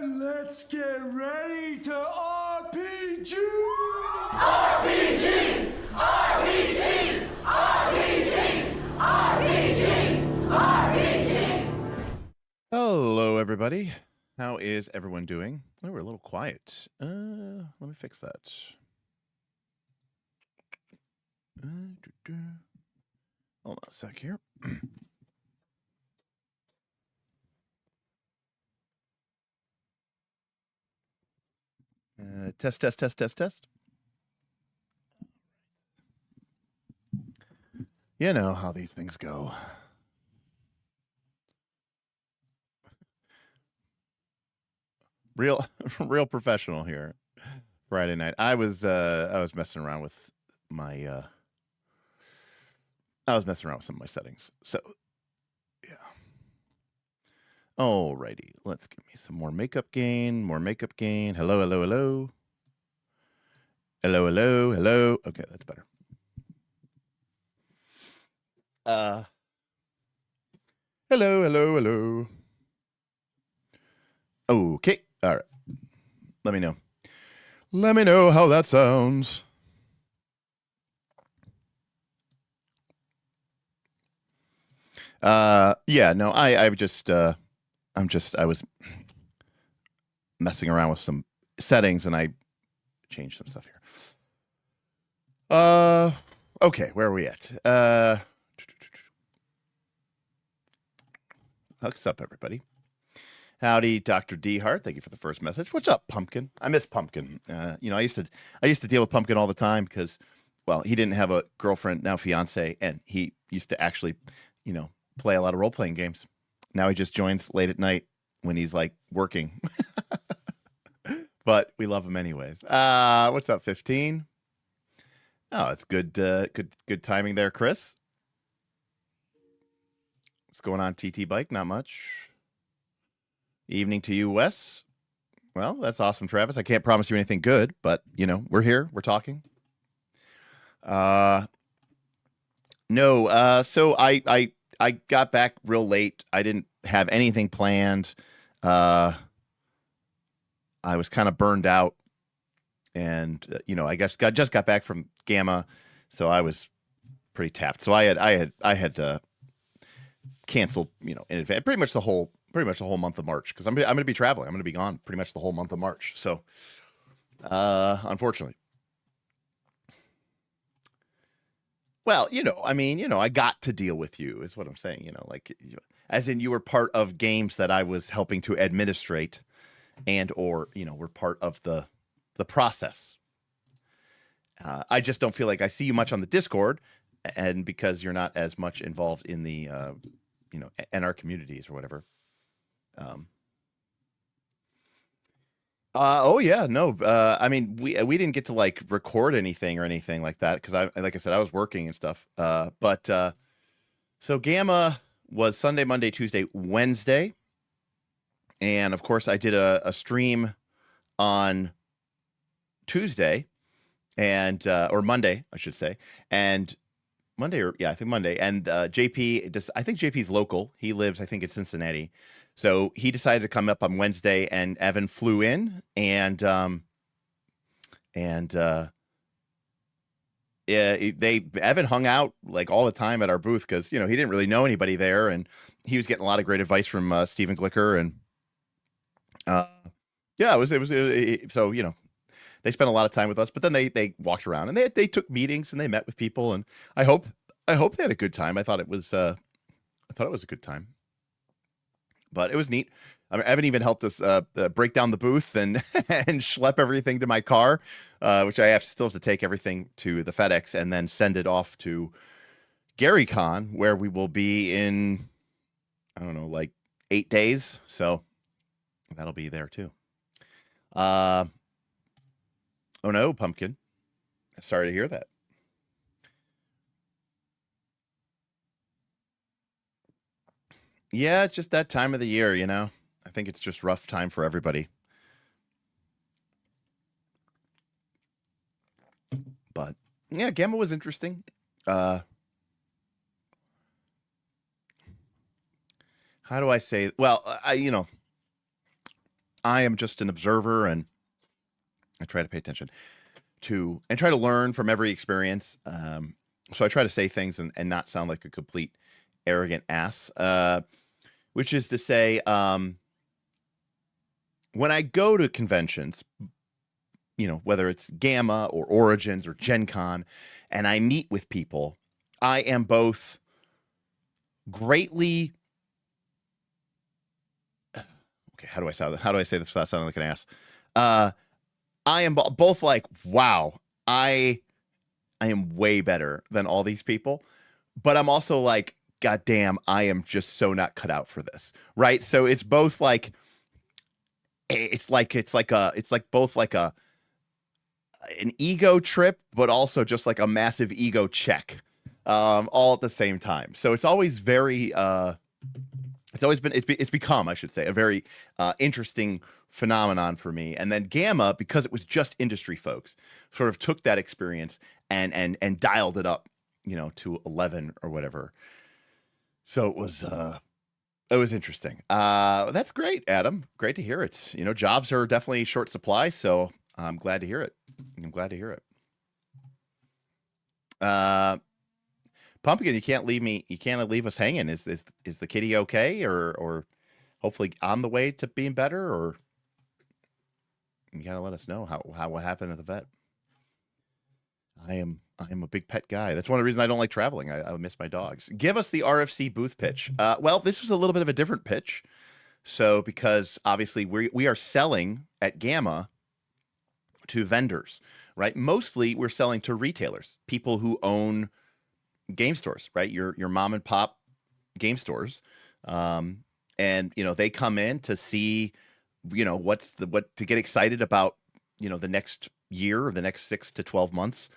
Let's get ready to RPG! RPG! RPG! RPG! RPG! RPG! Hello, everybody. How is everyone doing? Oh, we're a little quiet. Let me fix that. Hold on a sec here. Test, test, test, test, test. You know how these things go. Real professional here. Friday night. I was messing around with my I was messing around with some of my settings. So yeah. Alrighty, let's give me some more makeup gain, Hello, hello, hello. Hello, hello, hello. Okay, that's better. Hello, hello, hello. Okay, all right. Let me know. Let me know how that sounds. Yeah, no, I was messing around with some settings and I changed some stuff here. Okay, where are we at? What's up, everybody? Howdy, Dr. D Hart. Thank you for the first message. What's up, Pumpkin? I miss Pumpkin. You know, I used to deal with Pumpkin all the time because, well, he didn't have a girlfriend, now fiance, and he used to actually, you know, play a lot of role-playing games. Now he just joins late at night when he's like working. But we love him anyways. What's up, 15? Oh, it's good good timing there, Chris. What's going on, TT Bike? Not much. Evening to you, Wes. Well, that's awesome, Travis. I can't promise you anything good, but you know, we're here, we're talking. No, so I got back real late. I didn't have anything planned. I was kind of burned out, and you know, I guess just got back from Gamma, so I was pretty tapped. So I had canceled, you know, in advance, pretty much the whole month of March, because I'm going to be traveling. I'm going to be gone pretty much the whole month of March. So, unfortunately. Well, you know, I mean, you know, I got to deal with you is what I'm saying, you know, like, as in you were part of games that I was helping to administrate and, or, you know, were part of the process. I just don't feel like I see you much on the Discord, and because you're not as much involved in the, you know, in our communities or whatever. Oh yeah, no. I mean, we didn't get to like record anything or anything like that because like I said, I was working and stuff. But so Gamma was Sunday, Monday, Tuesday, Wednesday, and of course I did a stream on Tuesday and or Monday, I should say, and Monday or yeah, I think Monday. And JP does. I think JP's local. He lives, I think, in Cincinnati. So he decided to come up on Wednesday, and Evan flew in, and Evan hung out like all the time at our booth because, you know, he didn't really know anybody there, and he was getting a lot of great advice from Stephen Glicker, and yeah, it was so, you know, they spent a lot of time with us, but then they walked around and they took meetings and they met with people, and I hope they had a good time. I thought it was a good time. But it was neat. I mean, Evan even helped us break down the booth and and schlep everything to my car, which I still have to take everything to the FedEx and then send it off to GaryCon, where we will be in, I don't know, like 8 days. So that'll be there too. Oh no, Pumpkin. Sorry to hear that. Yeah, it's just that time of the year, you know. I think it's just rough time for everybody. But yeah, Gamma was interesting. How do I say? Well, you know, I am just an observer, and I try to pay attention to and try to learn from every experience. So I try to say things and not sound like a complete arrogant ass. Which is to say, when I go to conventions, you know, whether it's Gamma or Origins or Gen Con, and I meet with people, I am both greatly, okay, how do I say this without sounding like an ass? I am both like, wow, I am way better than all these people, but I'm also like, God damn, I am just so not cut out for this, right? So it's both like, it's like both like an ego trip, but also just like a massive ego check, all at the same time. So it's always very, it's become, I should say, a very interesting phenomenon for me. And then Gamma, because it was just industry folks, sort of took that experience and dialed it up, you know, to 11 or whatever. So it was interesting. That's great, Adam. Great to hear it. You know, jobs are definitely short supply, so I'm glad to hear it. Pumpkin, you can't leave us hanging. Is the kitty okay, or hopefully on the way to being better, or you gotta let us know what happened at the vet. I am a big pet guy. That's one of the reasons I don't like traveling. I miss my dogs. Give us the RFC booth pitch. Well, this was a little bit of a different pitch. So because obviously we are selling at Gamma to vendors, right? Mostly we're selling to retailers, people who own game stores, right? Your mom and pop game stores. And you know, they come in to see, you know, what to get excited about, you know, the next year or the next 6 to 12 months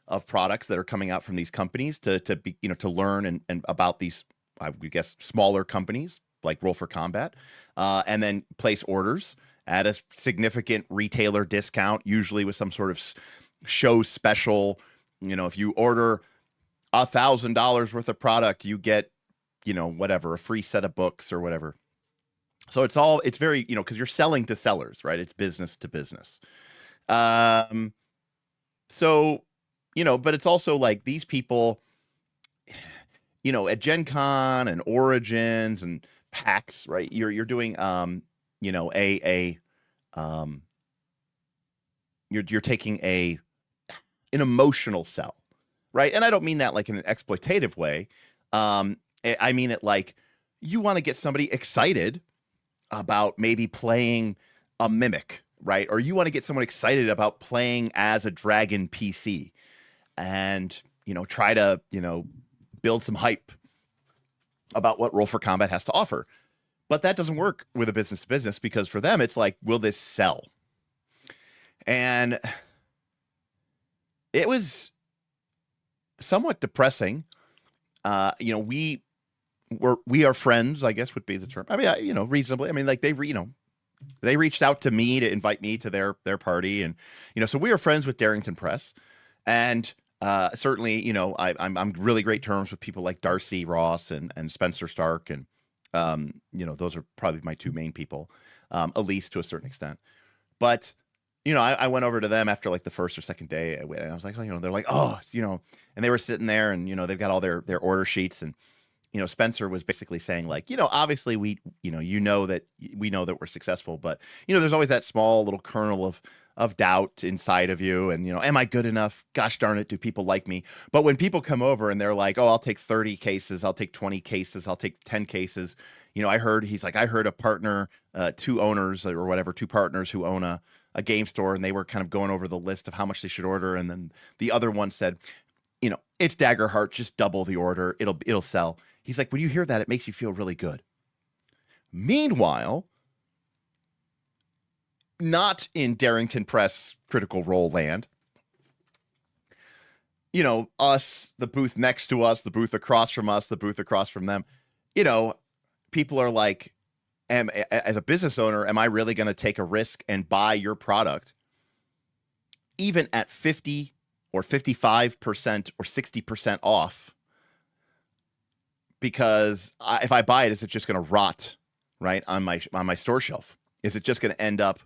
of products that are coming out from these companies to be, you know, to learn and about these, I would guess, smaller companies like Roll for Combat, and then place orders at a significant retailer discount, usually with some sort of show special. You know, if you order $1,000 worth of product, you get, you know, whatever, a free set of books or whatever. So it's very, you know, because you're selling to sellers, right? It's business to business. So, you know, but it's also like these people at Gen Con and Origins and PAX, right? You're doing you're taking an emotional sell, right? And I don't mean that like in an exploitative way. I mean it like you want to get somebody excited about maybe playing a mimic, right? Or you want to get someone excited about playing as a dragon PC and, try to, build some hype about what Roll for Combat has to offer. But that doesn't work with a business to business because for them, it's like, will this sell? And it was somewhat depressing. We are friends, I guess would be the term. I mean, reasonably. I mean, like they reached out to me to invite me to their party, and so we are friends with Darrington Press, and certainly, I'm really great terms with people like Darcy Ross and Spencer Stark, and those are probably my two main people, Elise to a certain extent, but. I went over to them after like the first or second day, and I was like, they're like, and they were sitting there, and they've got all their order sheets, and Spencer was basically saying like, obviously we know that we're successful, but there's always that small little kernel of doubt inside of you, and am I good enough? Gosh darn it, do people like me? But when people come over and they're like, oh, I'll take 30 cases, I'll take 20 cases, I'll take 10 cases. I heard a partner, two owners or whatever, two partners who own a game store, and they were kind of going over the list of how much they should order, and then the other one said, it's Daggerheart, just double the order, it'll sell. He's like, when you hear that, it makes you feel really good. Meanwhile, not in Darrington Press Critical Role land, us, the booth next to us, the booth across from us, the booth across from them, people are like, as a business owner, am I really going to take a risk and buy your product even at 50 or 55% or 60% off? Because if I buy it, is it just going to rot right on my store shelf? Is it just going to end up,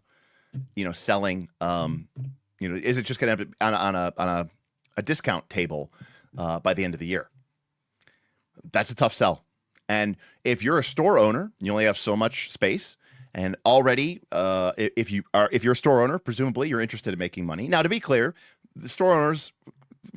selling? Is it just going to end up on a discount table by the end of the year? That's a tough sell. And if you're a store owner, you only have so much space, and already, if you're a store owner, presumably you're interested in making money. Now, to be clear, the store owners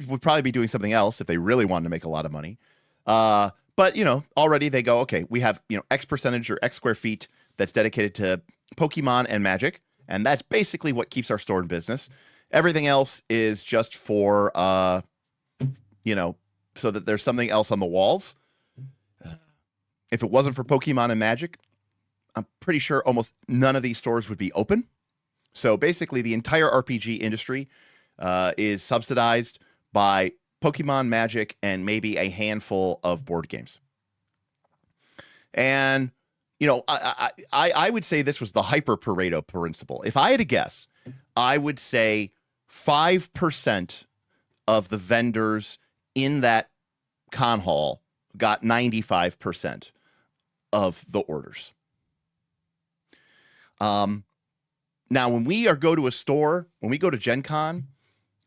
would probably be doing something else if they really wanted to make a lot of money. But already they go, okay, we have X percentage or X square feet that's dedicated to Pokemon and Magic, and that's basically what keeps our store in business. Everything else is just for so that there's something else on the walls. If it wasn't for Pokemon and Magic, I'm pretty sure almost none of these stores would be open. So basically, the entire RPG industry is subsidized by Pokemon, Magic, and maybe a handful of board games. And, I would say this was the hyper Pareto principle. If I had to guess, I would say 5% of the vendors in that con hall got 95% of the orders. Now, when we go to a store, when we go to Gen Con,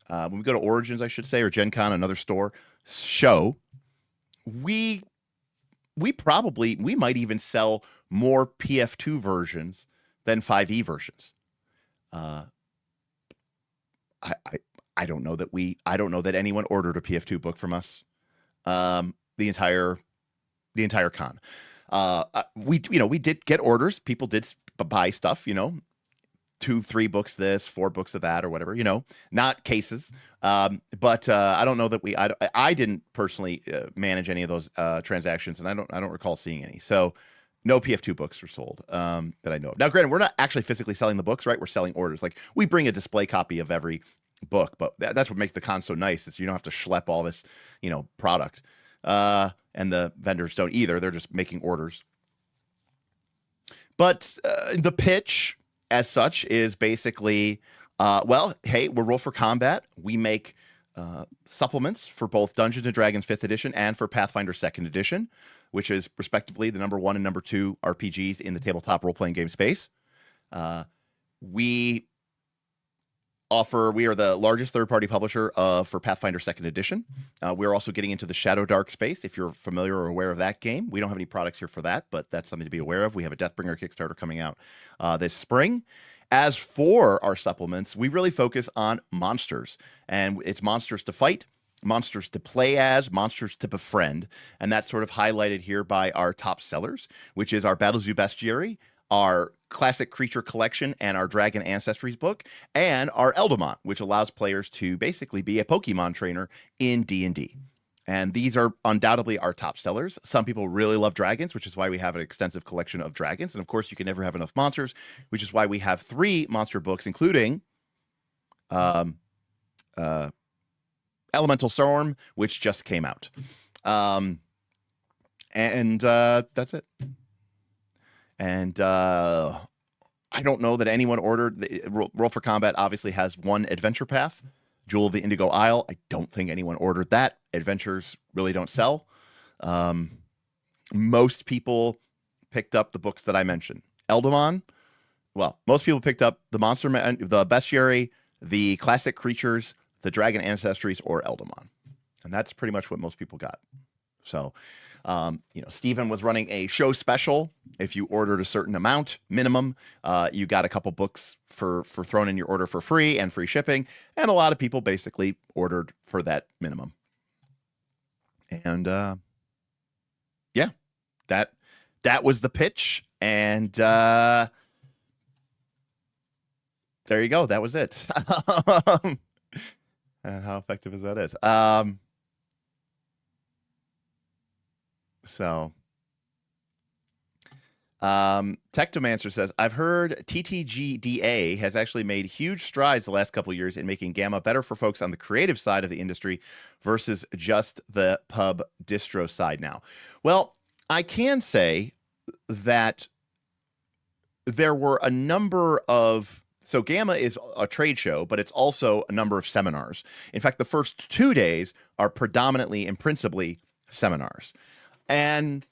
when we go to Origins, I should say, or Gen Con, another store show, we might even sell more PF2 versions than 5e versions. I don't know that anyone ordered a PF2 book from us. The entire con. We did get orders. People did buy stuff, 2-3 books this, 4 books of that, or whatever, not cases. But I don't know that I didn't personally manage any of those transactions, and I don't recall seeing any. So no PF2 books were sold that I know of. Now, granted, we're not actually physically selling the books, right? We're selling orders. Like, we bring a display copy of every book, but that's what makes the con so nice, is you don't have to schlep all this, product. And the vendors don't either. They're just making orders. But the pitch, as such, is basically, hey, we're Roll for Combat. We make supplements for both Dungeons & Dragons 5th edition and for Pathfinder 2nd edition, which is respectively the number 1 and number 2 RPGs in the tabletop role-playing game space. We We are the largest third-party publisher for Pathfinder 2nd Edition. We're also getting into the Shadow Dark space, if you're familiar or aware of that game. We don't have any products here for that, but that's something to be aware of. We have a Deathbringer Kickstarter coming out this spring. As for our supplements, we really focus on monsters, and it's monsters to fight, monsters to play as, monsters to befriend, and that's sort of highlighted here by our top sellers, which is our Battle Zoo Bestiary, our Classic Creature Collection, and our Dragon Ancestries book, and our Eldamont, which allows players to basically be a Pokemon trainer in D&D. And these are undoubtedly our top sellers. Some people really love dragons, which is why we have an extensive collection of dragons. And of course, you can never have enough monsters, which is why we have 3 monster books, including Elemental Storm, which just came out. That's it. And I don't know that anyone ordered. Roll for Combat obviously has one adventure path, Jewel of the Indigo Isle. I don't think anyone ordered that. Adventures really don't sell. Most people picked up the books that I mentioned. Eldamon, well, most people picked up the the Bestiary, the Classic Creatures, the Dragon Ancestries, or Eldamon. And that's pretty much what most people got. So, Stephen was running a show special. If you ordered a certain amount, minimum, you got a couple books for thrown in your order for free and free shipping. And a lot of people basically ordered for that minimum. And, yeah, that was the pitch. And, there you go. That was it. And how effective is that? Tectomancer says, I've heard TTGDA has actually made huge strides the last couple of years in making Gamma better for folks on the creative side of the industry versus just the pub distro side now. Well, I can say that there were a number of... So Gamma is a trade show, but it's also a number of seminars. In fact, the first 2 days are predominantly and principally seminars. And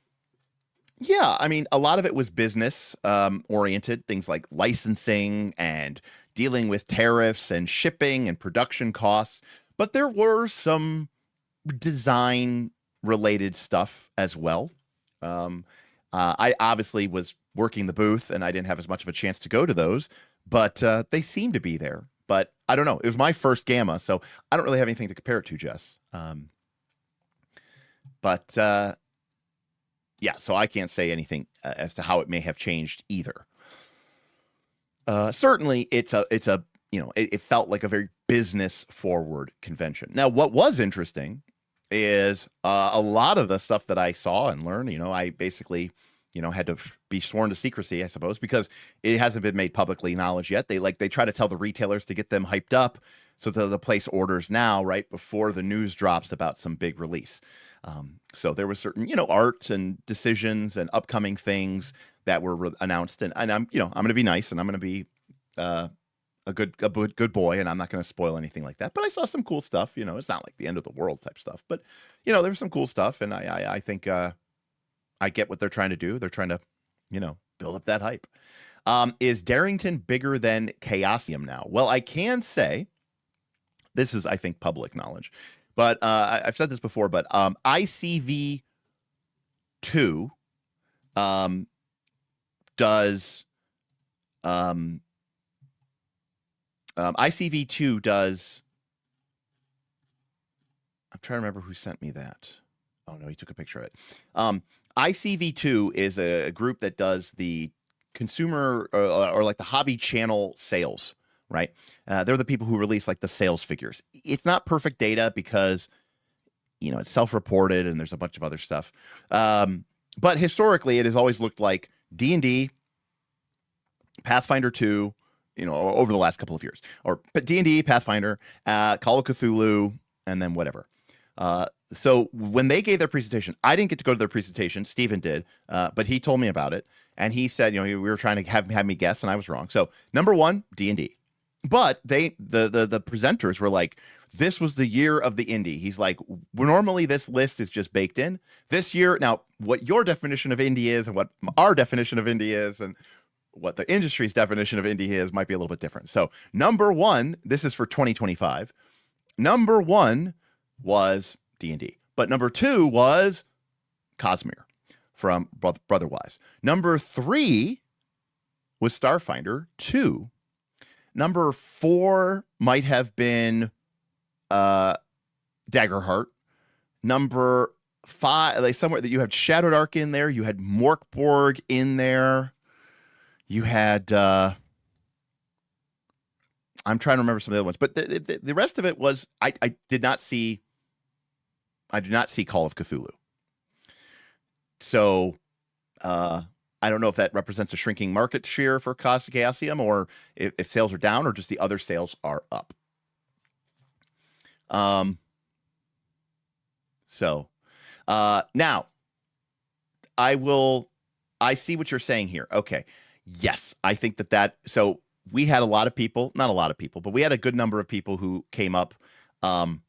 yeah, I mean, a lot of it was business oriented, things like licensing and dealing with tariffs and shipping and production costs. But there were some design related stuff as well. I obviously was working the booth and I didn't have as much of a chance to go to those, but they seemed to be there. But I don't know. It was my first Gamma, so I don't really have anything to compare it to, Jess. Yeah, so I can't say anything as to how it may have changed either. Certainly, it felt like a very business forward convention. Now, what was interesting is a lot of the stuff that I saw and learned. I basically, had to be sworn to secrecy, I suppose, because it hasn't been made publicly knowledge yet. They try to tell the retailers to get them hyped up so that they'll place orders now, right before the news drops about some big release. So there was certain, art and decisions and upcoming things that were announced, and I'm going to be nice and I'm going to be a good boy, and I'm not going to spoil anything like that. But I saw some cool stuff. It's not like the end of the world type stuff, but there was some cool stuff, and I think I get what they're trying to do. They're trying to, build up that hype. Is Darrington bigger than Chaosium now? Well, I can say this is, I think, public knowledge. But I've said this before, but ICV2 does ICV2 does. I'm trying to remember who sent me that. Oh no, he took a picture of it. ICV2 is a group that does the consumer or like the hobby channel sales. Right. They're the people who release like the sales figures. It's not perfect data because, it's self-reported and there's a bunch of other stuff. But historically, it has always looked like D&D, Pathfinder 2, over the last couple of years, or D&D, Pathfinder, Call of Cthulhu, and then whatever. So when they gave their presentation, I didn't get to go to their presentation. Stephen did, but he told me about it. And he said, we were trying to have me guess, and I was wrong. So number 1, D&D. But the presenters were like, this was the year of the indie. He's like, normally this list is just baked in. This year, now, what your definition of indie is and what our definition of indie is, and what the industry's definition of indie is might be a little bit different. So number one, this is for 2025. Number one was D&D, but number two was Cosmere from Brotherwise. Number three was Starfinder 2. Number four might have been Daggerheart. Number five, like somewhere that you had Shadowed Ark in there. You had Morkborg in there. You had I'm trying to remember some of the other ones, but the rest of it was I did not see Call of Cthulhu. So I don't know if that represents a shrinking market share for Chaosium, or if sales are down, or just the other sales are up. Now I see what you're saying here. Okay. Yes, I think so we had a lot of people, not a lot of people, but we had a good number of people who came up to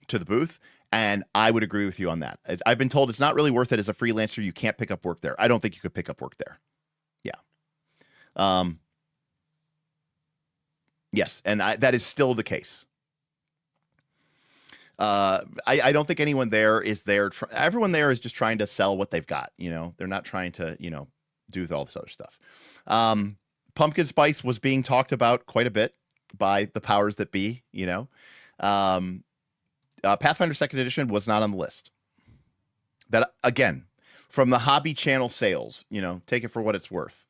the booth, and I would agree with you on that. I've been told it's not really worth it as a freelancer. You can't pick up work there. I don't think you could pick up work there. Yeah. Yes, and that is still the case. I don't think anyone there is there. Everyone there is just trying to sell what they've got. They're not trying to, do all this other stuff. Pumpkin spice was being talked about quite a bit by the powers that be. Pathfinder 2nd Edition was not on the list. That, again, from the hobby channel sales, take it for what it's worth.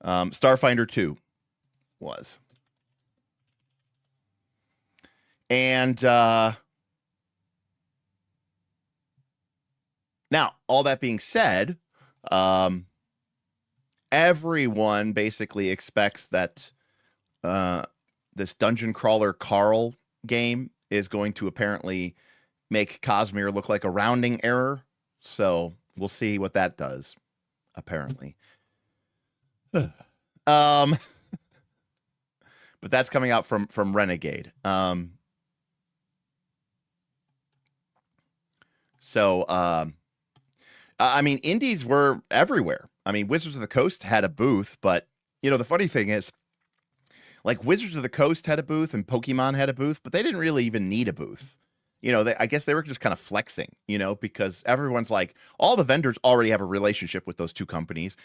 Starfinder 2 was. And now, all that being said, everyone basically expects that this dungeon crawler Carl game is going to apparently make Cosmere look like a rounding error. So we'll see what that does, apparently. But that's coming out from Renegade. I mean, indies were everywhere. I mean, Wizards of the Coast had a booth, but the funny thing is, like, Wizards of the Coast had a booth and Pokemon had a booth, but they didn't really even need a booth. I guess they were just kind of flexing, because everyone's like, all the vendors already have a relationship with those two companies.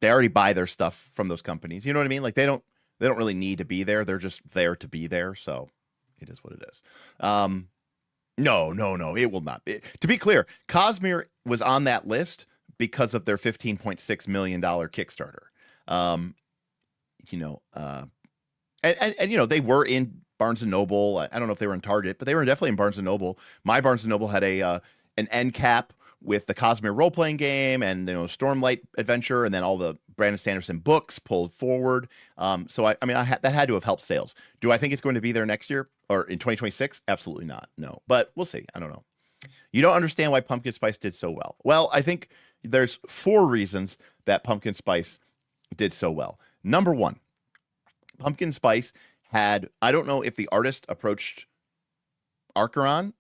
They already buy their stuff from those companies. You know what I mean? Like, they don't really need to be there. They're just there to be there. So it is what it is. No, it will not be. To be clear, Cosmere was on that list because of their $15.6 million Kickstarter. And they were in Barnes & Noble. I don't know if they were in Target, but they were definitely in Barnes & Noble. My Barnes & Noble had an end cap with the Cosmere role-playing game and Stormlight Adventure, and then all the Brandon Sanderson books pulled forward. So that had to have helped sales. Do I think it's going to be there next year or in 2026? Absolutely not. No, but we'll see. I don't know. You don't understand why Pumpkin Spice did so well. Well, I think there's 4 reasons that Pumpkin Spice did so well. Number 1, Pumpkin Spice had, I don't know if the artist approached Acheron,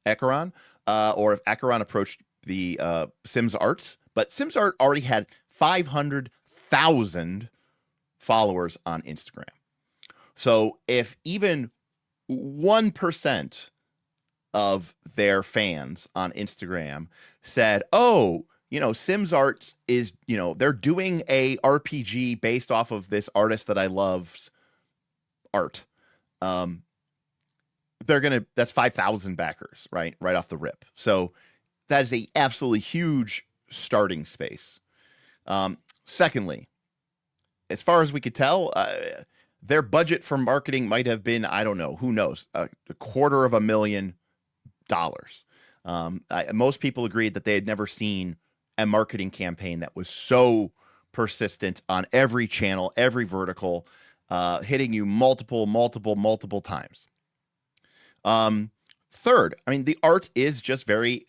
or if Acheron approached the Sims Arts, but Sims Art already had 500,000 followers on Instagram. So if even 1% of their fans on Instagram said, oh, Sims Art is, they're doing a RPG based off of this artist that I love's art. That's 5,000 backers, right off the rip. So that is a absolutely huge starting space. Secondly, as far as we could tell, their budget for marketing might have been, I don't know, who knows, $250,000. Most people agreed that they had never seen a marketing campaign that was so persistent on every channel, every vertical, hitting you multiple times. Third, I mean, the art is just very,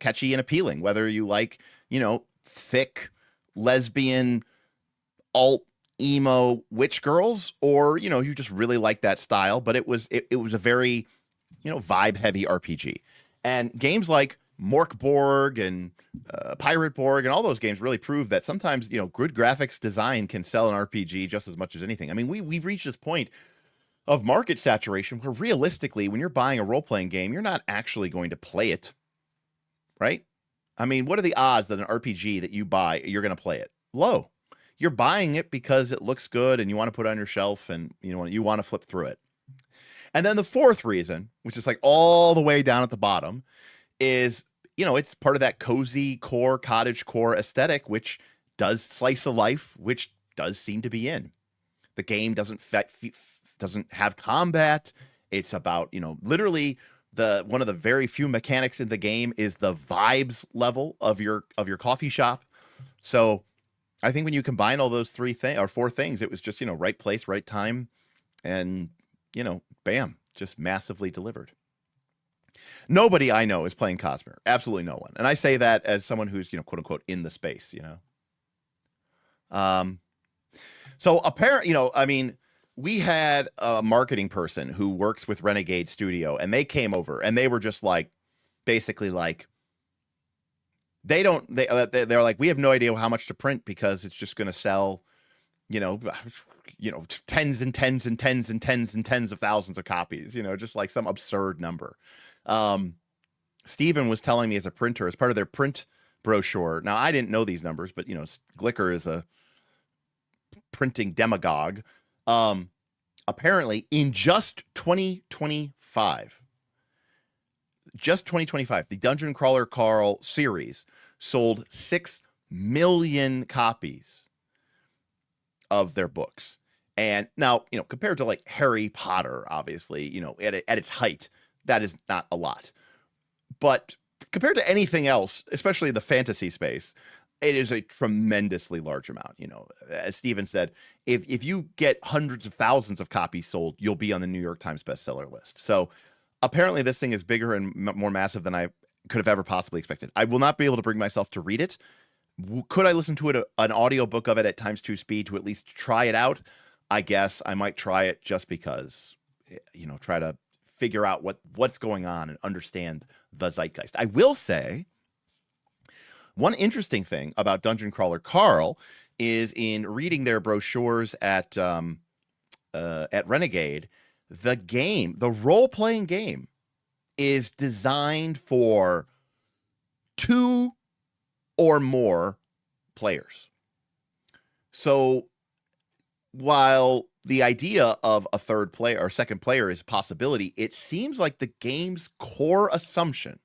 catchy and appealing, whether you like, thick, lesbian, alt, emo witch girls, or, you just really like that style. But it was a very, vibe heavy RPG. And games like Morkborg and Pirate Borg and all those games really prove that sometimes, you know, good graphics design can sell an RPG just as much as anything. I mean, we've reached this point of market saturation where realistically, when you're buying a role-playing game, you're not actually going to play it, right? I mean, what are the odds that an RPG that you buy, you're going to play it? Low. You're buying it because it looks good and you want to put it on your shelf and you want to flip through it. And then the fourth reason, which is like all the way down at the bottom, is, you know, it's part of that cozy core, cottage core aesthetic, which does slice of life, which does seem to be in. The game doesn't have combat. It's about, you know, literally one of the very few mechanics in the game is the vibes level of your coffee shop. So I think when you combine all those four things, it was just, you know, right place, right time, and, you know, bam, just massively delivered. Nobody I know is playing Cosmere. Absolutely no one. And I say that as someone who's, you know, quote unquote in the space, you know. So apparently, you know, I mean, we had a marketing person who works with Renegade Studio, and they came over and they were just like, basically like, they're like, we have no idea how much to print because it's just going to sell, you know, tens and tens and tens and tens and tens of thousands of copies, you know, just like some absurd number. Steven was telling me as a printer, as part of their print brochure. Now, I didn't know these numbers, but, you know, Glicker is a printing demagogue. Apparently in just 2025, the Dungeon Crawler Carl series sold 6 million copies of their books. And now, you know, compared to like Harry Potter, obviously, you know, at its height, that is not a lot. But compared to anything else, especially the fantasy space, it is a tremendously large amount. You know, as Steven said, if you get hundreds of thousands of copies sold, you'll be on the New York Times bestseller list. So apparently this thing is bigger and more massive than I could have ever possibly expected. I will not be able to bring myself to read it. Could I listen to an audiobook of it at ×2 speed to at least try it out? I guess I might try it just because, you know, try to figure out what's going on and understand the zeitgeist. I will say one interesting thing about Dungeon Crawler Carl is in reading their brochures at Renegade, the role-playing game is designed for 2 or more players. So while the idea of a third player or second player is a possibility, it seems like the game's core assumption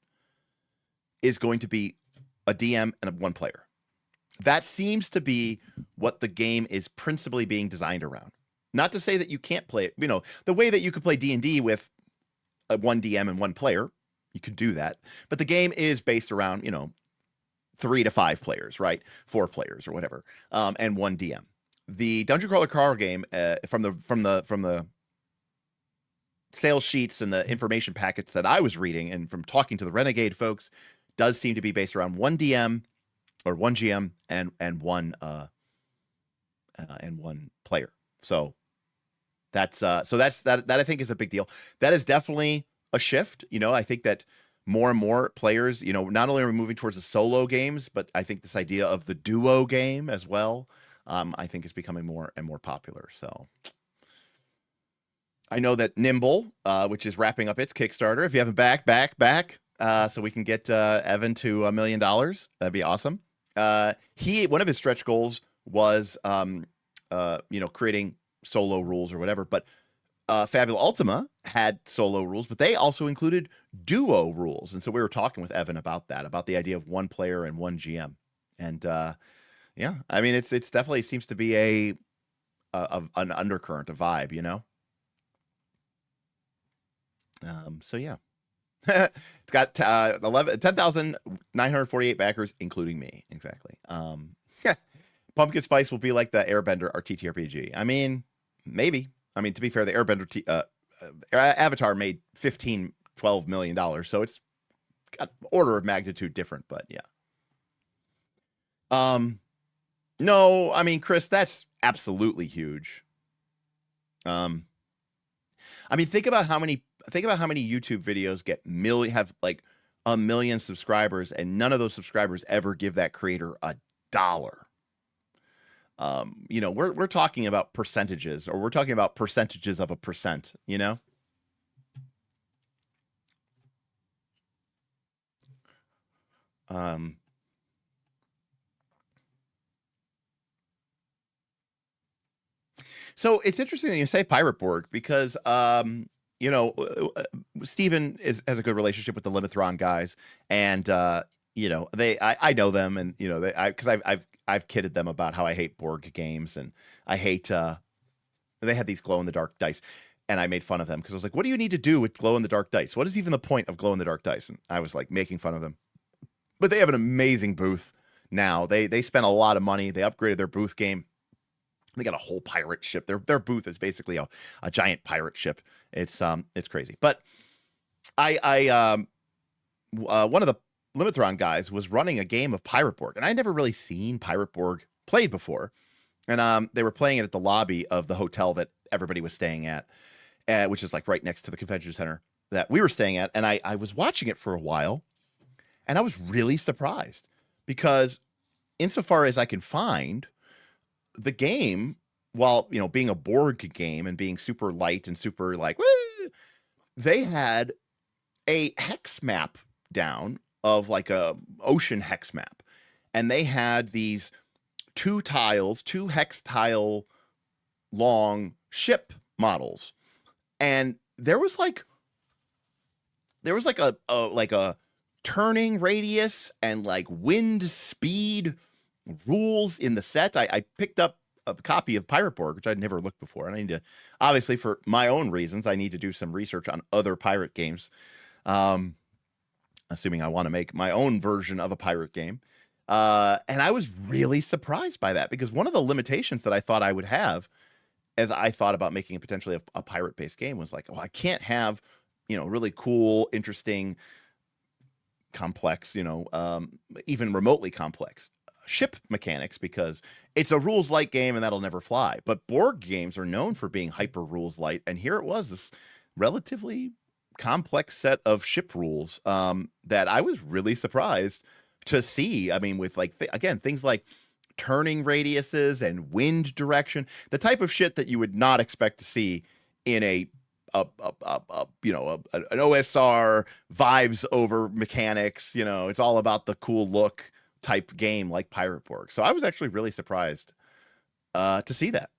is going to be a DM and one player. That seems to be what the game is principally being designed around. Not to say that you can't play it, you know, the way that you could play D&D with a 1 DM and 1 player, you could do that. But the game is based around, you know, 3 to 5 players, right? 4 players or whatever, and 1 DM. The Dungeon Crawler Carl game, from the sales sheets and the information packets that I was reading, and from talking to the Renegade folks, does seem to be based around 1 DM or 1 GM and one player. So that's that I think is a big deal. That is definitely a shift. You know, I think that more and more players, you know, not only are we moving towards the solo games, but I think this idea of the duo game as well, I think is becoming more and more popular. So I know that Nimble, which is wrapping up its Kickstarter, if you haven't back, so we can get Evan to $1 million. That'd be awesome. One of his stretch goals was, you know, creating solo rules or whatever, but Fabula Ultima had solo rules, but they also included duo rules. And so we were talking with Evan about that, about the idea of 1 player and 1 GM. And yeah, I mean, it's definitely seems to be an undercurrent, a vibe, you know? So yeah. It's got 10,948 backers, including me. Exactly. Pumpkin Spice will be like the Airbender or TTRPG. I mean, maybe. I mean, to be fair, the Airbender Avatar made $12 million, so it's got order of magnitude different, but yeah. No, I mean, Chris, that's absolutely huge. I mean, think about how many YouTube videos have like 1 million subscribers, and none of those subscribers ever give that creator a dollar. You know, we're talking about percentages, or we're talking about percentages of a percent, you know? So it's interesting that you say Pirate Borg because, you know, Steven has a good relationship with the Limithron guys, and you know, I know them, and you know, because I've kidded them about how I hate Borg games, and I hate they had these glow in the dark dice, and I made fun of them because I was like, what do you need to do with glow in the dark dice? What is even the point of glow in the dark dice? And I was like making fun of them, but they have an amazing booth now. They spent a lot of money. They upgraded their booth game. They got a whole pirate ship. Their booth is basically a giant pirate ship. It's crazy. But one of the Limithron guys was running a game of Pirate Borg, and I never really seen Pirate Borg played before. And they were playing it at the lobby of the hotel that everybody was staying at, which is like right next to the convention center that we were staying at. And I was watching it for a while, and I was really surprised because, insofar as I can find, the game, while, you know, being a Borg game and being super light and super like, woo, they had a hex map down of like a ocean hex map. And they had these two hex tile long ship models. And there was like a turning radius and like wind speed rules in the set. I picked up a copy of Pirate Borg, which I'd never looked before, and I need to, obviously for my own reasons, I need to do some research on other pirate games, assuming I want to make my own version of a pirate game. And I was really surprised by that, because one of the limitations that I thought I would have as I thought about making potentially a pirate-based game was like, oh, I can't have, you know, really cool, interesting, complex, you know, even remotely complex ship mechanics, because it's a rules light game and that'll never fly. But Borg games are known for being hyper rules light, and here it was, this relatively complex set of ship rules that I was really surprised to see. I mean, with like again, things like turning radiuses and wind direction, the type of shit that you would not expect to see in an OSR vibes over mechanics. You know, it's all about the cool look type game like Pirate Borg. So I was actually really surprised to see that.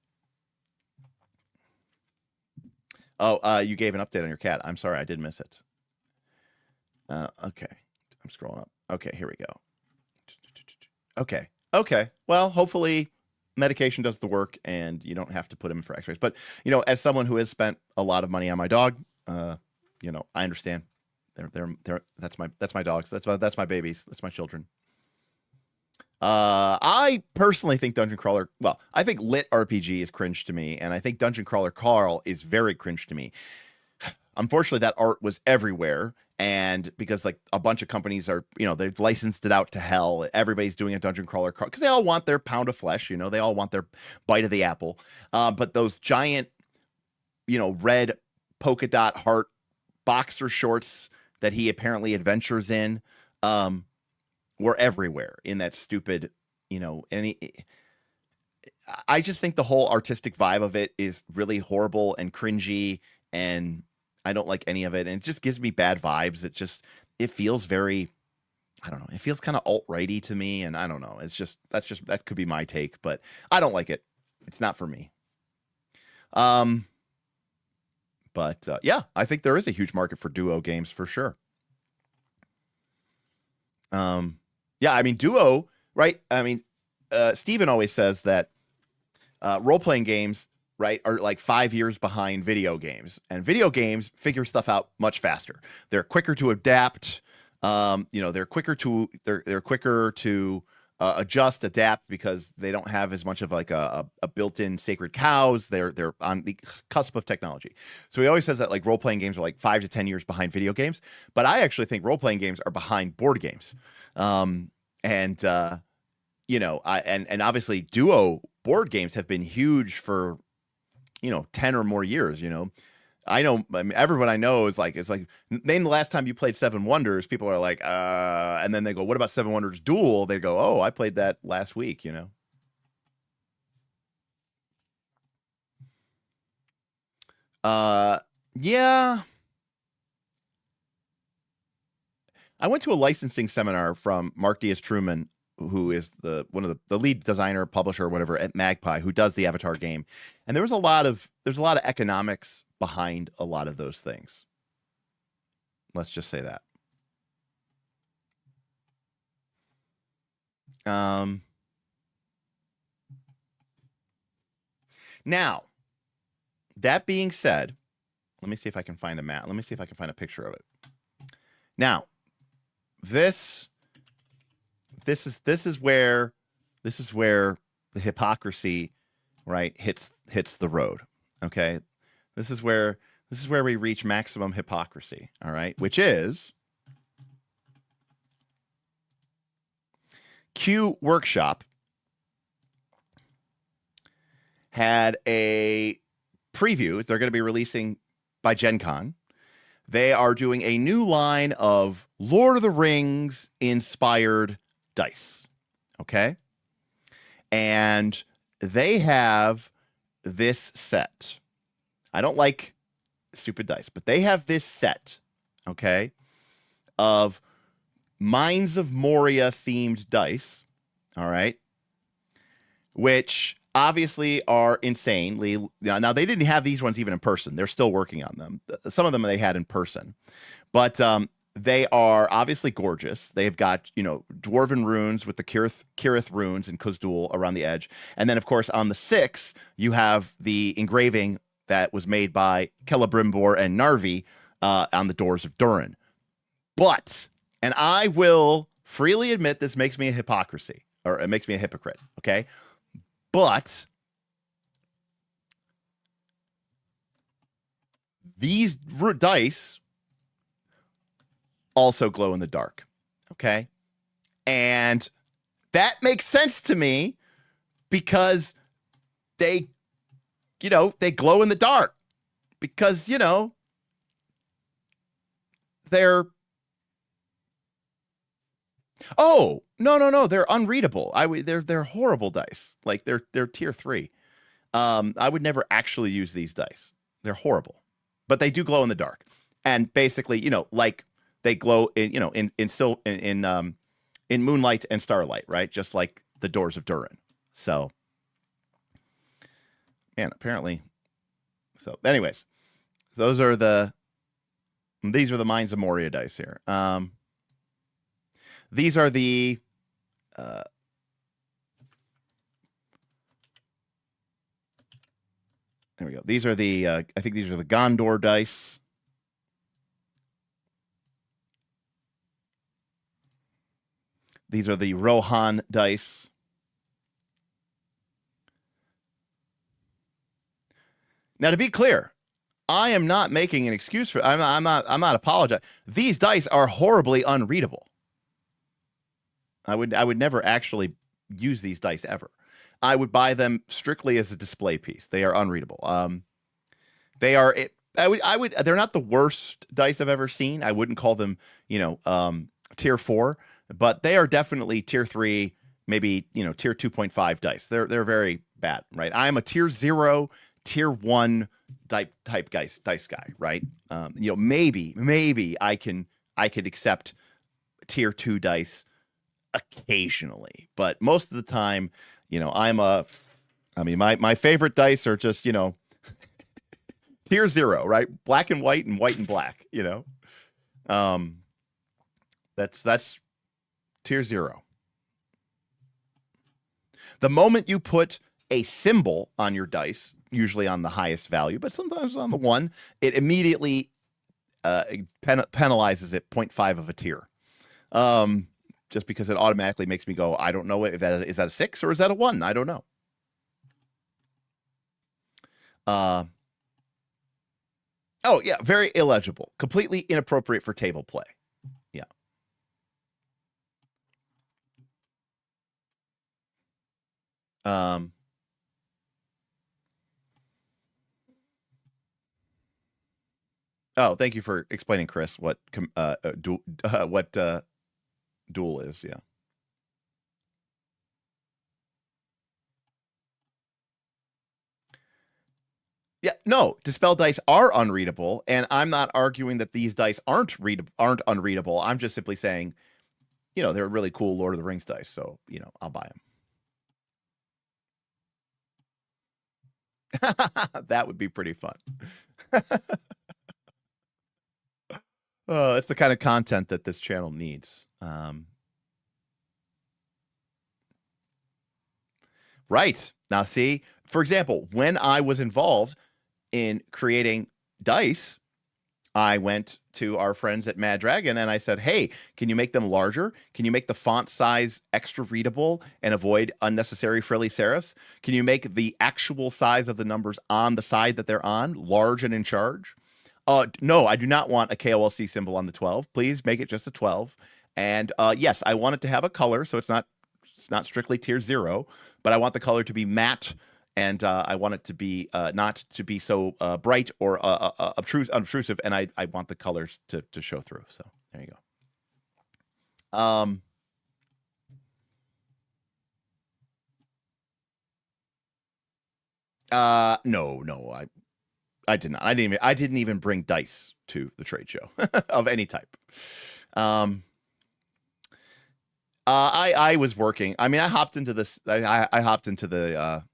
Oh, you gave an update on your cat. I'm sorry, I did miss it. Okay, I'm scrolling up. Okay, here we go. Okay. Well, hopefully medication does the work and you don't have to put him in for x-rays. But, you know, as someone who has spent a lot of money on my dog, you know, I understand. That's my dogs. That's my babies. That's my children. I personally think Dungeon Crawler, well, I think Lit RPG is cringe to me, and I think Dungeon Crawler Carl is very cringe to me. Unfortunately, that art was everywhere, and because like a bunch of companies are, you know, they've licensed it out to hell. Everybody's doing a Dungeon Crawler Carl because they all want their pound of flesh, you know, they all want their bite of the apple. But those giant, you know, red polka dot heart boxer shorts that he apparently adventures in, were everywhere in that stupid, you know, and I just think the whole artistic vibe of it is really horrible and cringy, and I don't like any of it, and it just gives me bad vibes. It feels very, I don't know, it feels kind of alt-righty to me, and I don't know, that could be my take, but I don't like it. It's not for me. But yeah, I think there is a huge market for duo games for sure. Yeah, I mean, duo, right? I mean, Steven always says that role-playing games, right, are like 5 years behind video games, and video games figure stuff out much faster. They're quicker to adapt. You know, they're quicker to adjust, adapt, because they don't have as much of like a built-in sacred cows. They're on the cusp of technology. So he always says that like role-playing games are like 5 to 10 years behind video games, but I actually think role-playing games are behind board games. You know, and obviously duo board games have been huge for, you know, 10 or more years, you know. I know, I mean, everyone I know is like, it's like, name the last time you played Seven Wonders. People are like, and then they go, what about Seven Wonders Duel? They go, oh, I played that last week, you know? Yeah. I went to a licensing seminar from Mark Diaz-Truman, who is one of the lead designer, publisher, or whatever at Magpie, who does the Avatar game. And there's a lot of economics behind a lot of those things. Let's just say that. Now, that being said, let me see if I can find a map. Let me see if I can find a picture of it. Now, this is where the hypocrisy, right, hits the road. Okay, this is where we reach maximum hypocrisy. All right, which is Q Workshop had a preview. They're going to be releasing by Gen Con. They are doing a new line of Lord of the Rings inspired dice. Okay. And they have this set. I don't like stupid dice, but they have this set, okay, of Mines of Moria themed dice. All right. Which obviously are insanely. Now, they didn't have these ones even in person. They're still working on them. Some of them they had in person, but they are obviously gorgeous. They've got, dwarven runes with the Kirith runes and Kuzdul around the edge. And then, of course, on the 6, you have the engraving that was made by Celebrimbor and Narvi on the doors of Durin. But, and I will freely admit this makes me a hypocrisy, or it makes me a hypocrite, okay? But these dice also glow in the dark, okay? And that makes sense to me because they glow in the dark because, they're... Oh, no, they're unreadable. They're horrible dice. Like they're tier 3. I would never actually use these dice. They're horrible. But they do glow in the dark. And basically, like they glow in moonlight and starlight, right? Just like the doors of Durin. So, man, apparently. So, anyways, these are the Mines of Moria dice here. These are the there we go. These are the I think these are the Gondor dice. These are the Rohan dice. Now, to be clear, I am not making an excuse for. I'm not apologizing. These dice are horribly unreadable. I would never actually use these dice ever. I would buy them strictly as a display piece. They are unreadable. They are. They're not the worst dice I've ever seen. I wouldn't call them, tier 4, but they are definitely tier 3, maybe tier 2.5 dice. They're very bad, right? I'm a tier 0, tier 1 type dice guy, right? Maybe I could accept tier 2 dice occasionally, but most of the time, my favorite dice are just, tier 0, right? Black and white and white and black, that's tier 0. The moment you put a symbol on your dice, usually on the highest value, but sometimes on the 1, it immediately penalizes it 0.5 of a tier. Just because it automatically makes me go, I don't know if is that a 6 or is that a 1? I don't know. Oh yeah, very illegible, completely inappropriate for table play. Yeah. Oh, thank you for explaining, Chris, what dual is. Yeah. Yeah, no, dispel dice are unreadable, and I'm not arguing that these dice aren't unreadable. I'm just simply saying, they're really cool Lord of the Rings dice, so I'll buy them. That would be pretty fun. It's the kind of content that this channel needs. Right. Now, see, for example, when I was involved in creating dice, I went to our friends at Mad Dragon and I said, hey, can you make them larger? Can you make the font size extra readable and avoid unnecessary frilly serifs? Can you make the actual size of the numbers on the side that they're on large and in charge? No, I do not want a KOLC symbol on the 12. Please make it just a 12. And yes, I want it to have a color, so it's not strictly tier 0, but I want the color to be matte, and I want it to be not to be so bright or obtrusive, and I want the colors to show through. So there you go. No, I did not. I didn't even bring dice to the trade show of any type. I was working. I mean, I hopped into this. I hopped into the.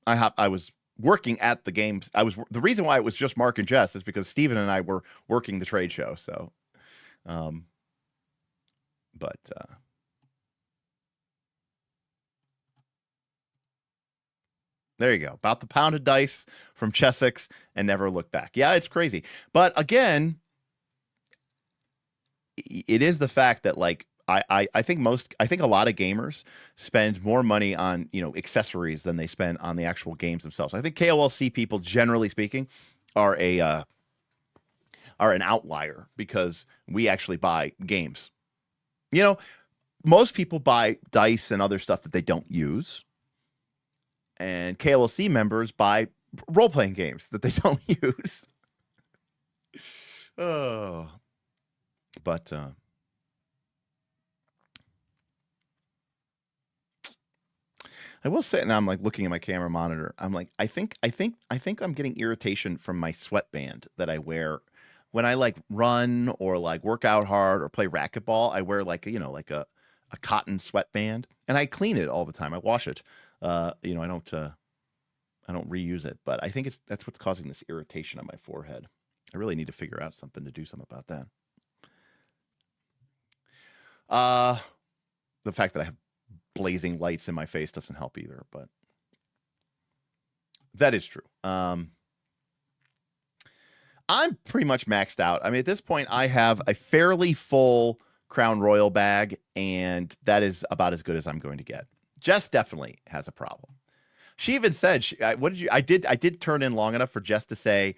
I was working at the games. The reason why it was just Mark and Jess is because Steven and I were working the trade show. So, there you go. About the pounded dice from Chessex and never look back. Yeah, it's crazy. But again, it is the fact that like I think a lot of gamers spend more money on accessories than they spend on the actual games themselves. I think KOLC people, generally speaking, are an outlier because we actually buy games. Most people buy dice and other stuff that they don't use, and KOLC members buy role-playing games that they don't use. But I will say, now I'm like looking at my camera monitor. I'm like, I think I'm getting irritation from my sweatband that I wear when I like run or like work out hard or play racquetball. I wear like a cotton sweatband, and I clean it all the time. I wash it. I don't reuse it, but I think that's what's causing this irritation on my forehead. I really need to figure out something to do something about that. The fact that I have blazing lights in my face doesn't help either, but that is true. I'm pretty much maxed out. I mean, at this point, I have a fairly full Crown Royal bag, and that is about as good as I'm going to get. Jess definitely has a problem. She even said, I did turn in long enough for Jess to say,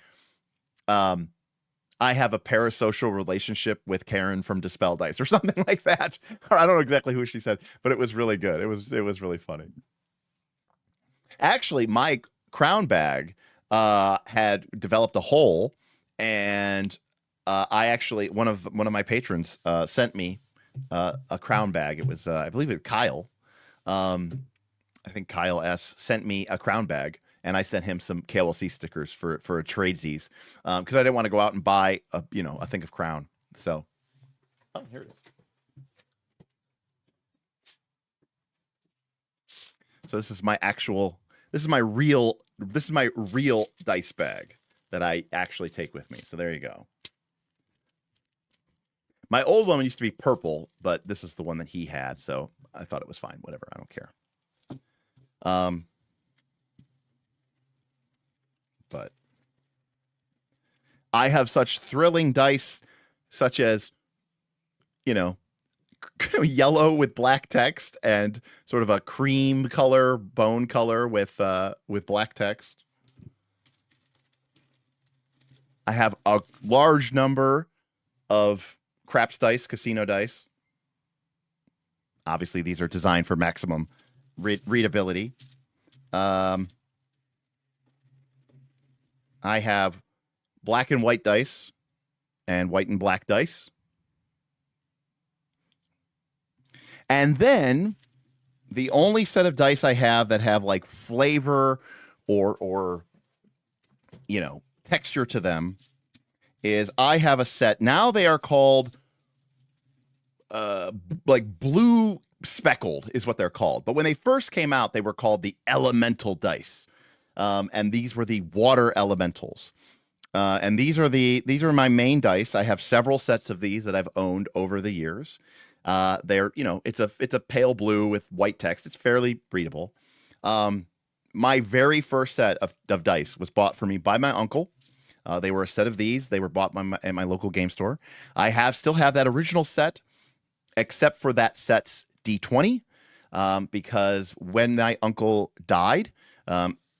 I have a parasocial relationship with Karen from Dispel Dice or something like that. Or I don't know exactly who she said, but it was really good. It was really funny. Actually, my crown bag had developed a hole, and I actually one of my patrons sent me a crown bag. It was I believe it was Kyle. I think Kyle S sent me a crown bag, and I sent him some KLC stickers for a tradesies because I didn't want to go out and buy a thing of crown. So, oh, here it is. So this is my real dice bag that I actually take with me. So there you go. My old one used to be purple, but this is the one that he had, so I thought it was fine. Whatever, I don't care. But I have such thrilling dice, such as, yellow with black text and sort of a cream color, bone color with black text. I have a large number of craps dice, casino dice. Obviously, these are designed for maximum readability. I have black and white dice and white and black dice. And then the only set of dice I have that have like flavor or texture to them is I have a set. Now they are called like blue speckled is what they're called. But when they first came out, they were called the elemental dice. And these were the water elementals. And these are my main dice. I have several sets of these that I've owned over the years. They're, it's a pale blue with white text. It's fairly readable. My very first set of dice was bought for me by my uncle. They were a set of these. They were bought at my local game store. I still have that original set, except for that set's D20, because when my uncle died,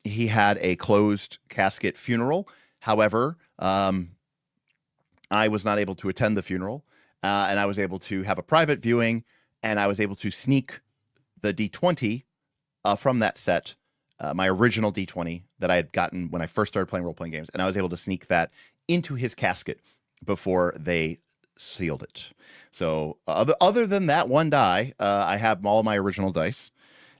he had a closed casket funeral. However, I was not able to attend the funeral, and I was able to have a private viewing, and I was able to sneak the D20 from that set, my original D20 that I had gotten when I first started playing role-playing games, and I was able to sneak that into his casket before they sealed it. So other than that one die, I have all my original dice,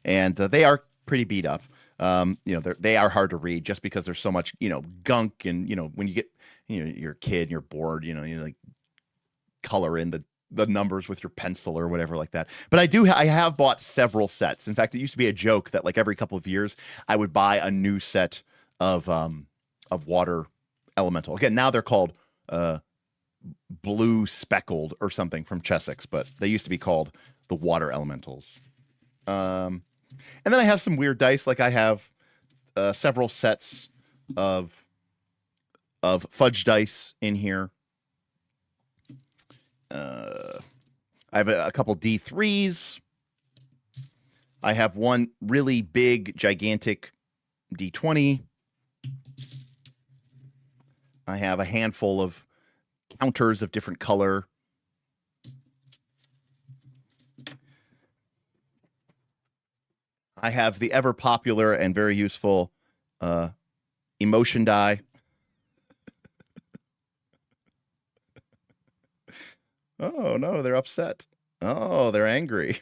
and they are pretty beat up. They are hard to read just because there's so much, gunk, and when you get, you're a kid and you're bored, you like color in the numbers with your pencil or whatever like that. But I have bought several sets. In fact, it used to be a joke that like every couple of years I would buy a new set of water elemental. Again, now they're called blue speckled or something from Chessex, but they used to be called the water elementals. And then I have some weird dice. Like I have several sets of fudge dice in here. I have a couple D3s. I have one really big, gigantic D20. I have a handful of counters of different color. I have the ever popular and very useful emotion die. Oh no, they're upset. Oh, they're angry.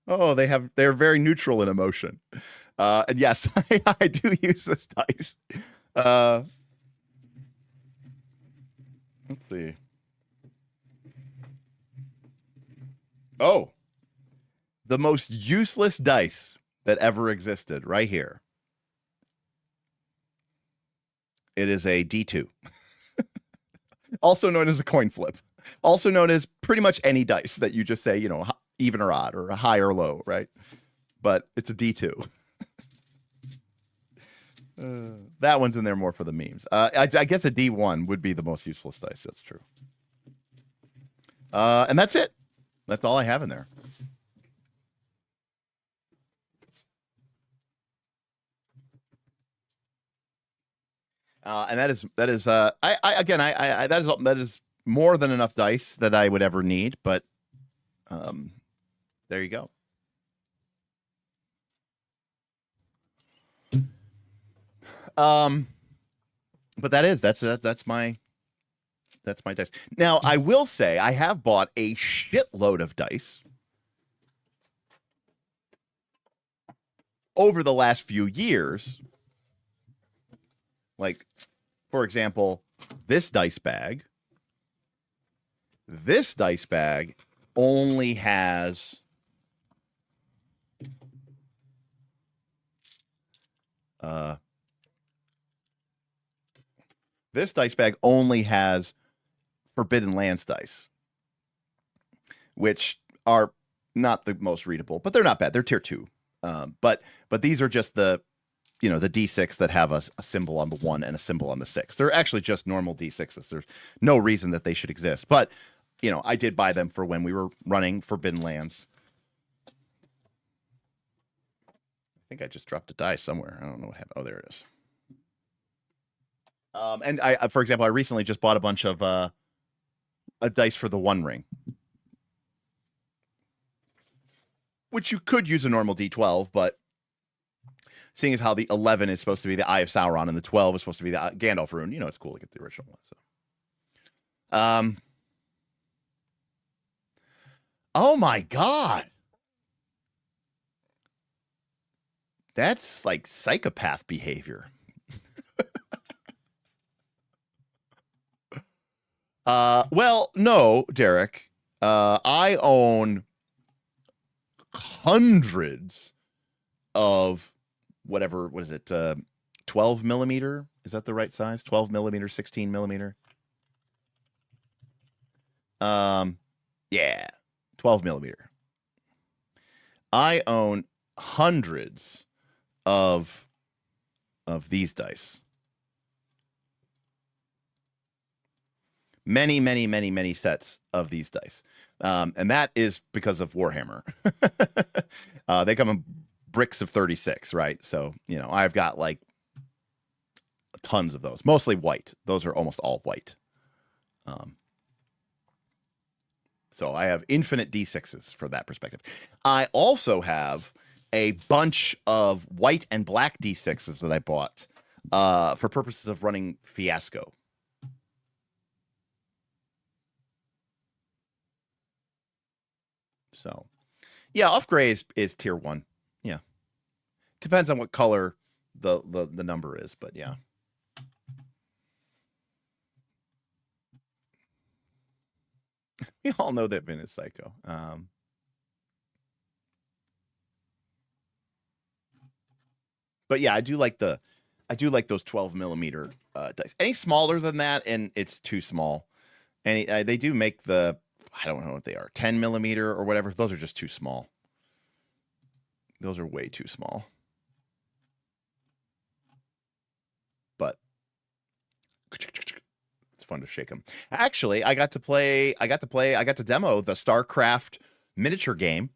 Oh, they're very neutral in emotion. And yes, I do use this dice. Let's see. Oh, the most useless dice that ever existed, right here. It is a D2. Also known as a coin flip. Also known as pretty much any dice that you just say, even or odd or a high or low, right? But it's a D2. That one's in there more for the memes. I guess a D1 would be the most useless dice. That's true. And that's it. That's all I have in there. And that is that is more than enough dice that I would ever need, but there you go. But that's my dice. Now, I will say I have bought a shitload of dice over the last few years. Like, for example, this dice bag only has Forbidden Lands dice, which are not the most readable, but they're not bad. They're tier 2. But these are just the D6 that have a symbol on the 1 and a symbol on the 6. They're actually just normal D6s. There's no reason that they should exist. But, I did buy them for when we were running Forbidden Lands. I think I just dropped a die somewhere. I don't know what happened. Oh, there it is. And for example, I recently just bought a bunch of a dice for the One Ring, which you could use a normal D12, but seeing as how the 11 is supposed to be the Eye of Sauron and the 12 is supposed to be the Gandalf rune, you know, it's cool to get the original one. So, oh my God. That's like psychopath behavior. Well, no, Derek. I own hundreds of whatever, what is it? 12 millimeter? Is that the right size? 12 millimeter, 16 millimeter? Yeah, 12 millimeter. I own hundreds of these dice. Many sets of these dice. And that is because of Warhammer. They come in bricks of 36, right? So, you know, I've got like tons of those, mostly white. Those are almost all white. So I have infinite D6s for that perspective. I also have a bunch of white and black D6s that I bought for purposes of running Fiasco. So, yeah, off gray is tier 1. Yeah, depends on what color the number is, but yeah. We all know that Vin is psycho. But yeah, I do like those 12 millimeter dice. Any smaller than that, and it's too small. And they do make the, I don't know what they are, 10 millimeter or whatever. Those are just too small. Those are way too small. But it's fun to shake them. Actually, I got to demo the StarCraft miniature game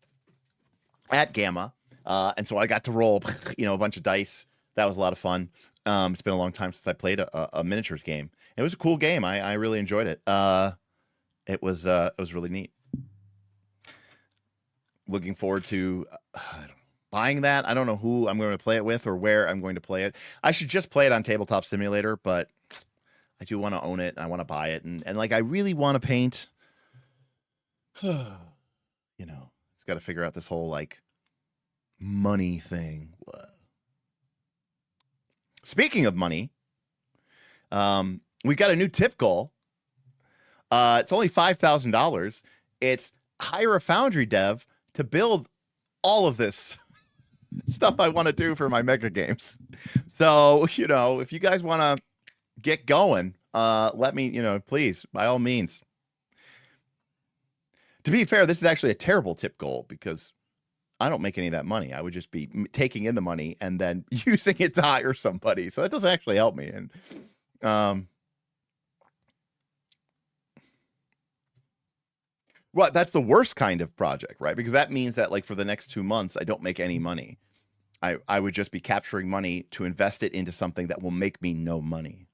at Gamma. And so I got to roll, you know, a bunch of dice. That was a lot of fun. It's been a long time since I played a miniatures game. It was a cool game. I really enjoyed it. It was really neat. Looking forward to buying that. I don't know who I'm going to play it with or where I'm going to play it. I should just play it on Tabletop Simulator, but I do want to own it and I want to buy it. And like, I really want to paint. You know, it's got to figure out this whole like money thing. Speaking of money, we got a new tip goal. It's only $5,000. It's hire a Foundry dev to build all of this stuff I want to do for my mega games. So, you know, if you guys want to get going, let me, you know, please, by all means. To be fair, this is actually a terrible tip goal because I don't make any of that money. I would just be taking in the money and then using it to hire somebody. So that doesn't actually help me. And, well, that's the worst kind of project, right? Because that means that like for the next 2 months, I don't make any money. I would just be capturing money to invest it into something that will make me no money.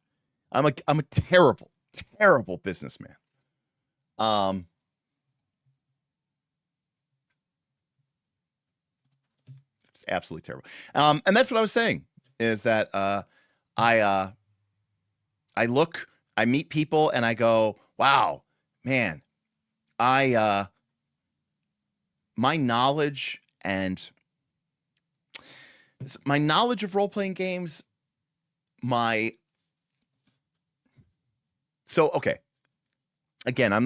I'm a terrible businessman. It's absolutely terrible. And that's what I was saying is that I meet people and I go, wow, man, my knowledge of role-playing games, okay. Again, I'm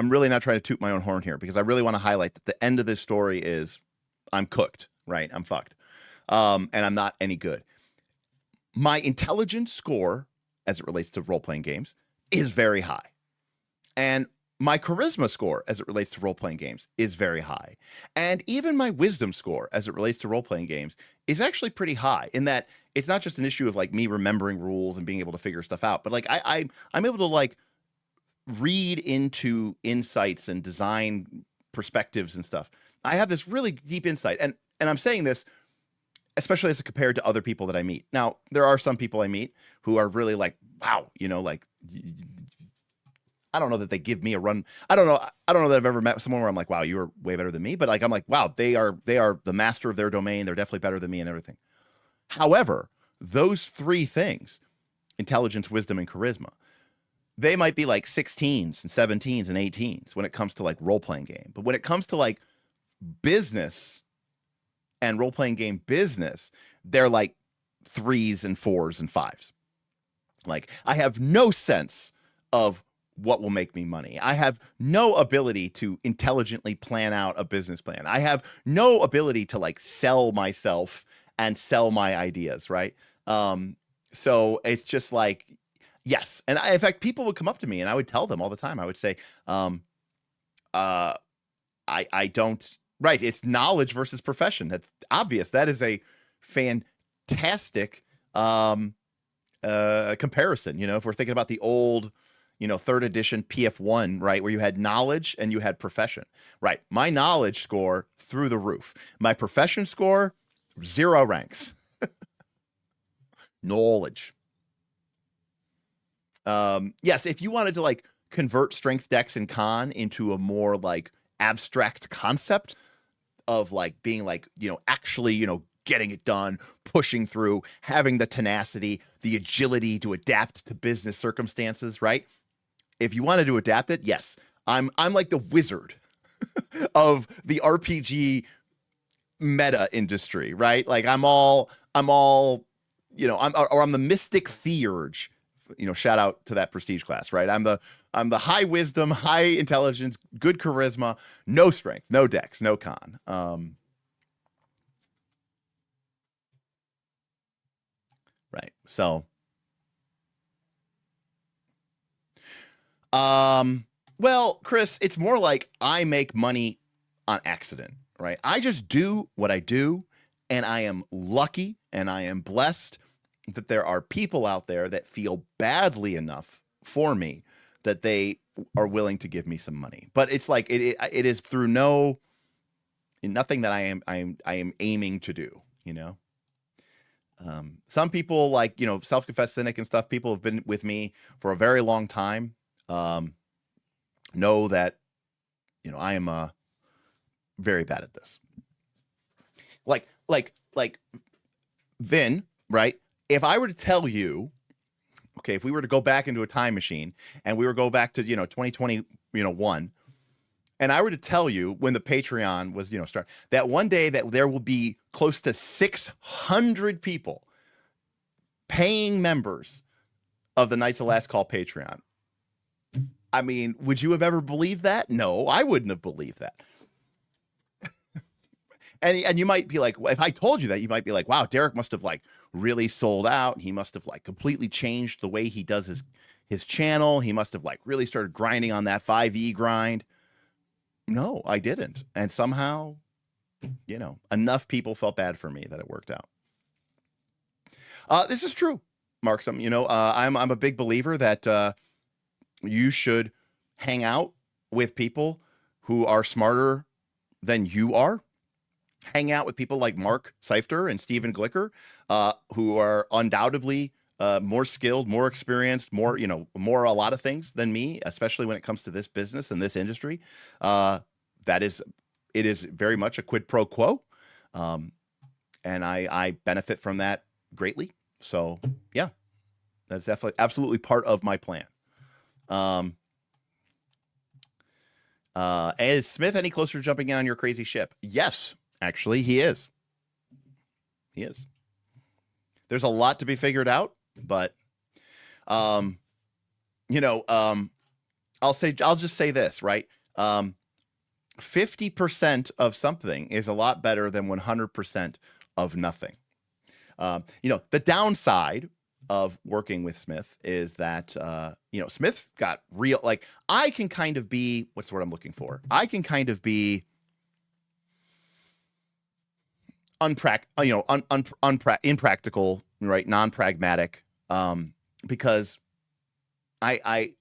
really not trying to toot my own horn here because I really want to highlight that the end of this story is I'm cooked, right? I'm fucked. And I'm not any good. My intelligence score, as it relates to role-playing games, is very high. And my charisma score, as it relates to role-playing games, is very high. And even my wisdom score, as it relates to role-playing games, is actually pretty high in that it's not just an issue of like me remembering rules and being able to figure stuff out, but like I'm able to like read into insights and design perspectives and stuff. I have this really deep insight. And I'm saying this, especially as compared to other people that I meet. Now, there are some people I meet who are really like, wow, you know, like I don't know that they give me a run. I don't know that I've ever met someone where I'm like, wow, you're way better than me. But like, I'm like, wow, they are the master of their domain. They're definitely better than me and everything. However, those three things, intelligence, wisdom, and charisma, they might be like 16s and 17s and 18s when it comes to like role-playing game. But when it comes to like business and role-playing game business, they're like 3s and 4s and 5s. Like, I have no sense of what will make me money. I have no ability to intelligently plan out a business plan. I have no ability to like sell myself and sell my ideas, right? So it's just like, yes. And in fact, people would come up to me and I would tell them all the time. I would say, I don't, right. It's knowledge versus profession. That's obvious. That is a fantastic comparison. You know, if we're thinking about the old, you know, 3rd edition PF1, right, where you had knowledge and you had profession, right? My knowledge score through the roof. My profession score, 0 ranks. Knowledge. Yes, if you wanted to like convert strength, dex, and con into a more like abstract concept of like being like, you know, actually, you know, getting it done, pushing through, having the tenacity, the agility to adapt to business circumstances, right? If you wanted to adapt it, yes, I'm like the wizard of the RPG meta industry, right? Like I'm all, you know, I'm the mystic theurge, you know, shout out to that prestige class, right? I'm the high wisdom, high intelligence, good charisma, no strength, no dex, no con. Right. So, well, Chris, it's more like I make money on accident, right? I just do what I do, and I am lucky and I am blessed that there are people out there that feel badly enough for me that they are willing to give me some money. But it's like it is through nothing that I am aiming to do, you know. Some people, like, you know, self-confessed cynic and stuff, people have been with me for a very long time, know that, you know, I am very bad at this. Like Vin, right? If I were to tell you, okay, if we were to go back into a time machine and we were to go back to, you know, 2021, and I were to tell you when the Patreon was, you know, start, that one day that there will be close to 600 people paying members of the Knights of Last Call Patreon. I mean, would you have ever believed that? No, I wouldn't have believed that. And you might be like, if I told you that, you might be like, wow, Derek must have like really sold out. He must have like completely changed the way he does his channel. He must have like really started grinding on that 5e grind. No, I didn't. And somehow, you know, enough people felt bad for me that it worked out. This is true, Mark. You know, I'm a big believer that you should hang out with people who are smarter than you are. Hang out with people like Mark Seifter and Stephen Glicker, who are undoubtedly more skilled, more experienced, more, you know, more a lot of things than me, especially when it comes to this business and this industry. It is very much a quid pro quo. And I benefit from that greatly. So yeah, that's definitely absolutely part of my plan. Is Smith any closer to jumping in on your crazy ship? Yes, actually he is. He is. There's a lot to be figured out, but, you know, I'll just say this, right? 50% of something is a lot better than 100% of nothing. You know, the downside of working with Smith is that, you know, Smith got real, like, I can kind of be, what's the word I'm looking for? I can kind of be impractical, right? Non-pragmatic, because I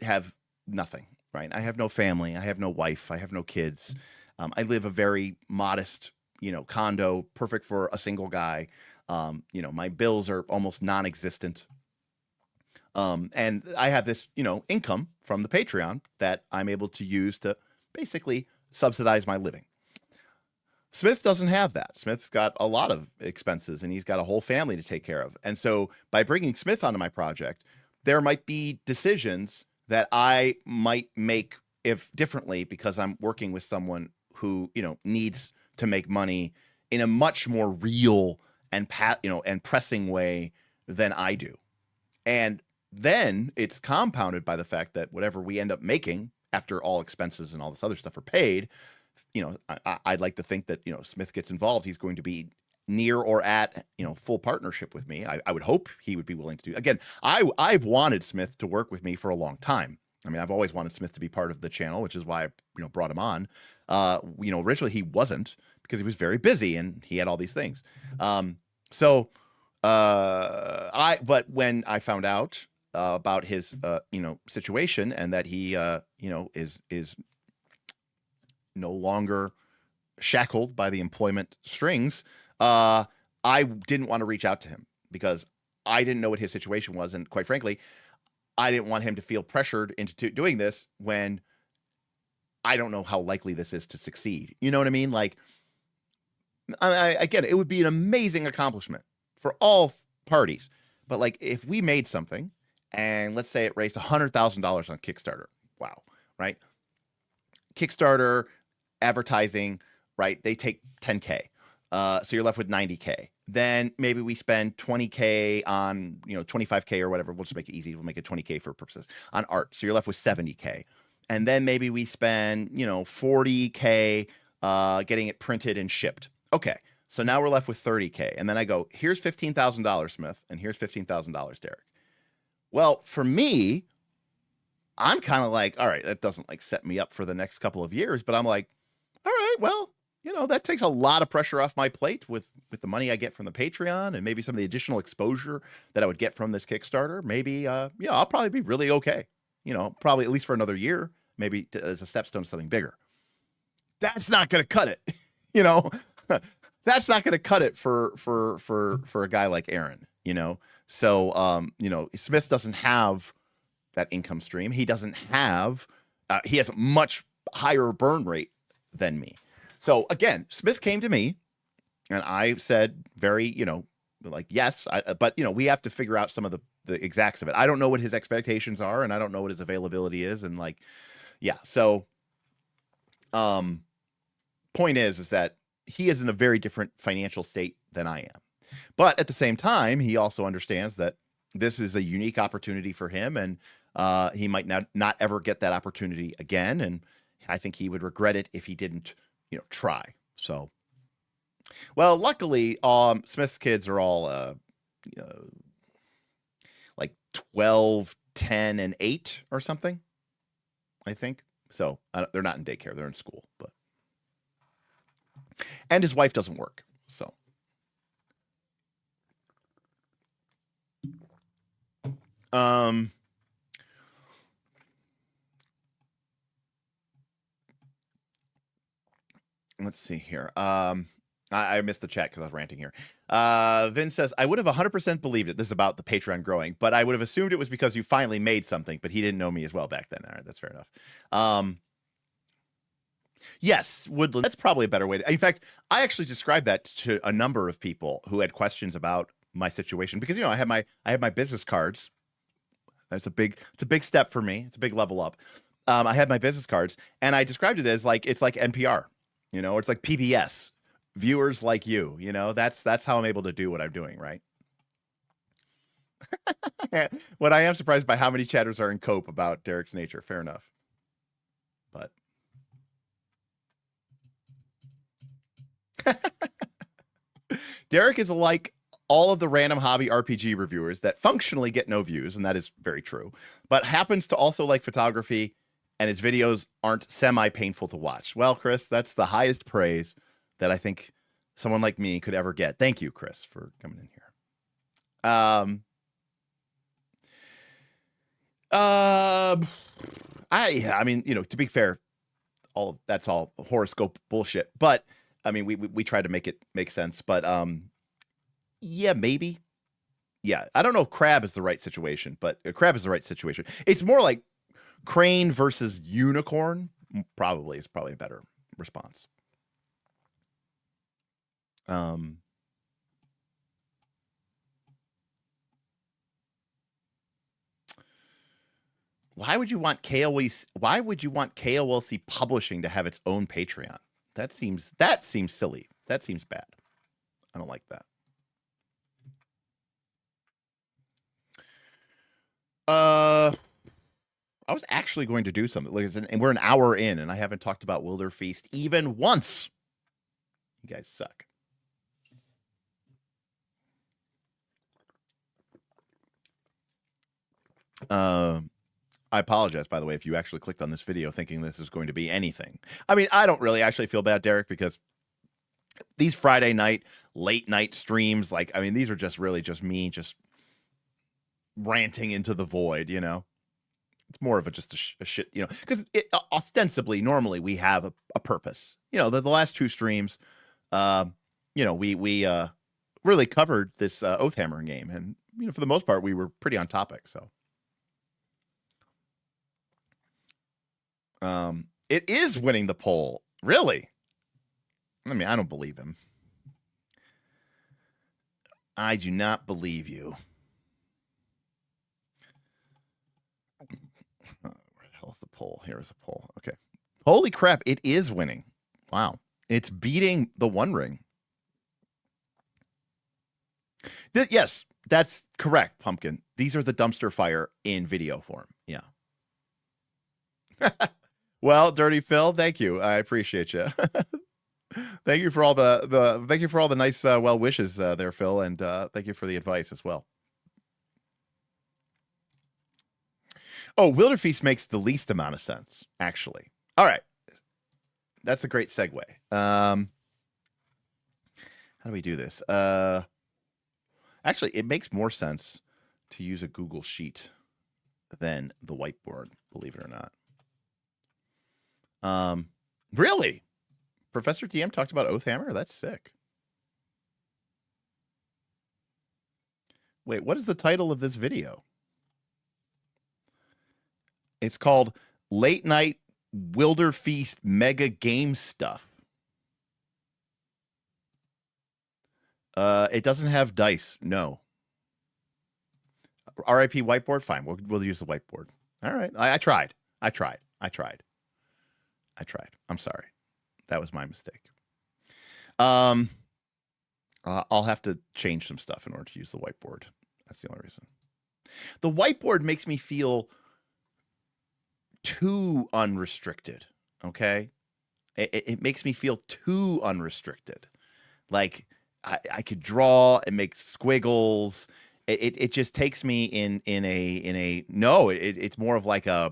have nothing, right? I have no family. I have no wife. I have no kids. I live a very modest, you know, condo, perfect for a single guy. You know, my bills are almost non-existent. And I have this, income from the Patreon that I'm able to use to basically subsidize my living. Smith doesn't have that. Smith's got a lot of expenses and he's got a whole family to take care of. And so by bringing Smith onto my project, there might be decisions that I might make if differently because I'm working with someone who, needs to make money in a much more real and and pressing way than I do. And then it's compounded by the fact that whatever we end up making after all expenses and all this other stuff are paid, I'd like to think that, Smith gets involved. He's going to be near or at, full partnership with me. I would hope he would be willing to do. Again, I've wanted Smith to work with me for a long time. I mean, I've always wanted Smith to be part of the channel, which is why I, brought him on. Originally he wasn't because he was very busy and he had all these things. But when I found out about his, situation and that he, is no longer shackled by the employment strings, I didn't want to reach out to him because I didn't know what his situation was. And quite frankly, I didn't want him to feel pressured into doing this when I don't know how likely this is to succeed. You know what I mean? Like, I get it. It would be an amazing accomplishment for all parties. But like, if we made something and let's say it raised $100,000 on Kickstarter, wow, right? Kickstarter, advertising, right? They take 10K. So you're left with 90K. Then maybe we spend 20K on, 25K or whatever. We'll just make it easy. We'll make it 20K for purposes on art. So you're left with 70K. And then maybe we spend, 40K getting it printed and shipped. Okay. So now we're left with 30K. And then I go, here's $15,000, Smith, and here's $15,000, Derek. Well, for me, I'm kind of like, all right, that doesn't like set me up for the next couple of years, but I'm like, all right, well, that takes a lot of pressure off my plate with the money I get from the Patreon and maybe some of the additional exposure that I would get from this Kickstarter. Maybe, I'll probably be really okay. Probably at least for another year, maybe as a stepstone to something bigger. That's not going to cut it. That's not going to cut it for a guy like Aaron, So, Smith doesn't have that income stream. He doesn't have, he has a much higher burn rate than me. So again, Smith came to me and I said very, yes, but we have to figure out some of the exacts of it. I don't know what his expectations are and I don't know what his availability is. And like, yeah. So, point is that he is in a very different financial state than I am. But at the same time, he also understands that this is a unique opportunity for him and he might not ever get that opportunity again. And I think he would regret it if he didn't, try. So, well, luckily, Smith's kids are all, like 12, 10, and 8 or something, I think. So they're not in daycare. They're in school, but, and his wife doesn't work. So, let's see here. I missed the chat because I was ranting here. Vin says, I would have 100% believed it. This is about the Patreon growing, but I would have assumed it was because you finally made something, but he didn't know me as well back then. All right, that's fair enough. Yes, Woodland. That's probably a better way to. In fact, I actually described that to a number of people who had questions about my situation because I have my business cards. It's a big step for me. It's a big level up. I had my business cards and I described it as like it's like NPR. It's like PBS, viewers like you, that's how I'm able to do what I'm doing, right? What I am surprised by how many chatters are in cope about Derek's nature. Fair enough. But Derek is like all of the random hobby RPG reviewers that functionally get no views, and that is very true, but happens to also like photography and his videos aren't semi-painful to watch. Well, Chris, that's the highest praise that I think someone like me could ever get. Thank you, Chris, for coming in here. I mean, to be fair, that's all horoscope bullshit, but I mean, we try to make it make sense, but yeah, maybe Yeah, I don't know if crab is the right situation, but crab is the right situation. It's more like crane versus unicorn. Probably is probably a better response. Why would you want KOLC Publishing to have its own Patreon? That seems silly. That seems bad. I don't like that. I was actually going to do something. And we're an hour in, and I haven't talked about Wilderfeast even once. You guys suck. I apologize, by the way, if you actually clicked on this video thinking this is going to be anything. I mean, I don't really actually feel bad, Derek, because these Friday night, late night streams, like, I mean, these are just really just me just ranting into the void, you know? It's more of just a shit, you know, because ostensibly, normally we have a purpose. You know, the last two streams, you know, we really covered this Oathhammer game. And, you know, for the most part, we were pretty on topic, so. It is winning the poll. Really? I mean, I don't believe him. I do not believe you. Where the hell is the poll? Here is the poll. Okay. Holy crap, it is winning. Wow. It's beating the One Ring. Yes, that's correct, Pumpkin. These are the dumpster fire in video form. Yeah. Well, Dirty Phil, thank you. I appreciate you. Thank you for all the nice well wishes there, Phil, and thank you for the advice as well. Oh, Wilderfeast makes the least amount of sense, actually. All right, that's a great segue. How do we do this? Actually, it makes more sense to use a Google Sheet than the whiteboard, believe it or not. Really? Professor DM talked about Oathhammer? That's sick. Wait, what is the title of this video? It's called Late Night Wilderfeast Mega Game Stuff. It doesn't have dice. No. RIP whiteboard? Fine. We'll use the whiteboard. All right. I tried. I'm sorry. That was my mistake. I'll have to change some stuff in order to use the whiteboard. That's the only reason. The whiteboard makes me feel too unrestricted. Okay. It makes me feel too unrestricted. Like I could draw and make squiggles. It just takes me in a no. It's more of like a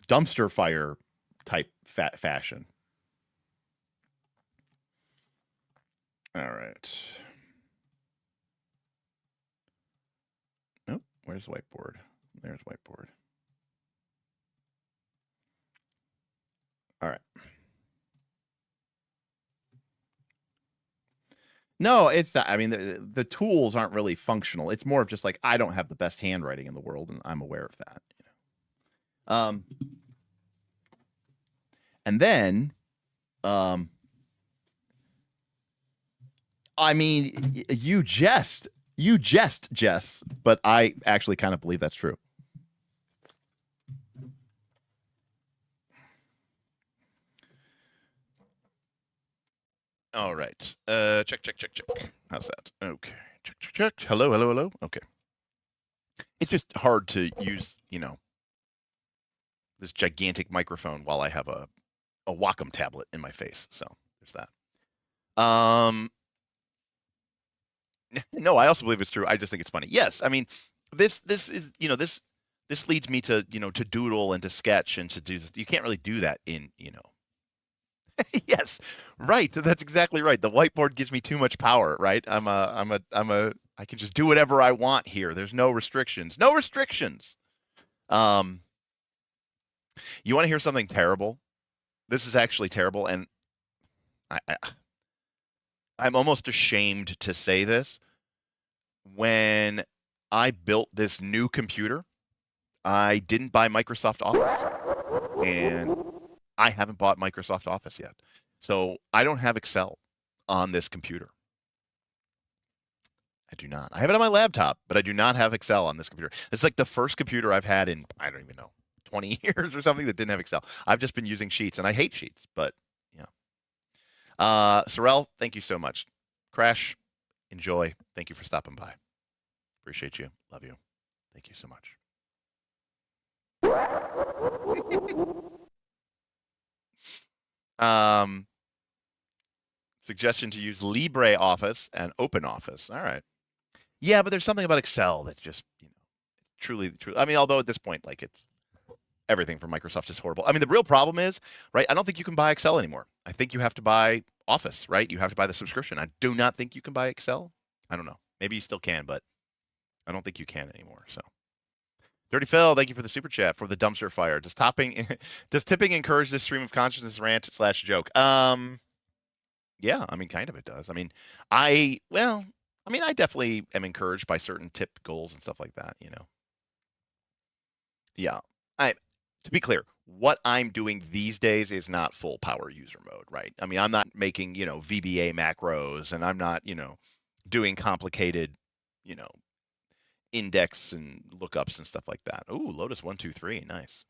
dumpster fire type fashion. All right. Nope. Where's whiteboard? There's whiteboard. All right. No, it's not. I mean, the tools aren't really functional. It's more of just like, I don't have the best handwriting in the world, and I'm aware of that. You know? And then, I mean, you jest, Jess, but I actually kind of believe that's true. All right. Check. How's that? Okay. Check. Hello. Okay. It's just hard to use, you know, this gigantic microphone while I have a Wacom tablet in my face. So there's that. No, I also believe it's true. I just think it's funny. Yes, I mean, this is, you know, this leads me to, you know, to doodle and to sketch and to do this. You can't really do that in, you know. Yes, right. That's exactly right. The whiteboard gives me too much power, right? I can just do whatever I want here. There's no restrictions. No restrictions. You want to hear something terrible? This is actually terrible, and I'm almost ashamed to say this. When I built this new computer, I didn't buy Microsoft Office, and I haven't bought Microsoft Office yet. So I don't have Excel on this computer. I do not. I have it on my laptop, but I do not have Excel on this computer. It's like the first computer I've had in, I don't even know, 20 years or something that didn't have Excel. I've just been using Sheets, and I hate Sheets, but yeah. Sorrel, thank you so much. Crash, enjoy. Thank you for stopping by. Appreciate you. Love you. Thank you so much. Suggestion to use LibreOffice and OpenOffice. All right. Yeah, but there's something about Excel that's just, truly. I mean, although at this point, like, it's everything from Microsoft is horrible. I mean, the real problem is, right? I don't think you can buy Excel anymore. I think you have to buy Office, right? You have to buy the subscription. I do not think you can buy Excel. I don't know. Maybe you still can, but I don't think you can anymore. So, Dirty Phil, thank you for the super chat for the dumpster fire. Does tipping encourage this stream of consciousness rant / joke? Yeah, I mean, kind of it does. I mean, I definitely am encouraged by certain tip goals and stuff like that, Yeah. To be clear, what I'm doing these days is not full power user mode, right? I mean, I'm not making, VBA macros, and I'm not, doing complicated, index and lookups and stuff like that. Ooh, Lotus 123, nice.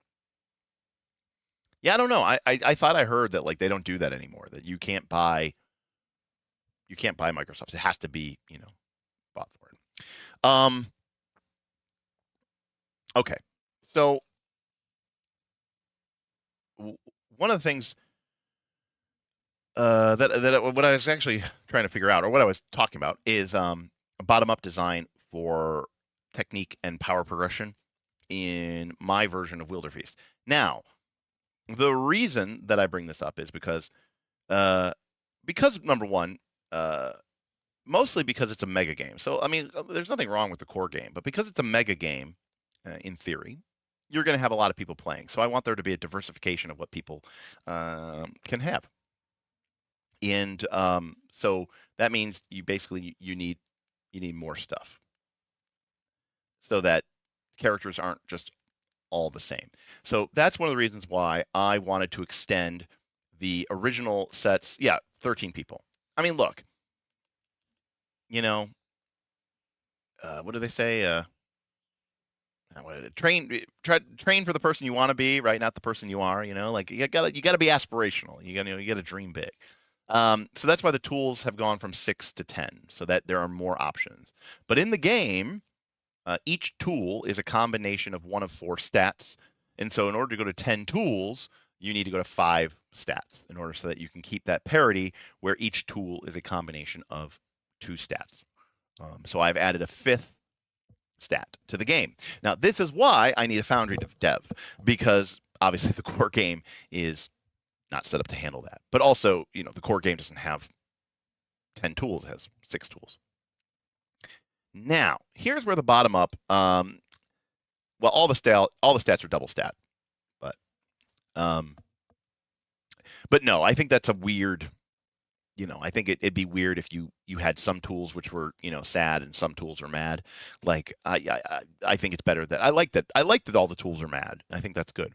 Yeah, I don't know. I thought I heard that, like, they don't do that anymore, that you can't buy Microsoft. It has to be, bought for it. Okay. So one of the things that what I was actually trying to figure out, or what I was talking about, is a bottom-up design for technique and power progression in my version of Wilderfeast. Now, the reason that I bring this up is because number one, mostly because it's a mega game. So, I mean, there's nothing wrong with the core game, but because it's a mega game, in theory, you're going to have a lot of people playing. So I want there to be a diversification of what people can have. And so that means you need more stuff, so that characters aren't just all the same. So that's one of the reasons why I wanted to extend the original sets. Yeah, 13 people. I mean, look, what do they say? Train for the person you want to be, right? Not the person you are. Like, you gotta be aspirational. You gotta dream big. So that's why the tools have gone from 6 to 10, so that there are more options. But in the game, each tool is a combination of one of 4 stats, and so in order to go to 10 tools, you need to go to 5 stats in order so that you can keep that parity where each tool is a combination of 2 stats. So I've added a 5th stat to the game. Now, this is why I need a Foundry dev, because obviously the core game is not set up to handle that. But also, the core game doesn't have 10 tools; it has 6 tools. Now, here's where the bottom up. Well, all the stats are double stat, but no, I think that's a weird. I think it'd be weird if you had some tools which were sad and some tools are mad. Like, I think it's better that I like that all the tools are mad. I think that's good,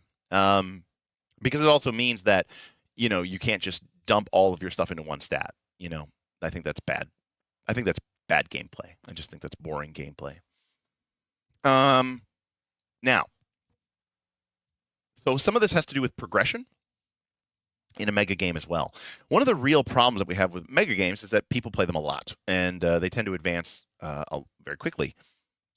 because it also means that you can't just dump all of your stuff into one stat. I think that's bad. I think that's bad gameplay. I just think that's boring gameplay. Now, so some of this has to do with progression in a mega game as well. One of the real problems that we have with mega games is that people play them a lot, and they tend to advance very quickly.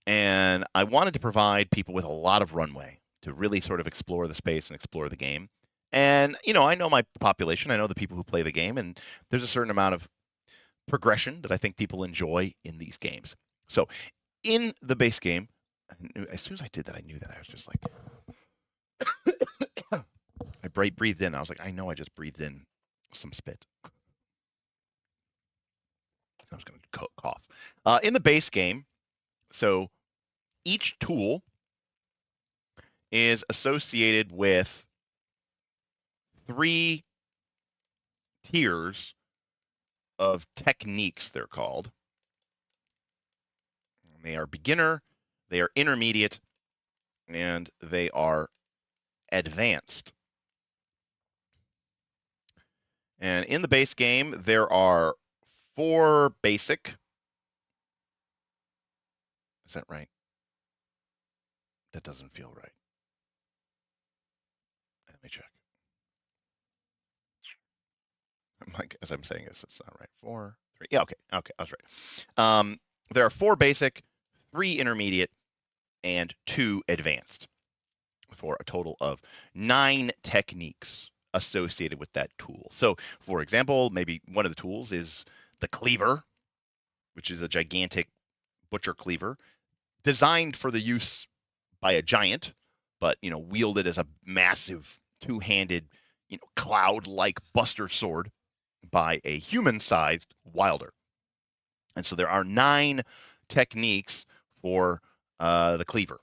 And I wanted to provide people with a lot of runway to really sort of explore the space and explore the game. And, I know my population. I know the people who play the game, and there's a certain amount of progression that I think people enjoy in these games. So in the base game, as soon as I did that, I knew that. I was just like... I breathed in. I was like, I know I just breathed in some spit. I was going to cough. In the base game, so each tool is associated with 3 tiers of techniques, they're called. And they are beginner, they are intermediate, and they are advanced. And in the base game, there are 4 basic. Is that right? That doesn't feel right. Let me check. Like, as I'm saying this, it's not right. 4, 3. Yeah, okay. Okay, I was right. There are 4 basic, 3 intermediate, and 2 advanced, for a total of 9 techniques associated with that tool. So, for example, maybe one of the tools is the cleaver, which is a gigantic butcher cleaver designed for the use by a giant, but, wielded as a massive 2-handed, cloud-like buster sword by a human-sized wilder. And so there are 9 techniques for the cleaver.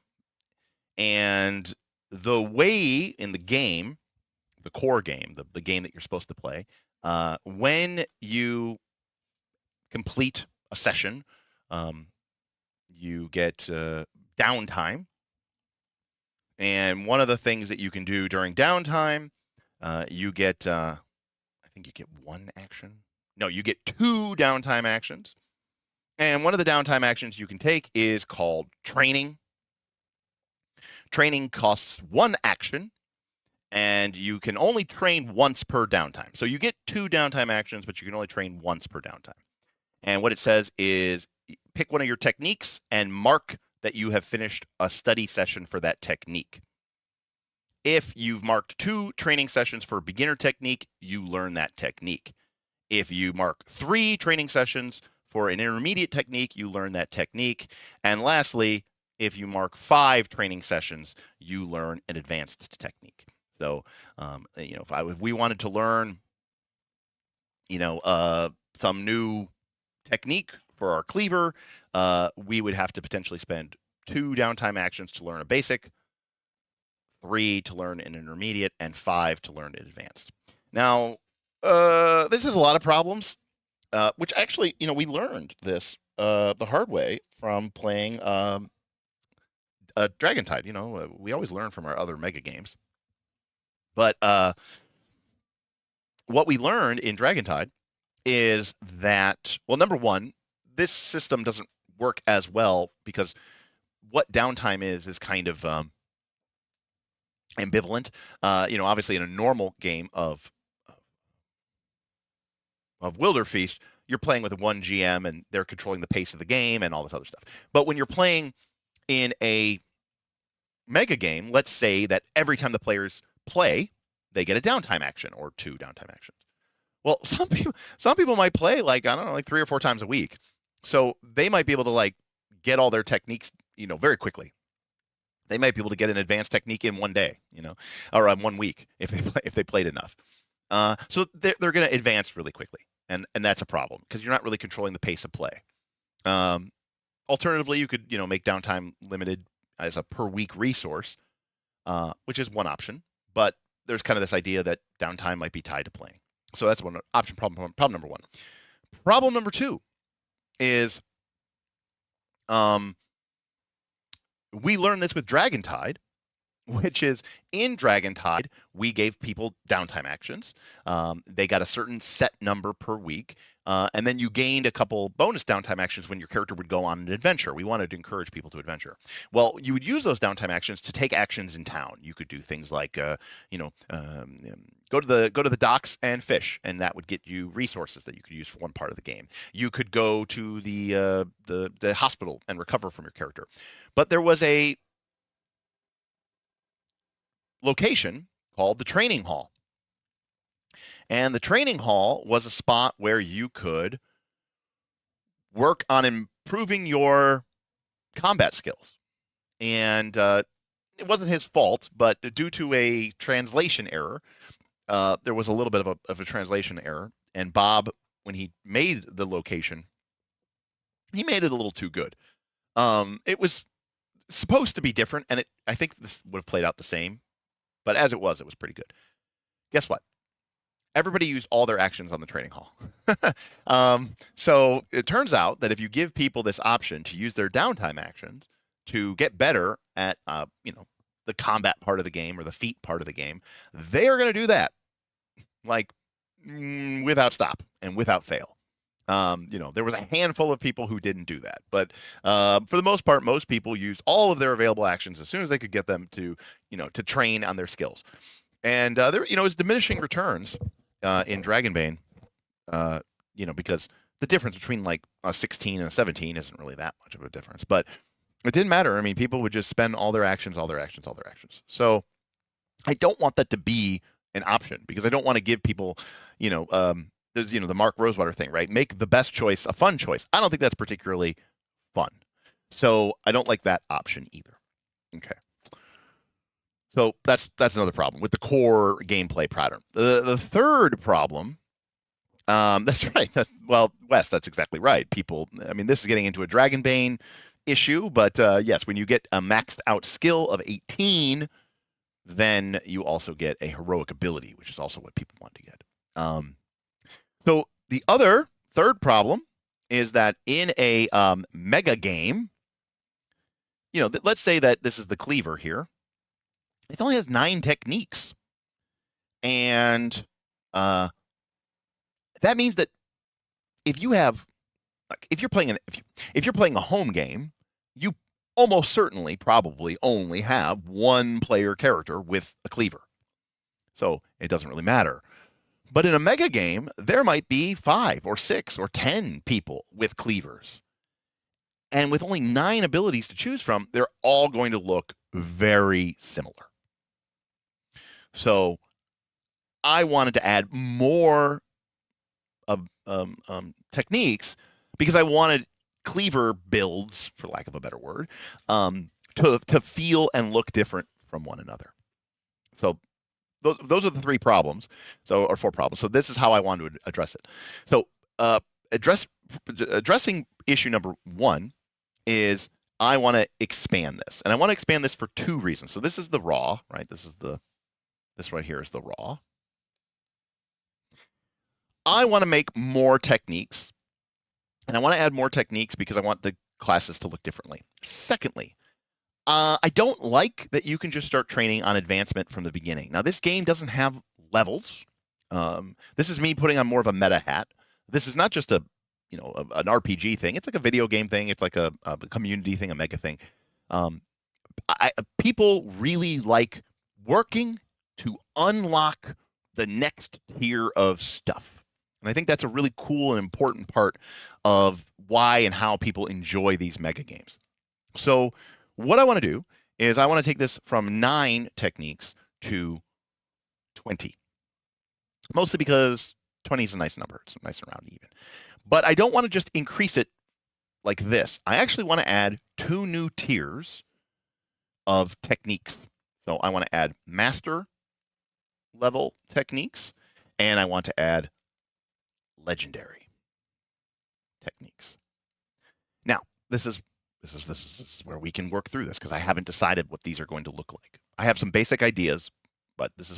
And the way in the game, the core game, the game that you're supposed to play, when you complete a session, you get downtime. And one of the things that you can do during downtime, you get, I think you get 1 action. No, you get 2 downtime actions. And one of the downtime actions you can take is called training. Training costs 1 action, and you can only train once per downtime. So you get 2 downtime actions, but you can only train once per downtime. And what it says is pick one of your techniques and mark that you have finished a study session for that technique. If you've marked 2 training sessions for a beginner technique, you learn that technique. If you mark 3 training sessions for an intermediate technique, you learn that technique. And lastly, if you mark 5 training sessions, you learn an advanced technique. So, if we wanted to learn, some new technique for our cleaver, we would have to potentially spend 2 downtime actions to learn a basic, 3 to learn an intermediate, and 5 to learn an advanced. Now, this is a lot of problems, which actually, we learned this the hard way from playing Dragontide. We always learn from our other mega games. But what we learned in Dragontide is that, well, number one, this system doesn't work as well because what downtime is kind of ambivalent. Obviously in a normal game of Wilderfeast, you're playing with 1 GM and they're controlling the pace of the game and all this other stuff. But when you're playing in a mega game, let's say that every time the players play, they get a downtime action or 2 downtime actions. Well, some people might play like 3 or 4 times a week. So they might be able to get all their techniques, very quickly. They might be able to get an advanced technique in 1 day, or 1 week if they played enough. So they're going to advance really quickly, and that's a problem because you're not really controlling the pace of play. Alternatively, you could make downtime limited as a per week resource, which is one option. But there's kind of this idea that downtime might be tied to playing. So that's one option. Problem number 1. Problem number 2 is we learned this with Dragontide, which is in Dragontide, we gave people downtime actions. They got a certain set number per week. And then you gained a couple bonus downtime actions when your character would go on an adventure. We wanted to encourage people to adventure. Well, you would use those downtime actions to take actions in town. You could do things like, go to the docks and fish, and that would get you resources that you could use for one part of the game. You could go to the hospital and recover from your character. But there was a location called the training hall. And the training hall was a spot where you could work on improving your combat skills. And it wasn't his fault, but due to a translation error, there was a little bit of a translation error. And Bob, when he made the location, he made it a little too good. It was supposed to be different, and I think this would have played out the same. But as it was pretty good. Guess what? Everybody used all their actions on the training hall. So it turns out that if you give people this option to use their downtime actions to get better at, the combat part of the game or the feat part of the game, they are going to do that like without stop and without fail. There was a handful of people who didn't do that, but for the most part, most people used all of their available actions as soon as they could get them to train on their skills. And there, is diminishing returns in Dragonbane, because the difference between like a 16 and a 17 isn't really that much of a difference, but it didn't matter. I mean, people would just spend all their actions. So I don't want that to be an option because I don't want to give people, there's, the Mark Rosewater thing, right? Make the best choice a fun choice. I don't think that's particularly fun. So I don't like that option either. Okay. So that's another problem with the core gameplay pattern. The third problem, that's right. Wes, that's exactly right. People, I mean, this is getting into a Dragonbane issue, but yes, when you get a maxed out skill of 18, then you also get a heroic ability, which is also what people want to get. So the other third problem is that in a mega game, let's say that this is the cleaver here. It only has 9 techniques, and that means that if you're playing a home game, you almost certainly probably only have one player character with a cleaver, so it doesn't really matter. But in a mega game, there might be 5 or 6 or 10 people with cleavers, and with only 9 abilities to choose from, they're all going to look very similar. So I wanted to add more techniques because I wanted cleaver builds, for lack of a better word, to feel and look different from one another. So those are the 3 problems, or 4 problems. So this is how I wanted to address it. So addressing issue number 1 is I want to expand this, and I want to expand this for 2 reasons. So this is the raw, right? This right here is the raw. I want to make more techniques, and I want to add more techniques because I want the classes to look differently. Secondly, I don't like that you can just start training on advancement from the beginning. Now, this game doesn't have levels. This is me putting on more of a meta hat. This is not just an RPG thing. It's like a video game thing. It's like a community thing, a mega thing. People really like working to unlock the next tier of stuff. And I think that's a really cool and important part of why and how people enjoy these mega games. So what I want to do is I want to take this from 9 techniques to 20. Mostly because 20 is a nice number. It's nice and round even. But I don't want to just increase it like this. I actually want to add 2 new tiers of techniques. So I want to add master level techniques, and I want to add legendary techniques. Now, this is where we can work through this because I haven't decided what these are going to look like. I have some basic ideas, but this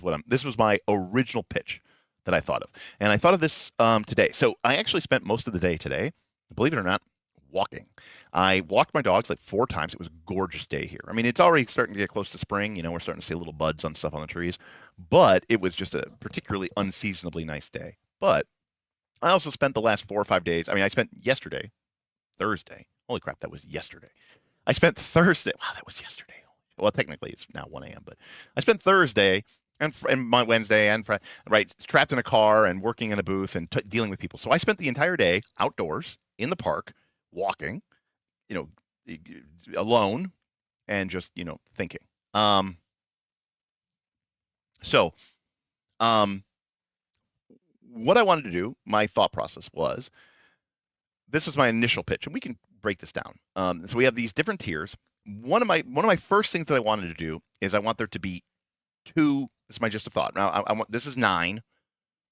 was my original pitch that I thought of. And I thought of this today. So I actually spent most of the day today, believe it or not, walking. I walked my dogs like 4 times. It was a gorgeous day here. I mean, it's already starting to get close to spring. We're starting to see little buds on stuff on the trees. But it was just a particularly unseasonably nice day. But I also spent the last 4 or 5 days. I mean, I spent yesterday, Thursday. Holy crap, that was yesterday. I spent Thursday. Wow, that was yesterday. Well, technically it's now 1 a.m., but I spent Thursday and my Wednesday and Friday, right, trapped in a car and working in a booth and dealing with people. So I spent the entire day outdoors in the park, walking, alone, and just thinking. What I wanted to do, my thought process was, this was my initial pitch, and we can break this down. So we have these different tiers. One of my first things that I wanted to do is I want there to be 2. This is just a thought. Now I want, this is 9.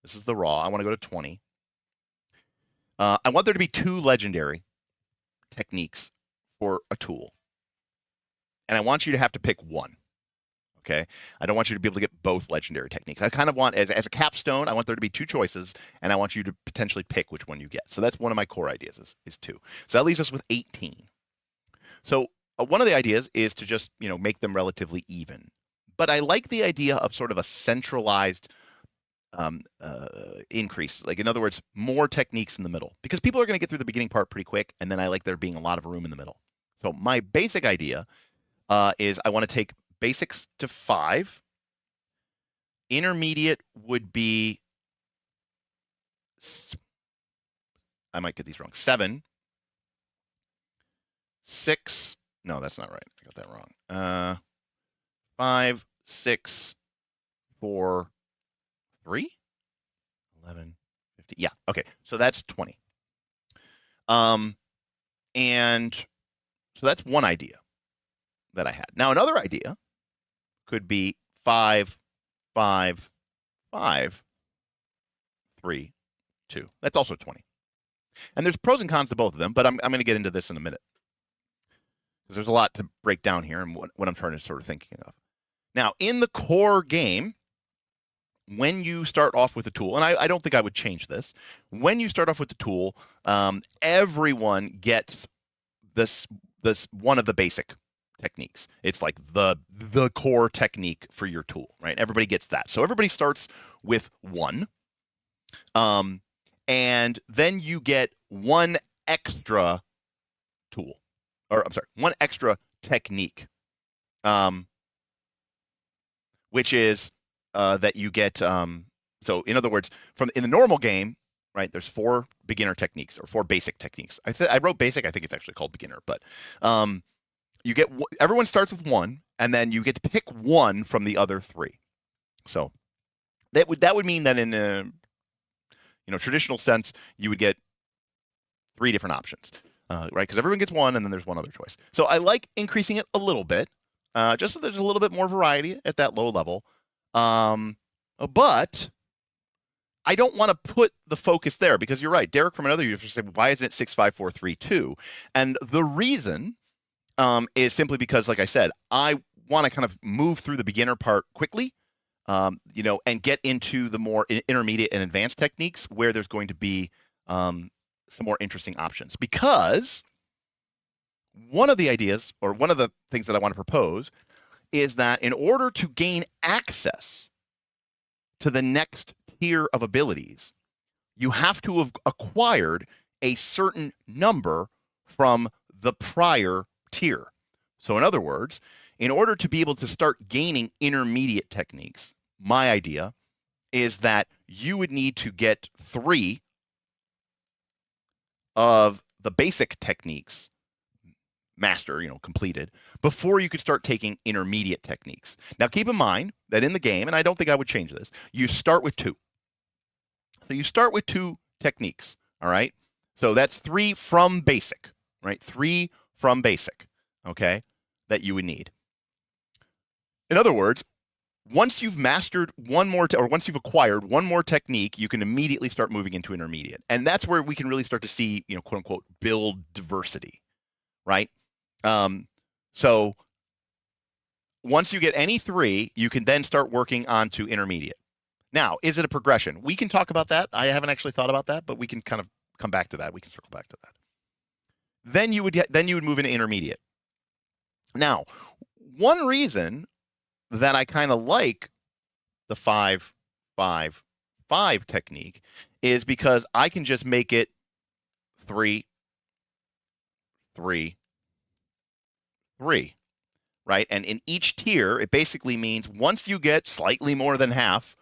This is the raw. I want to go to 20. I want there to be 2 legendary techniques for a tool, and I want you to have to pick one. Okay, I don't want you to be able to get both legendary techniques. I kind of want, as a capstone, I want there to be 2 choices, and I want you to potentially pick which one you get. So that's one of my core ideas is 2. So that leaves us with 18. So one of the ideas is to just, make them relatively even. But I like the idea of sort of a centralized increase. Like, in other words, more techniques in the middle, because people are going to get through the beginning part pretty quick, and then I like there being a lot of room in the middle. So my basic idea is I want to take basics to 5. Intermediate would be, I might get these wrong, 7, 6. No, that's not right. I got that wrong. 5, 6, 4, 3, 11, 50. Yeah. Okay. So that's 20. And so that's one idea that I had. Now, another idea could be 5, 5, 5, 3, 2. That's also 20. And there's pros and cons to both of them, but I'm going to get into this in a minute, because there's a lot to break down here and what I'm trying to sort of thinking of. Now, in the core game, when you start off with a tool, and I don't think I would change this, when you start off with the tool, everyone gets this one of the basic techniques. It's like the core technique for your tool, right? Everybody gets that. So everybody starts with 1. And then you get 1 extra tool, or I'm sorry, 1 extra technique, which is that you get. So in other words, in the normal game, right? There's 4 beginner techniques or 4 basic techniques. I wrote basic. I think it's actually called beginner, but you get, everyone starts with 1, and then you get to pick 1 from the other 3. So that would mean that in a traditional sense, you would get 3 different options, right? Because everyone gets 1, and then there's 1 other choice. So I like increasing it a little bit, just so there's a little bit more variety at that low level. But I don't want to put the focus there, because you're right. Derek from another user said, why isn't it 6, 5, 4, 3, 2? And the reason is simply because, like I said, I want to kind of move through the beginner part quickly, and get into the more intermediate and advanced techniques where there's going to be some more interesting options. Because one of the ideas, or one of the things that I want to propose, is that in order to gain access to the next tier of abilities, you have to have acquired a certain number from the prior tier. So in other words, in order to be able to start gaining intermediate techniques, my idea is that you would need to get 3 of the basic techniques master, completed, before you could start taking intermediate techniques. Now, keep in mind that in the game, and I don't think I would change this, you start with 2. So you start with 2 techniques, all right? So that's 3 from basic, right? 3 from basic, okay, that you would need. In other words, once you've mastered one more, or once you've acquired one more technique, you can immediately start moving into intermediate. And that's where we can really start to see, quote unquote, build diversity, right? So once you get any 3, you can then start working on to intermediate. Now, is it a progression? We can talk about that. I haven't actually thought about that, but we can kind of come back to that. We can circle back to that. Then you would move into intermediate. Now, one reason that I kind of like the 5, 5, 5 technique is because I can just make it 3, 3, 3, right? And in each tier, it basically means once you get slightly more than half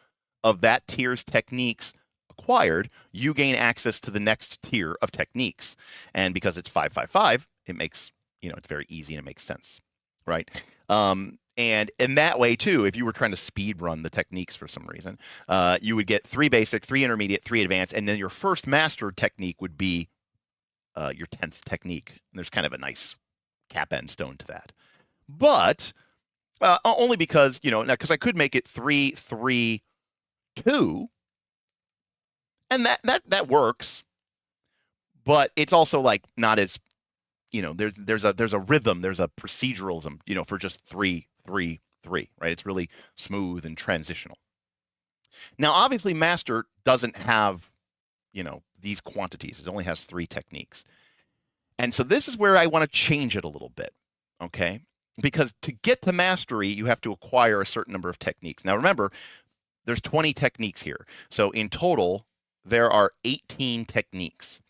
of that tier's techniques acquired, you gain access to the next tier of techniques. And because it's 5, 5, 5, it makes, it's very easy and it makes sense, right? And in that way, too, if you were trying to speed run the techniques for some reason, you would get 3 basic, 3 intermediate, 3 advanced, and then your first mastered technique would be your 10th technique. And there's kind of a nice cap end stone to that. But only because, because I could make it 3, 3, 2, and that works. But it's also like not as, there's a rhythm, there's a proceduralism, for just 3, 3, 3, right? It's really smooth and transitional. Now, obviously, Master doesn't have, these quantities. It only has 3 techniques. And so this is where I want to change it a little bit. Okay, because to get to mastery, you have to acquire a certain number of techniques. Now, remember, there's 20 techniques here. So in total, there are 18 techniques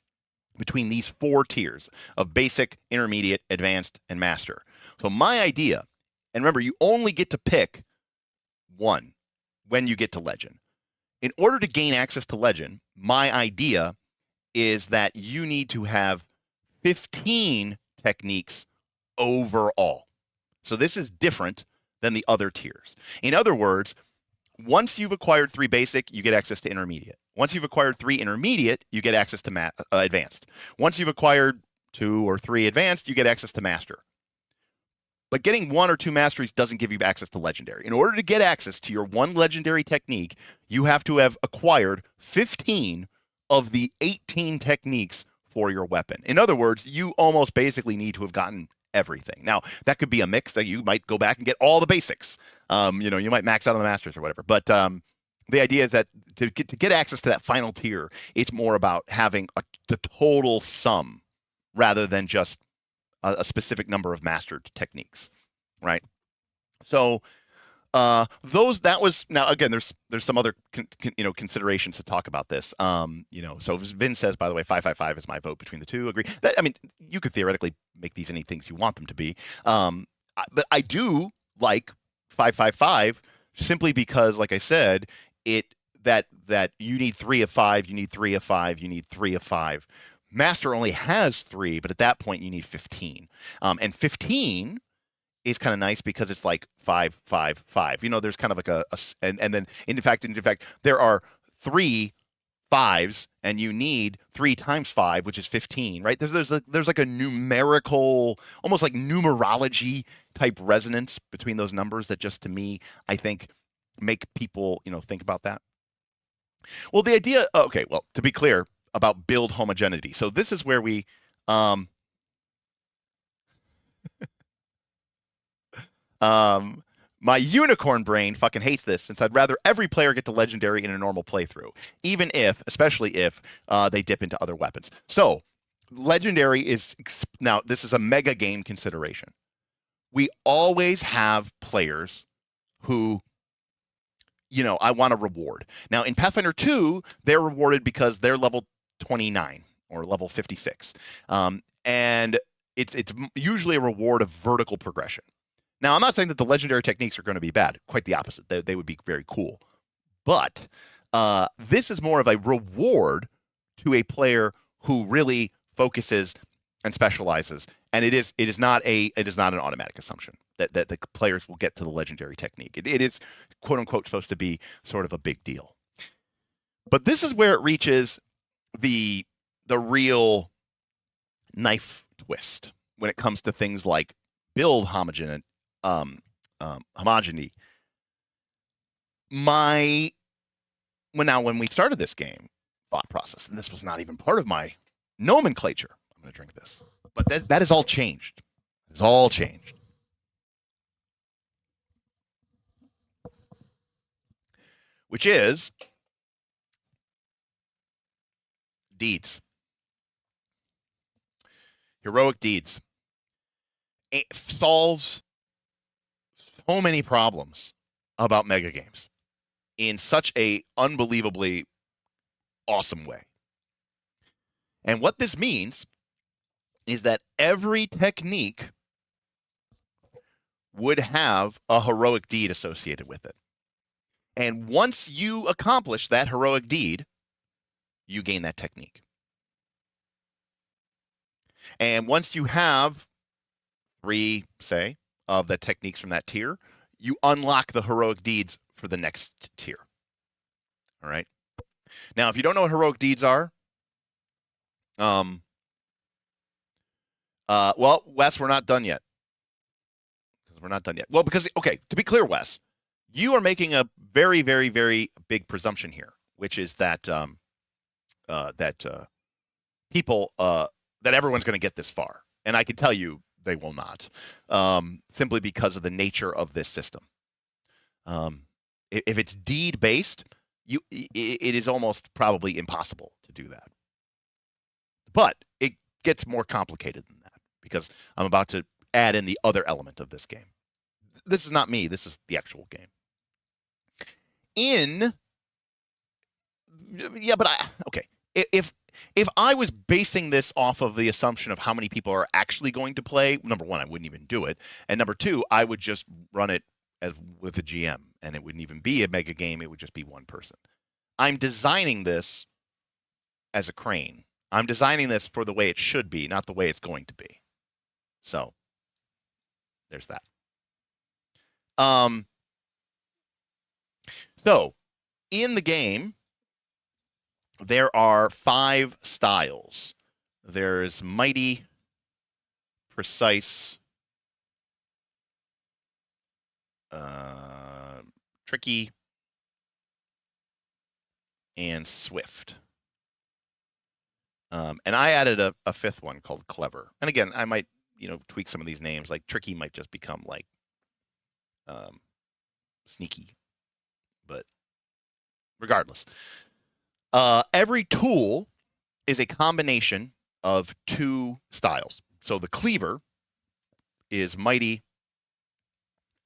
between these 4 tiers of basic, intermediate, advanced, and master. So my idea, and remember, you only get to pick one when you get to legend. In order to gain access to legend, my idea is that you need to have 15 techniques overall. So this is different than the other tiers. In other words, once you've acquired 3 basic, you get access to intermediate. Once you've acquired 3 intermediate, you get access to advanced. Once you've acquired 2 or 3 advanced, you get access to master. But getting 1 or 2 masteries doesn't give you access to legendary. In order to get access to your 1 legendary technique, you have to have acquired 15 of the 18 techniques for your weapon. In other words, you almost basically need to have gotten everything. Now, that could be a mix that you might go back and get all the basics. You might max out on the masters or whatever. But the idea is that to get access to that final tier, it's more about having the total sum rather than just a specific number of mastered techniques, right? So now again, there's some other considerations to talk about this. So Vin says, by the way, 555 is my vote between the two. Agree. You could theoretically make these any things you want them to be, but I do like 555 simply because, like I said, that you need 3 of 5, you need 3 of 5, you need 3 of 5. Master only has 3, but at that point you need 15. And 15 is kind of nice because it's like 5, 5, 5. There's kind of like and then in fact, there are 3 5s, and you need 3 times 5, which is 15, right? There's like a numerical, almost like numerology type resonance between those numbers that just, to me, I think make people, think about that. Well, the idea, to be clear about build homogeneity. So this is where we, my unicorn brain fucking hates this, since I'd rather every player get to legendary in a normal playthrough, especially if they dip into other weapons. So legendary now this is a mega game consideration. We always have players who, I want to reward. Now in Pathfinder 2, they're rewarded because they're level 29 or level 56. And it's usually a reward of vertical progression. Now, I'm not saying that the legendary techniques are going to be bad. Quite the opposite. They would be very cool. But this is more of a reward to a player who really focuses and specializes. And it is not an automatic assumption that the players will get to the legendary technique. It is, quote unquote, supposed to be sort of a big deal. But this is where it reaches the real knife twist when it comes to things like build homogeny. When we started this game thought process, and this was not even part of my nomenclature. I'm going to drink this, but that is all changed. It's all changed. Which is deeds. Heroic deeds. It solves so many problems about mega games in such a unbelievably awesome way. And what this means is that every technique would have a heroic deed associated with it. And once you accomplish that heroic deed, you gain that technique. And once you have 3, say, of the techniques from that tier, you unlock the heroic deeds for the next tier. All right. Now, if you don't know what heroic deeds are, well, Wes, we're not done yet. Well, because, okay, to be clear, Wes, you are making a very, very, very big presumption here, which is that people, that everyone's going to get this far. And I can tell you they will not, simply because of the nature of this system. If it's deed-based, it is almost probably impossible to do that. But it gets more complicated than that, because I'm about to add in the other element of this game. This is not me. This is the actual game. Okay. If I was basing this off of the assumption of how many people are actually going to play, number one, I wouldn't even do it, and number two, I would just run it as with a GM, and it wouldn't even be a mega game. It would just be one person. I'm designing this as a crane. I'm designing this for the way it should be, not the way it's going to be. So there's that. So in the game, there are 5 styles. There's mighty, precise, tricky, and swift. And I added a 5th one called clever. And again, I might, tweak some of these names. Like tricky might just become like sneaky. But regardless, every tool is a combination of 2 styles. So the cleaver is mighty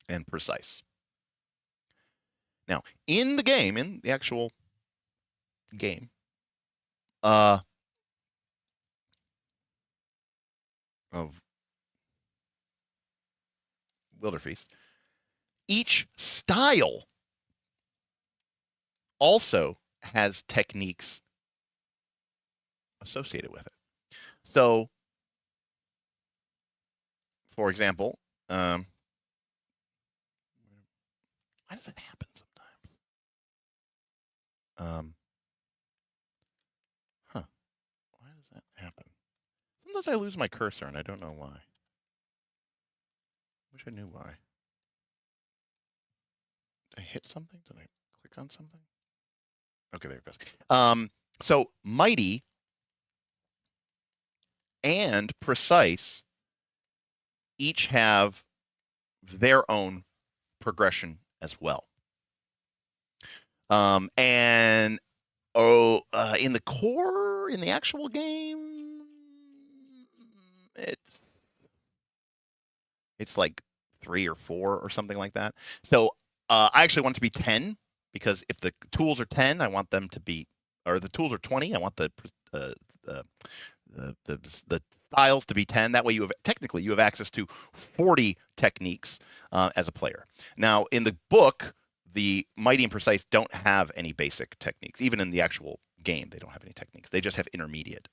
and precise. Now, in the actual game, of Wilderfeast, each style also has techniques associated with it. So, for example, why does it happen sometimes? Why does that happen? Sometimes I lose my cursor and I don't know why. Wish I knew why. Did I hit something? Did I click on something? Okay, there it goes. So mighty and precise each have their own progression as well. In the actual game, it's like 3 or 4 or something like that. So I actually want it to be 10 because if the tools are 10, I want them to be, or the tools are 20, I want the styles to be 10. That way you have access to 40 techniques as a player. Now in the book, the mighty and precise don't have any basic techniques. Even in the actual game, they don't have any techniques. They just have intermediate.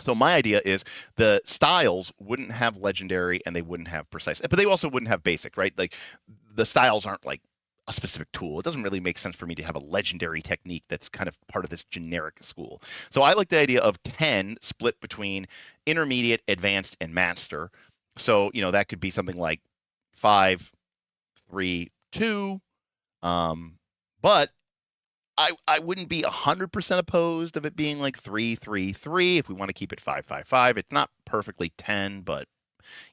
So my idea is the styles wouldn't have legendary and they wouldn't have precise, but they also wouldn't have basic, right? Like the styles aren't like a specific tool. It doesn't really make sense for me to have a legendary technique that's kind of part of this generic school. So I like the idea of 10 split between intermediate, advanced, and master. So, that could be something like 5, 3, 2. But I wouldn't be 100% opposed of it being like 3, 3, 3 if we want to keep it 5, 5, 5. It's not perfectly 10, but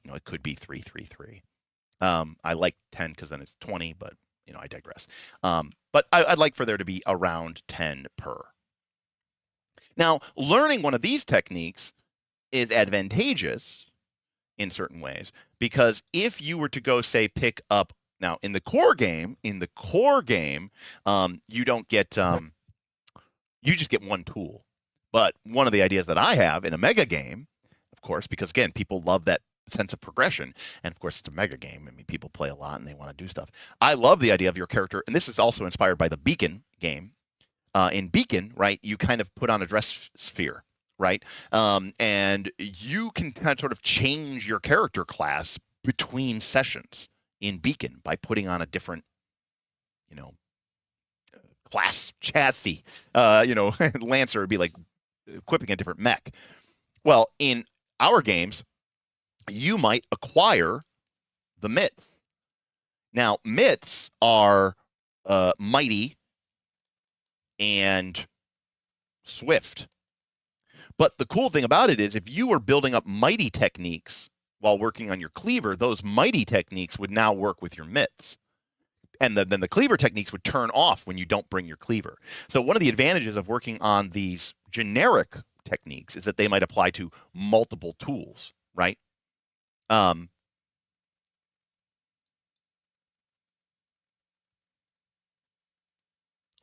it could be 3, 3, 3. I like 10 because then it's 20, but I digress. But I'd like for there to be around 10 per. Now, learning one of these techniques is advantageous in certain ways because if you were to go, say, pick up now in the core game, you don't get you just get one tool. But one of the ideas that I have in a mega game, of course, because again, people love that sense of progression, and of course it's a mega game. I mean, people play a lot and they want to do stuff. I love the idea of your character, and this is also inspired by the Beacon game. In Beacon, right, you kind of put on a dress sphere, right, and you can kind of sort of change your character class between sessions in Beacon by putting on a different, class chassis. Lancer would be like equipping a different mech. Well, in our games, you might acquire the mitts. Now, mitts are mighty and swift. But the cool thing about it is if you were building up mighty techniques while working on your cleaver, those mighty techniques would now work with your mitts. And then the cleaver techniques would turn off when you don't bring your cleaver. So one of the advantages of working on these generic techniques is that they might apply to multiple tools, right? Um,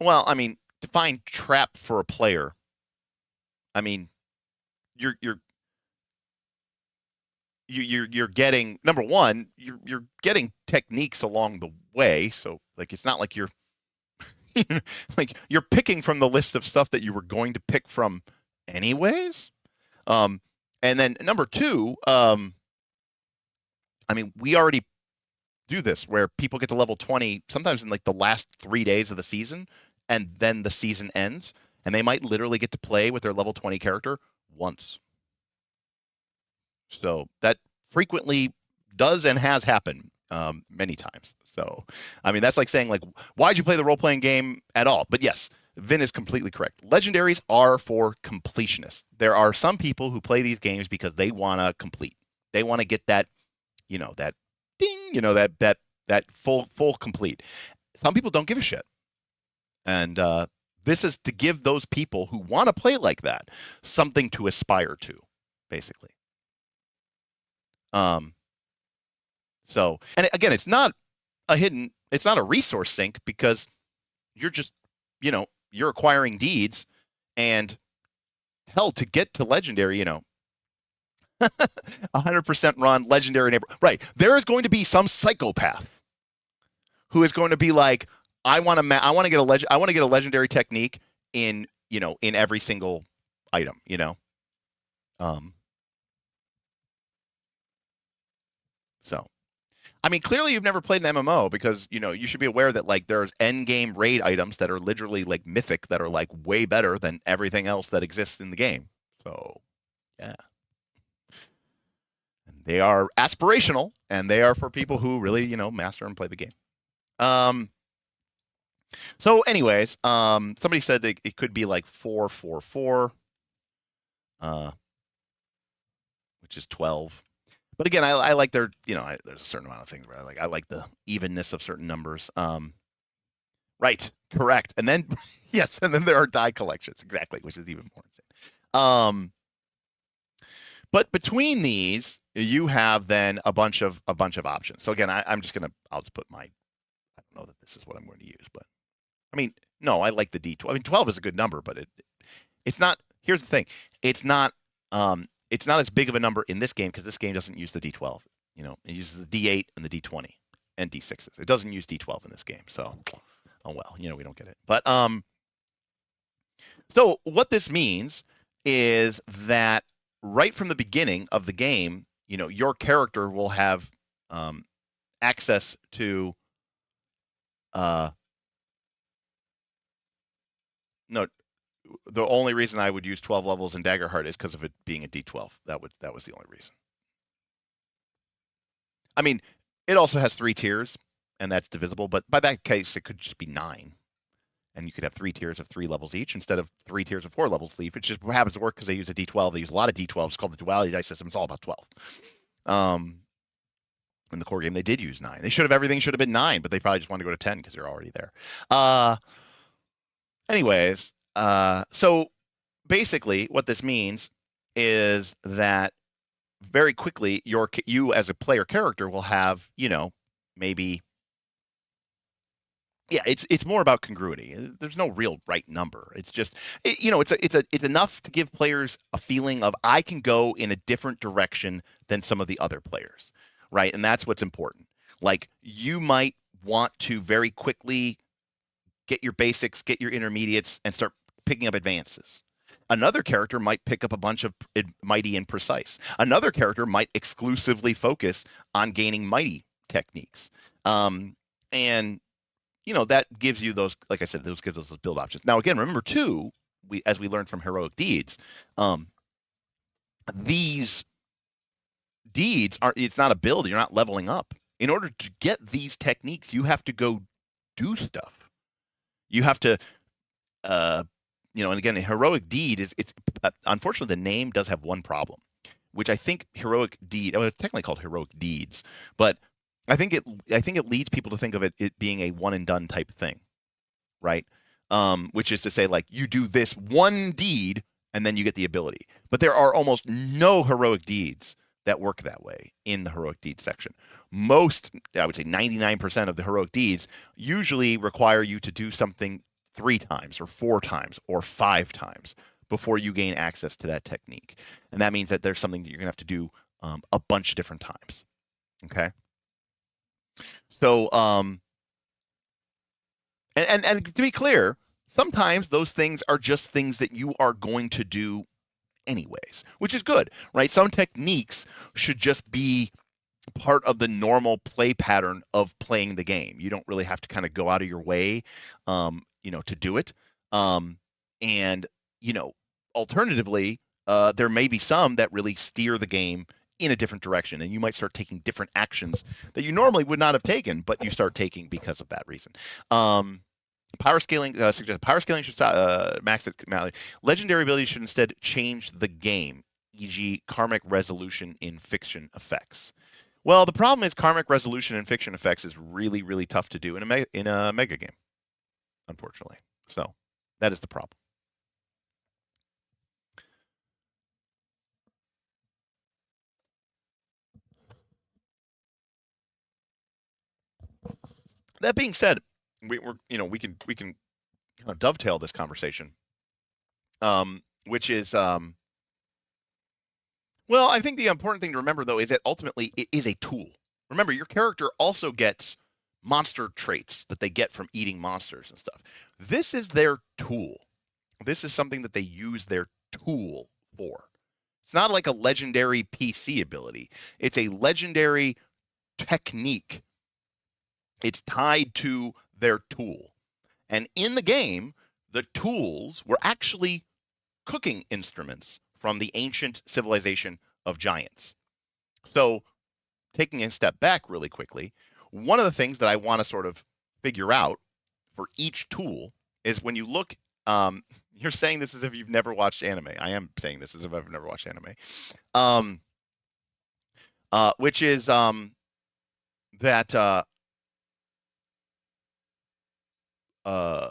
well, I mean, define trap for a player. I mean, you're getting, number one, you're getting techniques along the way. So like it's not like you're like you're picking from the list of stuff that you were going to pick from anyways. And then number two, I mean, we already do this where people get to level 20 sometimes in like the last 3 days of the season, and then the season ends, and they might literally get to play with their level 20 character once. So that frequently does and has happened many times. So, I mean, that's like saying, like, why'd you play the role-playing game at all? But yes, Vin is completely correct. Legendaries are for completionists. There are some people who play these games because they want to complete. They want to get that, that ding, that full complete. Some people don't give a shit. And this is to give those people who want to play like that something to aspire to, basically. So, and again, it's not a resource sink, because you're just, you're acquiring deeds, and hell, to get to legendary, 100% run legendary neighbor. Right. There is going to be some psychopath who is going to be like, I want to get a legendary technique in every single item, So, I mean, clearly you've never played an MMO, because, you should be aware that like there's end game raid items that are literally like mythic, that are like way better than everything else that exists in the game. So, yeah. And they are aspirational, and they are for people who really, master and play the game. So anyways, somebody said that it could be like 4-4-4, which is 12. But again, I like their, there's a certain amount of things where I like the evenness of certain numbers. Right, correct. And then, yes, and then there are die collections, exactly, which is even more insane. But between these, you have then a bunch of options. So again, I'll just put I don't know that this is what I'm going to use, but I mean, no, I like the D12. I mean, 12 is a good number, but it's not. Here's the thing, it's not as big of a number in this game, because this game doesn't use the D12. It uses the D8 and the D20 and D6s. It doesn't use D12 in this game. So, oh well, we don't get it. But so what this means is that right from the beginning of the game, your character will have access to no. The only reason I would use 12 levels in Daggerheart is because of it being a D12. That was the only reason. I mean, it also has 3 tiers, and that's divisible, but by that case, it could just be 9. And you could have 3 tiers of 3 levels each instead of 3 tiers of 4 levels each. It just happens to work because they use a D12. They use a lot of D12s. It's called the duality dice system. It's all about 12. In the core game, they did use 9. Everything should have been 9, but they probably just wanted to go to 10 because they're already there. Anyways, so basically what this means is that very quickly you as a player character will have, maybe, yeah, it's more about congruity. There's no real right number. It's just, it's enough to give players a feeling of, I can go in a different direction than some of the other players, right? And that's what's important. Like, you might want to very quickly get your basics, get your intermediates, and start picking up advances. Another character might pick up a bunch of mighty and precise. Another character might exclusively focus on gaining mighty techniques. And, that gives you those, like I said, gives us those build options. Now, again, remember too, as we learned from Heroic Deeds, these deeds it's not a build. You're not leveling up. In order to get these techniques, you have to go do stuff. You have to, and again, a heroic deed it's unfortunately the name does have one problem, which I think heroic deed. It's technically called heroic deeds, but I think it leads people to think of it being a one and done type thing, right? Which is to say, like, you do this one deed and then you get the ability. But there are almost no heroic deeds that work that way in the heroic deeds section. Most, I would say 99% of the heroic deeds usually require you to do something 3 times or 4 times or 5 times before you gain access to that technique. And that means that there's something that you're going to have to do a bunch of different times. Okay. So, and to be clear, sometimes those things are just things that you are going to do anyways, which is good, right? Some techniques should just be part of the normal play pattern of playing the game. You don't really have to kind of go out of your way, to do it. And, alternatively, there may be some that really steer the game in a different direction, and you might start taking different actions that you normally would not have taken, but you start taking because of that reason. Power scaling should stop, max at legendary abilities should instead change the game, e.g., karmic resolution in fiction effects. Well, the problem is karmic resolution in fiction effects is really, really tough to do in a mega game, unfortunately. So that is the problem. That being said, we can kind of dovetail this conversation, which is well, I think the important thing to remember though is that ultimately it is a tool. Remember, your character also gets monster traits that they get from eating monsters and stuff. This is their tool. This is something that they use their tool for. It's not like a legendary PC ability. It's a legendary technique. It's tied to their tool. And in the game, the tools were actually cooking instruments from the ancient civilization of giants. So, taking a step back really quickly, one of the things that I want to sort of figure out for each tool is when you look, you're saying this as if you've never watched anime. I am saying this as if I've never watched anime. Which is that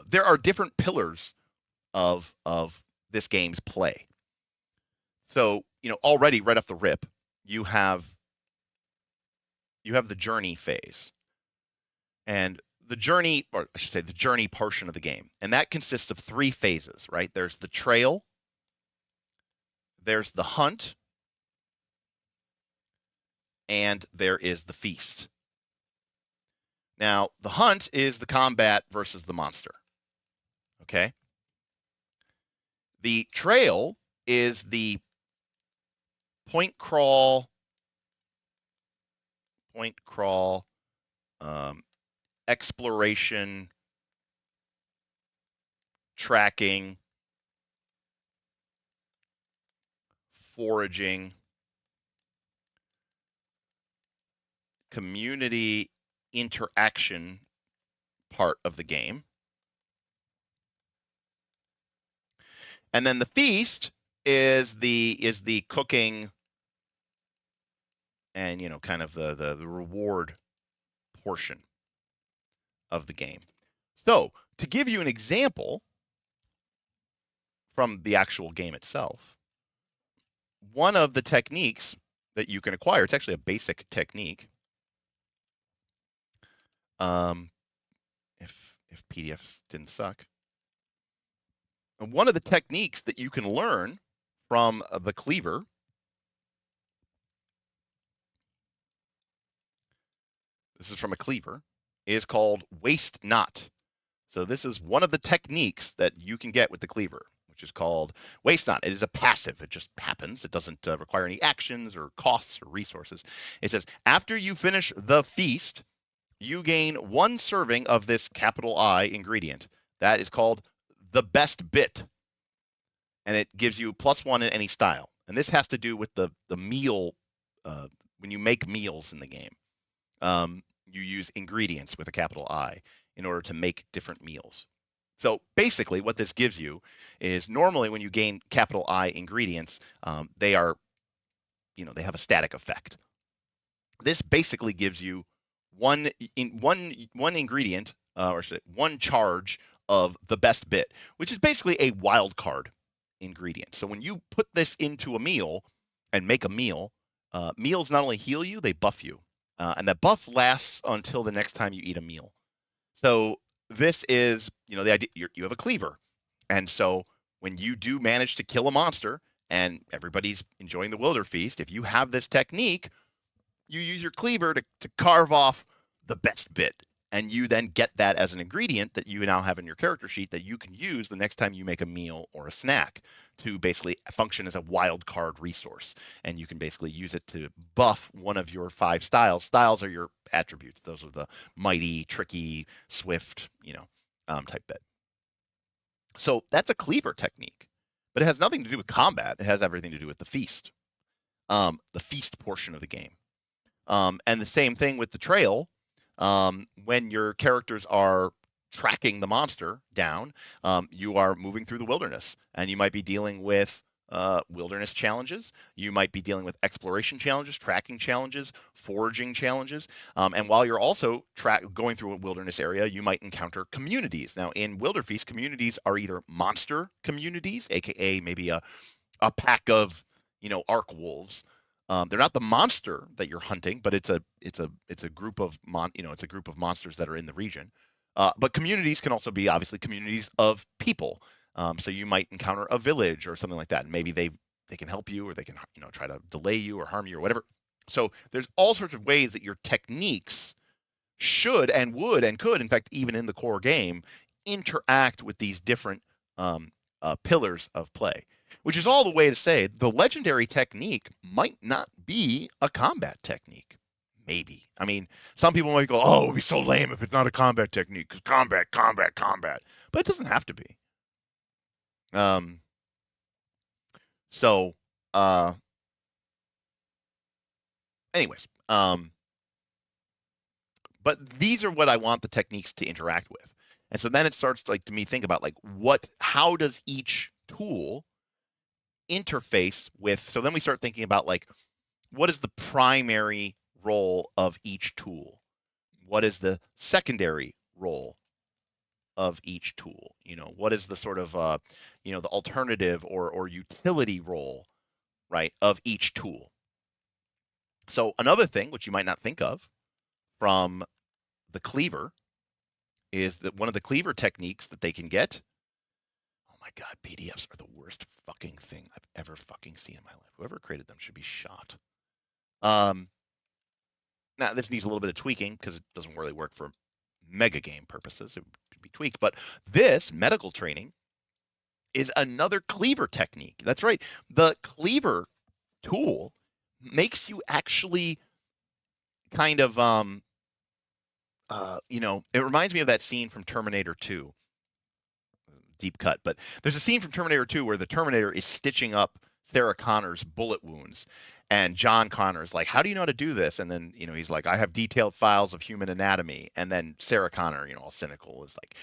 there are different pillars of this game's play. So, already right off the rip, you have the journey phase. And the journey, or I should say the journey portion of the game. And that consists of 3 phases, right? There's the trail, there's the hunt, and there is the feast. Now, the hunt is the combat versus the monster. Okay? The trail is the point crawl, exploration, tracking, foraging, community interaction part of the game. And then the feast is the cooking and kind of the reward portion of the game. So, to give you an example from the actual game itself, one of the techniques that you can acquire, it's actually a basic technique. If PDFs didn't suck. And one of the techniques that you can learn from the cleaver this is from a cleaver, is called waste not. So this is one of the techniques that you can get with the cleaver, which is called waste not. It is a passive. It just happens. It doesn't require any actions or costs or resources. It says, after you finish the feast, you gain 1 serving of this capital I ingredient. That is called the best bit. And it gives you +1 in any style. And this has to do with the meal, when you make meals in the game. You use ingredients with a capital I in order to make different meals. So basically what this gives you is normally when you gain capital I ingredients, they are, they have a static effect. This basically gives you one ingredient, or one charge of the best bit, which is basically a wild card ingredient. So when you put this into a meal and make a meal, Meals not only heal you, they buff you. And that buff lasts until the next time you eat a meal. So this is, the idea. You have a cleaver. And so when you do manage to kill a monster and everybody's enjoying the Wilderfeast, if you have this technique, you use your cleaver to carve off the best bit. And you then get that as an ingredient that you now have in your character sheet that you can use the next time you make a meal or a snack to basically function as a wild card resource. And you can basically use it to buff one of your 5 styles. Styles are your attributes. Those are the mighty, tricky, swift, type bit. So that's a cleaver technique, but it has nothing to do with combat. It has everything to do with the feast, the feast portion of the game. And the same thing with the trail. When your characters are tracking the monster down, you are moving through the wilderness, and you might be dealing with wilderness challenges. You might be dealing with exploration challenges, tracking challenges, foraging challenges. And while you're also going through a wilderness area, you might encounter communities. Now, in Wilderfeast, communities are either monster communities, aka maybe a pack of arc wolves. They're not the monster that you're hunting, but it's a group of monsters that are in the region. But communities can also be obviously communities of people. So you might encounter a village or something like that, and maybe they can help you, or they can try to delay you or harm you or whatever. So there's all sorts of ways that your techniques should and would and could, in fact, even in the core game, interact with these different pillars of play. Which is all the way to say the legendary technique might not be a combat technique. Maybe. I mean, some people might go, oh, it would be so lame if it's not a combat technique, because combat. But it doesn't have to be. Anyways. But these are what I want the techniques to interact with. And so then it starts to me think about how does each tool interface with. So then we start thinking about what is the primary role of each tool? What is the secondary role of each tool? What is the sort of the alternative or utility role, right, of each tool? So another thing which you might not think of from the cleaver is that one of the cleaver techniques that they can get. My God, PDFs are the worst fucking thing I've ever fucking seen in my life. Whoever created them should be shot. Now, this needs a little bit of tweaking because it doesn't really work for mega game purposes. It would be tweaked. But this medical training is another cleaver technique. That's right. The cleaver tool makes you actually kind of, it reminds me of that scene from Terminator 2. Deep cut, but there's a scene from Terminator 2 where the Terminator is stitching up Sarah Connor's bullet wounds, and John Connor's like, how do you know how to do this? And then he's like, I have detailed files of human anatomy. And then Sarah Connor, all cynical, is like,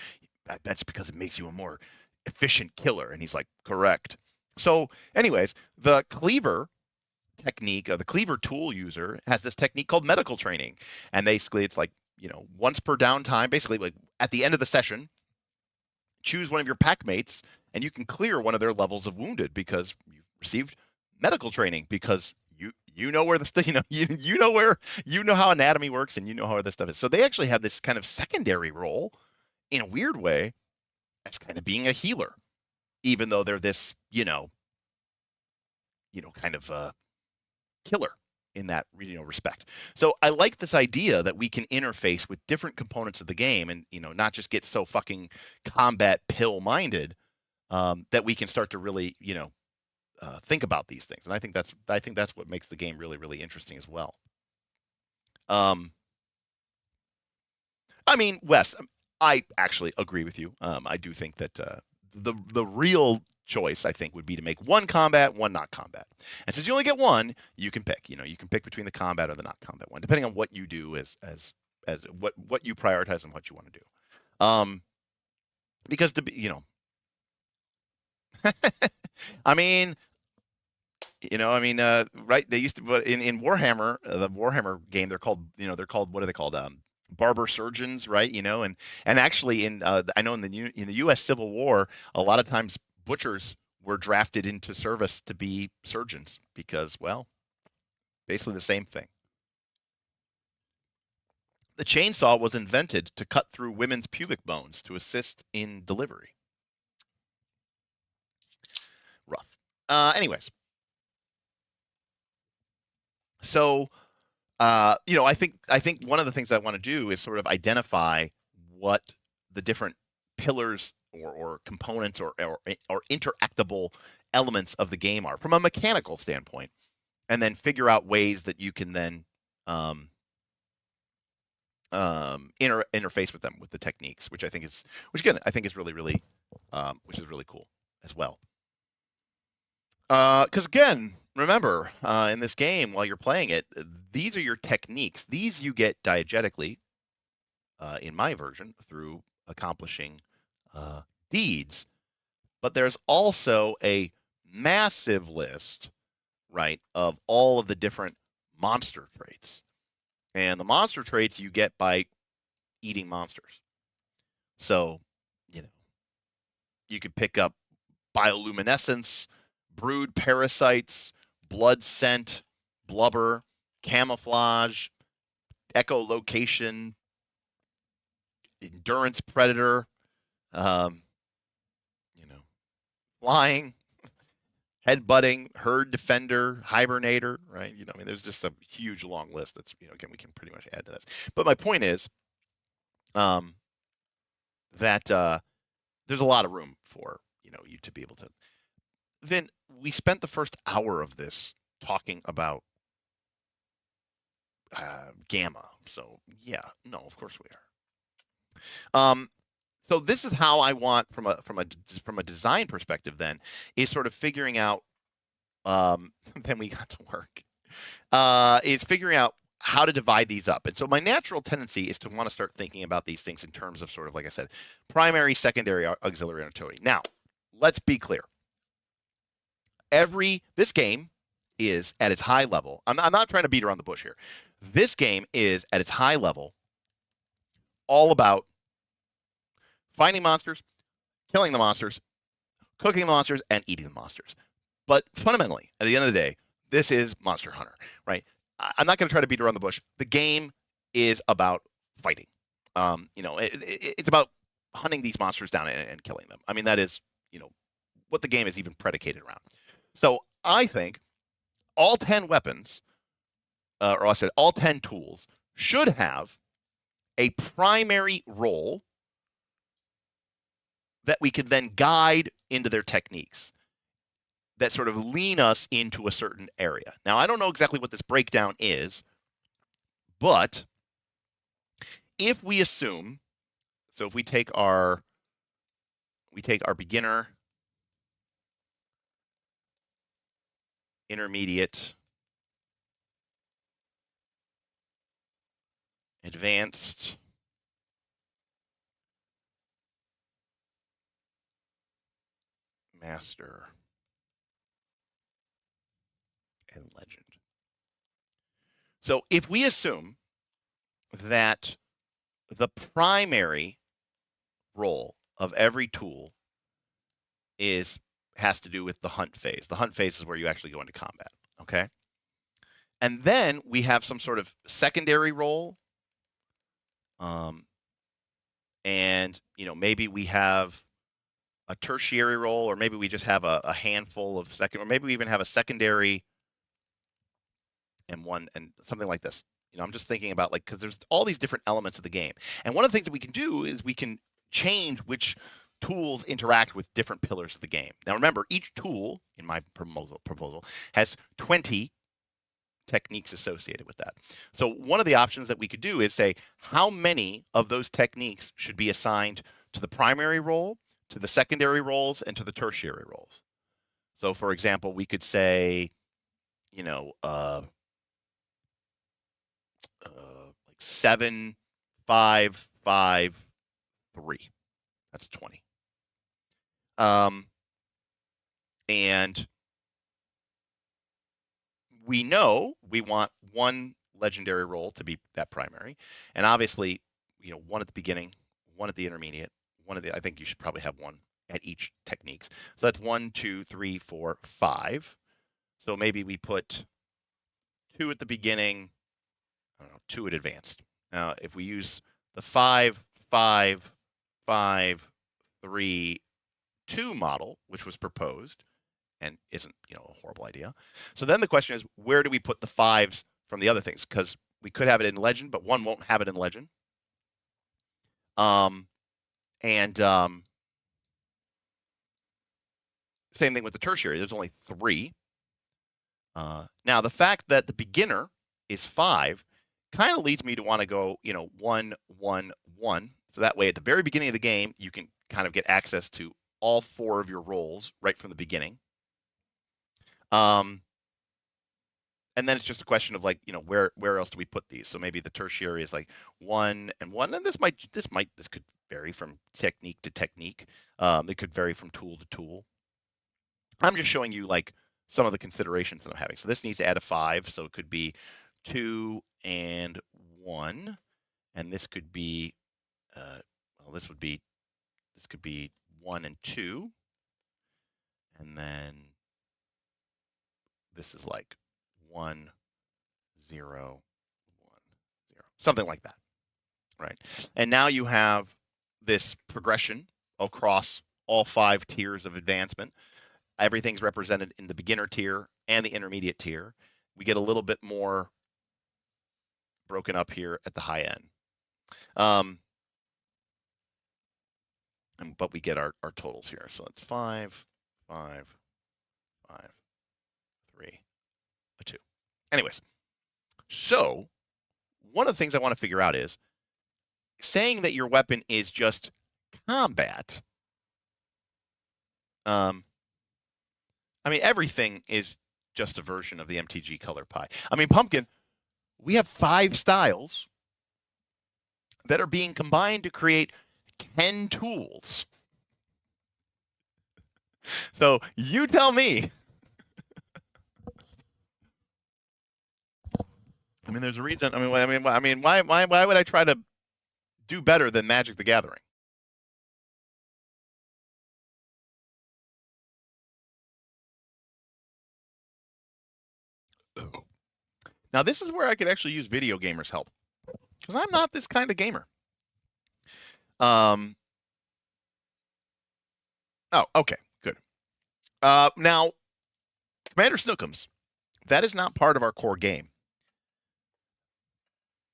that's because it makes you a more efficient killer. And he's like, correct. So anyways, the cleaver technique, the cleaver tool user has this technique called medical training, and basically it's once per downtime, basically at the end of the session, choose one of your pack mates, and you can clear one of their levels of wounded because you've received medical training, because you know where the stuff, you know how anatomy works, and you know how this stuff is. So they actually have this kind of secondary role in a weird way as kind of being a healer, even though they're this, kind of killer in that respect. So I like this idea that we can interface with different components of the game, and not just get so fucking combat pill minded, that we can start to really think about these things. And I think that's what makes the game really, really interesting as well. I mean, Wes, I actually agree with you. I do think that the real choice, I think, would be to make one combat, one not combat. And since you only get one, you can pick. You can pick between the combat or the not combat one, depending on what you do as what you prioritize and what you want to do. Because I mean, right? They used to, in Warhammer, the Warhammer game, they're called what are they called? Barber surgeons, right? And actually I know in the U.S. Civil War, a lot of times butchers were drafted into service to be surgeons because, well, Basically the same thing. The chainsaw was invented to cut through women's pubic bones to assist in delivery. Rough. Anyways. So, I think one of the things I want to do is sort of identify what the different pillars or components or interactable elements of the game are from a mechanical standpoint, and then figure out ways that you can then interface with them with the techniques, which I think is really really cool as well. Because again, remember, in this game, while you're playing it, these are your techniques. These you get diegetically, in my version, through accomplishing deeds. But there's also a massive list, right, of all of the different monster traits. And the monster traits you get by eating monsters. So, you could pick up bioluminescence, brood parasites, blood scent, blubber, camouflage, echolocation, endurance predator, flying, headbutting, herd defender, hibernator, right? There's just a huge long list that's, again, we can pretty much add to this. But my point is that there's a lot of room for, you to be able to. Vin, we spent the first hour of this talking about gamma. So, yeah, no, of course we are. So this is how I want, from a design perspective, then, is sort of figuring out. Then we got to work. Is figuring out how to divide these up. And so my natural tendency is to want to start thinking about these things in terms of sort of, like I said, primary, secondary, auxiliary, and utility. Now, let's be clear. This game is at its high level. I'm not trying to beat around the bush here. This game is at its high level all about finding monsters, killing the monsters, cooking the monsters, and eating the monsters. But fundamentally, at the end of the day, this is Monster Hunter, right? I'm not going to try to beat around the bush. The game is about fighting. It's about hunting these monsters down and killing them. I mean, that is, what the game is even predicated around. So I think all 10 weapons, or I said all 10 tools, should have a primary role that we could then guide into their techniques that sort of lean us into a certain area. Now, I don't know exactly what this breakdown is, but if we assume, so if we take our beginner, intermediate, advanced, master, and legend. So if we assume that the primary role of every tool has to do with the hunt phase. The hunt phase is where you actually go into combat, okay? And then we have some sort of secondary role. And, maybe we have a tertiary role, or maybe we just have a handful of or maybe we even have a secondary and one, and something like this. I'm just thinking about, because there's all these different elements of the game. And one of the things that we can do is we can change which tools interact with different pillars of the game. Now, remember, each tool in my proposal has 20 techniques associated with that. So one of the options that we could do is say how many of those techniques should be assigned to the primary role, to the secondary roles, and to the tertiary roles. So, for example, we could say, like 7, 5, 5, 3. That's 20. And we know we want one legendary role to be that primary. And obviously, one at the beginning, one at the intermediate, I think you should probably have one at each techniques. So that's 1, 2, 3, 4, 5. So maybe we put 2 at the beginning, I don't know, 2 at advanced. Now, if we use the 5, 5, 5, 3, 2 model, which was proposed and isn't, a horrible idea. So then the question is, where do we put the 5s from the other things? Because we could have it in Legend, but 1 won't have it in Legend. Same thing with the tertiary. There's only 3. Now, the fact that the beginner is 5 kind of leads me to want to go, 1, 1, 1. So that way, at the very beginning of the game, you can kind of get access to all 4 of your rolls right from the beginning. And then it's just a question of where else do we put these? So maybe the tertiary is like 1 and 1, and this could vary from technique to technique. It could vary from tool to tool. I'm just showing you some of the considerations that I'm having. So this needs to add a 5, so it could be 2 and 1, and this could be this could be 1 and 2, and then this is 1, 0, 1, 0, something like that, right? And now you have this progression across all 5 tiers of advancement. Everything's represented in the beginner tier and the intermediate tier. We get a little bit more broken up here at the high end. But we get our totals here. So it's 5, 5, 5, 3, a 2. Anyways, so one of the things I want to figure out is saying that your weapon is just combat. Everything is just a version of the MTG color pie. Pumpkin, we have 5 styles that are being combined to create 10 tools. So you tell me. There's a reason. Why would I try to do better than Magic the Gathering? Now, this is where I could actually use video gamers' help, because I'm not this kind of gamer. Oh, okay, good. Now, Commander Snookums, that is not part of our core game.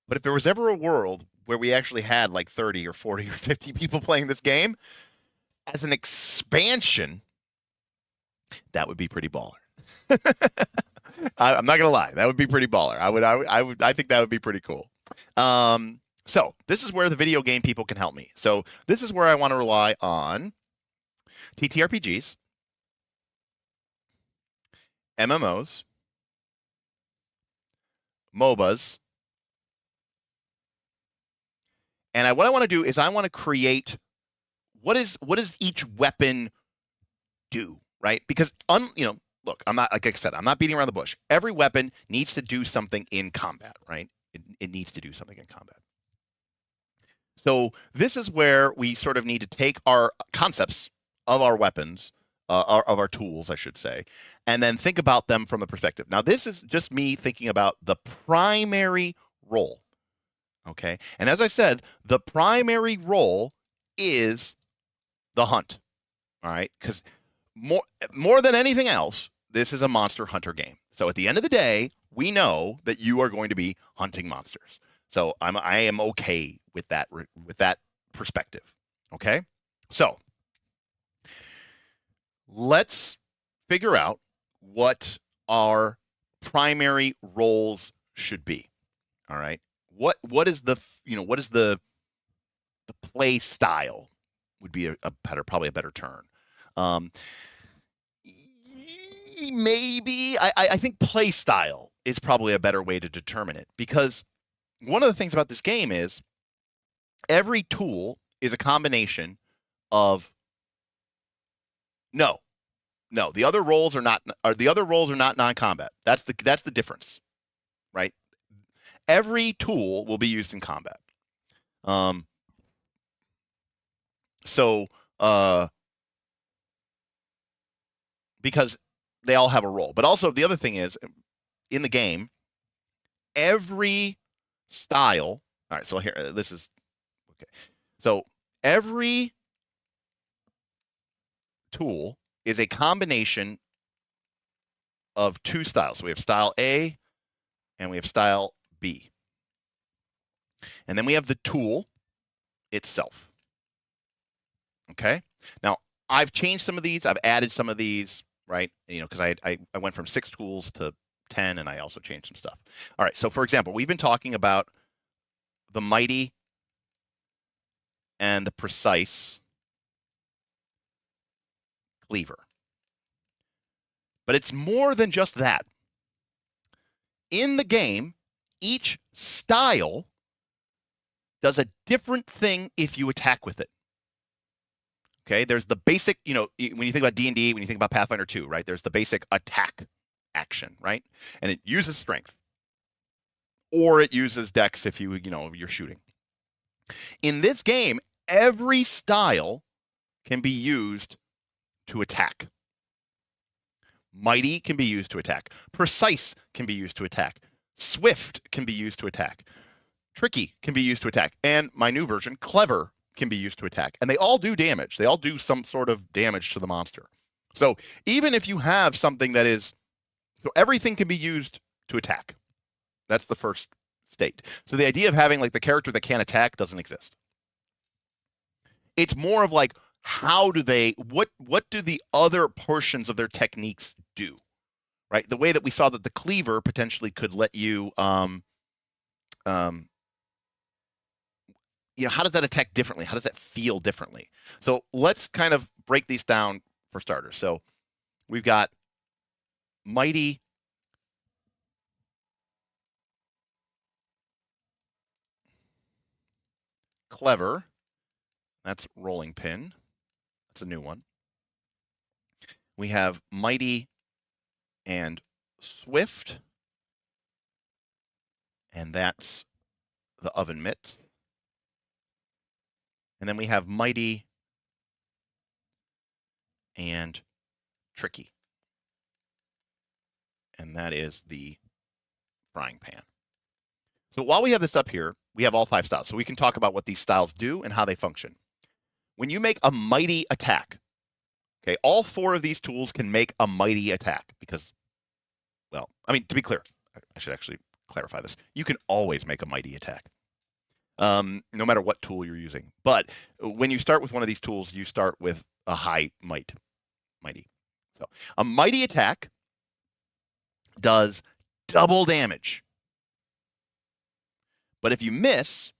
But if there was ever a world where we actually had 30 or 40 or 50 people playing this game as an expansion, that would be pretty baller. I'm not gonna lie, that would be pretty baller. I think that would be pretty cool. So this is where the video game people can help me. So this is where I want to rely on TTRPGs, MMOs, MOBAs, and what I want to do is I want to create what does each weapon do, right? Because look, I'm not, like I said, I'm not beating around the bush. Every weapon needs to do something in combat, right? It needs to do something in combat. So this is where we sort of need to take our concepts of our weapons, of our tools, I should say, and then think about them from the perspective. Now, this is just me thinking about the primary role, okay? And as I said, the primary role is the hunt, all right? Because more than anything else, this is a monster hunter game. So at the end of the day, we know that you are going to be hunting monsters. So I am okay with that perspective. Okay? So let's figure out what our primary roles should be. All right? What is the play style would be probably a better term. Maybe I think play style is probably a better way to determine it, because one of the things about this game is every tool is a combination of the other roles are not non-combat. That's the difference, right? Every tool will be used in combat. Because they all have a role. But also the other thing is, in the game, every style. All right, so here, this is okay. So every tool is a combination of two styles. So we have style A and we have style B. And then we have the tool itself. Okay. Now, I've changed some of these. I've added some of these, right? You know, because I went from 6 tools to 10, and I also changed some stuff. All right. So, for example, we've been talking about the mighty and the precise cleaver. But it's more than just that. In the game, each style does a different thing if you attack with it. Okay, there's the basic, you know, when you think about D&D, when you think about Pathfinder 2, right, there's the basic attack action, right? And it uses strength. Or it uses dex if you're shooting. In this game, every style can be used to attack. Mighty can be used to attack. Precise can be used to attack. Swift can be used to attack. Tricky can be used to attack. And my new version, Clever, can be used to attack. And they all do damage. They all do some sort of damage to the monster. So even if you have something that is... So everything can be used to attack. That's the first state. So the idea of having like the character that can't attack doesn't exist. It's more of like, how do they... What do the other portions of their techniques do? Right? The way that we saw that the cleaver potentially could let you... how does that attack differently? How does that feel differently? So let's kind of break these down for starters. So we've got mighty, clever. That's rolling pin. That's a new one. We have mighty and swift. And that's the oven mitts. And then we have mighty and tricky. And that is the frying pan. So while we have this up here, we have all 5 styles. So we can talk about what these styles do and how they function. When you make a mighty attack, okay, all 4 of these tools can make a mighty attack because, well, I mean, to be clear, I should actually clarify this. You can always make a mighty attack. No matter what tool you're using. But when you start with one of these tools, you start with a high mighty. So a mighty attack does double damage. But if you miss,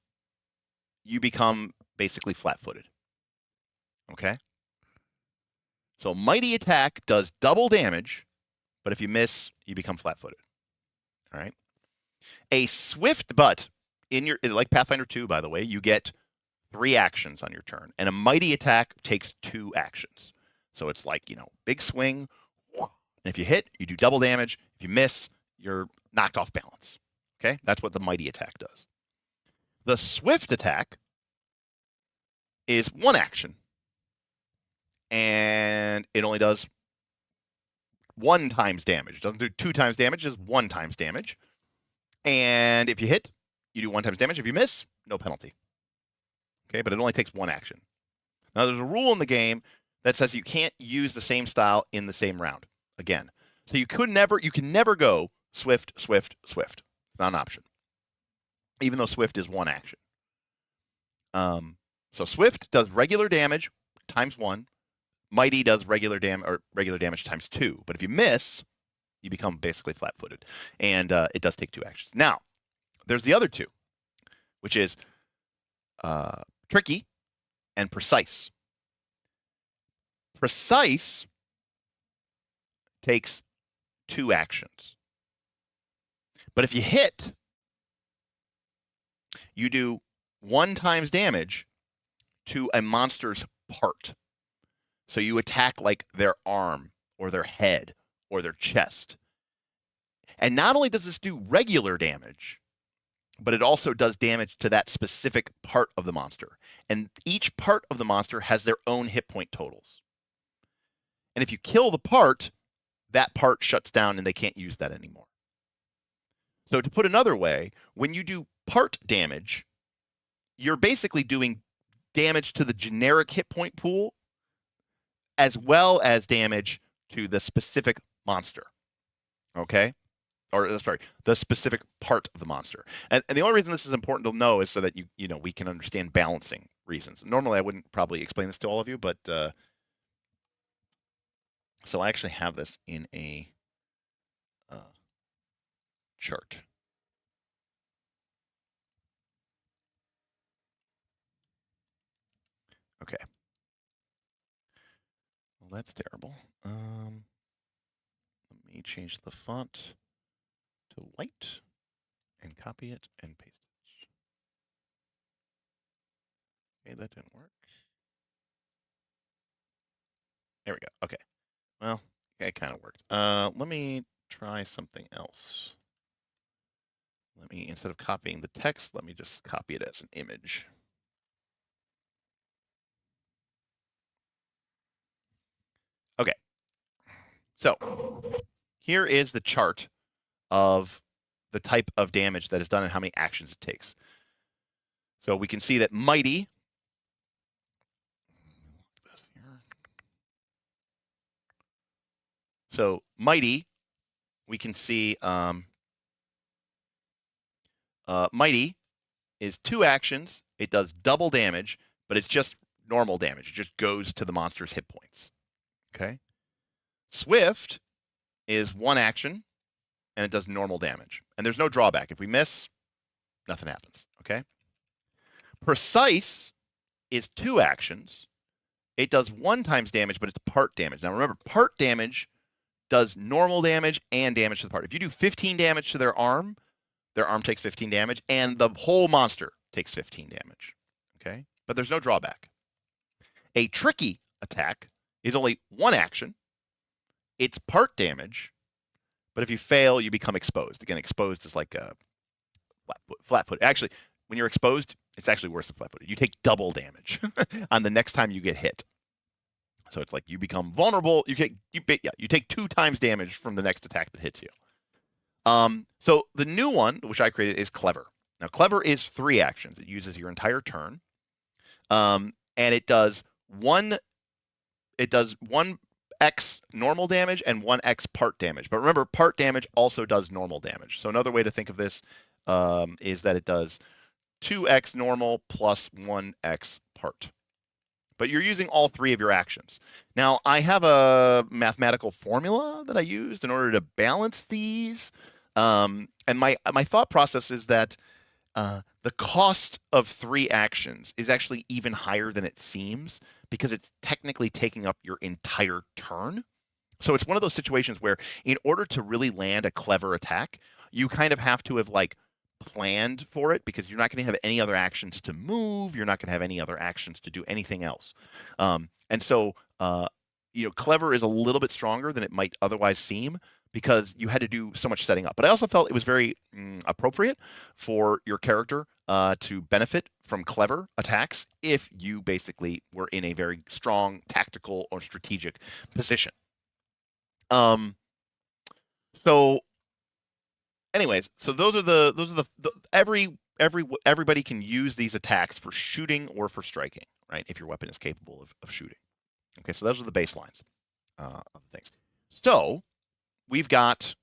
you become basically flat-footed. Okay? So mighty attack does double damage, but if you miss, you become flat-footed. All right? A swift butt... like Pathfinder 2, by the way, you get 3 actions on your turn. And a mighty attack takes 2 actions. So it's like, big swing. And if you hit, you do double damage. If you miss, you're knocked off balance. Okay? That's what the mighty attack does. The swift attack is 1 action. And it only does 1 times damage. It doesn't do 2 times damage, it's 1 times damage. And if you hit, you do 1 times damage. If you miss, no penalty. Okay, but it only takes 1 action. Now, there's a rule in the game that says you can't use the same style in the same round again. So you can never go swift, swift, swift. It's not an option. Even though swift is 1 action. So swift does regular damage times 1. Mighty does regular damage times 2. But if you miss, you become basically flat-footed. And it does take 2 actions. Now, there's the other 2, which is tricky and precise. Precise takes 2 actions. But if you hit, you do 1 times damage to a monster's part. So you attack like their arm or their head or their chest. And not only does this do regular damage, but it also does damage to that specific part of the monster. And each part of the monster has their own hit point totals. And if you kill the part, that part shuts down and they can't use that anymore. So to put another way, when you do part damage, you're basically doing damage to the generic hit point pool as well as damage to the specific monster. Okay? Or sorry, the specific part of the monster. And the only reason this is important to know is so that we can understand balancing reasons. Normally, I wouldn't probably explain this to all of you, but so I actually have this in a chart. Okay. Well, that's terrible. Let me change the font to white and copy it and paste it. Okay, that didn't work. There we go. Okay. Well, it kind of worked. Let me try something else. Let me, instead of copying the text, let me just copy it as an image. Okay. So here is the chart of the type of damage that is done and how many actions it takes. So we can see that mighty. So mighty, we can see mighty is 2 actions. It does double damage, but it's just normal damage. It just goes to the monster's hit points. Okay. Swift is 1 action, and it does normal damage. And there's no drawback. If we miss, nothing happens. Okay. Precise is 2 actions. It does 1 times damage, but it's part damage. Now remember, part damage does normal damage and damage to the part. If you do 15 damage to their arm takes 15 damage, and the whole monster takes 15 damage. Okay? But there's no drawback. A tricky attack is only 1 action. It's part damage, but if you fail, you become exposed. Again, exposed is like a flat-footed. Actually, when you're exposed, it's actually worse than flat-footed. You take double damage on the next time you get hit. So it's like you become vulnerable. You take 2 times damage from the next attack that hits you. So the new one, which I created, is Clever. Now, Clever is 3 actions. It uses your entire turn, and it does 1 X normal damage and 1 X part damage. But remember, part damage also does normal damage. So another way to think of this is that it does 2X normal plus 1X part. But you're using all 3 of your actions. Now, I have a mathematical formula that I used in order to balance these. And my thought process is that the cost of 3 actions is actually even higher than it seems because it's technically taking up your entire turn. So it's one of those situations where in order to really land a clever attack, you kind of have to have planned for it because you're not going to have any other actions to move. You're not going to have any other actions to do anything else. And so, Clever is a little bit stronger than it might otherwise seem because you had to do so much setting up. But I also felt it was very appropriate for your character to benefit from clever attacks if you basically were in a very strong tactical or strategic position. So anyways, so those are the everybody can use these attacks for shooting or for striking, right? If your weapon is capable of shooting. Okay, so those are the baselines of things. So we've got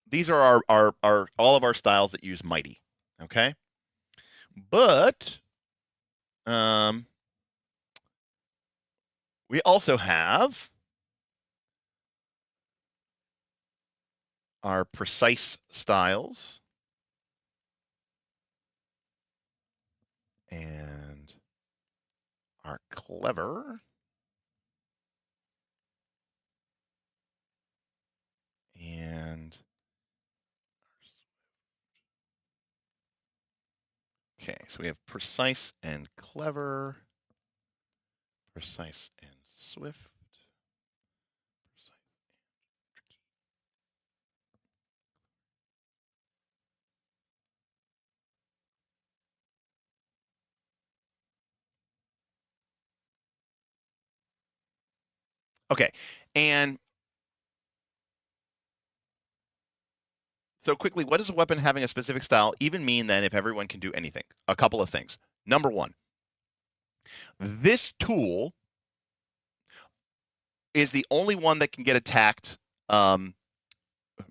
these are our all of our styles that use mighty. Okay, but we also have our precise styles and our clever and okay, so we have precise and clever, precise and swift. Okay, and So quickly, what does a weapon having a specific style even mean then if everyone can do anything? A couple of things. Number one, this tool is the only one that can get attacked. I'm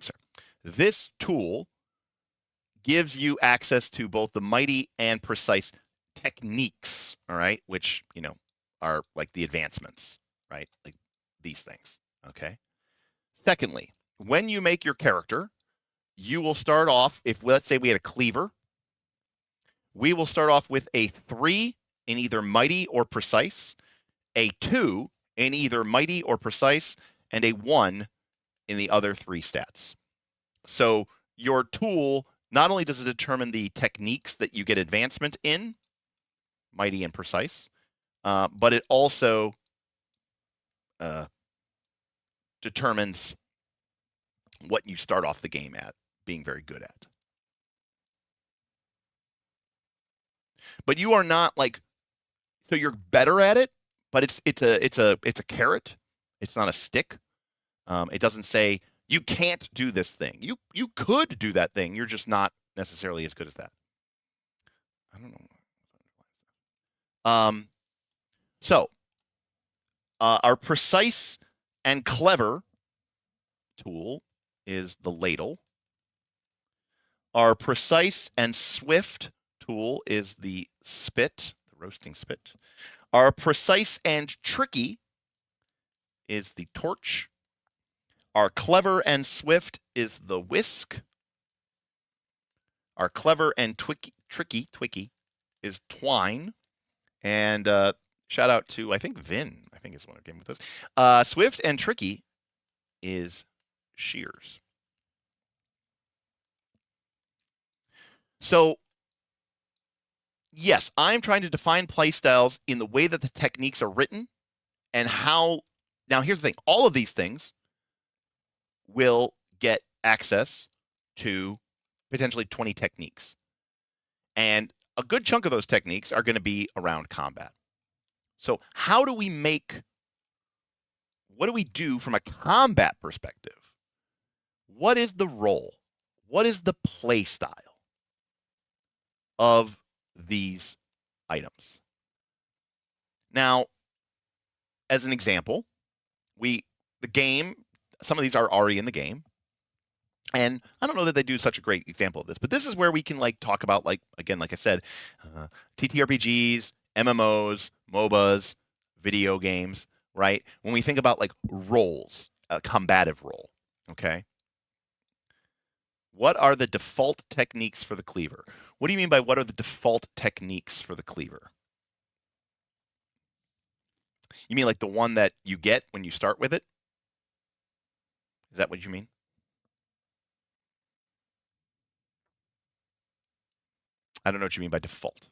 sorry. This tool gives you access to both the mighty and precise techniques, all right, which, are like the advancements, right? Like these things, okay? Secondly, when you make your character, you will start off, if let's say we had a cleaver, we will start off with a 3 in either mighty or precise, a 2 in either mighty or precise, and a 1 in the other 3 stats. So your tool, not only does it determine the techniques that you get advancement in, mighty and precise, but it also determines what you start off the game at being very good at. But you are not like, so you're better at it, but it's a carrot. It's not a stick. It doesn't say you can't do this thing. You could do that thing. You're just not necessarily as good as that. I don't know. So our precise and clever tool is the ladle. Our precise and swift tool is the spit, the roasting spit. Our precise and tricky is the torch. Our clever and swift is the whisk. Our clever and tricky is twine. And shout out to, I think, Vin, I think is one who came with us. Swift and tricky is shears. So, yes, I'm trying to define playstyles in the way that the techniques are written and how. Now, here's the thing. All of these things will get access to potentially 20 techniques. And a good chunk of those techniques are going to be around combat. So how do we what do we do from a combat perspective? What is the role? What is the play style of these items? Now, as an example, some of these are already in the game. And I don't know that they do such a great example of this, but this is where we can talk about, again, like I said, TTRPGs, MMOs, MOBAs, video games, right? When we think about roles, a combative role, okay? What are the default techniques for the cleaver? What do you mean by what are the default techniques for the cleaver? You mean the one that you get when you start with it? Is that what you mean? I don't know what you mean by default.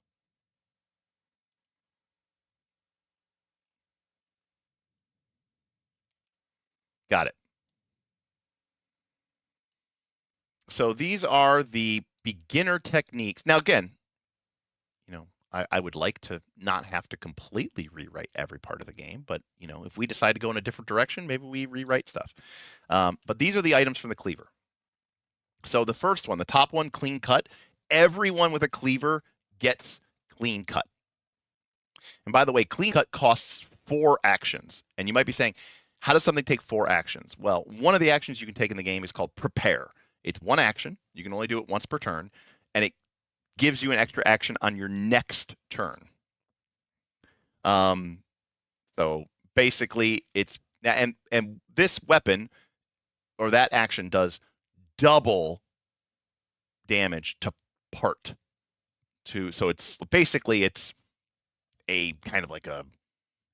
Got it. So these are the beginner techniques. Now, again, I would like to not have to completely rewrite every part of the game, but, if we decide to go in a different direction, maybe we rewrite stuff. But these are the items from the cleaver. So the first one, the top one, clean cut. Everyone with a cleaver gets clean cut. And by the way, clean cut costs 4 actions. And you might be saying, how does something take 4 actions? Well, one of the actions you can take in the game is called prepare. It's 1 action. You can only do it once per turn. And it gives you an extra action on your next turn. So basically it's, and this weapon or that action does double damage to part. So it's basically it's a kind of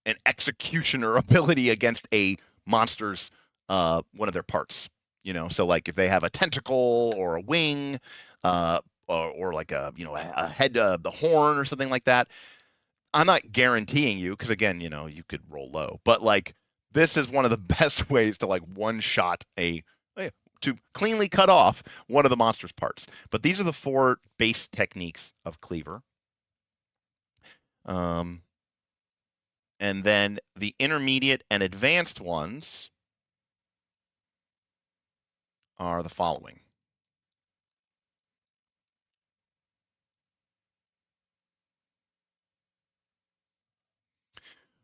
an executioner ability against a monster's one of their parts. So if they have a tentacle or a wing, or a head, the horn or something like that. I'm not guaranteeing you because again, you could roll low, but this is one of the best ways to one shot to cleanly cut off one of the monster's parts. But these are the 4 base techniques of cleaver. And then the intermediate and advanced ones are the following.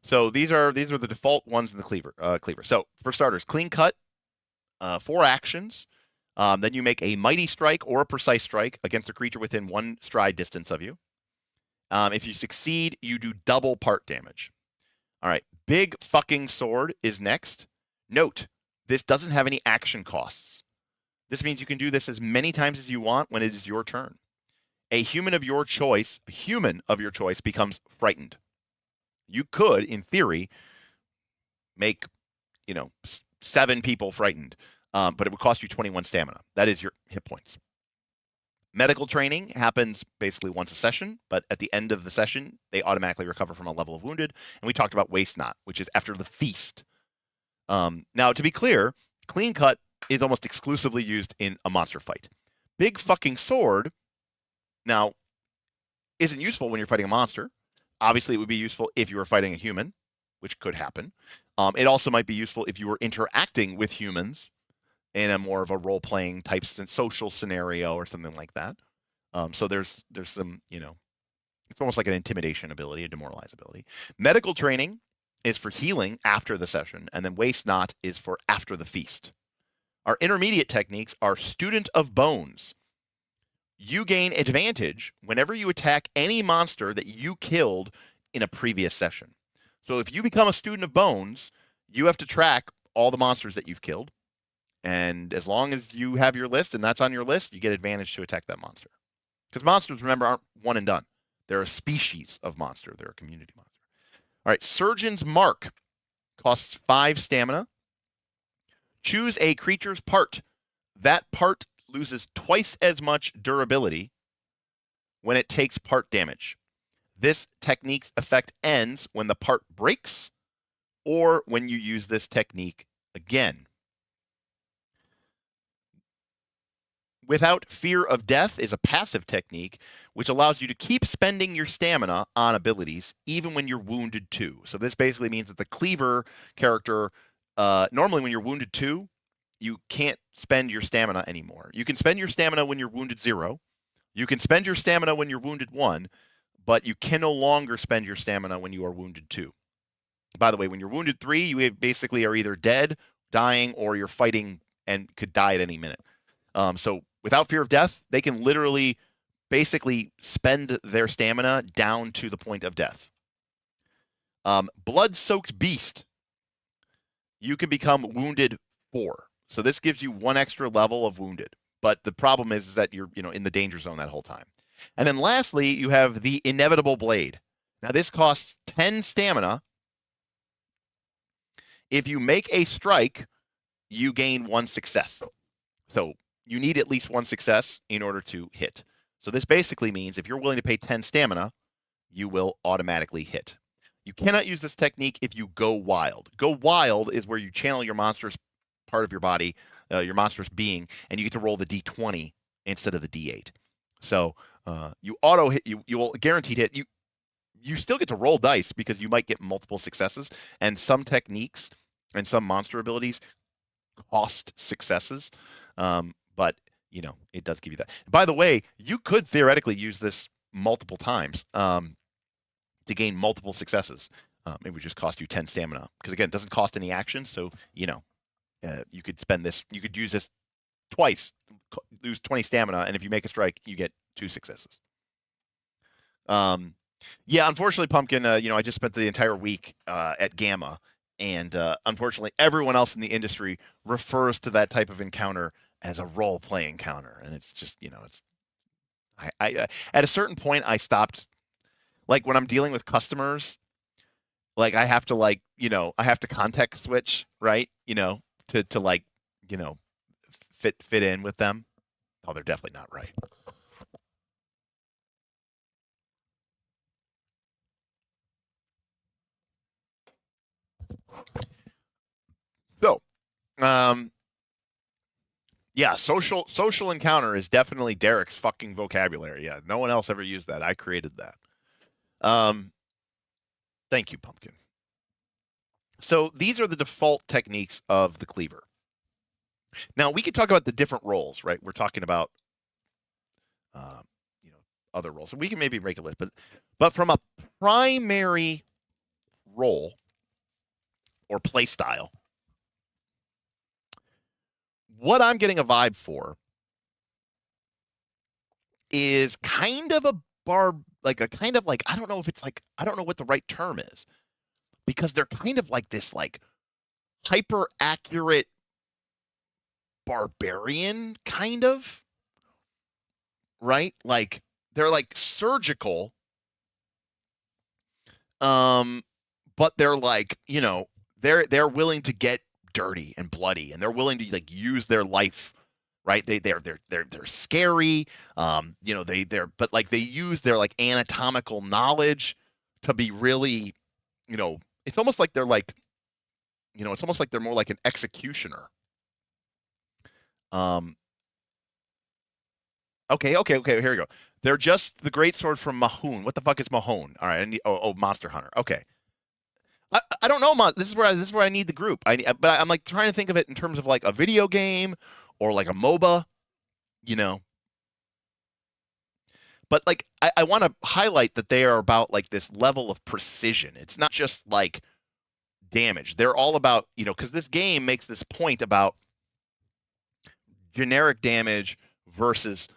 So these are the default ones in the cleaver. So for starters, clean cut, 4 actions. Then you make a mighty strike or a precise strike against a creature within 1 stride distance of you. If you succeed, you do double part damage. All right, big fucking sword is next. Note, this doesn't have any action costs. This means you can do this as many times as you want when it is your turn. A human of your choice becomes frightened. You could, in theory, make, 7 people frightened, but it would cost you 21 stamina. That is your hit points. Medical training happens basically once a session, but at the end of the session, they automatically recover from a level of wounded. And we talked about waste not, which is after the feast. Now, to be clear, clean cut is almost exclusively used in a monster fight. Big fucking sword, now, isn't useful when you're fighting a monster. Obviously, it would be useful if you were fighting a human, which could happen. It also might be useful if you were interacting with humans in a more of a role-playing type social scenario or something like that. So there's some, it's almost like an intimidation ability, a demoralize ability. Medical training is for healing after the session, and then waste not is for after the feast. Our intermediate techniques are student of bones. You gain advantage whenever you attack any monster that you killed in a previous session. So if you become a student of bones, you have to track all the monsters that you've killed. And as long as you have your list and that's on your list, you get advantage to attack that monster. Because monsters, remember, aren't one and done. They're a species of monster. They're a community monster. All right, Surgeon's Mark costs 5 stamina. Choose a creature's part. That part loses twice as much durability when it takes part damage. This technique's effect ends when the part breaks or when you use this technique again. Without Fear of Death is a passive technique which allows you to keep spending your stamina on abilities even when you're wounded 2. So this basically means that the cleaver character, normally when you're wounded 2, you can't spend your stamina anymore. You can spend your stamina when you're wounded 0. You can spend your stamina when you're wounded 1, but you can no longer spend your stamina when you are wounded 2. By the way, when you're wounded 3, you basically are either dead, dying, or you're fighting and could die at any minute. So without Fear of Death, they can literally basically spend their stamina down to the point of death. Blood-Soaked Beast. You can become wounded 4. So this gives you 1 extra level of wounded. But the problem is that you're, in the danger zone that whole time. And then lastly, you have the Inevitable Blade. Now this costs 10 stamina. If you make a strike, you gain 1 success. So you need at least 1 success in order to hit. So this basically means if you're willing to pay 10 stamina, you will automatically hit. You cannot use this technique if you go wild. Go wild is where you channel your monster's part of your body, your monstrous being, and you get to roll the D20 instead of the D8. So you auto hit, you will guaranteed hit. You still get to roll dice because you might get multiple successes, and some techniques and some monster abilities cost successes. But it does give you that. By the way, you could theoretically use this multiple times to gain multiple successes. It would just cost you 10 stamina because again, it doesn't cost any action. So you could spend this. You could use this twice, lose 20 stamina, and if you make a strike, you get 2 successes. Yeah, unfortunately, Pumpkin. I just spent the entire week at Gamma, and unfortunately, everyone else in the industry refers to that type of encounter as a role-playing encounter, and it's just I at a certain point I stopped. Like when I'm dealing with customers, like I have to I have to context switch, right? To fit in with them. Oh, they're definitely not right. So, yeah, social encounter is definitely Derek's fucking vocabulary. Yeah, no one else ever used that. I created that. Thank you, Pumpkin. So these are the default techniques of the cleaver. Now we could talk about the different roles, right? We're talking about, other roles. So we can maybe make a list, but from a primary role or play style, what I'm getting a vibe for is kind of a I don't know if it's like, I don't know what the right term is, because they're kind of like this like hyper accurate barbarian kind of, right? Like they're like surgical, but they're like, you know, they're willing to get dirty and bloody, and they're willing to like use their life, right? They're scary, you know, but like they use their like anatomical knowledge to be really, you know, it's almost like they're like, you know, it's almost like they're more like an executioner. Okay, here we go. They're just the greatsword from Mahon. What the fuck is Mahon? All right, I need, Monster Hunter. Okay. I don't know. This is where I need the group. But I'm like trying to think of it in terms of like a video game or like a MOBA, you know. But like I want to highlight that they are about like this level of precision. It's not just like damage. They're all about, you know, because this game makes this point about generic damage versus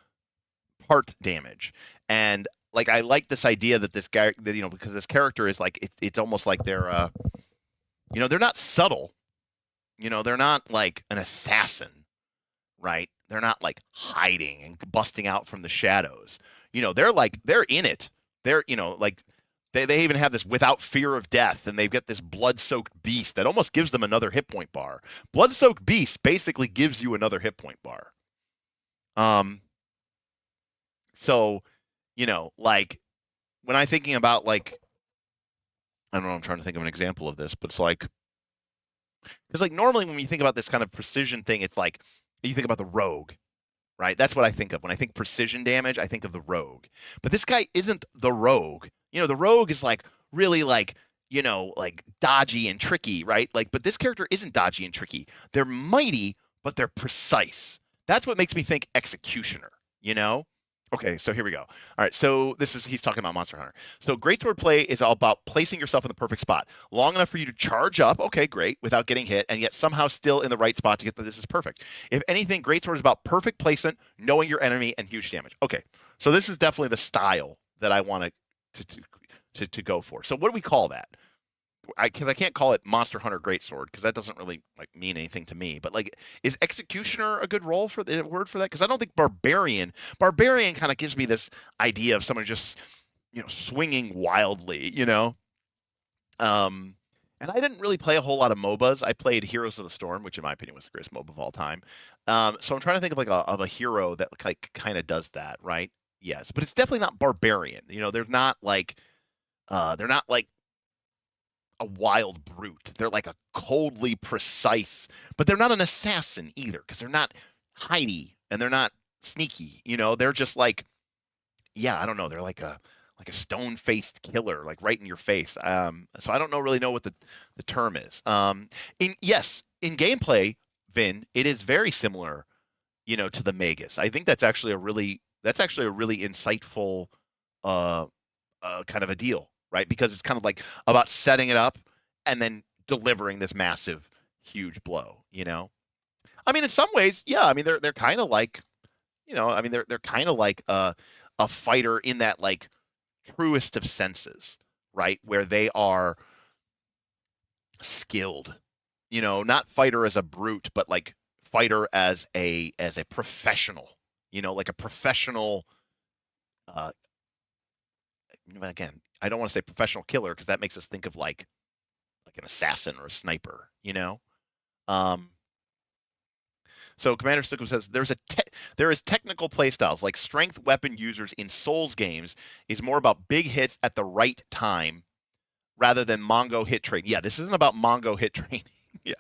part damage. And like I like this idea that this guy, you know, because this character is like, it's almost like they're you know, they're not subtle, you know, they're not like an assassin, right? They're not like hiding and busting out from the shadows, you know. They're like, they're in it. They're, you know, like they even have this without fear of death, and they've got this blood-soaked beast that almost gives them another hit point bar. Blood-soaked beast basically gives you another hit point bar. So, you know, like when I'm thinking about like, I don't know, I'm trying to think of an example of this, but it's like, because like normally when you think about this kind of precision thing, it's like you think about the rogue, right? That's what I think of when I think precision damage. I think of the rogue, but this guy isn't the rogue. You know, the rogue is like really like, you know, like dodgy and tricky, right? Like, but this character isn't dodgy and tricky. They're mighty, but they're precise. That's what makes me think executioner, you know? Okay, so here we go. All right, so he's talking about Monster Hunter. So greatsword play is all about placing yourself in the perfect spot, long enough for you to charge up, okay, great, without getting hit, and yet somehow still in the right spot to get that this is perfect. If anything, greatsword is about perfect placement, knowing your enemy, and huge damage. Okay, so this is definitely the style that I want to go for. So what do we call that? Because I can't call it Monster Hunter Greatsword because that doesn't really like mean anything to me. But like, is Executioner a good role for the word for that? Because I don't think Barbarian kind of gives me this idea of someone just, you know, swinging wildly, you know. And I didn't really play a whole lot of MOBAs. I played Heroes of the Storm, which in my opinion was the greatest MOBA of all time. So I'm trying to think of like a hero that like kind of does that, right? Yes, but it's definitely not Barbarian. You know, they're not like a wild brute. They're like a coldly precise, but they're not an assassin either because they're not hidey and they're not sneaky. You know, they're just like, yeah, I don't know. They're like a stone-faced killer, like right in your face. So I don't really know what the term is. In gameplay, Vin, it is very similar, you know, to the Magus. I think that's actually a really insightful kind of a deal. Right, because it's kind of like about setting it up and then delivering this massive, huge blow. You know, I mean, in some ways, yeah. I mean, they're kind of like, you know, I mean, they're kind of like a fighter in that like truest of senses, right, where they are skilled. You know, not fighter as a brute, but like fighter as a professional. You know, like a professional. Again, I don't want to say professional killer because that makes us think of like an assassin or a sniper, you know. So Commander Stickum says there is technical playstyles like strength weapon users in Souls games is more about big hits at the right time rather than Mongo hit trade. Yeah, this isn't about Mongo hit training. Yeah,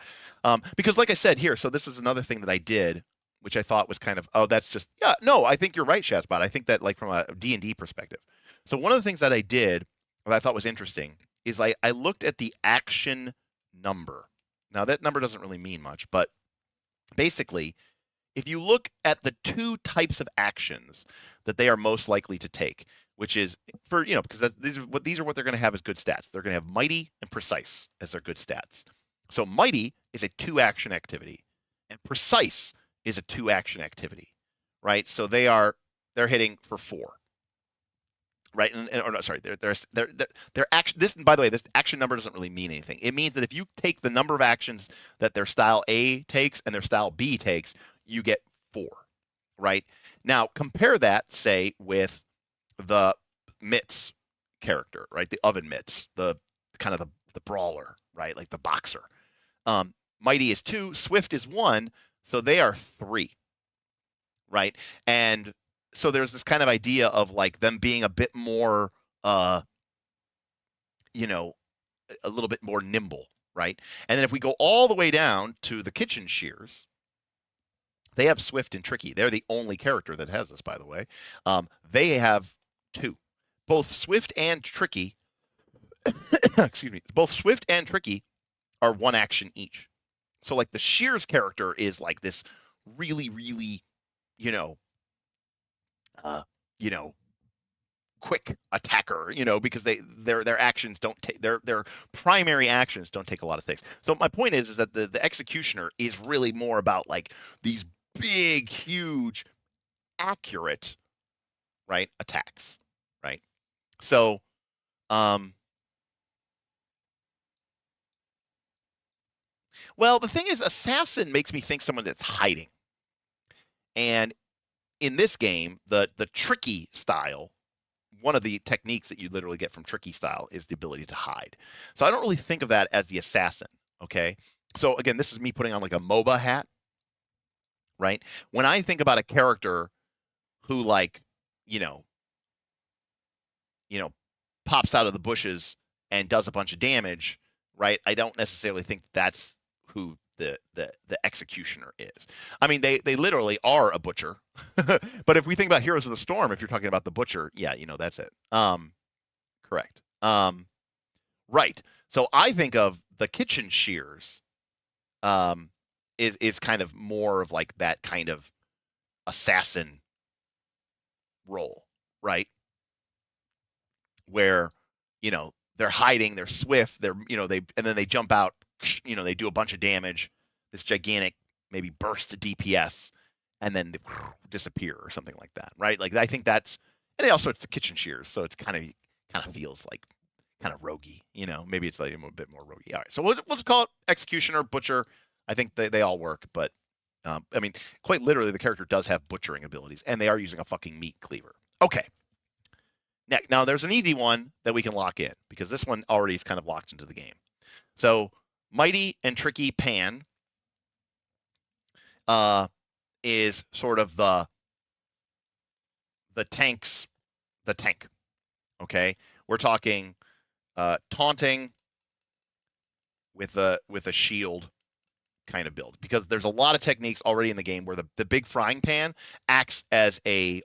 because like I said here, so this is another thing that I did, which I thought was kind of, that's just, yeah, no, I think you're right, Shazbot. I think that like from a D&D perspective. So one of the things that I did that I thought was interesting is I looked at the action number. Now that number doesn't really mean much, but basically, if you look at the two types of actions that they are most likely to take, which is for because these are what they're going to have as good stats. They're going to have mighty and precise as their good stats. So mighty is a 2-action activity, and precise is a 2-action activity, right? So they're hitting for 4, right? Or no, sorry, their action. This, by the way, this action number doesn't really mean anything. It means that if you take the number of actions that their style A takes and their style B takes, you get 4, right? Now compare that, say, with the Mitts character, right? The oven mitts, the kind of the brawler, right? Like the boxer. Mighty is 2, swift is 1, so they are 3, right? And so there's this kind of idea of like them being a bit more, a little bit more nimble, right? And then if we go all the way down to the kitchen shears, they have swift and tricky. They're the only character that has this, by the way. They have 2, both swift and tricky. Excuse me. Both swift and tricky are 1 action each. So like the shears character is like this really, really, quick attacker, because their actions don't take their primary actions don't take a lot of stakes. So my point is that the executioner is really more about like these big, huge, accurate, right, attacks, right? So, well, the thing is, assassin makes me think someone that's hiding, and in this game, the tricky style, one of the techniques that you literally get from tricky style is the ability to hide. So I don't really think of that as the assassin. Okay, so again, this is me putting on like a MOBA hat, right? When I think about a character who like, pops out of the bushes and does a bunch of damage, right? I don't necessarily think that's who the executioner is. I mean, they literally are a butcher. But if we think about Heroes of the Storm, if you're talking about the butcher, yeah, that's it. Correct. Right. So I think of the kitchen shears is kind of more of like that kind of assassin role, right? Where, they're hiding, they're swift, and then they jump out, they do a bunch of damage, this gigantic maybe burst to DPS, and then they disappear or something like that, right? Like I think that's, and also it's the kitchen shears, so it's kind of feels like kind of roguey, maybe it's like a bit more roguey. All right, so we'll just call it executioner, butcher. I think they all work, but I mean, quite literally, the character does have butchering abilities, and they are using a fucking meat cleaver. Okay. Now, there's an easy one that we can lock in, because this one already is kind of locked into the game. So, mighty and tricky Pan is sort of the tank. Okay, we're talking taunting with a shield kind of build, because there's a lot of techniques already in the game where the big frying pan acts as a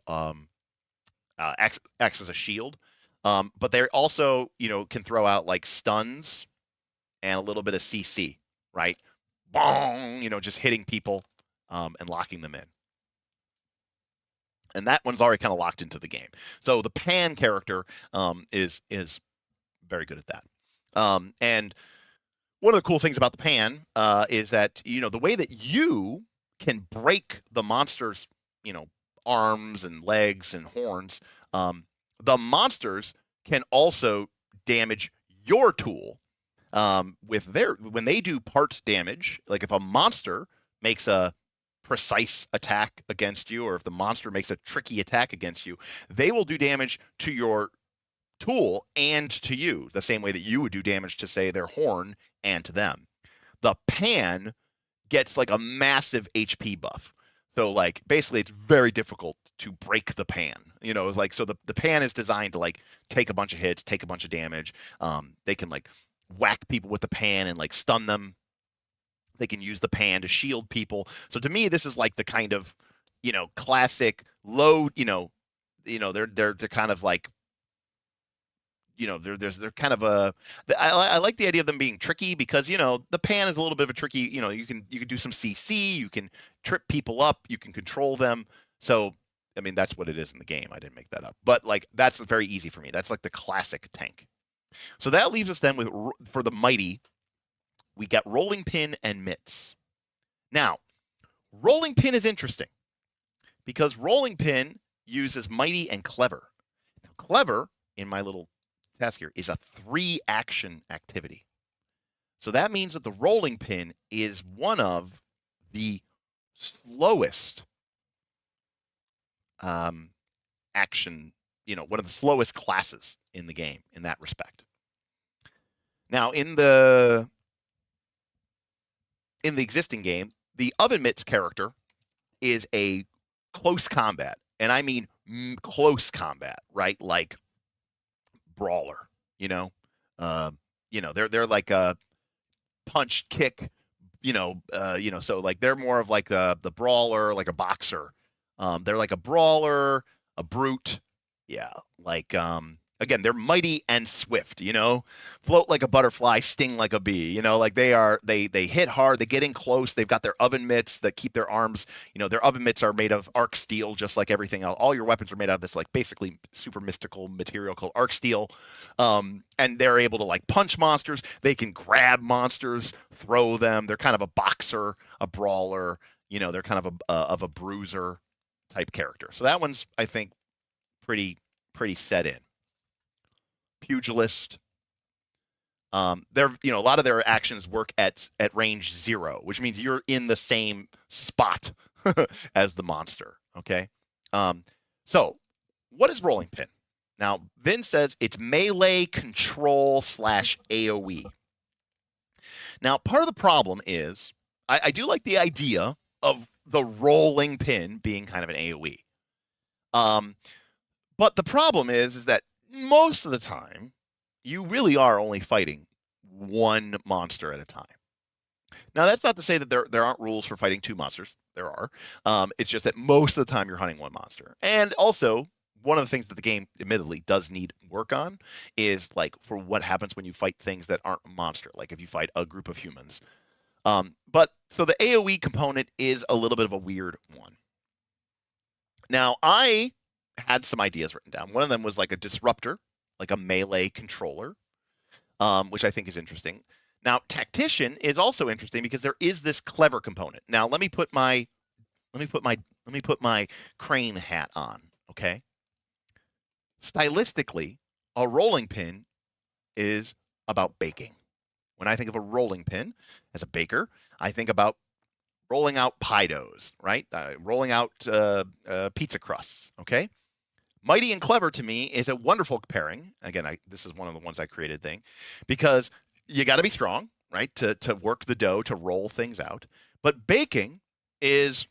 acts as a shield, but they also can throw out like stuns and a little bit of CC, right? Bong, just hitting people and locking them in. And that one's already kind of locked into the game. So the Pan character is very good at that. And one of the cool things about the Pan is that the way that you can break the monster's arms and legs and horns, the monsters can also damage your tool when they do part damage. Like if a monster makes a precise attack against you, or if the monster makes a tricky attack against you, they will do damage to your tool and to you, the same way that you would do damage to, say, their horn and to them. The Pan gets like a massive HP buff. So like basically it's very difficult to break the Pan. It's like, so the Pan is designed to like take a bunch of hits, take a bunch of damage. They can like whack people with the Pan and like stun them. They can use the Pan to shield people. So to me, this is like the kind of, classic low, they're kind of like, they're kind of I like the idea of them being tricky, because, the Pan is a little bit of a tricky, you can do some CC, you can trip people up, you can control them. So I mean, that's what it is in the game. I didn't make that up. But like, that's very easy for me. That's like the classic tank. So that leaves us then with, for the mighty, we got rolling pin and mitts. Now, rolling pin is interesting because rolling pin uses mighty and clever. Now, clever, in my little task here, is a 3-action activity. So that means that the rolling pin is one of the slowest action, one of the slowest classes in the game in that respect. Now, in the existing game, the Oven Mitts character is a close combat, and I mean close combat, right? Like brawler, they're like a punch, kick, so like they're more of like the brawler, like a boxer. They're like a brawler, a brute, yeah, like again, they're mighty and swift, float like a butterfly, sting like a bee, like they hit hard, they get in close, they've got their oven mitts that keep their arms, their oven mitts are made of arc steel, just like everything else. All your weapons are made out of this like basically super mystical material called arc steel. And they're able to like punch monsters, they can grab monsters, throw them. They're kind of a boxer, a brawler, they're kind of a bruiser type character. So that one's, I think, pretty set in. Pugilist. They're a lot of their actions work at range 0, which means you're in the same spot as the monster. Okay. So what is rolling pin? Now, Vin says it's melee control / AoE. Now, part of the problem is I do like the idea of the rolling pin being kind of an AoE. But the problem is that most of the time, you really are only fighting one monster at a time. Now, that's not to say that there aren't rules for fighting 2 monsters. There are. It's just that most of the time you're hunting one monster. And also, one of the things that the game, admittedly, does need work on is like for what happens when you fight things that aren't a monster, like if you fight a group of humans. But so the AoE component is a little bit of a weird one. Now, I had some ideas written down. One of them was like a disruptor, like a melee controller, which I think is interesting. Now, tactician is also interesting because there is this clever component. Now, let me put my crane hat on, okay? Stylistically, a rolling pin is about baking. When I think of a rolling pin as a baker, I think about rolling out pie doughs, right? Rolling out pizza crusts, okay? Mighty and clever to me is a wonderful pairing. Again, this is one of the ones I created thing, because you got to be strong, right? To work the dough, to roll things out. But baking is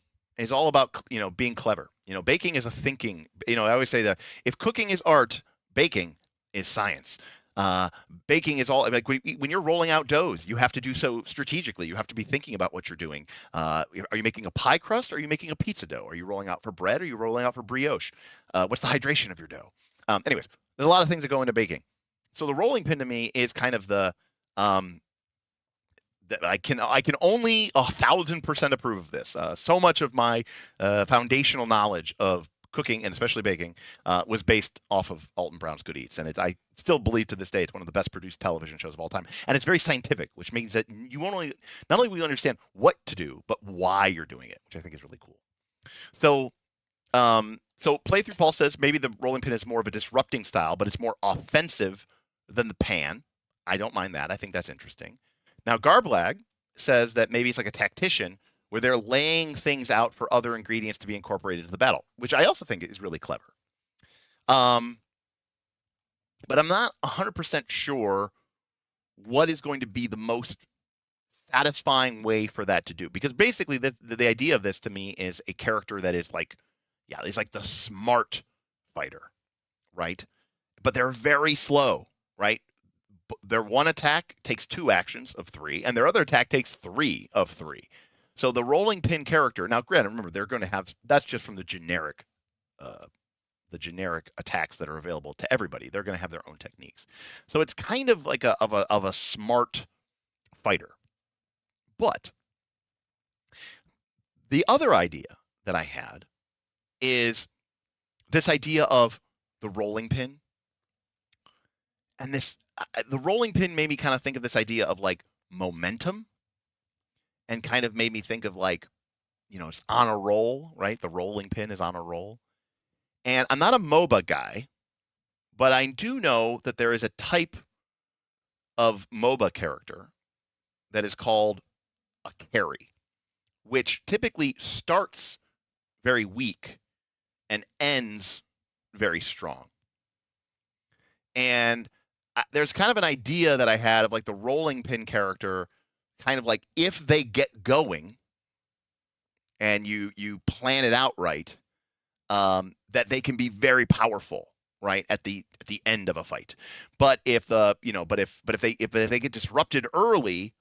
all about, being clever. Baking is a thinking. I always say that if cooking is art, baking is science. Baking is all like when you're rolling out doughs, you have to do so strategically. You have to be thinking about what you're doing. Are you making a pie crust? Or are you making a pizza dough? Are you rolling out for bread? Or are you rolling out for brioche? What's the hydration of your dough? Anyways, there's a lot of things that go into baking. So the rolling pin to me is kind of the that I can only 1,000% approve of this. So much of my foundational knowledge of cooking and especially baking was based off of Alton Brown's Good Eats, and I still believe to this day it's one of the best produced television shows of all time, and it's very scientific, which means that you not only will you understand what to do, but why you're doing it, which I think is really cool. So Playthrough Paul says maybe the rolling pin is more of a disrupting style, but it's more offensive than the pan. I don't mind that. I think that's interesting. Now, Garblag says that maybe it's like a tactician where they're laying things out for other ingredients to be incorporated into the battle, which I also think is really clever. But I'm not 100% sure what is going to be the most satisfying way for that to do. Because basically the idea of this to me is a character that is like, he's like the smart fighter, right? But they're very slow, right? Their one attack takes 2 actions of 3, and their other attack takes 3 of 3. So the rolling pin character, now granted, remember, they're going to have, that's just from the generic attacks that are available to everybody. They're going to have their own techniques. So it's kind of like a smart fighter. But the other idea that I had is this idea of the rolling pin, and this the rolling pin made me kind of think of this idea of like momentum, and kind of made me think of like, it's on a roll, right? The rolling pin is on a roll. And I'm not a MOBA guy, but I do know that there is a type of MOBA character that is called a carry, which typically starts very weak and ends very strong. And there's kind of an idea that I had of like the rolling pin character, kind of like if they get going and you plan it out right, that they can be very powerful, right, at the end of a fight. But if they get disrupted early,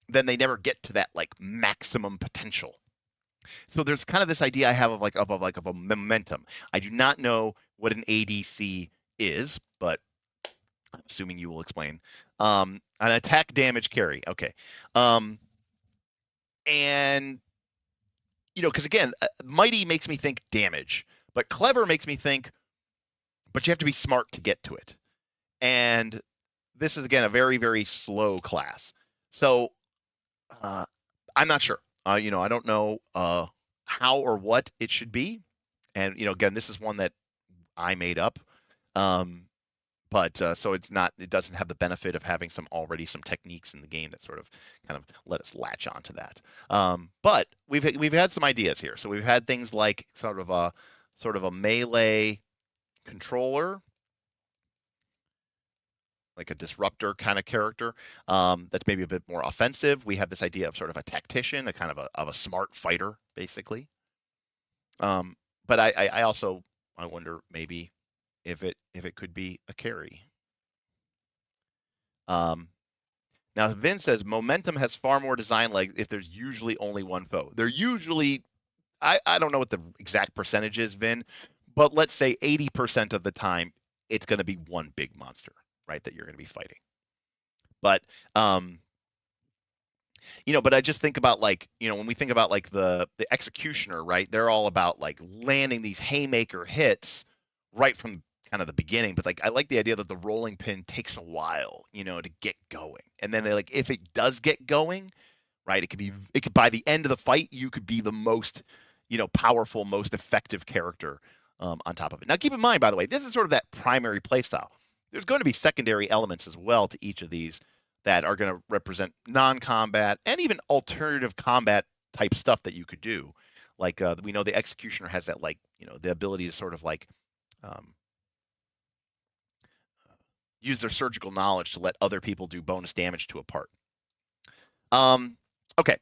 then they never get to that like maximum potential. So there's kind of this idea I have of a momentum. I do not know what an ADC is, but I'm assuming you will explain. An attack damage carry. Okay. And because again, mighty makes me think damage, but clever makes me think, but you have to be smart to get to it. And this is again a very, very slow class. So I'm not sure. I don't know how or what it should be. And again, this is one that I made up. But so it doesn't have the benefit of having some techniques in the game that sort of kind of let us latch onto that. But we've had some ideas here. So we've had things like sort of a melee controller, like a disruptor kind of character, that's maybe a bit more offensive. We have this idea of sort of a tactician, a kind of a smart fighter, basically. But I also wonder maybe if it could be a carry. Now Vin says momentum has far more design legs if there's usually only one foe. They're usually, I don't know what the exact percentage is, Vin, but let's say 80% of the time it's going to be one big monster, right, that you're going to be fighting. But but I just think about like, when we think about like the executioner, right, they're all about like landing these haymaker hits right from kind of the beginning. But like I like the idea that the rolling pin takes a while, to get going. And then like if it does get going, right, it could by the end of the fight, you could be the most, powerful, most effective character on top of it. Now keep in mind, by the way, this is sort of that primary playstyle. There's going to be secondary elements as well to each of these that are going to represent non-combat and even alternative combat type stuff that you could do. Like we know the executioner has that, like, the ability to sort of like use their surgical knowledge to let other people do bonus damage to a part. Okay,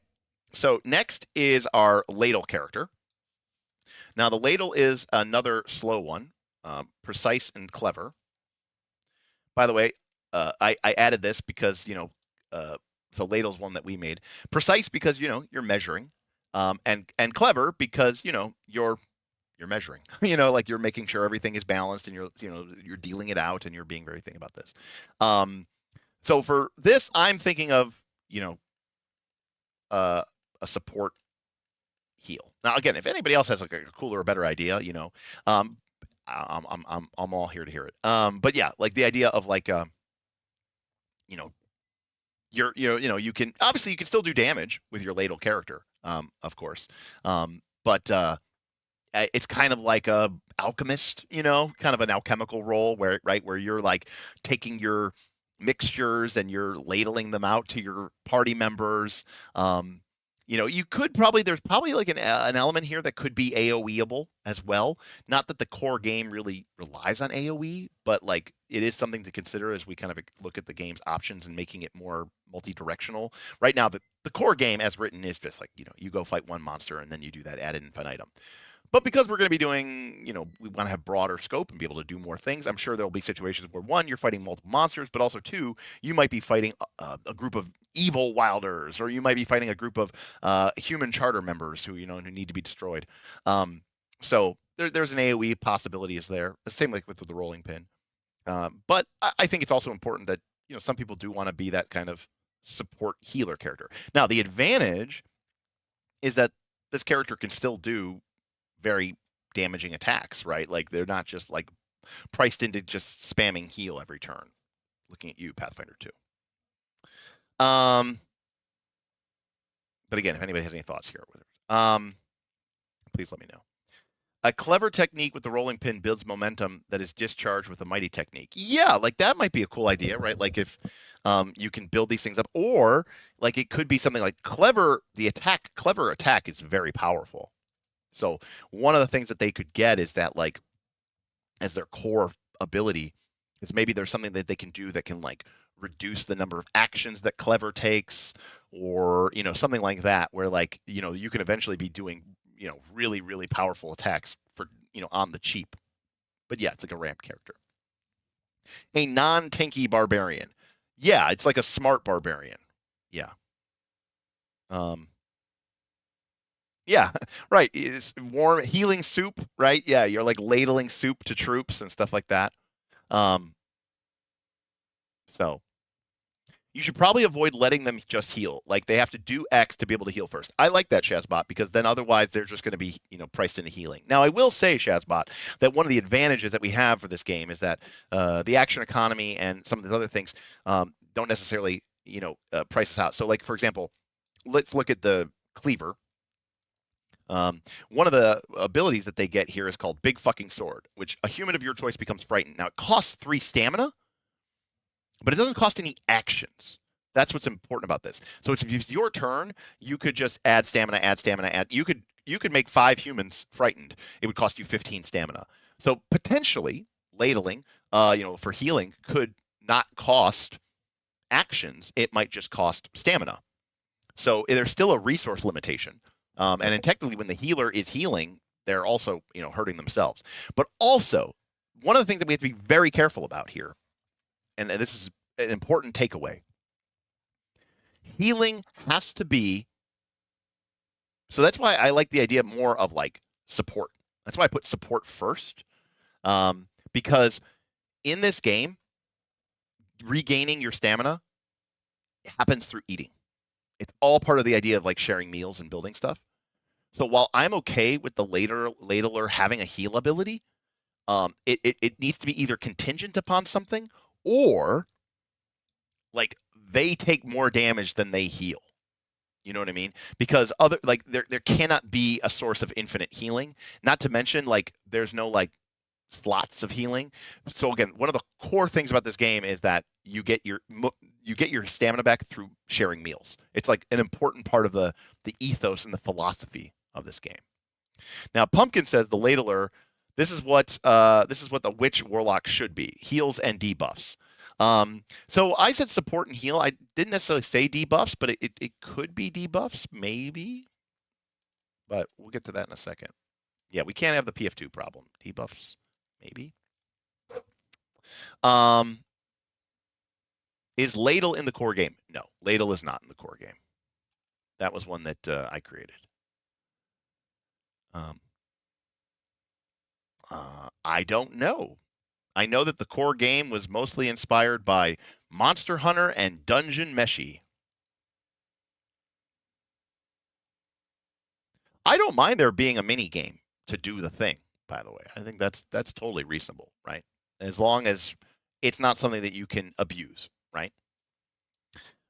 so next is our ladle character. Now the ladle is another slow one, precise and clever. By the way, I added this because so ladle's one that we made. Precise because you're measuring, and clever because you're measuring. Like you're making sure everything is balanced, and you're dealing it out, and you're being very thinking about this. So for this, I'm thinking of a support heal. Now again, if anybody else has like a cooler or better idea, I'm all here to hear it. But yeah, like the idea of like you can obviously still do damage with your ladle character, of course. But it's kind of like a alchemist, kind of an alchemical role where you're like taking your mixtures and you're ladling them out to your party members. You could there's probably like an element here that could be AoE-able as well. Not that the core game really relies on AoE, but like it is something to consider as we kind of look at the game's options and making it more multi-directional. Right now, the core game as written is just like, you go fight one monster and then you do that ad infinitum. But because we're going to be doing, we want to have broader scope and be able to do more things, I'm sure there will be situations where, one, you're fighting multiple monsters, but also, two, you might be fighting a group of evil wilders, or you might be fighting a group of human charter members who need to be destroyed. So there's an AoE possibility is there. Same like with the rolling pin. But I think it's also important that, some people do want to be that kind of support healer character. Now, the advantage is that this character can still do very damaging attacks, right? Like they're not just like priced into just spamming heal every turn. Looking at you, Pathfinder 2. But again, if anybody has any thoughts here, please let me know. A clever technique with the rolling pin builds momentum that is discharged with a mighty technique. Yeah, like that might be a cool idea, right? Like if you can build these things up, or like it could be something like clever. Clever attack is very powerful. So one of the things that they could get is that like as their core ability is maybe there's something that they can do that can like reduce the number of actions that clever takes, or something like that, where like you can eventually be doing really, really powerful attacks for, on the cheap. But yeah, it's like a ramp character. A non-tanky barbarian. Yeah, it's like a smart barbarian. Yeah. Yeah, right. It's warm healing soup, right? Yeah, you're like ladling soup to troops and stuff like that. So you should probably avoid letting them just heal. Like they have to do X to be able to heal first. I like that, Shazbot, because then otherwise they're just going to be, priced into healing. Now, I will say, Shazbot, that one of the advantages that we have for this game is that the action economy and some of the other things don't necessarily, price us out. So, like, for example, let's look at the Cleaver. One of the abilities that they get here is called Big Fucking Sword, which a human of your choice becomes frightened. Now, it costs 3 stamina, but it doesn't cost any actions. That's what's important about this. So if it's your turn, you could just add stamina, add. You could make 5 humans frightened. It would cost you 15 stamina. So potentially, ladling, for healing could not cost actions. It might just cost stamina. So there's still a resource limitation. And then technically, when the healer is healing, they're also, hurting themselves. But also, one of the things that we have to be very careful about here, and this is an important takeaway, healing has to be. So that's why I like the idea more of like support. That's why I put support first, because in this game, regaining your stamina happens through eating. It's all part of the idea of like sharing meals and building stuff. So while I'm okay with the ladler having a heal ability, it needs to be either contingent upon something, or like they take more damage than they heal. You know what I mean? Because there cannot be a source of infinite healing. Not to mention like there's no like slots of healing. So again, one of the core things about this game is that you get your stamina back through sharing meals. It's like an important part of the ethos and the philosophy of this game. Now, Pumpkin says the ladler. This is what the witch warlock should be: heals and debuffs. So I said support and heal. I didn't necessarily say debuffs, but it could be debuffs, maybe. But we'll get to that in a second. Yeah, we can't have the PF2 problem. Debuffs, maybe. Is ladle in the core game? No, ladle is not in the core game. That was one that I created. I don't know. I know that the core game was mostly inspired by Monster Hunter and Dungeon Meshi. I don't mind there being a mini game to do the thing, by the way. I think that's totally reasonable, right? As long as it's not something that you can abuse, right?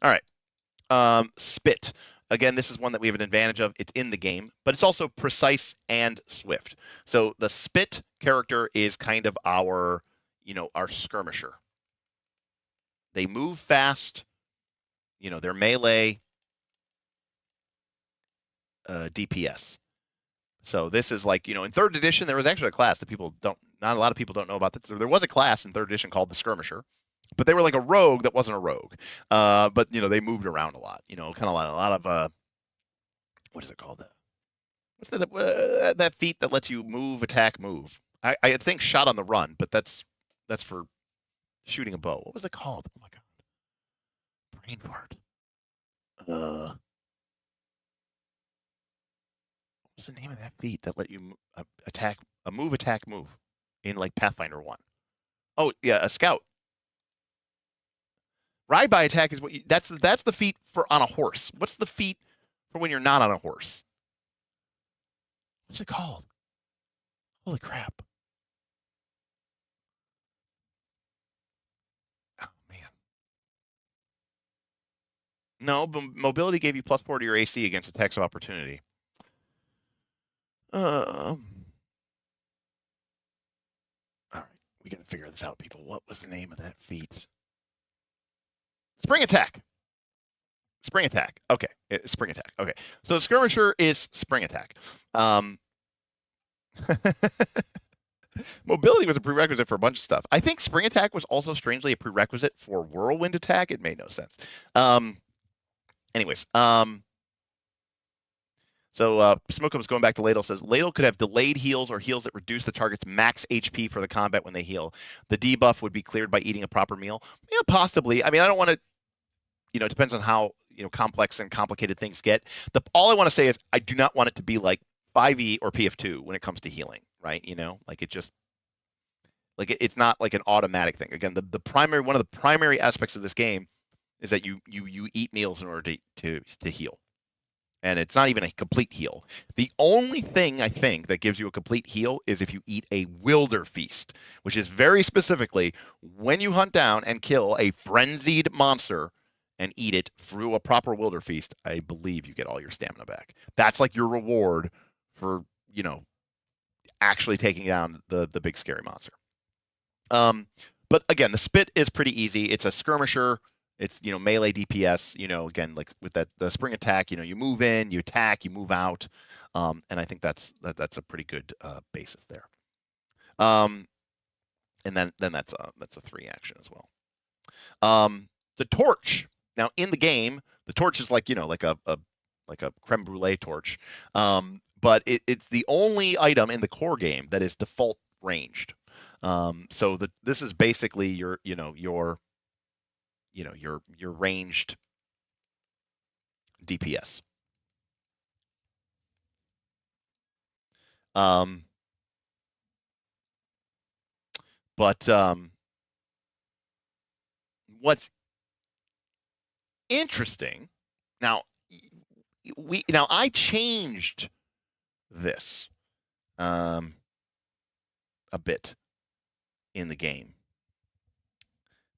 All right. Spit. Again, this is one that we have an advantage of. It's in the game, but it's also precise and swift. So the Spit character is kind of our skirmisher. They move fast. They're melee DPS. So this is like, in 3rd edition, there was actually a class that not a lot of people don't know about. There was a class in 3rd edition called the Skirmisher, but they were like a rogue that wasn't a rogue. But, they moved around a lot, kind of a lot of, what is it called? What's that feat that lets you move, attack, move? I think shot on the run, but that's for shooting a bow. What was it called? Oh my God. Brain fart. What's the name of that feat that let you attack, move in like Pathfinder 1? Oh, yeah, a scout. Ride by attack is that's the feat for on a horse. What's the feat for when you're not on a horse? What's it called? Holy crap. Oh, man. No, but mobility gave you +4 to your AC against attacks of opportunity. All right, we got to figure this out, people. What was the name of that feat? Spring attack. Spring attack. Okay, spring attack. Okay, so skirmisher is spring attack. Mobility was a prerequisite for a bunch of stuff. I think spring attack was also strangely a prerequisite for whirlwind attack. It made no sense. Anyways, so Smokeum's going back to Ladle, says Ladle could have delayed heals or heals that reduce the target's max HP for the combat when they heal. The debuff would be cleared by eating a proper meal. Yeah, possibly. I mean, I don't want to, it depends on how, complex and complicated things get. All I want to say is I do not want it to be like 5e or PF2 when it comes to healing, right? Like it just, like it's not like an automatic thing. Again, one of the primary aspects of this game is that you eat meals in order to heal. And it's not even a complete heal. The only thing I think that gives you a complete heal is if you eat a Wilderfeast, which is very specifically when you hunt down and kill a frenzied monster and eat it through a proper Wilderfeast, I believe you get all your stamina back. That's like your reward for, actually taking down the big scary monster. But again, the spit is pretty easy. It's a skirmisher. It's, melee DPS, again, like with the spring attack, you move in, you attack, you move out. And I think that's a pretty good basis there. And then that's a 3 action as well. The torch. Now in the game, the torch is like, like a creme brulee torch. But it's the only item in the core game that is default ranged. So this is basically your ranged DPS. But what's interesting now, I changed this a bit in the game.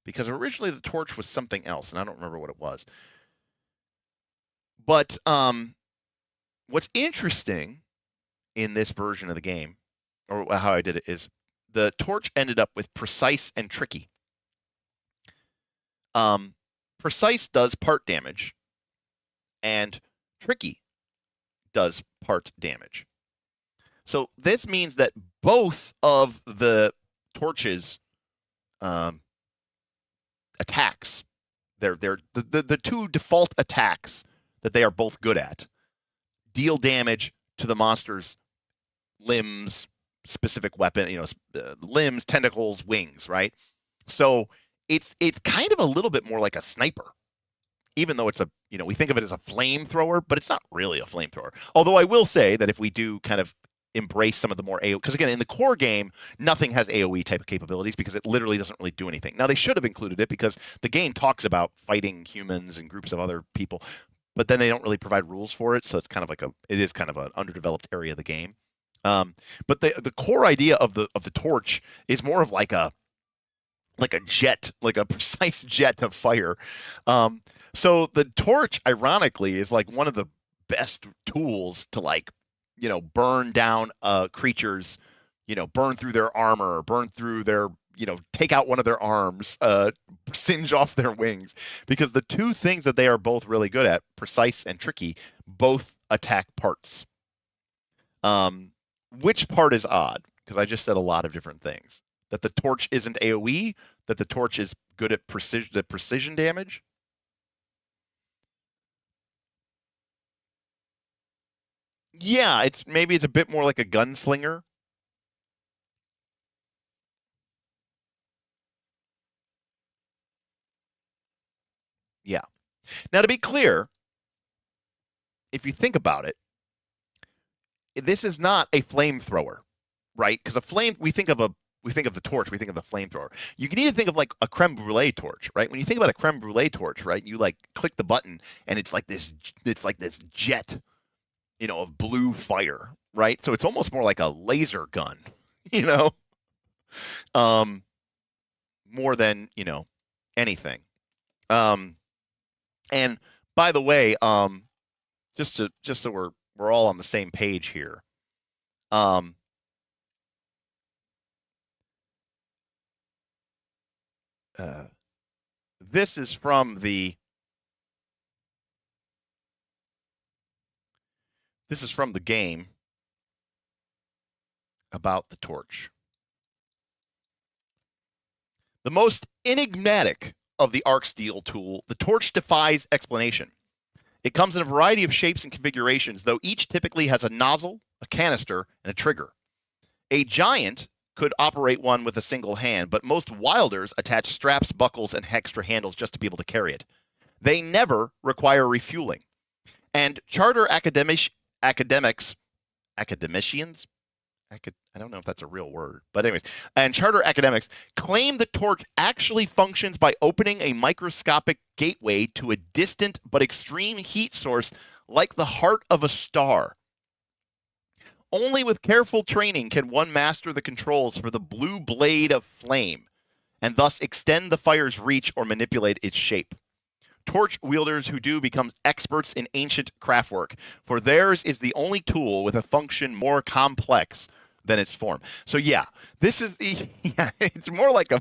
Because originally the torch was something else, and I don't remember what it was. But what's interesting in this version of the game, or how I did it, is the torch ended up with precise and tricky. Precise does part damage, and tricky does part damage. So this means that both of the torches attacks, they're the two default attacks that they are both good at, deal damage to the monster's limbs, specific weapon, limbs, tentacles, wings, right? So it's kind of a little bit more like a sniper, even though it's we think of it as a flamethrower, but it's not really a flamethrower. Although I will say that if we do kind of embrace some of the more AoE, because again, in the core game, nothing has AoE type of capabilities because it literally doesn't really do anything. Now, they should have included it because the game talks about fighting humans and groups of other people, but then they don't really provide rules for it, so it's kind of like it is kind of an underdeveloped area of the game. But the core idea of the torch is more of like a jet, like a precise jet of fire. So the torch, ironically, is like one of the best tools to burn down creatures, burn through their armor, burn through their, take out one of their arms, singe off their wings, because the two things that they are both really good at, precise and tricky, both attack parts. Which part is odd? Because I just said a lot of different things. That the torch isn't AoE, that the torch is good at precision damage. Yeah, maybe it's a bit more like a gunslinger. Yeah. Now, to be clear, if you think about it, this is not a flamethrower, right? Because we think of the torch, we think of the flamethrower. You can even think of like a creme brulee torch, right? When you think about a creme brulee torch, right, you click the button and it's like this jet, of blue fire, right? So it's almost more like a laser gun you know, more than, you know, anything. And by the way, just so we're all on the same page here. This is from the game about the torch. The most enigmatic of the arc steel tool, the torch defies explanation. It comes in a variety of shapes and configurations, though each typically has a nozzle, a canister, and a trigger. A giant could operate one with a single hand, but most wilders attach straps, buckles, and extra handles just to be able to carry it. They never require refueling. And charter academicians, I don't know if that's a real word, but anyways, and charter academics claim the torch actually functions by opening a microscopic gateway to a distant but extreme heat source like the heart of a star. Only with careful training can one master the controls for the blue blade of flame, and thus extend the fire's reach or manipulate its shape. Torch wielders who do become experts in ancient craftwork, for theirs is the only tool with a function more complex than its form. So yeah, this is it's more like a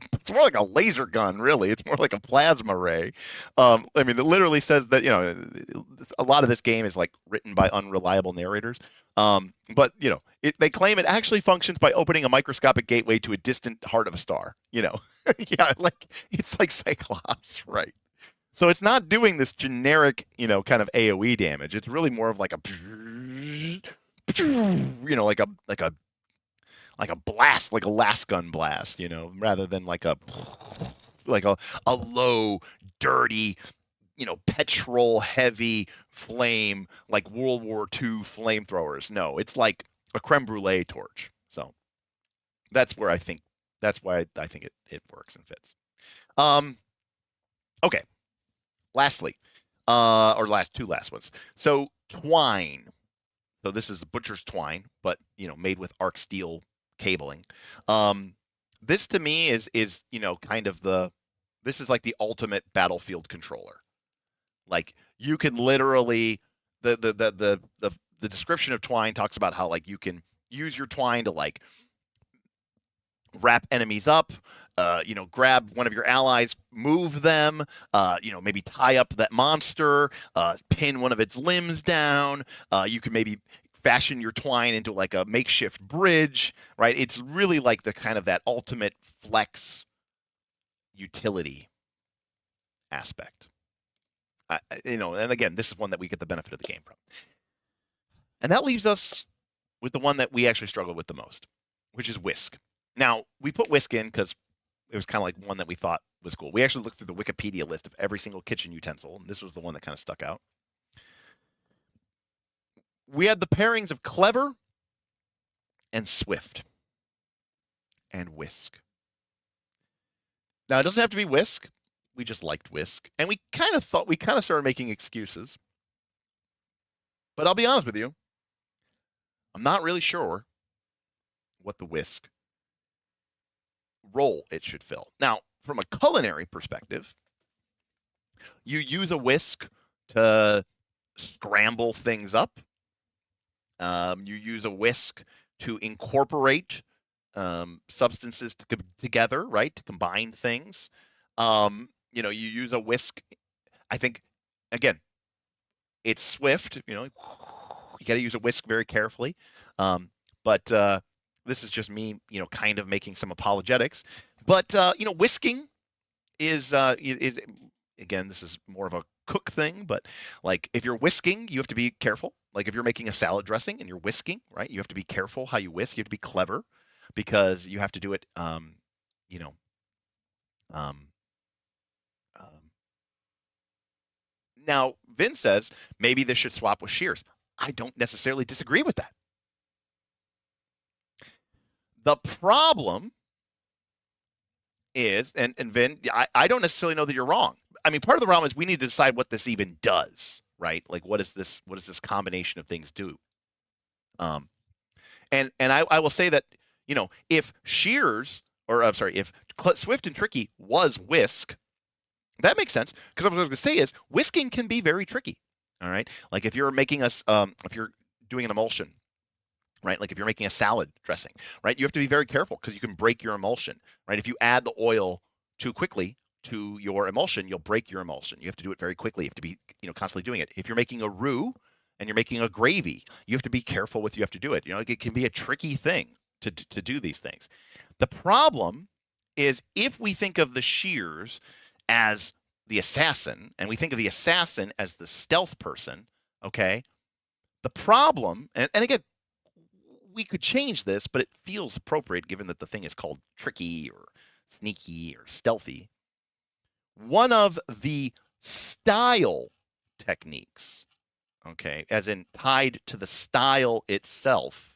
laser gun, really. It's more like a plasma ray. I mean, it literally says that, you know, a lot of this game is like written by unreliable narrators. But you know, they claim it actually functions by opening a microscopic gateway to a distant heart of a star. You know, yeah, like it's like Cyclops, right? So it's not doing this generic, you know, kind of AOE damage. It's really more of like a, you know, like a blast, like a last gun blast, you know, rather than like a low, dirty, you know, petrol heavy flame like World War II flamethrowers. No, it's like a creme brulee torch. So that's why I think it works and fits. Okay. Lastly, or two last ones. So twine. So this is butcher's twine, but you know, made with arc steel cabling. This to me is you know, kind of this is like the ultimate battlefield controller. Like you can literally the description of twine talks about how like you can use your twine to like wrap enemies up, you know, grab one of your allies, move them, you know, maybe tie up that monster, pin one of its limbs down. You can maybe fashion your twine into like a makeshift bridge, right? It's really like the kind of that ultimate flex utility aspect. You know, and again, this is one that we get the benefit of the game from. And that leaves us with the one that we actually struggled with the most, which is whisk. Now, we put whisk in because it was kind of like one that we thought was cool. We actually looked through the Wikipedia list of every single kitchen utensil, and this was the one that kind of stuck out. We had the pairings of clever and swift and whisk. Now, it doesn't have to be whisk. We just liked whisk. And we kind of started making excuses. But I'll be honest with you. I'm not really sure what the whisk role it should fill. Now, from a culinary perspective, you use a whisk to scramble things up. You use a whisk to incorporate substances together, right? To combine things. You know, you use a whisk. I think, again, it's swift. You know, you got to use a whisk very carefully. But this is just me, you know, kind of making some apologetics. But you know, whisking is again, this is more of a cook thing. But like, if you're whisking, you have to be careful. Like, if you're making a salad dressing and you're whisking, right? You have to be careful how you whisk. You have to be clever because you have to do it. You know. Now, Vin says maybe this should swap with shears. I don't necessarily disagree with that. The problem is, and Vin, I don't necessarily know that you're wrong. I mean, part of the problem is we need to decide what this even does, right? Like, what does this combination of things do? And I will say that, if Shears, or I'm sorry, if Swift and Tricky was Whisk, that makes sense. Because what I was going to say is whisking can be very tricky. All right. Like if you're making if you're doing an emulsion, right? Like if you're making a salad dressing, right? You have to be very careful because you can break your emulsion, right? If you add the oil too quickly to your emulsion, you'll break your emulsion. You have to do it very quickly. You have to be, constantly doing it. If you're making a roux and you're making a gravy, you have to be careful with you have to do it. It can be a tricky thing to do these things. The problem is if we think of the Shears as the assassin and we think of the assassin as the stealth person, okay? The problem, and again, we could change this, but it feels appropriate given that the thing is called tricky or sneaky or stealthy. One of the style techniques, okay, as in tied to the style itself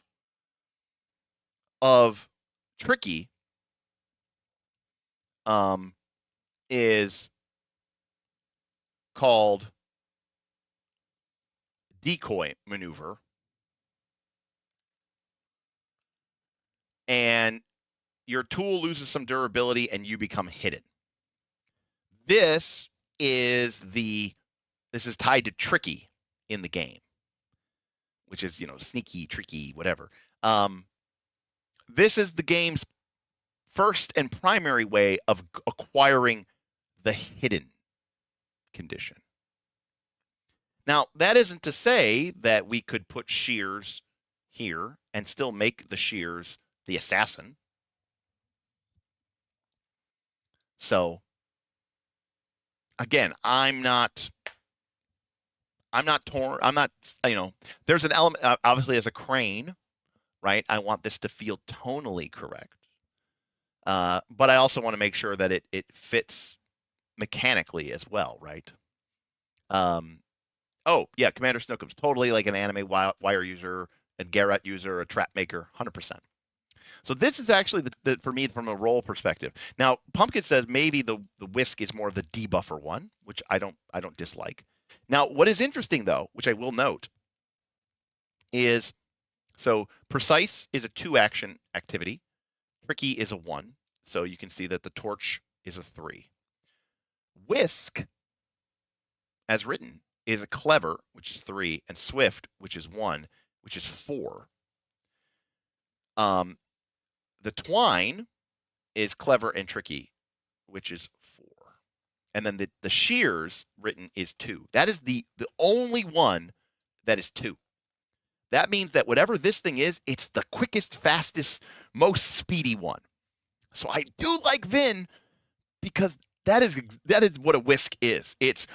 of tricky, is called decoy maneuver. And your tool loses some durability and you become hidden. This is tied to tricky in the game, which is, sneaky, tricky, whatever. This is the game's first and primary way of acquiring the hidden condition. Now, that isn't to say that we could put Shears here and still make the Shears the assassin. So, again, I'm not torn. I'm not, there's an element, obviously, as a crane, right? I want this to feel tonally correct. But I also want to make sure that it fits mechanically as well, right? Oh, yeah, Commander Snookums, totally like an anime wire user, a Garrett user, a trap maker, 100%. So this is actually, for me, from a role perspective. Now, Pumpkin says maybe the Whisk is more of the debuffer one, which I don't dislike. Now, what is interesting, though, which I will note, is, so Precise is a 2-action activity. Tricky is a 1. So you can see that the Torch is a 3. Whisk, as written, is a Clever, which is 3, and Swift, which is 1, which is 4. The Twine is Clever and Tricky, which is 4. And then the Shears written is 2. That is the only one that is 2. That means that whatever this thing is, it's the quickest, fastest, most speedy one. So I do like Vin because that is what a Whisk is. It's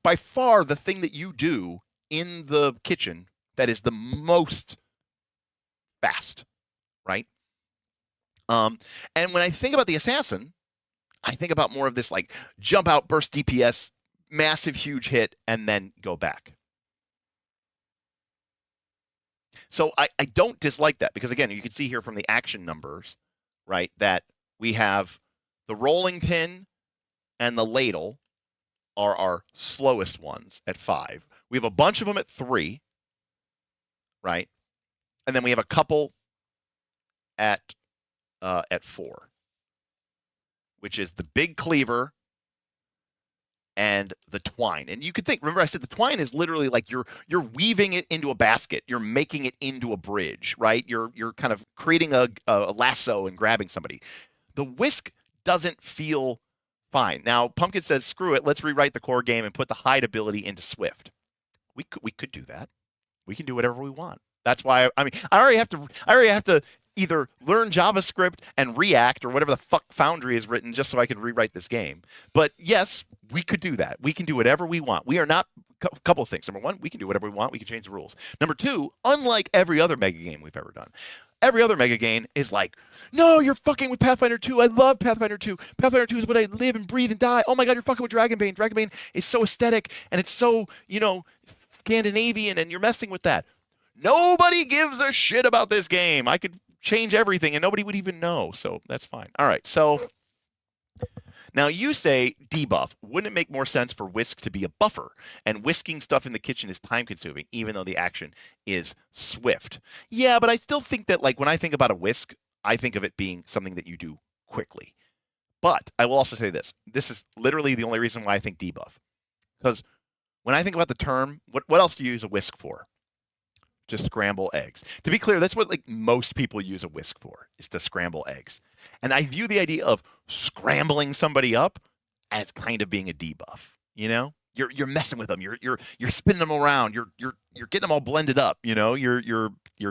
by far the thing that you do in the kitchen that is the most fast, right? And when I think about the assassin, I think about more of this like jump out, burst DPS, massive, huge hit, and then go back. So I don't dislike that because, again, you can see here from the action numbers, right, that we have the rolling pin and the ladle are our slowest ones at 5. We have a bunch of them at 3, right? And then we have a couple at 4, which is the big cleaver and the twine. And you could think, remember I said the twine is literally like you're weaving it into a basket. You're making it into a bridge, right? You're kind of creating a lasso and grabbing somebody. The Whisk doesn't feel fine. Now, Pumpkin says, screw it. Let's rewrite the core game and put the hide ability into Swift. We could do that. We can do whatever we want. That's why, I already have to either learn JavaScript and React or whatever the fuck Foundry is written just so I can rewrite this game. But yes, we could do that. We can do whatever we want. We are not a couple of things. Number one, we can do whatever we want. We can change the rules. Number two, unlike every other mega game we've ever done, every other mega game is like, no, you're fucking with Pathfinder 2. I love Pathfinder 2. Pathfinder 2 is what I live and breathe and die. Oh my God, you're fucking with Dragonbane. Dragonbane is so aesthetic and it's so, Scandinavian and you're messing with that. Nobody gives a shit about this game. I could change everything and nobody would even know. So that's fine. All right. So now you say debuff. Wouldn't it make more sense for Whisk to be a buffer? And whisking stuff in the kitchen is time consuming, even though the action is swift. Yeah, but I still think that like when I think about a Whisk, I think of it being something that you do quickly. But I will also say this. This is literally the only reason why I think debuff. Because when I think about the term, what else do you use a whisk for? To scramble eggs. To be clear, that's what like most people use a whisk for, is to scramble eggs. And I view the idea of scrambling somebody up as kind of being a debuff. You know, you're messing with them. You're spinning them around. You're getting them all blended up. You know, you're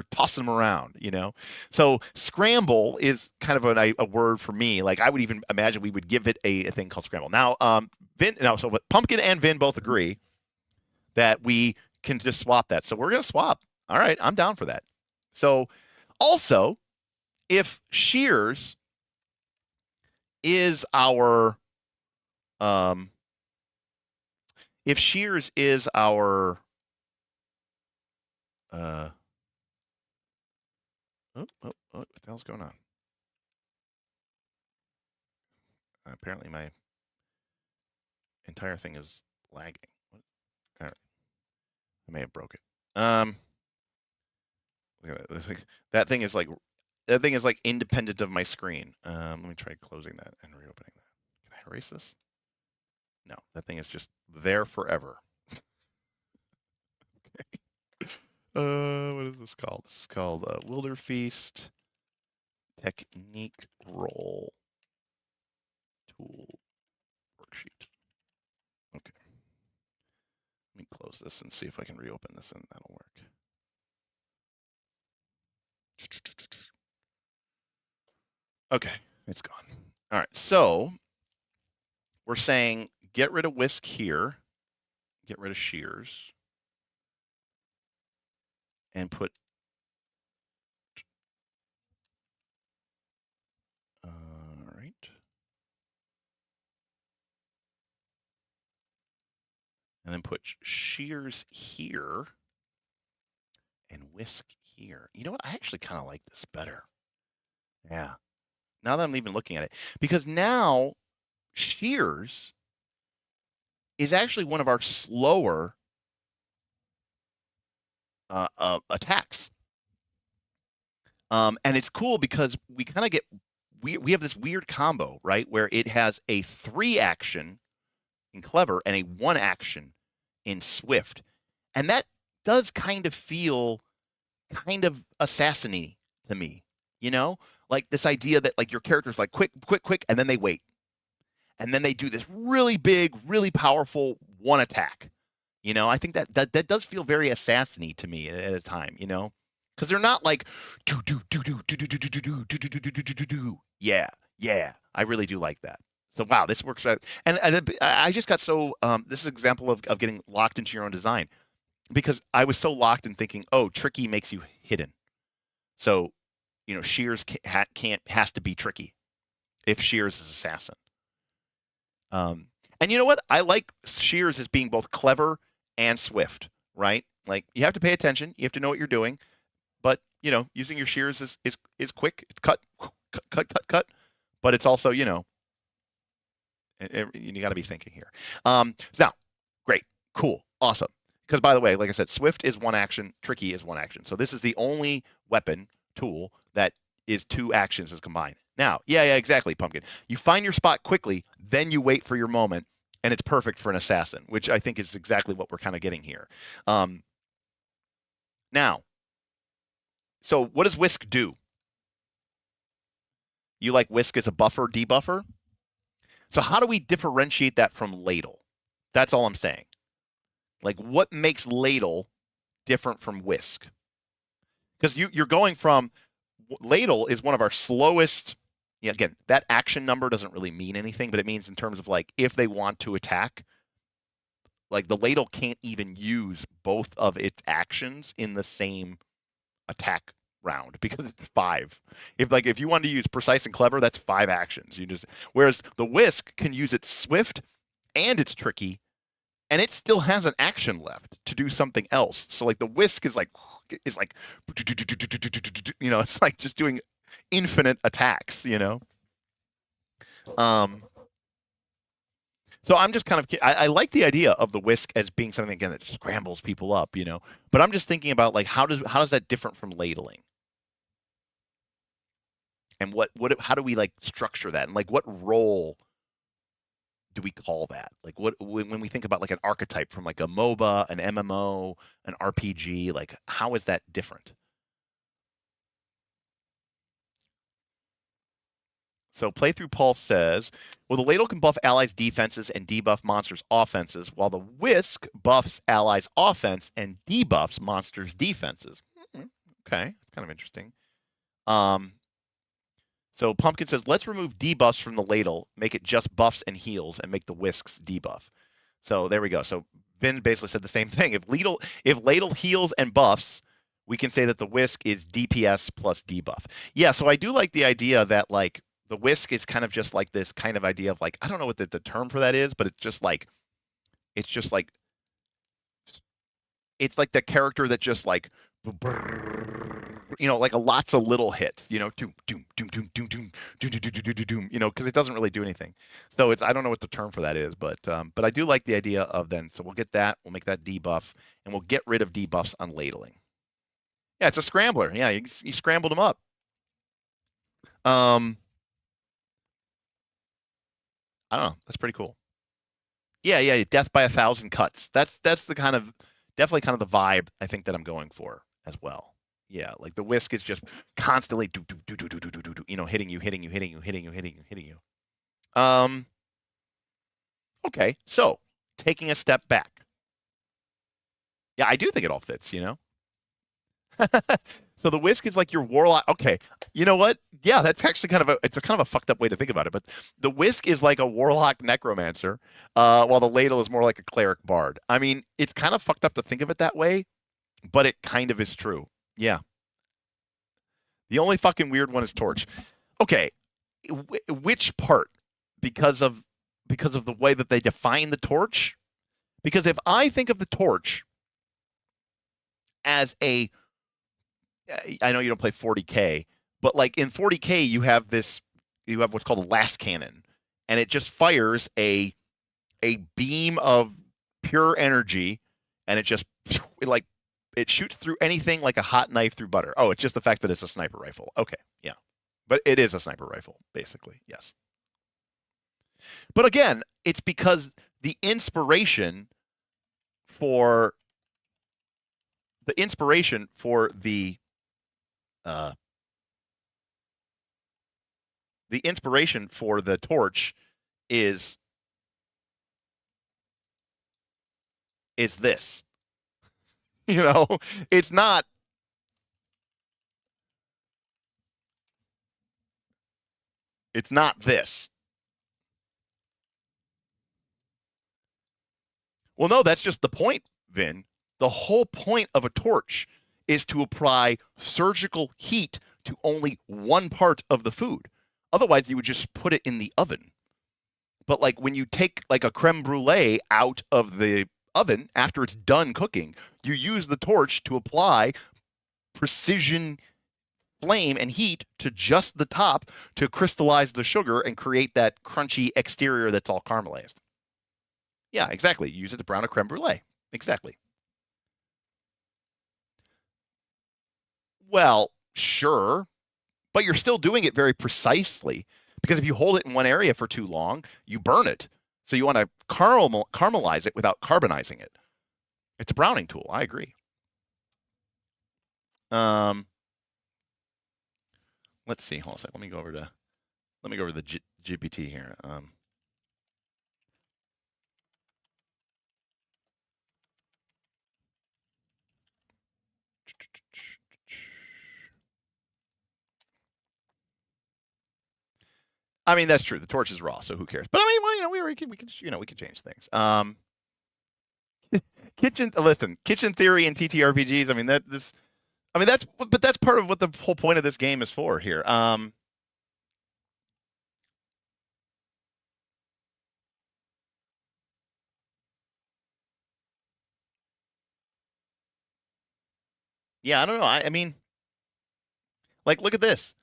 tossing them around. You know, so scramble is kind of a word for me. Like I would even imagine we would give it a thing called scramble. Now, so Pumpkin and Vin both agree that we can just swap that. So we're gonna swap. All right, I'm down for that. So, also, if Shears is our, what the hell's going on? Apparently, my entire thing is lagging. All right, I may have broke it. Look at that. That thing is like independent of my screen. Let me try closing that and reopening that. Can I erase this? No, that thing is just there forever. Okay. What is this called? This is called Wilderfeast Technique Roll Tool Worksheet. Okay. Let me close this and see if I can reopen this and that'll work. Okay, it's gone. All right, so we're saying get rid of whisk here, get rid of shears, and put all right. And then put shears here and whisk here. You know what? I actually kind of like this better. Yeah. Now that I'm even looking at it, because now shears is actually one of our slower attacks. And it's cool because we kind of get we have this weird combo, right, where it has a 3 action in clever and a 1 action in swift, and that does kind of feel kind of assassin-y to me, you know, like this idea that like your character's like quick, and then they wait, and then they do this really big, really powerful 1 attack. You know, I think that does feel very assassin-y to me at a time, you know, because they're not like do. Yeah, I really do like that. So wow, this works out. And I just got so this is an example of getting locked into your own design, because I was so locked in thinking, oh, tricky makes you hidden. So, you know, shears has to be tricky if shears is assassin. And you know what? I like shears as being both clever and swift, right? Like you have to pay attention, you have to know what you're doing, but you know, using your shears is quick. It's cut, but it's also, you know, you got to be thinking here. So now, great, cool, awesome. Because by the way, like I said, swift is 1 action, tricky is 1 action. So this is the only weapon tool that is 2 actions as combined. Now, yeah, exactly, Pumpkin. You find your spot quickly, then you wait for your moment, and it's perfect for an assassin, which I think is exactly what we're kind of getting here. Now, so what does whisk do? You like whisk as a buffer, debuffer? So how do we differentiate that from ladle? That's all I'm saying. Like, what makes ladle different from whisk? Because you're going from ladle is one of our slowest. Yeah, again, that action number doesn't really mean anything, but it means in terms of like if they want to attack, like the ladle can't even use both of its actions in the same attack round because it's 5. If you want to use precise and clever, that's 5 actions. Whereas the whisk can use its swift and it's tricky, and it still has an action left to do something else. So like the whisk is like, you know, it's like just doing infinite attacks, you know. So I'm just kind of, I like the idea of the whisk as being something again that scrambles people up, you know. But I'm just thinking about like how does that different from ladling? And how do we like structure that? And like what role do we call that? Like when we think about like an archetype from like a MOBA, an MMO, an RPG, like how is that different? So Playthrough Paul says, well, the ladle can buff allies' defenses and debuff monsters' offenses, while the whisk buffs allies' offense and debuffs monsters' defenses. Okay, that's kind of interesting. So Pumpkin says, let's remove debuffs from the ladle, make it just buffs and heals, and make the whisks debuff. So there we go. So Vin basically said the same thing. If ladle heals and buffs, we can say that the whisk is DPS plus debuff. Yeah, so I do like the idea that like the whisk is kind of just like this kind of idea of like, I don't know what the term for that is, but it's like the character that just like, you know, like lots of little hits, you know, doom, doom, doom, doom, doom, doom, doom, doom, doom, doom, doom, doom, you know, because it doesn't really do anything. So I don't know what the term for that is, but I do like the idea of then. So we'll get that, we'll make that debuff, and we'll get rid of debuffs on ladling. Yeah, it's a scrambler. Yeah, you scrambled them up. I don't know. That's pretty cool. Yeah. Death by 1,000 cuts. That's the kind of definitely kind of the vibe I think that I'm going for as well. Yeah, like the whisk is just constantly you know, hitting you. Okay, so taking a step back. Yeah, I do think it all fits, you know. So the whisk is like your warlock. Okay, you know what? Yeah, that's actually kind of a fucked up way to think about it. But the whisk is like a warlock necromancer, while the ladle is more like a cleric bard. I mean, it's kind of fucked up to think of it that way, but it kind of is true. Yeah. The only fucking weird one is torch. Okay, which part? Because of the way that they define the torch. Because if I think of the torch as I know you don't play 40K, but like in 40K, you have what's called a last cannon, and it just fires a beam of pure energy, and it shoots through anything like a hot knife through butter. Oh, it's just the fact that it's a sniper rifle. Okay, yeah, but it is a sniper rifle, basically. Yes, but again, it's because the inspiration for the torch is this. You know, it's not this. Well, no, that's just the point, Vin. The whole point of a torch is to apply surgical heat to only one part of the food. Otherwise, you would just put it in the oven. But like when you take like a creme brulee out of the oven after it's done cooking, you use the torch to apply precision flame and heat to just the top to crystallize the sugar and create that crunchy exterior that's all caramelized. Yeah, exactly. Use it to brown a creme brulee. Exactly. Well, sure, but you're still doing it very precisely, because if you hold it in one area for too long, you burn it. So you want to caramelize it without carbonizing it. It's a browning tool. I agree. Let's see. Hold on a second. Let me go over to the GPT here. I mean, that's true. The torch is raw, so who cares? But I mean, well, you know, we can change things. Kitchen theory and TTRPGs. I mean, that's part of what the whole point of this game is for here. Yeah, I don't know. I mean, like, look at this.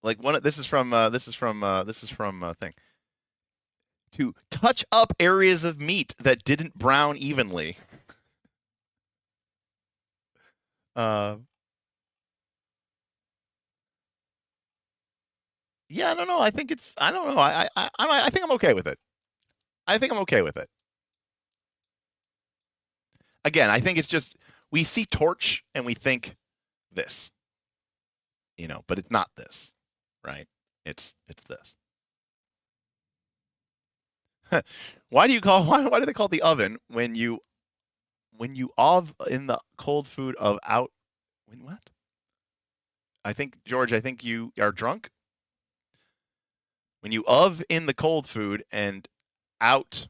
Like this is from thing. To touch up areas of meat that didn't brown evenly. Yeah, I don't know. I think it's. I don't know. I think I'm okay with it. I think I'm okay with it. Again, I think it's just we see torch and we think this, but it's not this, right? It's this. Why do they call it the oven when you ov in the cold food of out? When what? I think George. I think you are drunk. When you of in the cold food and out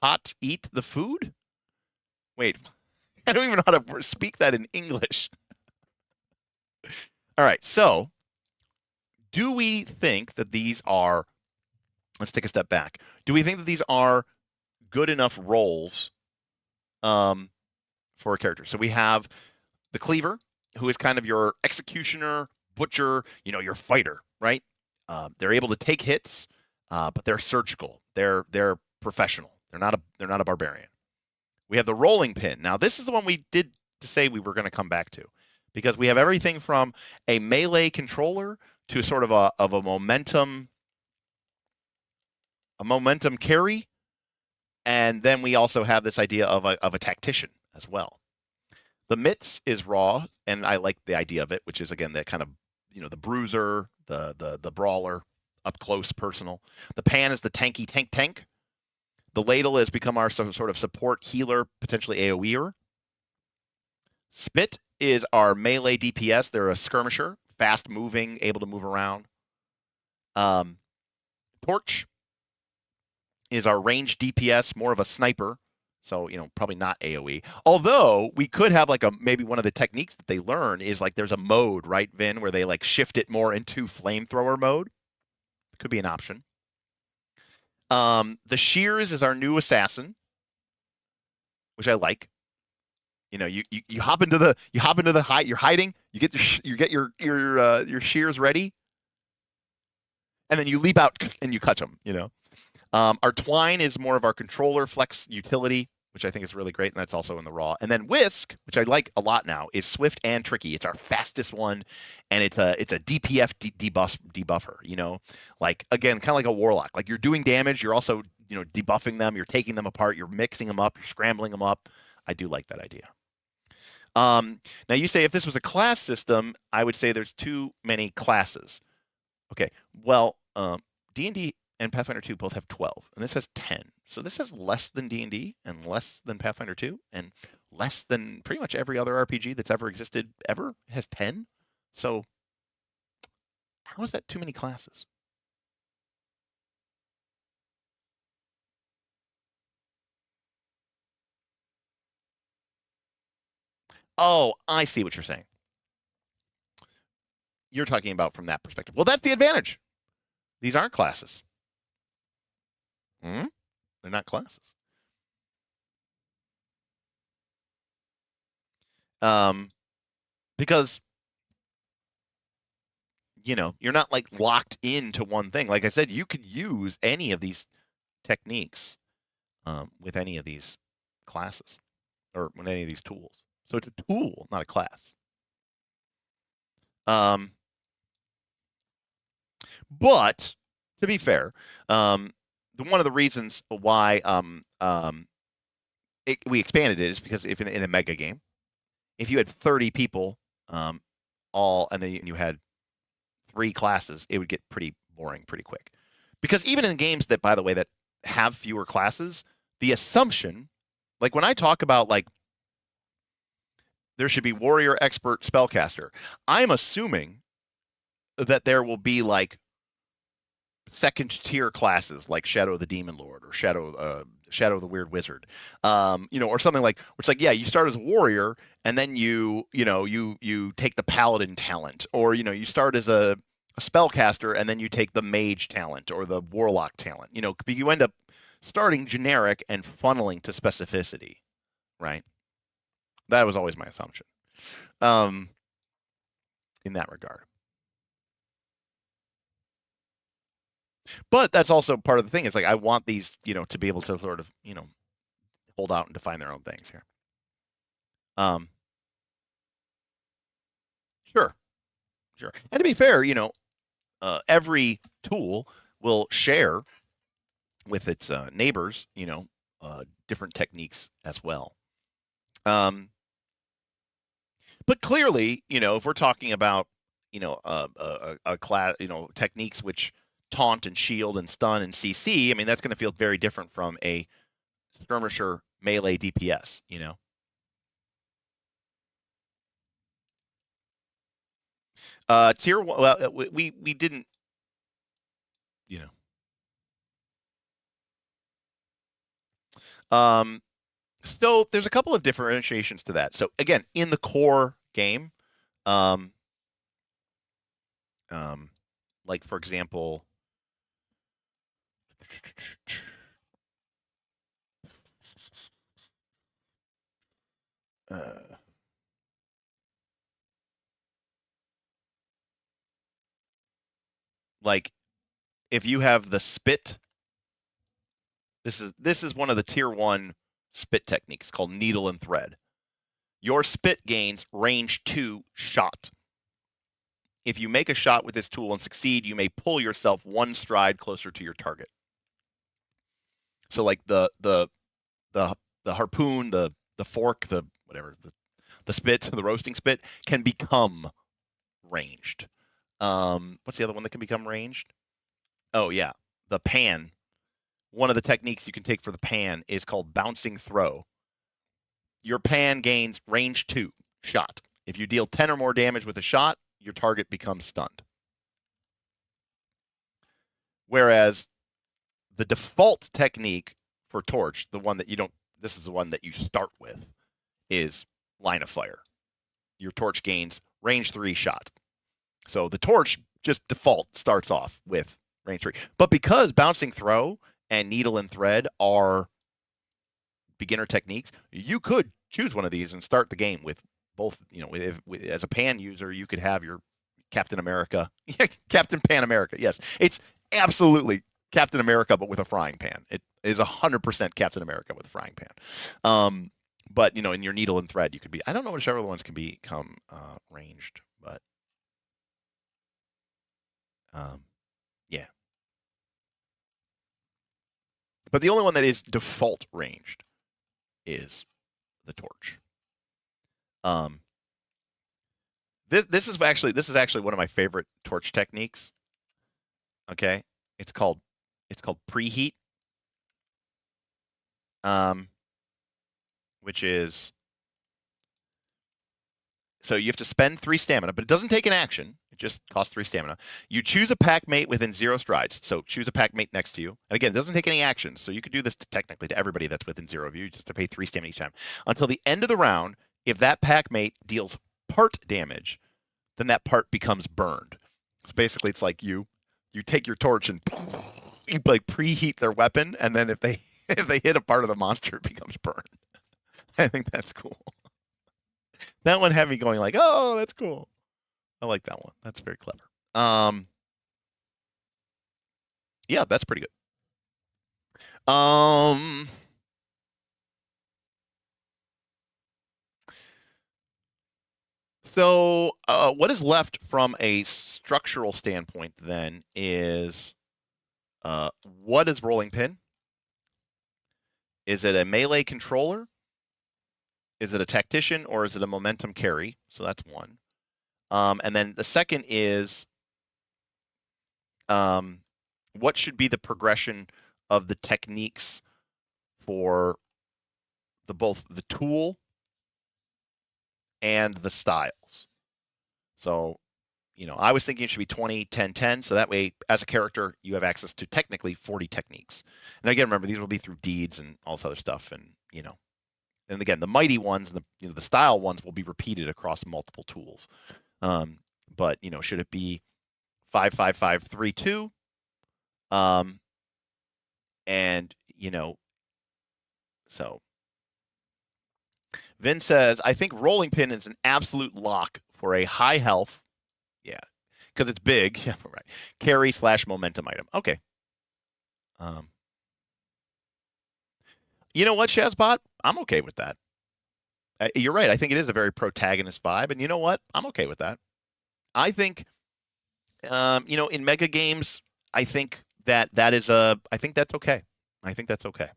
hot eat the food. Wait, I don't even know how to speak that in English. All right, so do we think that these are? Let's take a step back. Do we think that these are good enough roles for a character? So we have the cleaver, who is kind of your executioner, butcher, your fighter, right? They're able to take hits, but they're surgical. They're professional. They're not a barbarian. We have the rolling pin. Now, this is the one we did to say we were going to come back to, because we have everything from a melee controller to sort of a momentum carry, and then we also have this idea of a tactician as well. The mitts is raw, and I like the idea of it, which is again the kind of the bruiser, the brawler, up close, personal. The pan is the tanky tank. The ladle has become our sort of support healer, potentially AoEer. Spit is our melee DPS. They're a skirmisher, fast moving, able to move around. Torch is our ranged DPS, more of a sniper. So, probably not AoE. Although we could have maybe one of the techniques that they learn is there's a mode, right, Vin, where they shift it more into flamethrower mode. Could be an option. The shears is our new assassin, which I like. You hop into the hide. You're hiding. You get your shears ready, and then you leap out and you cut them. Our twine is more of our controller flex utility, which I think is really great, and that's also in the raw. And then whisk, which I like a lot now, is swift and tricky. It's our fastest one, and it's a DPF debuffer. Again, kind of like a warlock. You're doing damage, you're also debuffing them, you're taking them apart, you're mixing them up, you're scrambling them up. I do like that idea. Now you say if this was a class system, I would say there's too many classes. Okay, well, D&D and Pathfinder 2 both have 12, and this has 10. So this has less than D&D and less than Pathfinder 2 and less than pretty much every other RPG that's ever existed ever. It has 10. So how is that too many classes? Oh, I see what you're saying. You're talking about from that perspective. Well, that's the advantage. These aren't classes. They're not classes. Because you're not locked into one thing. Like I said, you could use any of these techniques with any of these classes or with any of these tools. So it's a tool, not a class. But to be fair, one of the reasons why we expanded it is because if in a mega game, if you had 30 people all and then you had 3 classes, it would get pretty boring pretty quick. Because even in games that, by the way, that have fewer classes, the assumption, when I talk about there should be warrior, expert, spellcaster, I'm assuming that there will be second tier classes like Shadow of the Demon Lord or Shadow of the Weird Wizard, or something which you start as a warrior and then you take the paladin talent, or you start as a spellcaster and then you take the mage talent or the warlock talent. You end up starting generic and funneling to specificity, right? That was always my assumption in that regard. But that's also part of the thing is I want these, to be able to sort of, hold out and define their own things here. Sure. And to be fair, every tool will share with its neighbors, different techniques as well. But clearly, if we're talking about, a class, techniques which taunt and shield and stun and CC, I mean, that's going to feel very different from a skirmisher melee DPS, Tier 1, well, we didn't, So there's a couple of differentiations to that. So again, in the core game, like for example, like if you have the spit, this is one of the tier 1 spit techniques called needle and thread. Your spit gains range 2 shot. If you make a shot with this tool and succeed, you may pull yourself 1 stride closer to your target. So like the harpoon, the fork, the whatever, the spit, the roasting spit can become ranged. What's the other one that can become ranged? Oh yeah, the pan. One of the techniques you can take for the pan is called bouncing throw. Your pan gains range 2 shot. If you deal 10 or more damage with a shot, your target becomes stunned. Whereas the default technique for torch, the one that you don't, this is the one that you start with, is line of fire. Your torch gains range 3 shot. So the torch just default starts off with range 3. But because bouncing throw and needle and thread are beginner techniques, you could choose one of these and start the game with both. As a pan user, you could have your Captain America, Captain Pan America. Yes, it's absolutely Captain America, but with a frying pan. It is 100% Captain America with a frying pan. But in your needle and thread, you could be. I don't know whichever ones can become ranged, but yeah. But the only one that is default ranged is the torch. This is actually one of my favorite torch techniques. Okay, it's called preheat. Which is, so you have to spend 3 stamina, but it doesn't take an action. It just costs 3 stamina. You choose a pack mate within 0 strides. So choose a pack mate next to you. And again, it doesn't take any actions. So you could do this technically to everybody that's within 0 of you. You just have to pay 3 stamina each time. Until the end of the round, if that pack mate deals part damage, then that part becomes burned. So basically, it's like you take your torch and you like preheat their weapon, and then if they hit a part of the monster, it becomes burned. I think that's cool. That one had me going like, oh, that's cool. I like that one. That's very clever. Yeah, that's pretty good. So what is left from a structural standpoint then is what is rolling pin? Is it a melee controller? Is it a tactician, or is it a momentum carry? So that's one. And then the second is what should be the progression of the techniques for both the tool and the styles. So, I was thinking it should be 20, 10, 10. So that way, as a character, you have access to technically 40 techniques. And again, remember, these will be through deeds and all this other stuff. And, and again, the mighty ones and the style ones will be repeated across multiple tools. But, should it be 5, 5, 5, 3, 2? And, so Vin says, I think rolling pin is an absolute lock for a high health. Yeah, because it's big. Yeah, right. Carry / momentum item. Okay. You know what, Shazbot? I'm okay with that. You're right. I think it is a very protagonist vibe. And you know what? I'm okay with that. I think You know, in mega games, I think I think that's okay. I think that's okay.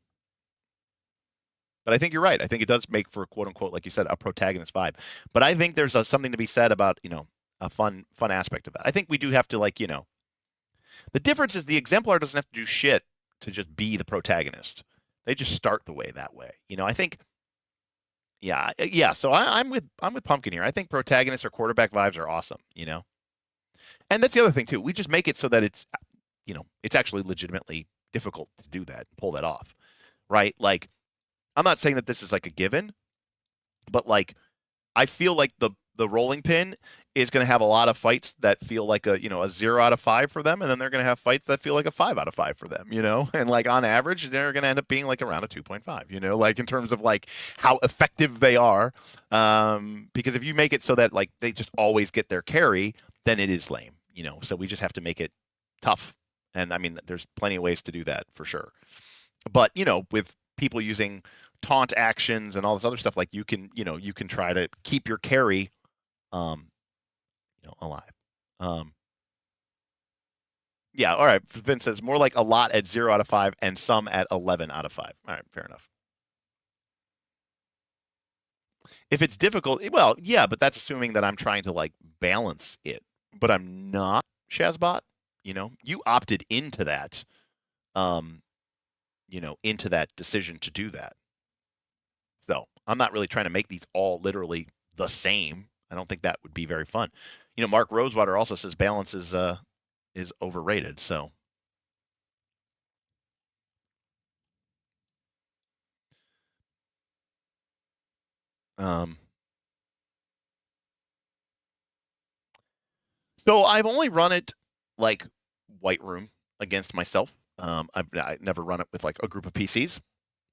But I think you're right. I think it does make for, quote unquote, like you said, a protagonist vibe. But I think there's something to be said about, you know, a fun aspect of that. I think we do have to, like, you know, the difference is the exemplar doesn't have to do shit to just be the protagonist. They just start the way that way. You know, I think, yeah. So I'm with Pumpkin here. I think protagonist or quarterback vibes are awesome. You know, and that's the other thing too. We just make it so that it's, you know, it's actually legitimately difficult to do that, pull that off, right? Like, I'm not saying that this is like a given, but like, I feel like the rolling pin is going to have a lot of fights that feel like a, you know, a 0 out of 5 for them, and then they're going to have fights that feel like a 5 out of 5 for them, you know, and like on average they're going to end up being like around a 2.5, you know, like in terms of like how effective they are, because if you make it so that like they just always get their carry, then it is lame, you know. So we just have to make it tough, and I mean there's plenty of ways to do that for sure, but you know, with people using taunt actions and all this other stuff, like you can, you know, you can try to keep your carry you know, alive. Yeah, all right. Vince says more like a lot at 0 out of 5 and some at 11 out of 5. All right, fair enough. If it's difficult, well, yeah, but that's assuming that I'm trying to like balance it. But I'm not, Shazbot. You know, you opted into that, you know, into that decision to do that. So I'm not really trying to make these all literally the same. I don't think that would be very fun. You know, Mark Rosewater also says balance is overrated. So, so I've only run it like White Room against myself. I never run it with like a group of PCs,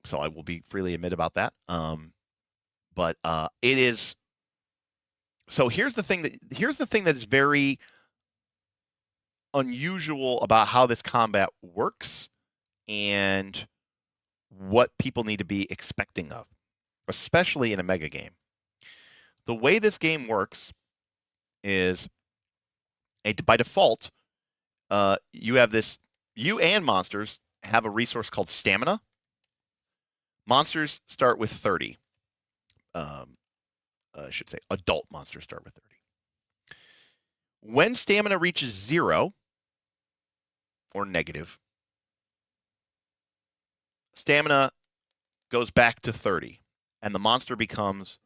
so I will be freely admit about that. But it is. So here's the thing that is very unusual about how this combat works and what people need to be expecting of, especially in a mega game. The way this game works is by default, you and monsters have a resource called stamina. Monsters start with 30. I should say adult monsters start with 30. When stamina reaches 0 or negative, stamina goes back to 30, and the monster becomes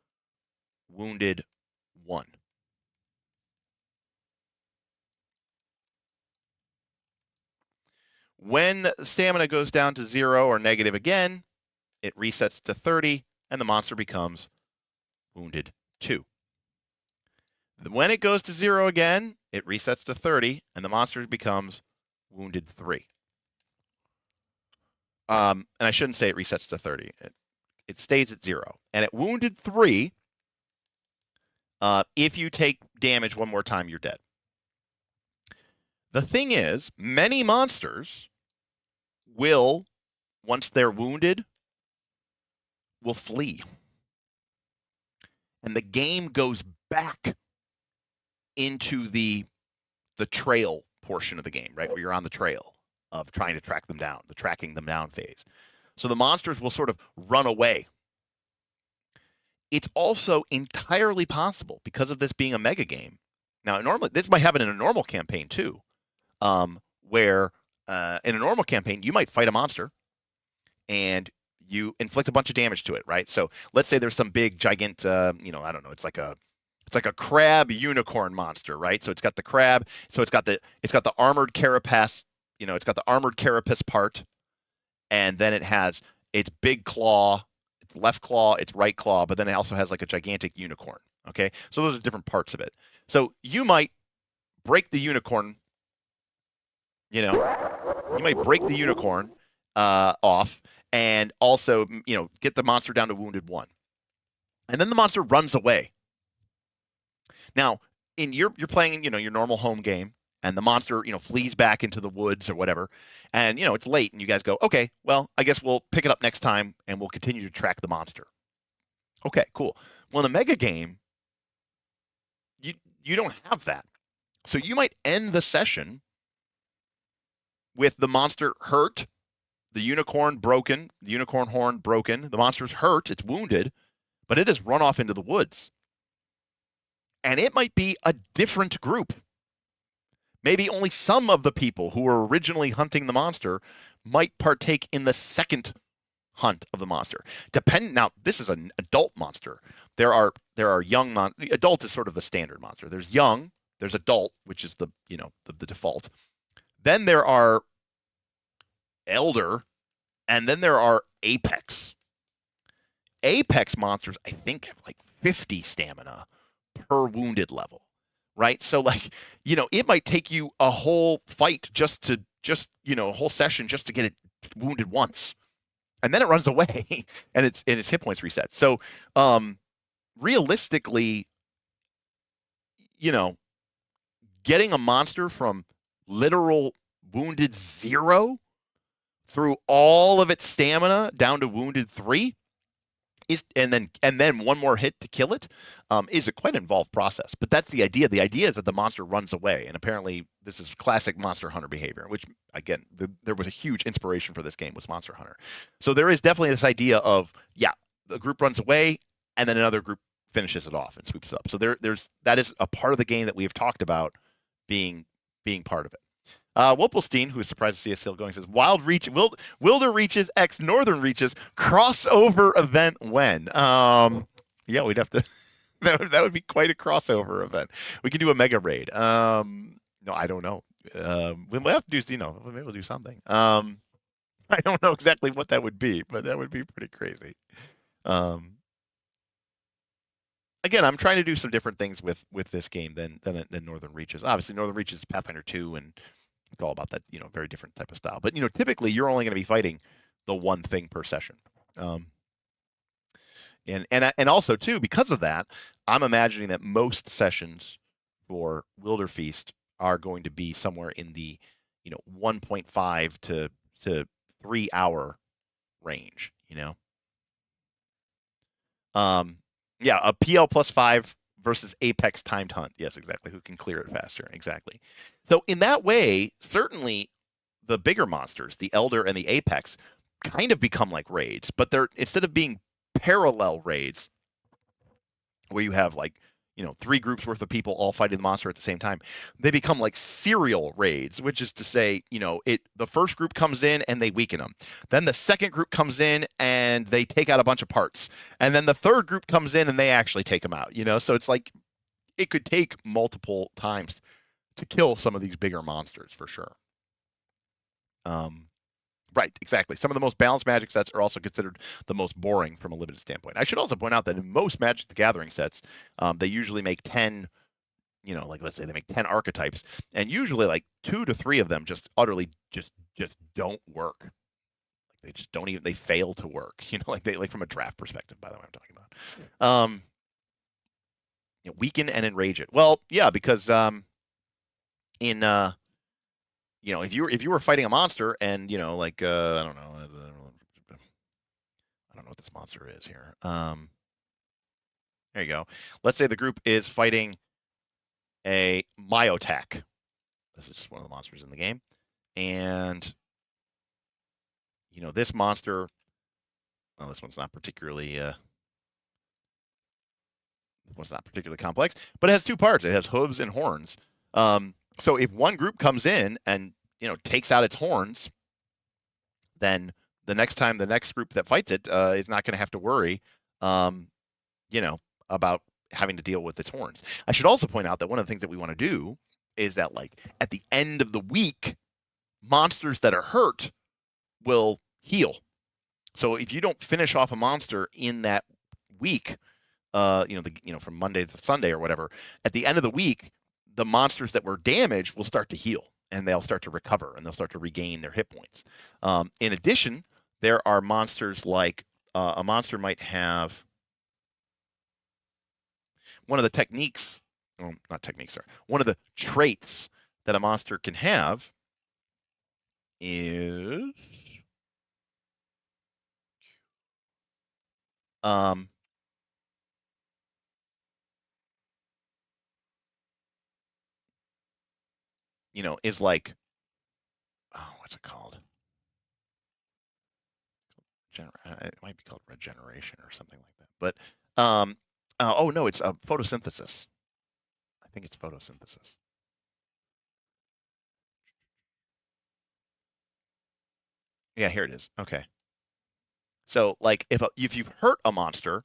wounded 1. When stamina goes down to 0 or negative again, it resets to 30, and the monster becomes wounded 2. When it goes to 0 again, it resets to 30, and the monster becomes wounded 3. And I shouldn't say it resets to 30. It stays at 0. And at wounded 3, if you take damage one more time, you're dead. The thing is, many monsters will, once they're wounded, will flee. And the game goes back into the trail portion of the game, right? Where you're on the trail of trying to track them down, the tracking them down phase. So the monsters will sort of run away. It's also entirely possible, because of this being a mega game. Now, normally, this might happen in a normal campaign too, where in a normal campaign, you might fight a monster and you inflict a bunch of damage to it, right? So let's say there's some big, giant, you know, I don't know, it's like a crab unicorn monster, right? So it's got the crab, so it's got the armored carapace, you know, it's got the armored carapace part, and then it has its big claw, its left claw, its right claw, but then it also has like a gigantic unicorn. Okay, so those are different parts of it. So you might break the unicorn, you know, you might break the unicorn off, and also, you know, get the monster down to wounded 1, and then the monster runs away. Now, you're playing, you know, your normal home game, and the monster, you know, flees back into the woods or whatever, and you know it's late, and you guys go, okay, well, I guess we'll pick it up next time, and we'll continue to track the monster. Okay, cool. Well, in a mega game, you don't have that. So you might end the session with the monster hurt, the unicorn broken, the unicorn horn broken. The monster's hurt, it's wounded, but it has run off into the woods. And it might be a different group. Maybe only some of the people who were originally hunting the monster might partake in the second hunt of the monster. Now, this is an adult monster. There are young adult is sort of the standard monster. There's young, there's adult, which is the default. Then there are elder, and then there are apex. Apex monsters, I think, have like 50 stamina per wounded level, right? So like, it might take you a whole fight a whole session just to get it wounded once. And then it runs away and its hit points reset. So realistically, getting a monster from literal wounded 0 through all of its stamina down to wounded 3 and then one more hit to kill it is a quite involved process. But that's the idea. The idea is that the monster runs away, and apparently this is classic Monster Hunter behavior, which again, there was a huge inspiration for this game was Monster Hunter. So there is definitely this idea of the group runs away, and then another group finishes it off and sweeps it up. So that is a part of the game that we have talked about being part of it. Wolpelstein, who is surprised to see us still going, says, Wilder Reaches X Northern Reaches crossover event when? We'd have to, that would be quite a crossover event. We could do a mega raid. No, I don't know. We'll have to do, maybe we'll do something. I don't know exactly what that would be, but that would be pretty crazy. Again, I'm trying to do some different things with this game than Northern Reaches. Obviously, Northern Reaches is Pathfinder 2, and it's all about that, very different type of style. But, typically you're only going to be fighting the one thing per session. And also, too, because of that, I'm imagining that most sessions for Wilderfeast are going to be somewhere in the, 1.5 to 3 hour range, a PL plus 5 versus Apex timed hunt. Yes, exactly. Who can clear it faster? Exactly. So in that way, certainly the bigger monsters, the Elder and the Apex, kind of become like raids, but they're instead of being parallel raids where you have 3 groups worth of people all fighting the monster at the same time, they become like serial raids, which is to say, the first group comes in and they weaken them. Then the second group comes in and they take out a bunch of parts. And then the third group comes in and they actually take them out, So it's like it could take multiple times to kill some of these bigger monsters for sure. Right, exactly. Some of the most balanced Magic sets are also considered the most boring from a limited standpoint. I should also point out that in most Magic the Gathering sets, they usually make 10, let's say they make 10 archetypes, and usually 2 to 3 of them just utterly just don't work. They just don't even, they fail to work. From a draft perspective, by the way, I'm talking about. Weaken and enrage it. Well, yeah, because if you were fighting a monster and I don't know what this monster is here. There you go. Let's say the group is fighting a Myotac. This is just one of the monsters in the game, and this monster. Well, this one's not particularly. Complex, but it has 2 parts. It has hooves and horns. So if one group comes in and takes out its horns, then the next time the next group that fights it is not going to have to worry, about having to deal with its horns. I should also point out that one of the things that we want to do is that at the end of the week, monsters that are hurt will heal. So if you don't finish off a monster in that week, from Monday to Sunday or whatever, at the end of the week, the monsters that were damaged will start to heal and they'll start to recover and they'll start to regain their hit points. In addition, there are monsters like a monster might have one of the techniques, one of the traits that a monster can have is you know, is like, oh, what's it called? It might be called regeneration or something like that. But oh no, it's photosynthesis. I think it's photosynthesis. Yeah, here it is. Okay. So like if you've hurt a monster,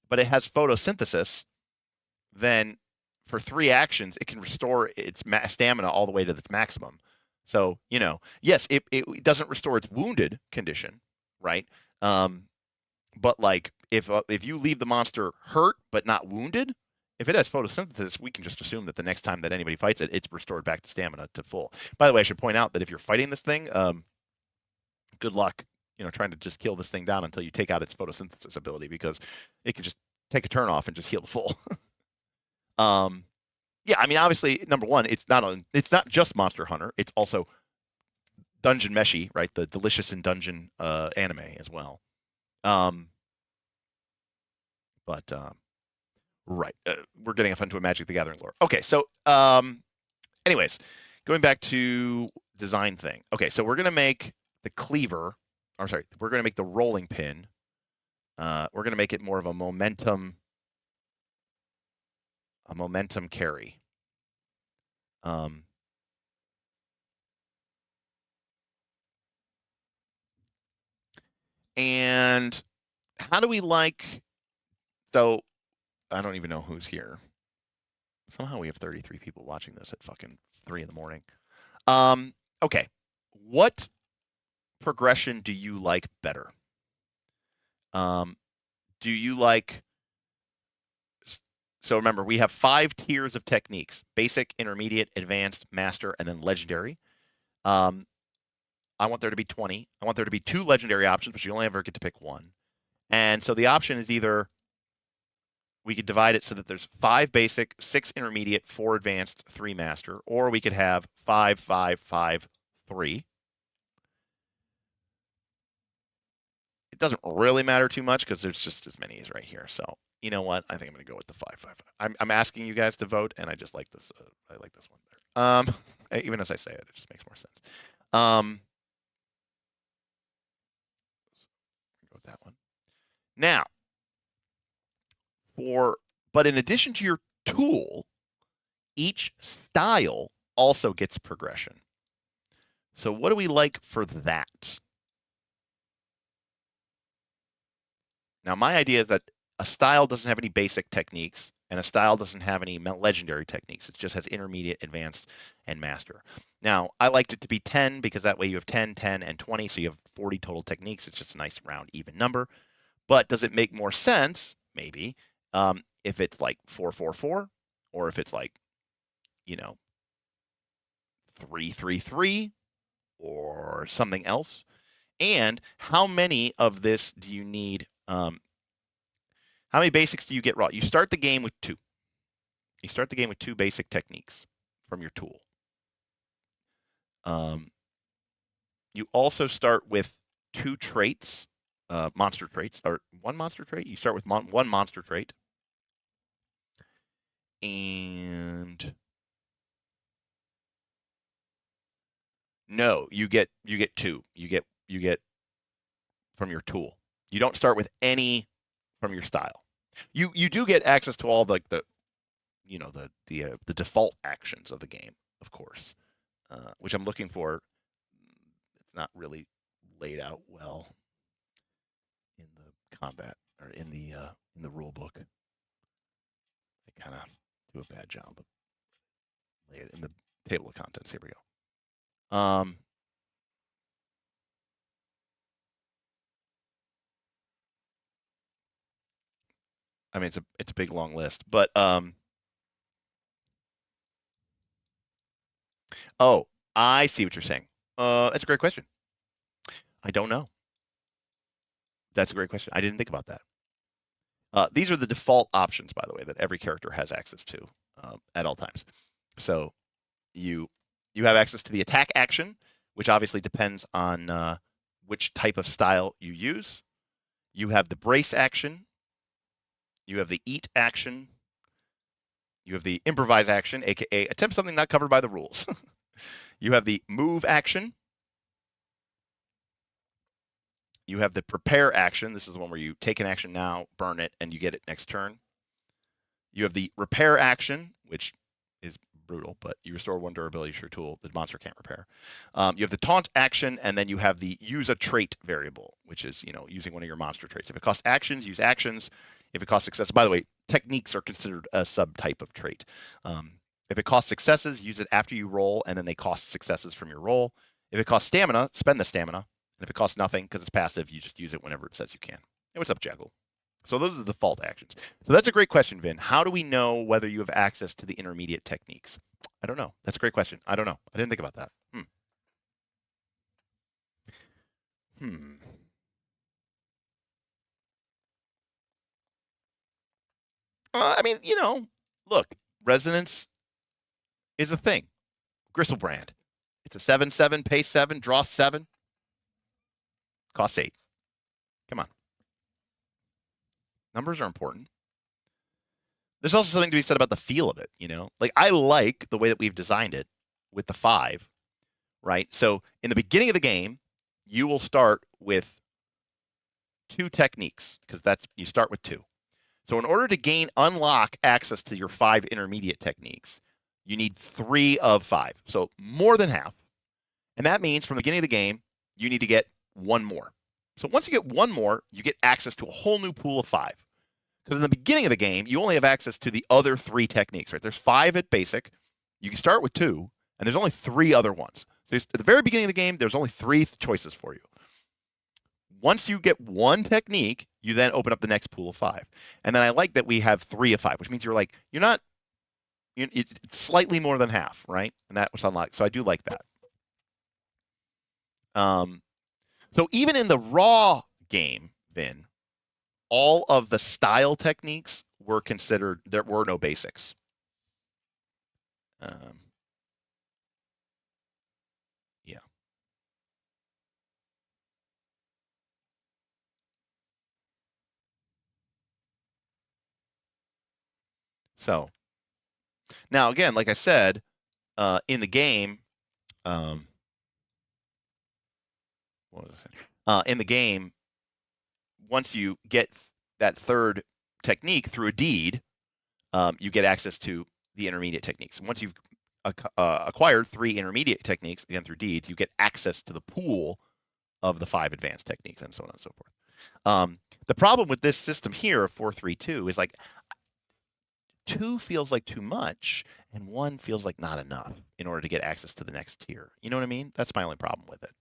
but it has photosynthesis, then for 3 actions it can restore its stamina all the way to its maximum. So, you know, yes, it doesn't restore its wounded condition, right? But like if you leave the monster hurt but not wounded, if it has photosynthesis, we can just assume that the next time that anybody fights it, it's restored back to stamina to full. By the way, I should point out that if you're fighting this thing, good luck, you know, trying to just kill this thing down until you take out its photosynthesis ability, because it can just take a turn off and just heal to full. Yeah, I mean, obviously, number one, it's not just Monster Hunter. It's also Dungeon Meshi, right? The Delicious in Dungeon anime as well. Right, we're getting off into a Magic the Gathering lore. Okay, so anyways, going back to design thing. Okay, so we're gonna make the cleaver. Or sorry, we're gonna make the rolling pin. We're gonna make it more of a momentum carry. And how do we like? So I don't even know who's here. Somehow we have 33 people watching this at fucking 3 in the morning. Okay, what progression do you like better? Do you like? So remember, we have 5 tiers of techniques: basic, intermediate, advanced, master, and then legendary. I want there to be 20. I want there to be 2 legendary options, but you only ever get to pick 1. And so the option is either we could divide it so that there's 5 basic, 6 intermediate, 4 advanced, 3 master, or we could have 5, 5, 5, 3. It doesn't really matter too much because there's just as many as right here. So you know what? I think I'm going to go with the 5, 5, 5. I'm asking you guys to vote, and I just like this. I like this one better. Even as I say it, it just makes more sense. Go with that one. Now, but in addition to your tool, each style also gets progression. So what do we like for that? Now, my idea is that a style doesn't have any basic techniques, and a style doesn't have any legendary techniques. It just has intermediate, advanced, and master. Now, I liked it to be 10 because that way you have 10, 10, and 20, so you have 40 total techniques. It's just a nice round, even number. But does it make more sense, maybe, if it's like 4, 4, 4, or if it's like, you know, 3, 3, 3, or something else? And how many of this do you need? How many basics do you get raw? You start the game with 2. You start the game with 2 basic techniques from your tool. You also start with 2 traits, monster traits, or 1 monster trait. You start with 1 monster trait. And no, you get 2. You get from your tool. You don't start with any from your style. You do get access to all the default actions of the game, of course, which I'm looking for. It's not really laid out well in the combat or in the rule book. They kind of do a bad job of laying it in the table of contents. Here we go. I mean, it's a big long list, but oh, I see what you're saying. That's a great question. I don't know. That's a great question. I didn't think about that. These are the default options, by the way, that every character has access to at all times. So you have access to the attack action, which obviously depends on which type of style you use. You have the brace action. You have the eat action. You have the improvise action, aka attempt something not covered by the rules. You have the move action. You have the prepare action. This is the one where you take an action now, burn it, and you get it next turn. You have the repair action, which is brutal, but you restore 1 durability to your tool the monster can't repair. You have the taunt action, and then you have the use a trait variable, which is, using one of your monster traits. If it costs actions, use actions. If it costs success, by the way, techniques are considered a subtype of trait. If it costs successes, use it after you roll, and then they cost successes from your roll. If it costs stamina, spend the stamina. And if it costs nothing, because it's passive, you just use it whenever it says you can. Hey, what's up, Jaggle? So those are the default actions. So that's a great question, Vin. How do we know whether you have access to the intermediate techniques? I don't know. That's a great question. I don't know. I didn't think about that. I mean, look, resonance is a thing. Gristlebrand. It's a 7/7, pay 7, draw 7, costs 8. Come on. Numbers are important. There's also something to be said about the feel of it, Like, I like the way that we've designed it with the 5, right? So in the beginning of the game, you will start with 2 techniques, because you start with 2. So in order to unlock access to your 5 intermediate techniques, you need 3 of 5. So more than half. And that means from the beginning of the game, you need to get 1 more. So once you get 1 more, you get access to a whole new pool of 5. Because in the beginning of the game, you only have access to the other 3 techniques, right? There's 5 at basic. You can start with 2, and there's only 3 other ones. So at the very beginning of the game, there's only 3 choices for you. Once you get 1 technique, you then open up the next pool of 5. And then I like that we have 3 of 5, which means it's slightly more than half, right? And that was unlocked. So I do like that. So even in the raw game, Vin, all of the style techniques were considered, there were no basics. Yeah. So now, again, like I said, in the game, what was it? In the game, once you get that 3rd technique through a deed, you get access to the intermediate techniques. And once you've acquired 3 intermediate techniques, again through deeds, you get access to the pool of the 5 advanced techniques, and so on and so forth. The problem with this system here of 4-3-2 is like 2 feels like too much, and 1 feels like not enough in order to get access to the next tier. You know what I mean? That's my only problem with it.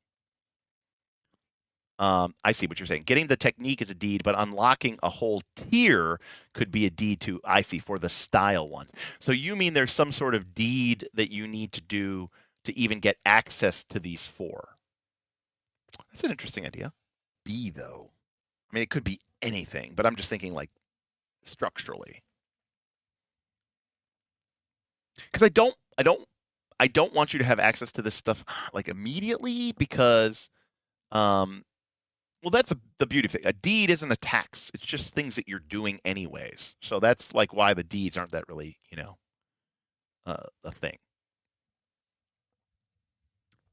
I see what you're saying. Getting the technique is a deed, but unlocking a whole tier could be a deed too. I see, for the style one. So you mean there's some sort of deed that you need to do to even get access to these 4? That's an interesting idea. B, though. I mean, it could be anything, but I'm just thinking like structurally. Because I don't want you to have access to this stuff like immediately, because well, that's the beauty of it. A deed isn't a tax. It's just things that you're doing anyways. So that's like why the deeds aren't that really, a thing.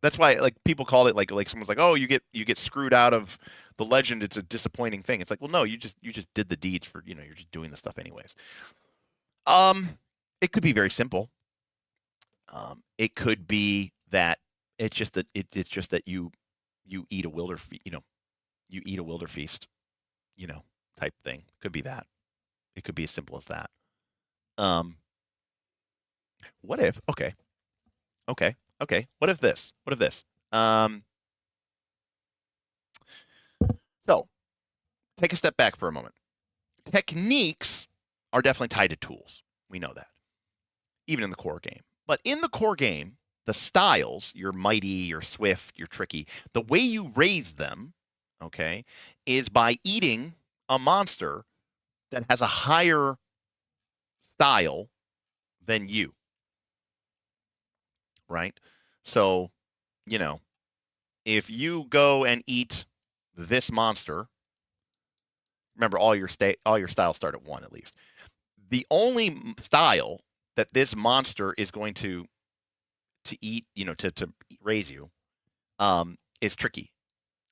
That's why, like, people call it like someone's like, oh, you get screwed out of the legend. It's a disappointing thing. It's like, well, no, you just did the deeds for, you're just doing the stuff anyways. It could be very simple. It could be that it's just that you eat a Wilderfeast, you eat a Wilderfeast, type thing. Could be that. It could be as simple as that. What if? Okay. What if this? So, take a step back for a moment. Techniques are definitely tied to tools. We know that, even in the core game. But in the core game, the styles, your mighty, your swift, your tricky, the way you raise them, okay, is by eating a monster that has a higher style than you, right? So, if you go and eat this monster, remember all your styles start at 1 at least. The only style that this monster is going to to eat, to raise you, is tricky.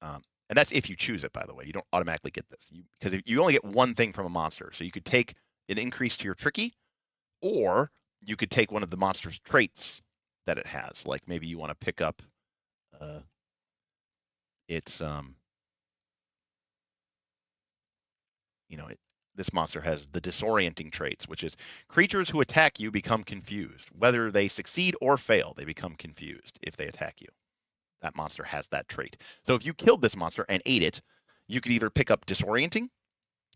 And that's if you choose it, by the way. You don't automatically get this because you only get one thing from a monster. So you could take an increase to your tricky, or you could take one of the monster's traits that it has. Like maybe you want to pick up its this monster has the disorienting traits, which is creatures who attack you become confused. Whether they succeed or fail, they become confused if they attack you. That monster has that trait. So if you killed this monster and ate it, you could either pick up disorienting,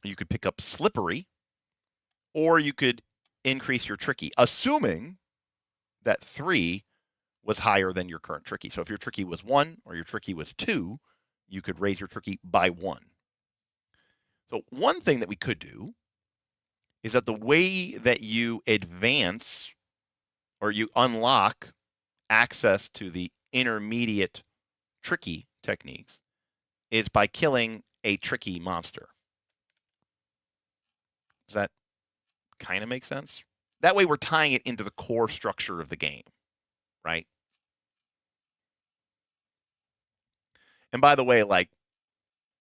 you could pick up slippery, or you could increase your tricky, assuming that 3 was higher than your current tricky. So if your tricky was 1 or your tricky was 2, you could raise your tricky by 1. So one thing that we could do is that the way that you advance or you unlock access to the intermediate tricky techniques is by killing a tricky monster. Does that kind of make sense? That way we're tying it into the core structure of the game, right? And by the way, like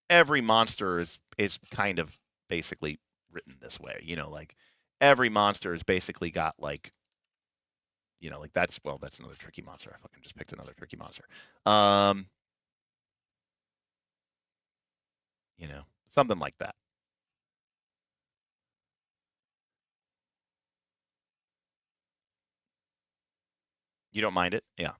every monster is kind of basically written this way, like every monster has basically got like like that's another tricky monster. I fucking just picked another tricky monster. Something like that. You don't mind it? Yeah.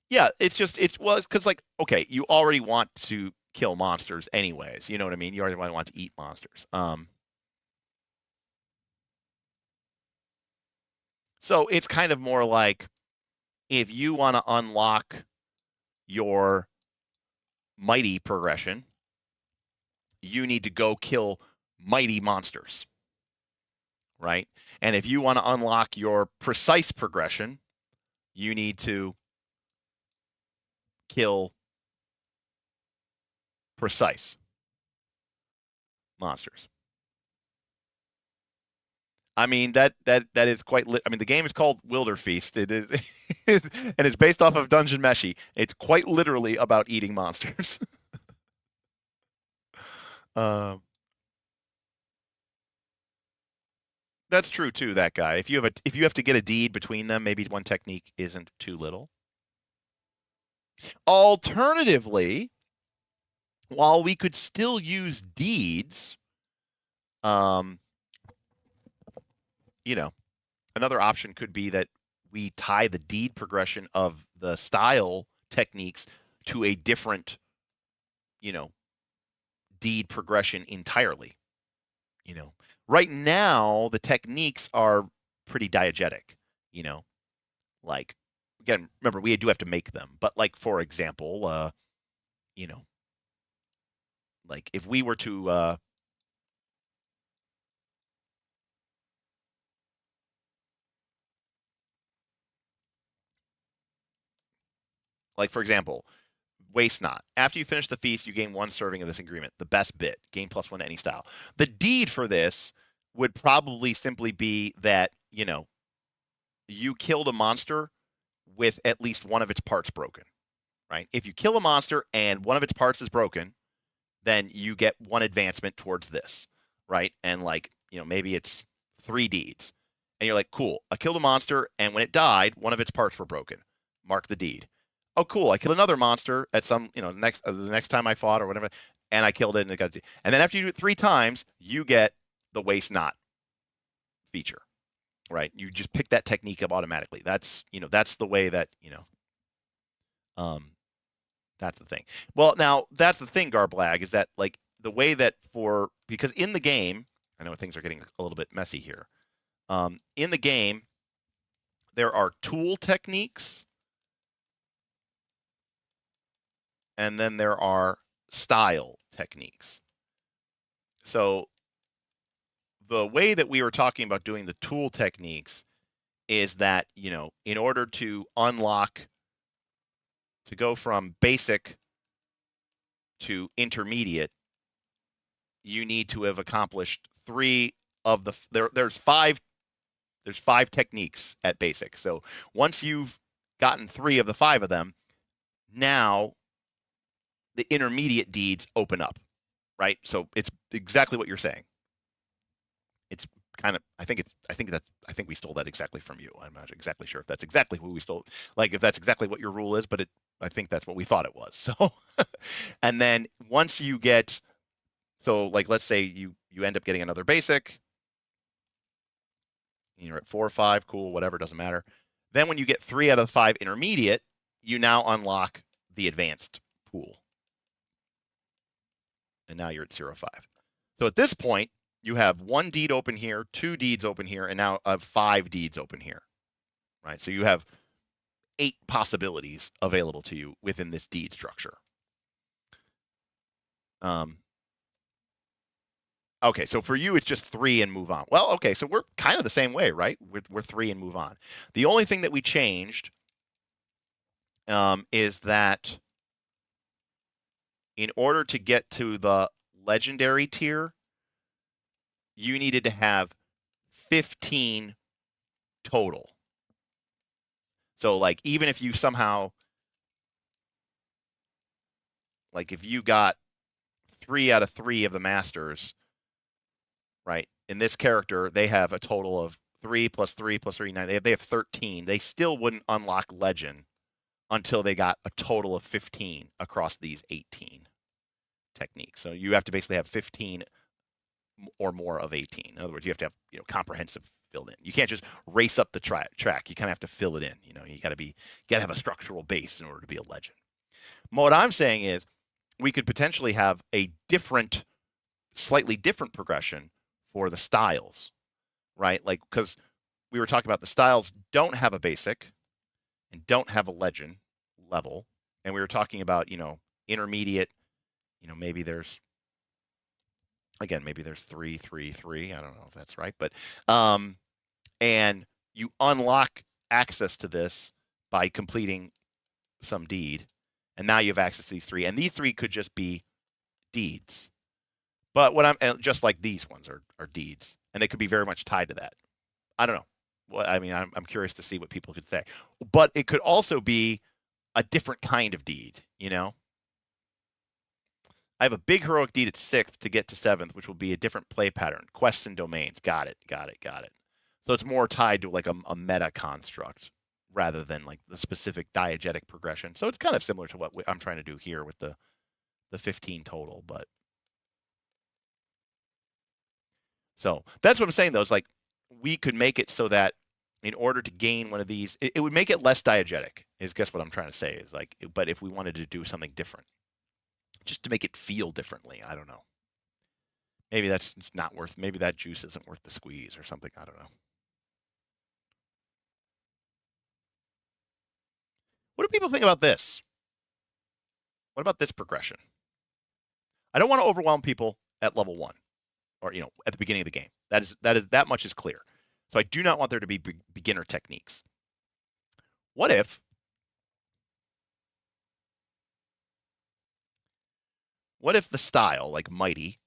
Yeah, it's because like, okay, you already want to kill monsters anyways. You know what I mean? You already want to eat monsters. So it's kind of more like if you want to unlock your mighty progression, you need to go kill mighty monsters, right? And if you want to unlock your precise progression, you need to kill precise monsters. I mean that is quite. I mean the game is called Wilderfeast. It is, and it's based off of Dungeon Meshi. It's quite literally about eating monsters. That's true too. That guy. If you have to get a deed between them, maybe one technique isn't too little. Alternatively, while we could still use deeds, another option could be that we tie the deed progression of the style techniques to a different, deed progression entirely. Right now the techniques are pretty diegetic, like, again, remember we do have to make them, but like, for example, like if we were to like, for example, waste not. After you finish the feast, you gain 1 serving of this ingredient, the best bit, gain +1 to any style. The deed for this would probably simply be that, you killed a monster with at least one of its parts broken, right? If you kill a monster and one of its parts is broken, then you get 1 advancement towards this, right? And like, maybe it's 3 deeds. And you're like, cool, I killed a monster, and when it died, one of its parts were broken. Mark the deed. Oh, cool, I killed another monster at some, the next time I fought or whatever, and I killed it and it got. And then after you do it 3 times, you get the waste not feature, right? You just pick that technique up automatically. That's that's the way that that's the thing. Well, now that's the thing, Garblag, is that like the way that because in the game, I know things are getting a little bit messy here. In the game, there are tool techniques, and then there are style techniques. So the way that we were talking about doing the tool techniques is that, in order to unlock, to go from basic to intermediate, you need to have accomplished 3 of there's 5 techniques at basic. So once you've gotten 3 of the 5 of them, now the intermediate deeds open up, right? So it's exactly what you're saying. It's kind of, I think we stole that exactly from you. I'm not exactly sure if that's exactly who we stole, like if that's exactly what your rule is, but I think that's what we thought it was. So, and then once you get, so like, let's say you end up getting another basic, you're at 4 or 5, cool, whatever, doesn't matter. Then when you get 3 out of the 5 intermediate, you now unlock the advanced pool. And now you're at 0, 5. So at this point, you have 1 deed open here, 2 deeds open here, and now 5 deeds open here, right? So you have 8 possibilities available to you within this deed structure. Okay, so for you, it's just 3 and move on. Well, okay, so we're kind of the same way, right? We're 3 and move on. The only thing that we changed is that in order to get to the legendary tier, you needed to have 15 total. So, like, even if you somehow, like, if you got 3 out of 3 of the masters, right? In this character, they have a total of 3 plus 3 plus 3, 9. They have 13. They still wouldn't unlock legend until they got a total of 15 across these 18 techniques. So you have to basically have 15 or more of 18. In other words, you have to have, you know, comprehensive filled in. You can't just race up the track. You kind of have to fill it in. You know, you got to have a structural base in order to be a legend. What I'm saying is we could potentially have a different, slightly different progression for the styles, right? Like, because we were talking about the styles don't have a basic and don't have a legend level. And we were talking about, you know, intermediate, you know, maybe there's 3, 3, 3. I don't know if that's right, but and you unlock access to this by completing some deed, and now you have access to these 3, and these 3 could just be deeds. But what I'm just like these ones are deeds, and they could be very much tied to that. I don't know. What I mean, I'm curious to see what people could say, but it could also be a different kind of deed, you know. I have a big heroic deed at 6th to get to 7th, which will be a different play pattern. Quests and domains. Got it. So it's more tied to like a meta construct rather than like the specific diegetic progression. So it's kind of similar to what I'm trying to do here with the 15 total. But so that's what I'm saying, though. Is like we could make it so that in order to gain one of these, it would make it less diegetic. Is guess what I'm trying to say is like, but if we wanted to do something different, just to make it feel differently. I don't know. Maybe that's not worth, maybe that juice isn't worth the squeeze or something. I don't know. What do people think about this? What about this progression? I don't want to overwhelm people at level 1 or, you know, at the beginning of the game. That much is clear. So I do not want there to be beginner techniques. What if the style, like Mighty,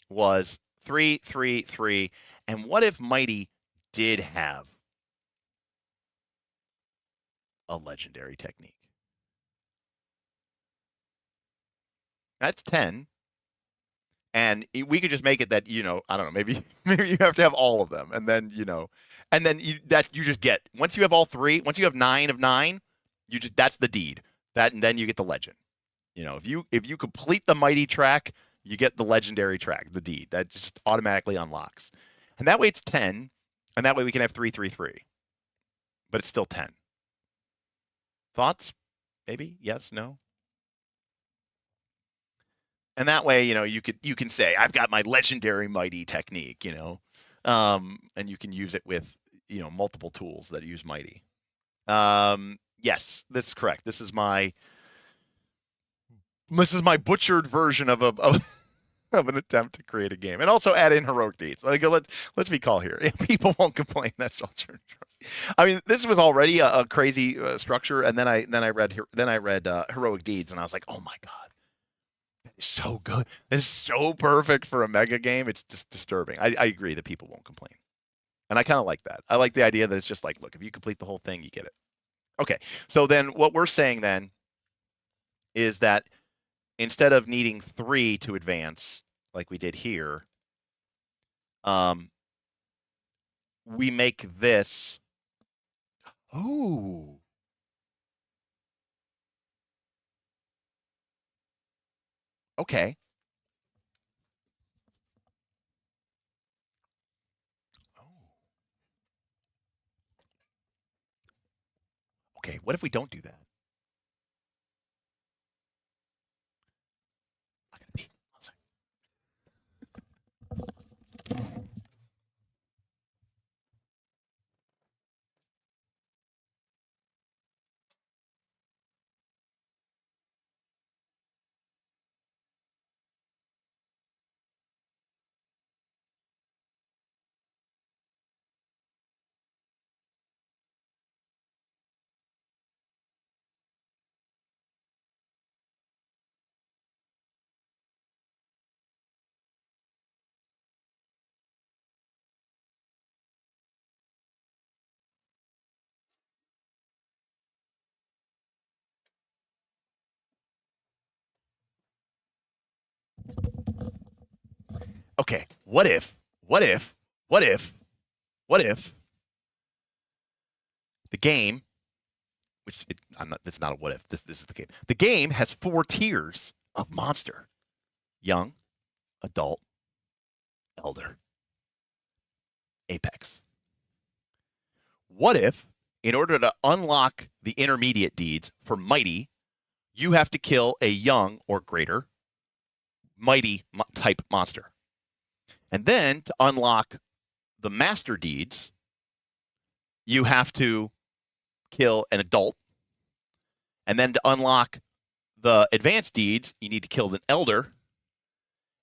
was 3, 3, 3, and what if Mighty did have a legendary technique? That's 10. And we could just make it that, you know, I don't know, maybe you have to have all of them, and then, you know, and then you just get, once you have all 3, once you have 9 of 9, that's the deed. That, and then you get the legend. You know, if you complete the Mighty track, you get the legendary track, the deed. That just automatically unlocks. And that way it's 10, and that way we can have 3, 3, 3. But it's still 10. Thoughts? Maybe? Yes? No? And that way, you know, you can say, I've got my legendary Mighty technique, you know, and you can use it with, you know, multiple tools that use Mighty. Yes, this is correct. This is my butchered version of an attempt to create a game, and also add in heroic deeds. Like, let's be clear here. People won't complain. That's all true. I mean, this was already a crazy structure, and then I read heroic deeds, and I was like, oh my god. It's so good. It's so perfect for a mega game. It's just disturbing. I agree that people won't complain. And I kind of like that. I like the idea that it's just like, look, if you complete the whole thing, you get it. Okay. So then what we're saying then is that instead of needing 3 to advance, like we did here, we make this. Oh. Okay. Okay, what if we don't do that? I gotta pee. One second. Okay, what if the game, it's not a what if, this is the game. The game has 4 tiers of monster: young, adult, elder, apex. What if, in order to unlock the intermediate deeds for mighty, you have to kill a young or greater mighty type monster? And then to unlock the master deeds, you have to kill an adult. And then to unlock the advanced deeds, you need to kill an elder.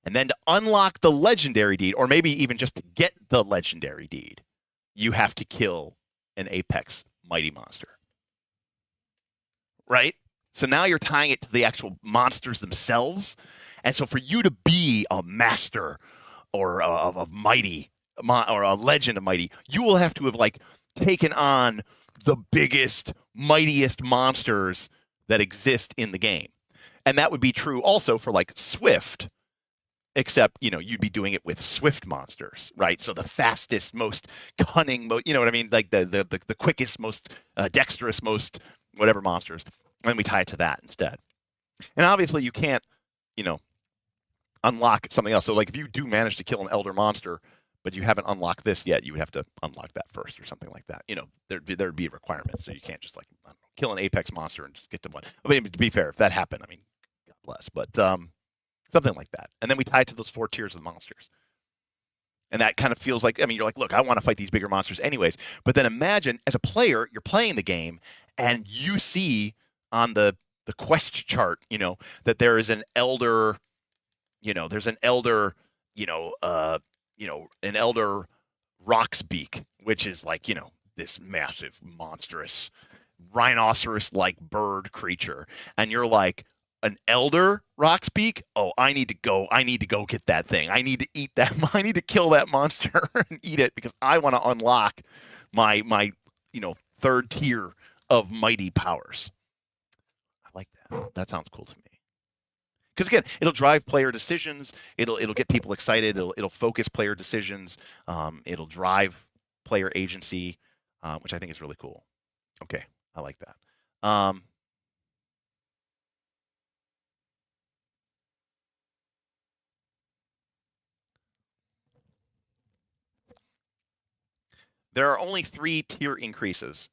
And then to unlock the legendary deed, or maybe even just to get the legendary deed, you have to kill an apex mighty monster. Right? So now you're tying it to the actual monsters themselves. And so for you to be a master or of mighty or a legend of mighty, you will have to have like taken on the biggest, mightiest monsters that exist in the game. And that would be true also for like Swift, except, you'd be doing it with Swift monsters, right? So the fastest, most cunning, you know what I mean? Like the quickest, most dexterous, most whatever monsters. And then we tie it to that instead. And obviously you can't, unlock something else. So like if you do manage to kill an elder monster, but you haven't unlocked this yet, you would have to unlock that first or something like that. There'd be a requirement. So you can't just like, I don't know, kill an apex monster and just get to one. I mean, to be fair, if that happened, I mean, God bless. But something like that. And then we tie it to those 4 tiers of the monsters. And that kind of feels like, I mean, you're like, look, I want to fight these bigger monsters anyways. But then imagine, as a player, you're playing the game and you see on the quest chart, that there is an elder, there's an elder, an elder Roxbeak, which is like, this massive, monstrous, rhinoceros-like bird creature. And you're like, an elder Roxbeak? Oh, I need to go get that thing. I need to eat that. I need to kill that monster and eat it because I want to unlock my 3rd tier of mighty powers. I like that. That sounds cool to me. Because again, it'll drive player decisions. It'll get people excited. It'll focus player decisions. It'll drive player agency, which I think is really cool. Okay, I like that. There are only 3 tier increases.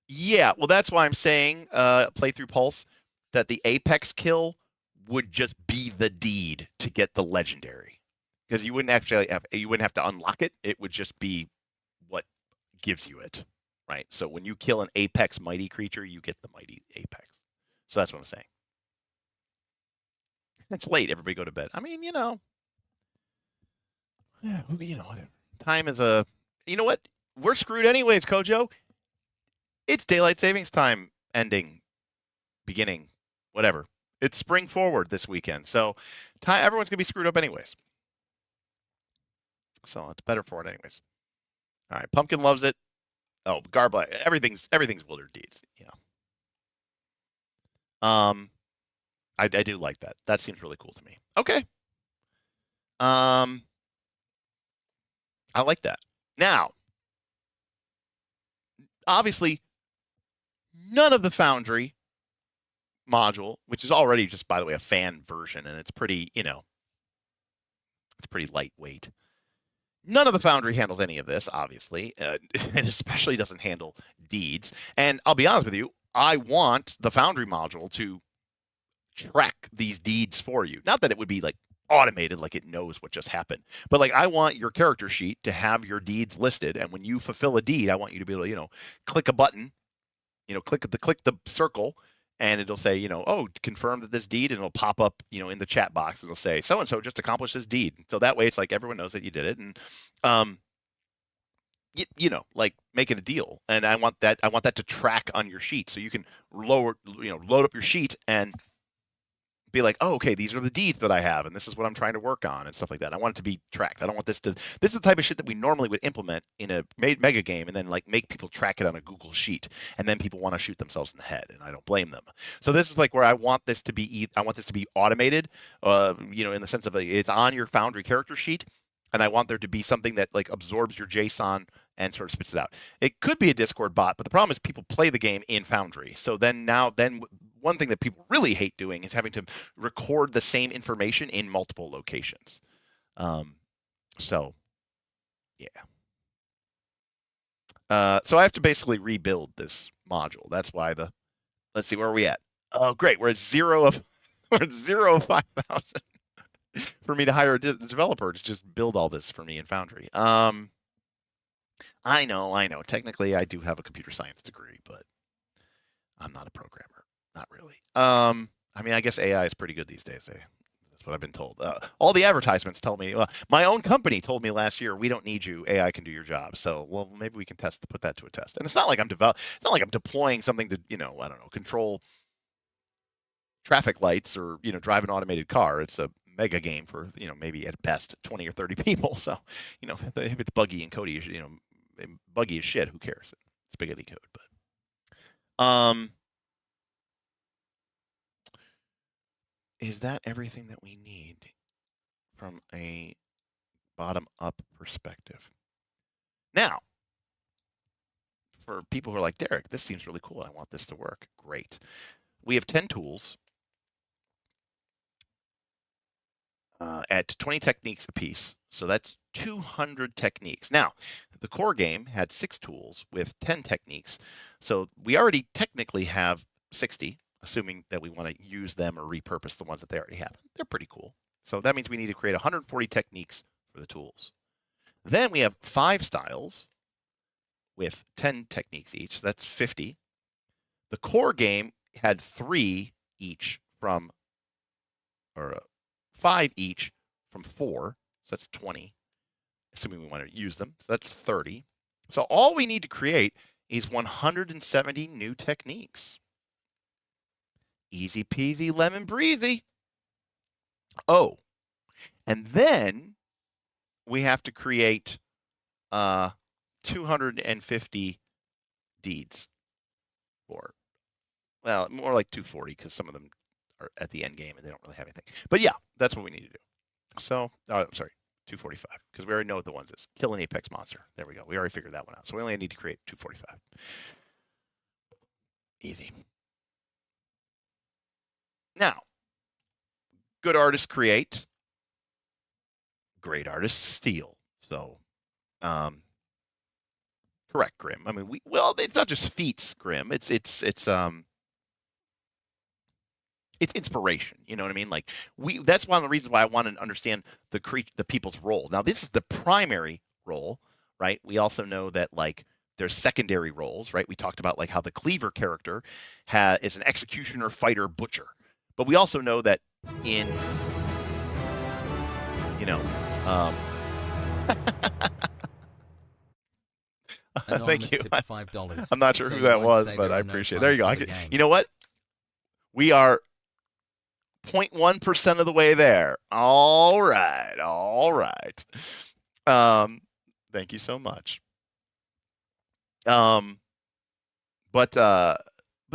Yeah, well, that's why I'm saying playthrough pulse that the apex kill would just be the deed to get the legendary, because you wouldn't have to unlock it. It would just be what gives you it, right? So when you kill an apex mighty creature, you get the mighty apex. So that's what I'm saying. It's late. Everybody go to bed. I mean, yeah, whatever. Time is a. You know what? We're screwed anyways, Kojo. It's daylight savings time ending, beginning, whatever. It's spring forward this weekend, so everyone's gonna be screwed up anyways. so it's better for it anyways. All right, Pumpkin loves it. Oh, Garblack, everything's Wilder Deeds. Yeah. I do like that. That seems really cool to me. Okay. I like that. Now, obviously, none of the Foundry module, which is already just, by the way, a fan version, and it's pretty, it's pretty lightweight. None of the Foundry handles any of this, obviously, and especially doesn't handle deeds. And I'll be honest with you, I want the Foundry module to track these deeds for you. Not that it would be like automated, like it knows what just happened, but like I want your character sheet to have your deeds listed, and when you fulfill a deed, I want you to be able to, click a button, click the circle, and it'll say, oh, confirm that this deed, and it'll pop up, in the chat box, and it'll say, so-and-so just accomplished this deed. So that way it's like everyone knows that you did it, and, like making a deal. And I want that to track on your sheet, so you can load up your sheet and be like, oh, okay, these are the deeds that I have, and this is what I'm trying to work on, and stuff like that. I want it to be tracked. I don't want this is the type of shit that we normally would implement in a mega game, and then like make people track it on a Google sheet, and then people want to shoot themselves in the head, and I don't blame them. So this is like where I want this to be automated, in the sense of it's on your Foundry character sheet, and I want there to be something that like absorbs your JSON and sort of spits it out. It could be a Discord bot, but the problem is people play the game in Foundry. So then one thing that people really hate doing is having to record the same information in multiple locations. So, yeah. So I have to basically rebuild this module. That's why let's see, where are we at? Oh, great. We're at 0 of 5,000 for me to hire a developer to just build all this for me in Foundry. I know. Technically, I do have a computer science degree, but I'm not a programmer. Not really. I mean, I guess AI is pretty good these days. That's what I've been told. All the advertisements tell me. My own company told me last year, we don't need you. AI can do your job. So, well, maybe we can put that to a test. And it's not like I'm deploying something to, I don't know, control traffic lights or drive an automated car. It's a mega game for maybe at best 20 or 30 people. So, if it's buggy and Cody, buggy as shit, who cares? It's spaghetti code, but is that everything that we need from a bottom-up perspective? Now, for people who are like, Derek, this seems really cool. I want this to work. Great. We have 10 tools at 20 techniques apiece. So that's 200 techniques. Now, the core game had 6 tools with 10 techniques. So we already technically have 60. Assuming that we want to use them or repurpose the ones that they already have. They're pretty cool. So that means we need to create 140 techniques for the tools. Then we have 5 styles with 10 techniques each. So that's 50. The core game had 3 each from, or 5 each from 4. So that's 20, assuming we want to use them. So that's 30. So all we need to create is 170 new techniques. Easy peasy, lemon breezy. Oh, and then we have to create 250 deeds. Or, well, more like 240 because some of them are at the end game and they don't really have anything. But yeah, that's what we need to do. So, I'm sorry, 245 because we already know what the ones is. Kill an apex monster. There we go. We already figured that one out. So we only need to create 245. Easy. Now, good artists create, great artists steal. So, correct, Grim. I mean, it's not just feats, Grim. It's inspiration. You know what I mean? Like that's one of the reasons why I want to understand the people's role. Now, this is the primary role, right? We also know that like there's secondary roles, right? We talked about like how the Cleaver character is an executioner, fighter, butcher. But we also know that in, thank you. $5. I'm not sure who that was, but I appreciate it. There you go. You know what? We are 0.1% of the way there. All right. Thank you so much. But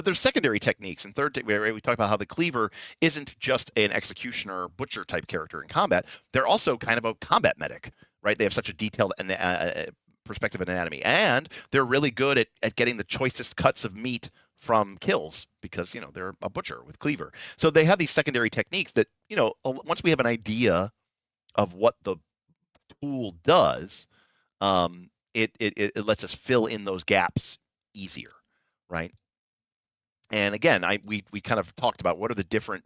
there's secondary techniques. And third, we talk about how the cleaver isn't just an executioner, butcher type character in combat. They're also kind of a combat medic, right? They have such a detailed perspective of anatomy, and they're really good at getting the choicest cuts of meat from kills because they're a butcher with cleaver. So they have these secondary techniques that once we have an idea of what the tool does, it lets us fill in those gaps easier, right? And again, we kind of talked about what are the different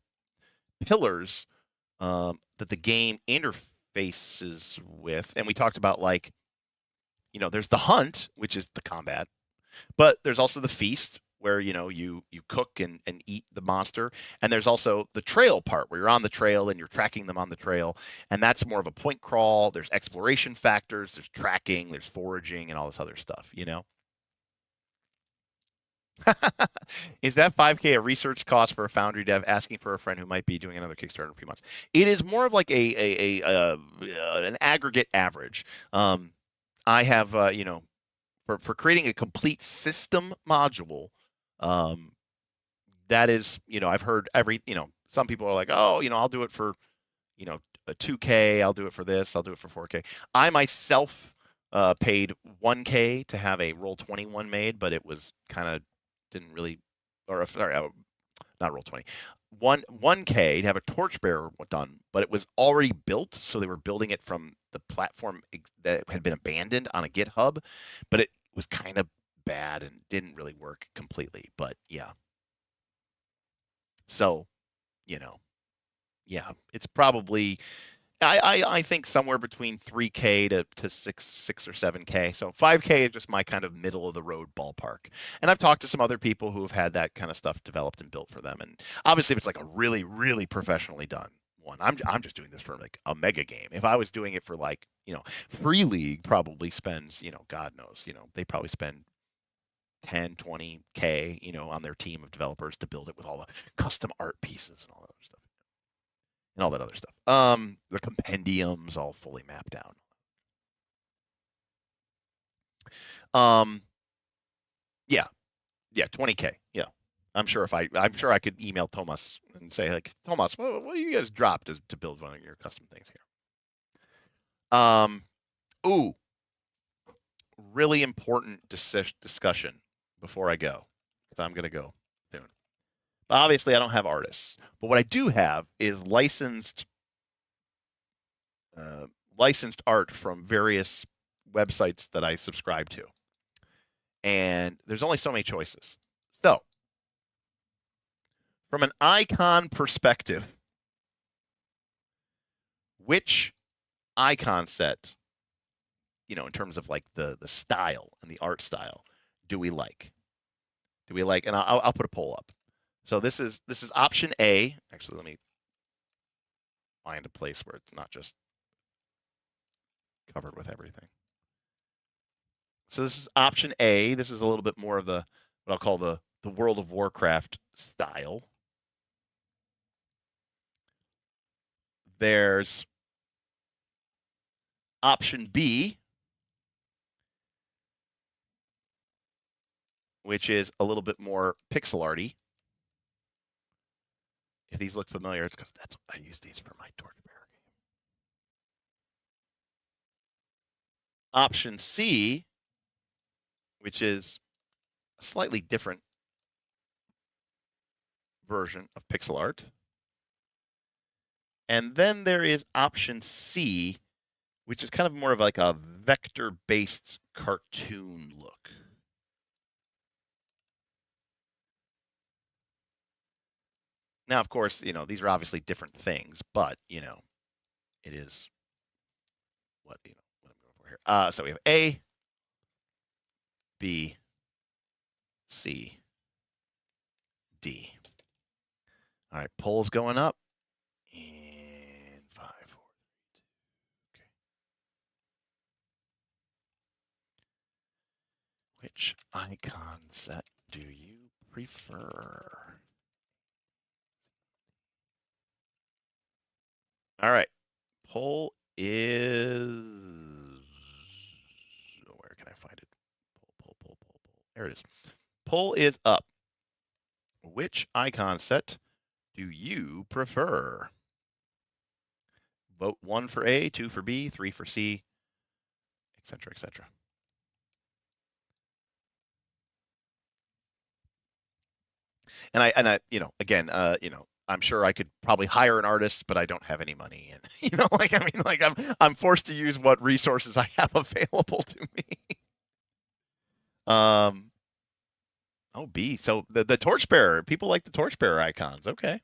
pillars that the game interfaces with, and we talked about there's the hunt, which is the combat, but there's also the feast where you cook and eat the monster, and there's also the trail part where you're on the trail and you're tracking them on the trail, and that's more of a point crawl. There's exploration factors, there's tracking, there's foraging, and all this other stuff. Is that 5K a research cost for a Foundry dev asking for a friend who might be doing another Kickstarter in a few months? It is more of like an aggregate average. I have for creating a complete system module, that is I've heard some people are like, oh, I'll do it for a 2K, I'll do it for this, I'll do it for 4K. I myself paid 1K to have a Roll21 made, but it was kind of didn't really, or sorry, not Roll20, 1K to have a torchbearer done, but it was already built, so they were building it from the platform that had been abandoned on a GitHub, but it was kind of bad and didn't really work completely. But yeah, so yeah, it's probably I think somewhere between 3K to 6 or 7K. So 5K is just my kind of middle of the road ballpark. And I've talked to some other people who have had that kind of stuff developed and built for them. And obviously, if it's like a really, really professionally done one, I'm just doing this for like a mega game. If I was doing it for Free League probably spends, God knows, they probably spend 10, 20K, on their team of developers to build it with all the custom art pieces and all that other stuff. And all that other stuff. The compendiums all fully mapped out. Yeah, 20K. Yeah, I'm sure I could email Thomas and say like, Thomas, what do you guys drop to build one of your custom things here? Ooh, really important discussion before I go, because I'm gonna go soon. But obviously, I don't have artists. But what I do have is licensed art from various websites that I subscribe to. And there's only so many choices. So, from an icon perspective, which icon set, in terms of like the style and the art style, do we like? And I'll put a poll up. So this is option A. Actually, let me find a place where it's not just covered with everything. So this is option A. This is a little bit more of what I'll call the World of Warcraft style. There's option B, which is a little bit more pixel arty. If these look familiar, it's because I use these for my Torchbearer game. Option C, which is a slightly different version of pixel art. And then there is option C, which is kind of more of like a vector-based cartoon look. Now, of course, these are obviously different things, but, it is what I'm going for here. So we have A, B, C, D. All right, poll's going up. In 5, 4, 3, 2. Okay. Which icon set do you prefer? All right. Poll is There it is. Poll is up. Which icon set do you prefer? Vote 1 for A, 2 for B, 3 for C, etc., etc. And I, again, I'm sure I could probably hire an artist, but I don't have any money, and I'm forced to use what resources I have available to me. Oh, B. So the torchbearer. People like the torchbearer icons. Okay.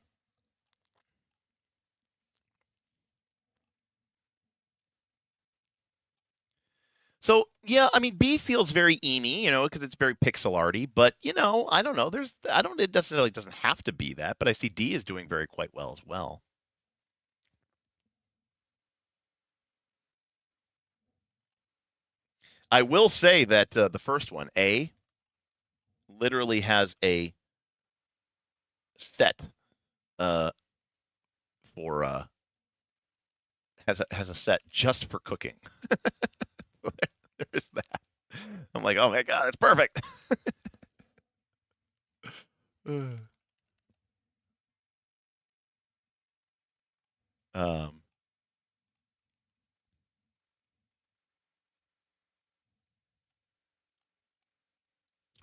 So yeah, I mean B feels very Eamy, because it's very pixel arty. But I don't know. It necessarily doesn't have to be that. But I see D is doing very quite well as well. I will say that the first one, A, literally has a set for has a set just for cooking. There is that. I'm like, oh my god, it's perfect.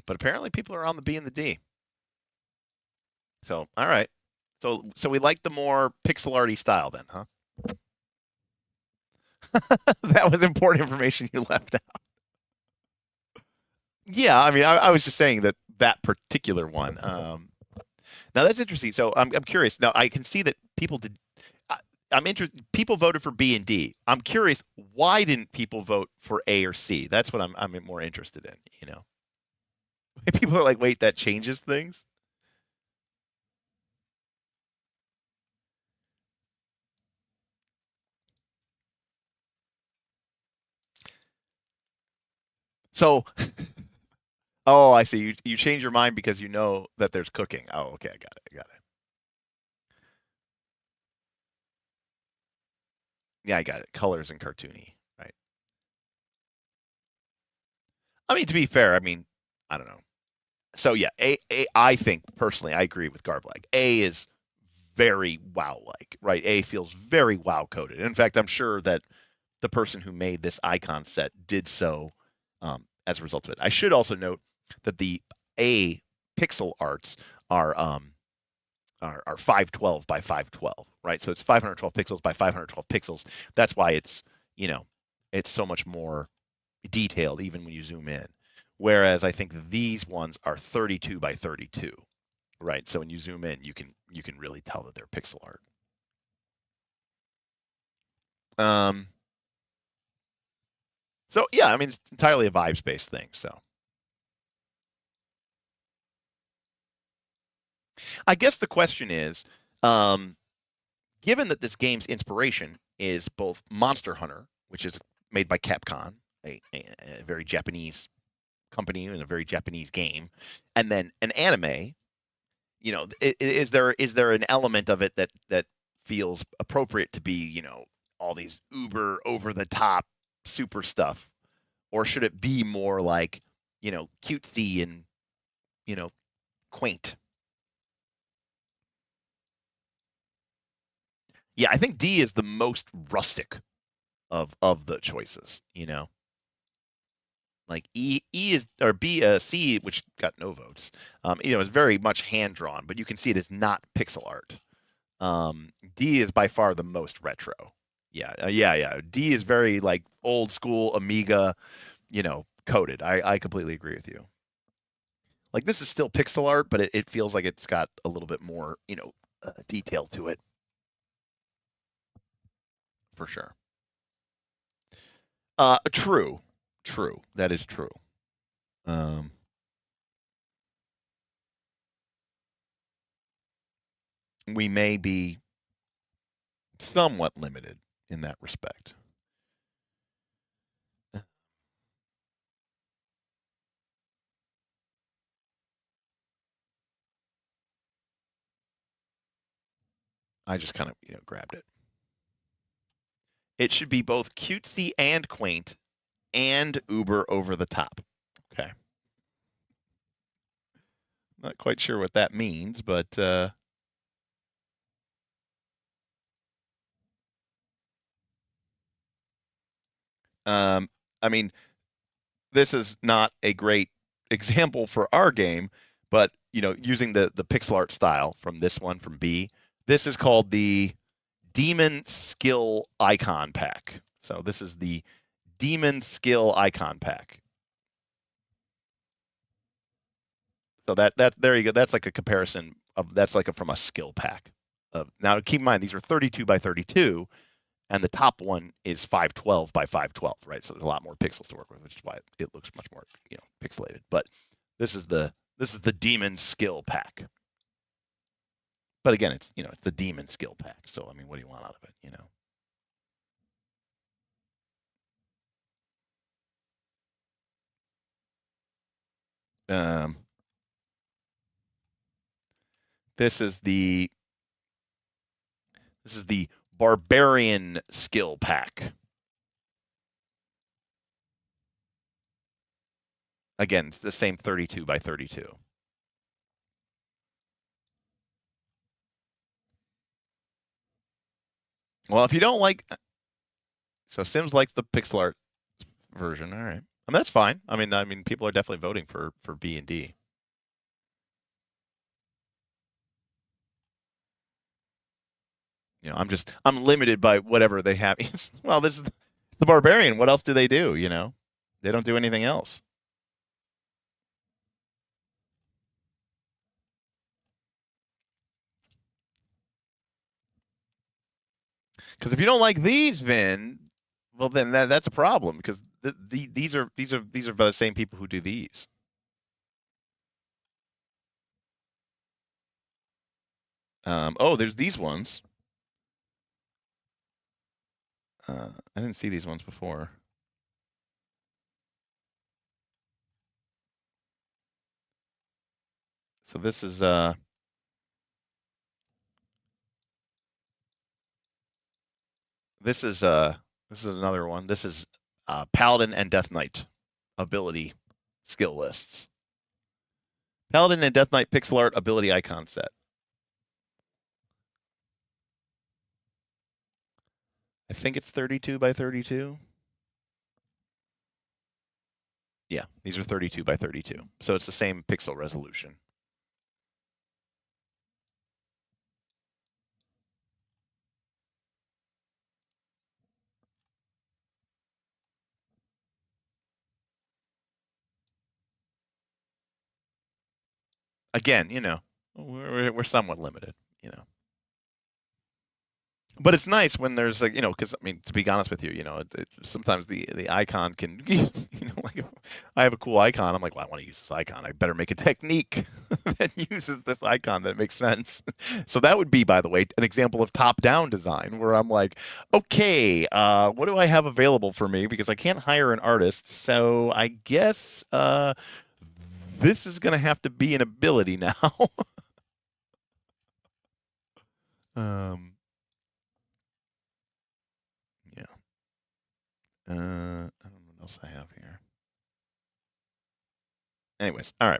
But apparently people are on the B and the D. So, all right. So we like the more pixel arty style then, huh? That was important information you left out. Yeah, I mean, I was just saying that particular one. Now that's interesting. So I'm curious. Now I can see that people did. I'm interested. People voted for B and D. I'm curious. Why didn't people vote for A or C? That's what I'm more interested in. People are like, wait, that changes things. So, oh, I see. You change your mind because you know that there's cooking. Oh, okay, I got it. Yeah, I got it. Colors and cartoony, right? I mean, to be fair, I mean, I don't know. So yeah, I think personally, I agree with Garblag. A is very WoW-like, right? A feels very WoW coded. In fact, I'm sure that the person who made this icon set did so as a result of it. I should also note that the A pixel arts are 512 by 512, right? So it's 512 pixels by 512 pixels. That's why it's so much more detailed even when you zoom in. Whereas I think these ones are 32 by 32, right? So when you zoom in, you can really tell that they're pixel art. So yeah, I mean, it's entirely a vibes-based thing. So I guess the question is, given that this game's inspiration is both Monster Hunter, which is made by Capcom, a very Japanese company and a very Japanese game, and then an anime, is there an element of it that feels appropriate to be, all these uber over the top super stuff, or should it be more like, cutesy and, quaint? Yeah, I think D is the most rustic of the choices, Like E is, or B, C, which got no votes, is very much hand drawn, but you can see it is not pixel art. D is by far the most retro. Yeah. D is very like old school Amiga, coded. I completely agree with you. Like this is still pixel art, but it feels like it's got a little bit more, detail to it. For sure. True. That is true. We may be somewhat limited in that respect. I just kind of, grabbed it. It should be both cutesy and quaint and uber over the top. Okay. Not quite sure what that means, but I mean, this is not a great example for our game, but using the pixel art style from this one from B, this is called the Demon Skill Icon Pack. So this is the Demon Skill Icon Pack. So that there you go. That's like a comparison of from a skill pack. Now keep in mind these are 32 by 32, and the top one is 512 by 512, right? So there's a lot more pixels to work with, which is why it looks much more pixelated. But this is the Demon Skill Pack. But again, it's it's the Demon Skill Pack. So I mean, what do you want out of it? This is the Barbarian Skill Pack. Again, it's the same 32 by 32. Well, if you don't like, so Sims likes the pixel art version. All right, I mean that's fine. I mean people are definitely voting for B and D. I'm limited by whatever they have. Well, this is the Barbarian. What else do they do? They don't do anything else. Because if you don't like these, Vin, well then that's a problem. Because these are by the same people who do these. Oh, there's these ones. I didn't see these ones before. So this is another one. This is Paladin and Death Knight ability skill lists. Paladin and Death Knight pixel art ability icon set. I think it's 32 by 32. Yeah, these are 32 by 32. So it's the same pixel resolution. Again, we're somewhat limited, But it's nice when there's because I mean, to be honest with you, sometimes the icon can, like if I have a cool icon, I'm like, well, I want to use this icon. I better make a technique that uses this icon that makes sense. So that would be, by the way, an example of top-down design where I'm like, okay, what do I have available for me? Because I can't hire an artist, so I guess this is going to have to be an ability now. Yeah. I don't know what else I have here. Anyways, all right.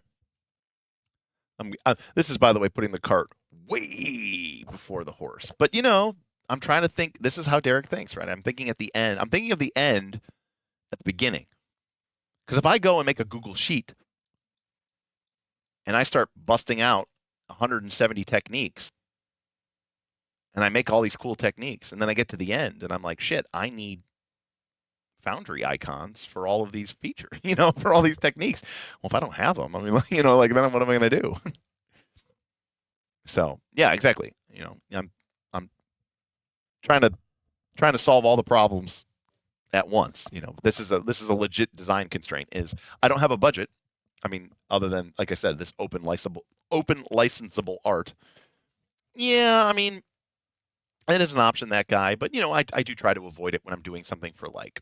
This is, by the way, putting the cart way before the horse. But I'm trying to think. This is how Derek thinks, right? I'm thinking at the end. I'm thinking of the end at the beginning. Because if I go and make a Google Sheet and I start busting out 170 techniques and I make all these cool techniques and then I get to the end and I'm like, shit, I need Foundry icons for all of these features, for all these techniques. Well, if I don't have them, I mean, then what am I going to do? So yeah, exactly. I'm trying to solve all the problems at once. This is a legit design constraint. Is I don't have a budget. I mean, other than, like I said, this open licensable art. Yeah, I mean, it is an option, that guy, but I do try to avoid it when I'm doing something for like,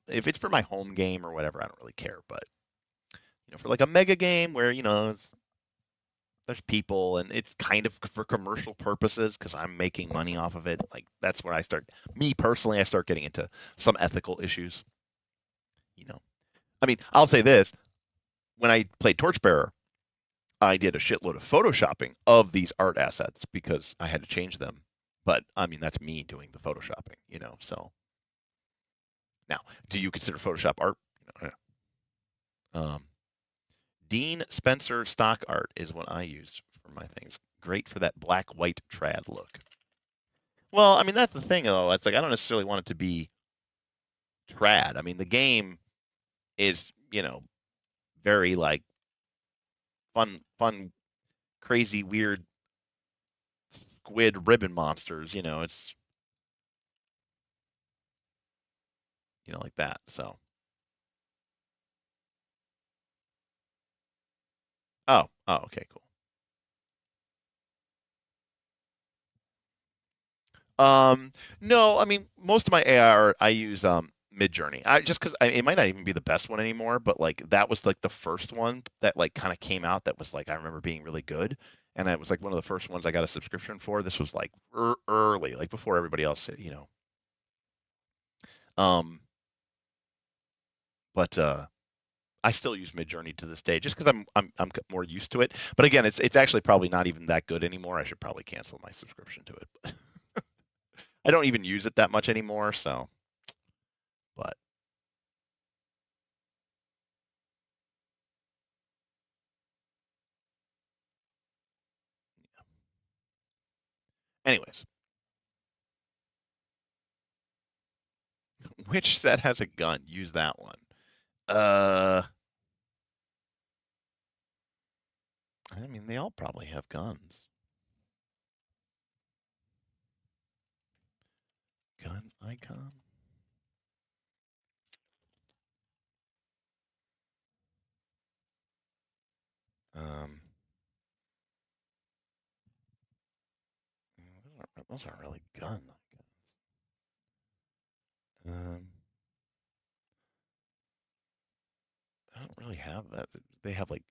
if it's for my home game or whatever, I don't really care. But for like a mega game where there's people and it's kind of for commercial purposes because I'm making money off of it, like that's where I start getting into some ethical issues. I mean, I'll say this: when I played Torchbearer, I did a shitload of photoshopping of these art assets because I had to change them. But I mean, that's me doing the photoshopping, So now, do you consider Photoshop art? Dean Spencer stock art is what I used for my things. Great for that black-white trad look. Well, I mean, that's the thing, though. It's like I don't necessarily want it to be trad. I mean, the game is, very like fun, crazy, weird squid ribbon monsters. It's like that. So, oh, okay, cool. No, I mean, most of my AI I use Midjourney. Just because it might not even be the best one anymore, but like that was like the first one that like kind of came out that was like I remember being really good, and it was like one of the first ones I got a subscription for. This was like early, like before everybody else, But I still use Midjourney to this day just because I'm more used to it. But again, it's actually probably not even that good anymore. I should probably cancel my subscription to it. But I don't even use it that much anymore, so. But anyways, which set has a gun? Use that one. I mean, they all probably have guns. Gun icon. Those aren't really gun icons. I don't really have that. They have like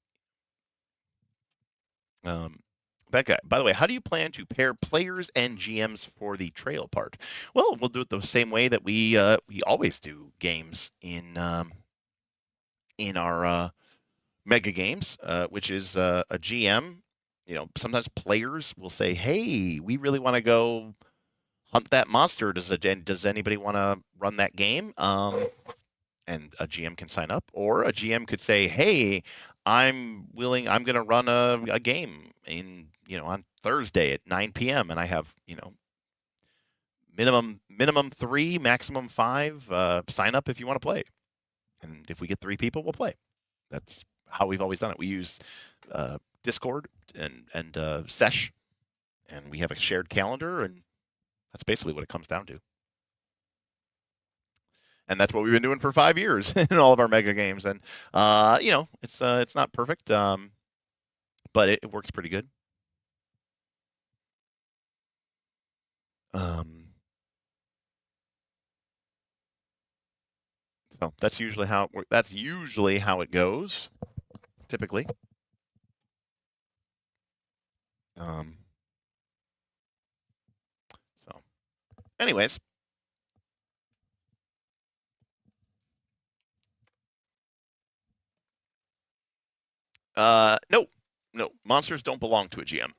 that guy. By the way, how do you plan to pair players and GMs for the trail part? Well, we'll do it the same way that we always do games in our mega games, which is a GM. Sometimes players will say, "Hey, we really want to go hunt that monster. Does anybody want to run that game?" And a GM can sign up, or a GM could say, "Hey, I'm willing. I'm going to run a game on Thursday at 9 p.m. and I have minimum 3, maximum 5. Sign up if you want to play, and if we get 3 people, we'll play." That's how we've always done it. We use Discord and Sesh, and we have a shared calendar, and that's basically what it comes down to. And that's what we've been doing for 5 years in all of our mega games. And it's not perfect, but it works pretty good. So that's usually how it goes, typically. So, anyways. No, monsters don't belong to a GM.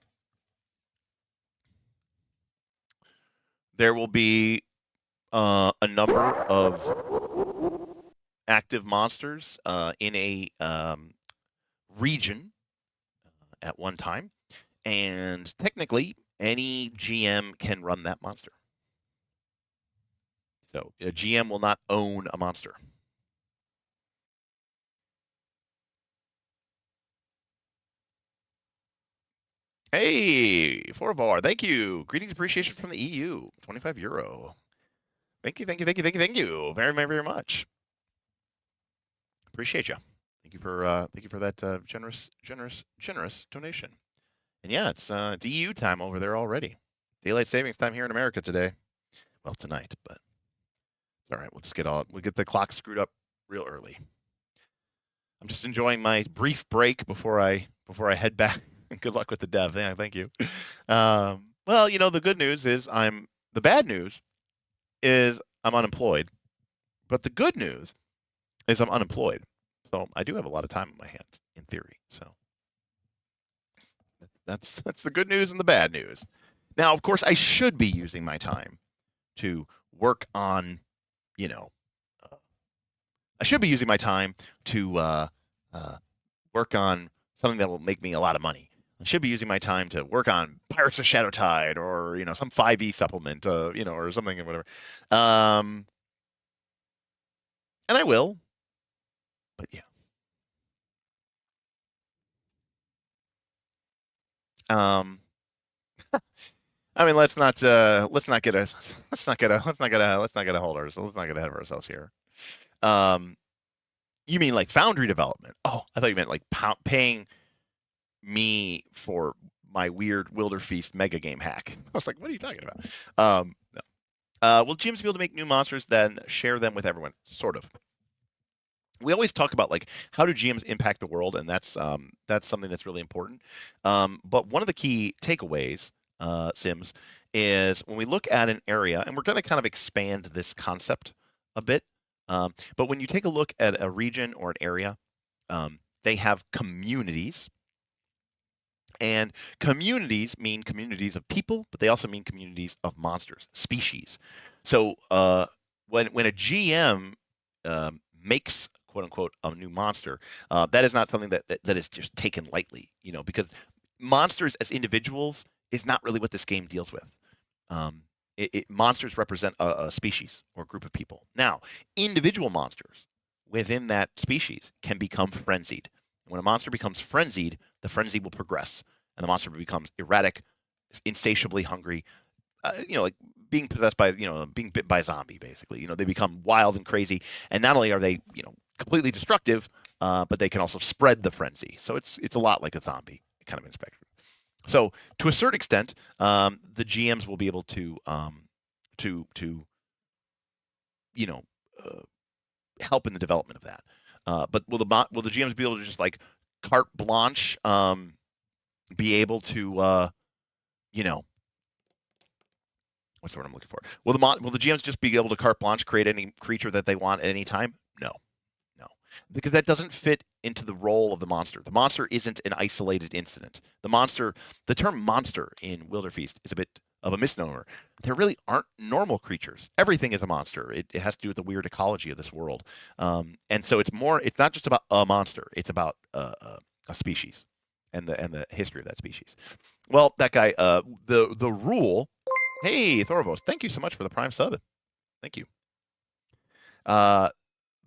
There will be a number of active monsters in a region at one time, and technically any GM can run that monster. So a GM will not own a monster. Hey, Forvar, thank you. Greetings, appreciation from the EU. €25. Thank you very, very, very much. Appreciate you. Thank you for that generous donation. And yeah, it's EU time over there already. Daylight savings time here in America today. Well, tonight, but all right. We'll get the clock screwed up real early. I'm just enjoying my brief break before I head back. Good luck with the dev. Yeah, thank you. Well, the good news is the bad news is I'm unemployed, but the good news is I'm unemployed. So I do have a lot of time on my hands, in theory. So that's the good news and the bad news. Now, of course, I should be using my time to work on, you know, I should be using my time to work on something that will make me a lot of money. I should be using my time to work on Pirates of Shadowtide or, you know, some 5e supplement, you know, or something or whatever. And I will, but yeah. I mean, let's not get ahead of ourselves here. You mean like Foundry development? Oh, I thought you meant like paying me for my weird Wilderfeast mega game hack. I was like, what are you talking about? No. Will GMs be able to make new monsters, then share them with everyone? Sort of. We always talk about like how do GMs impact the world, and that's something that's really important. But one of the key takeaways, Sims, is when we look at an area, and we're going to kind of expand this concept a bit. But when you take a look at a region or an area, they have communities. And communities mean communities of people, but they also mean communities of monsters, species. So when a GM makes quote unquote a new monster, that is not something that is just taken lightly, you know, because monsters as individuals is not really what this game deals with. Monsters represent a species or a group of people. Now, individual monsters within that species can become frenzied. When a monster becomes frenzied, the frenzy will progress, and the monster becomes erratic, insatiably hungry, you know, like being possessed by, you know, being bit by a zombie, basically. You know, they become wild and crazy, and not only are they, you know, completely destructive, but they can also spread the frenzy. So it's a lot like a zombie kind of spectrum. So to a certain extent, the GMs will be able to you know, help in the development of that. But will the GMs be able to just like carte blanche, be able to, you know, what's the word I'm looking for? Will the GMs just be able to carte blanche create any creature that they want at any time? No, because that doesn't fit into the role of the monster. The monster isn't an isolated incident. The term monster in Wilderfeast is a bit of a misnomer. There really aren't normal creatures. Everything is a monster. It has to do with the weird ecology of this world. And so it's not just about a monster. It's about a species and the history of that species. Well, that guy, the rule. Hey, Thorovos, thank you so much for the Prime sub. Thank you.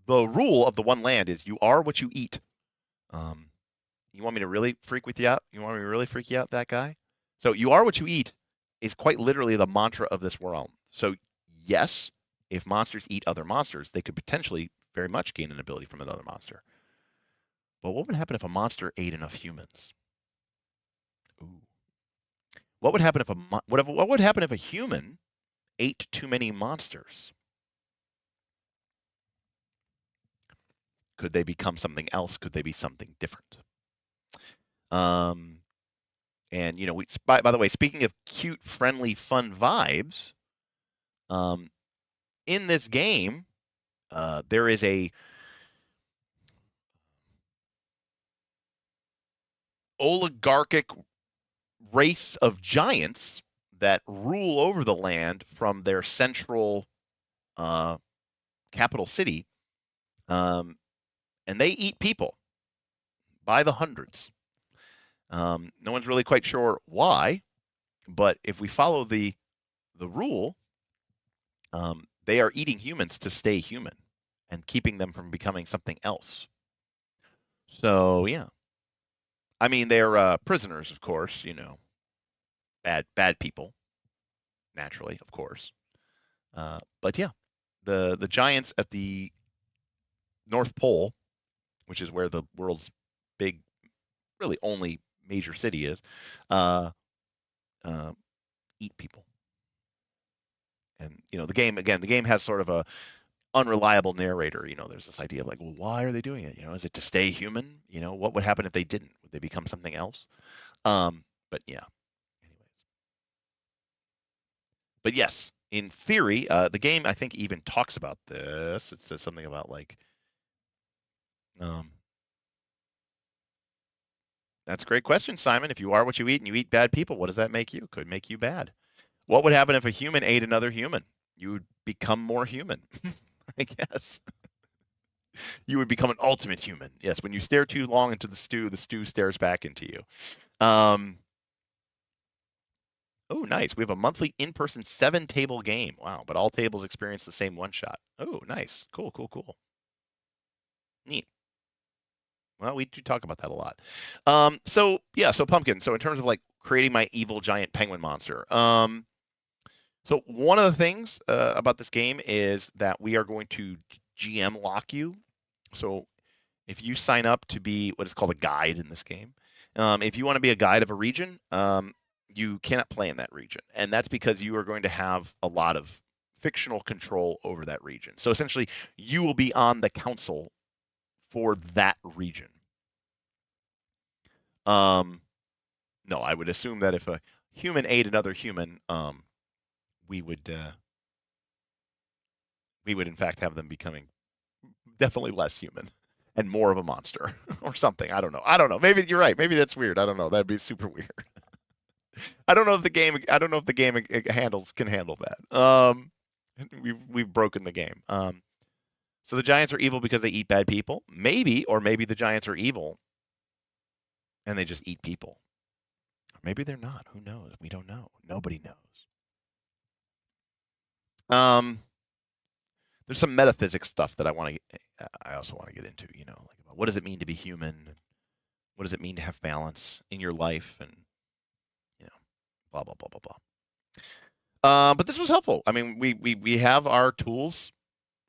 The rule of the one land is you are what you eat. You want me to really freak you out? You want me to really freak you out, that guy? So you are what you eat is quite literally the mantra of this realm. So yes, if monsters eat other monsters, they could potentially very much gain an ability from another monster. But what would happen if a monster ate enough humans? Ooh. What would happen if a human ate too many monsters? Could they become something else? Could they be something different? And you know, by the way, speaking of cute, friendly, fun vibes, in this game, there is a oligarchic race of giants that rule over the land from their central capital city, and they eat people by the hundreds. No one's really quite sure why, but if we follow the rule, they are eating humans to stay human and keeping them from becoming something else. So yeah, I mean they're prisoners, of course. You know, bad people, naturally, of course. But yeah, the giants at the North Pole, which is where the world's big, really only major city is, eat people. And you know, the game has sort of a unreliable narrator. You know, there's this idea of like, well, why are they doing it? You know, is it to stay human? You know, what would happen if they didn't? Would they become something else? But yeah. Anyways. But yes, in theory, the game I think even talks about this. It says something about like That's a great question, Simon. If you are what you eat and you eat bad people, what does that make you? Could make you bad. What would happen if a human ate another human? You would become more human, I guess. You would become an ultimate human. Yes, when you stare too long into the stew stares back into you. Oh, nice. We have a monthly in-person 7-table game. Wow, but all tables experience the same one-shot. Oh, nice. Cool, cool, cool. Neat. Well, we do talk about that a lot. So Pumpkin. So in terms of like creating my evil giant penguin monster. So one of the things about this game is that we are going to GM lock you. So if you sign up to be what is called a guide in this game, if you want to be a guide of a region, you cannot play in that region. And that's because you are going to have a lot of fictional control over that region. So essentially, you will be on the council for that region. No, I would assume that if a human ate another human, we would in fact have them becoming definitely less human and more of a monster or something. I don't know. Maybe you're right. Maybe that's weird. I don't know. That'd be super weird. I don't know if the game can handle that. We've broken the game. So the giants are evil because they eat bad people. Maybe the giants are evil and they just eat people. Or maybe they're not. Who knows? We don't know. Nobody knows. There's some metaphysics stuff that I also want to get into, like about what does it mean to be human? What does it mean to have balance in your life? And, blah, blah, blah, blah, blah. But this was helpful. I mean, we have our tools,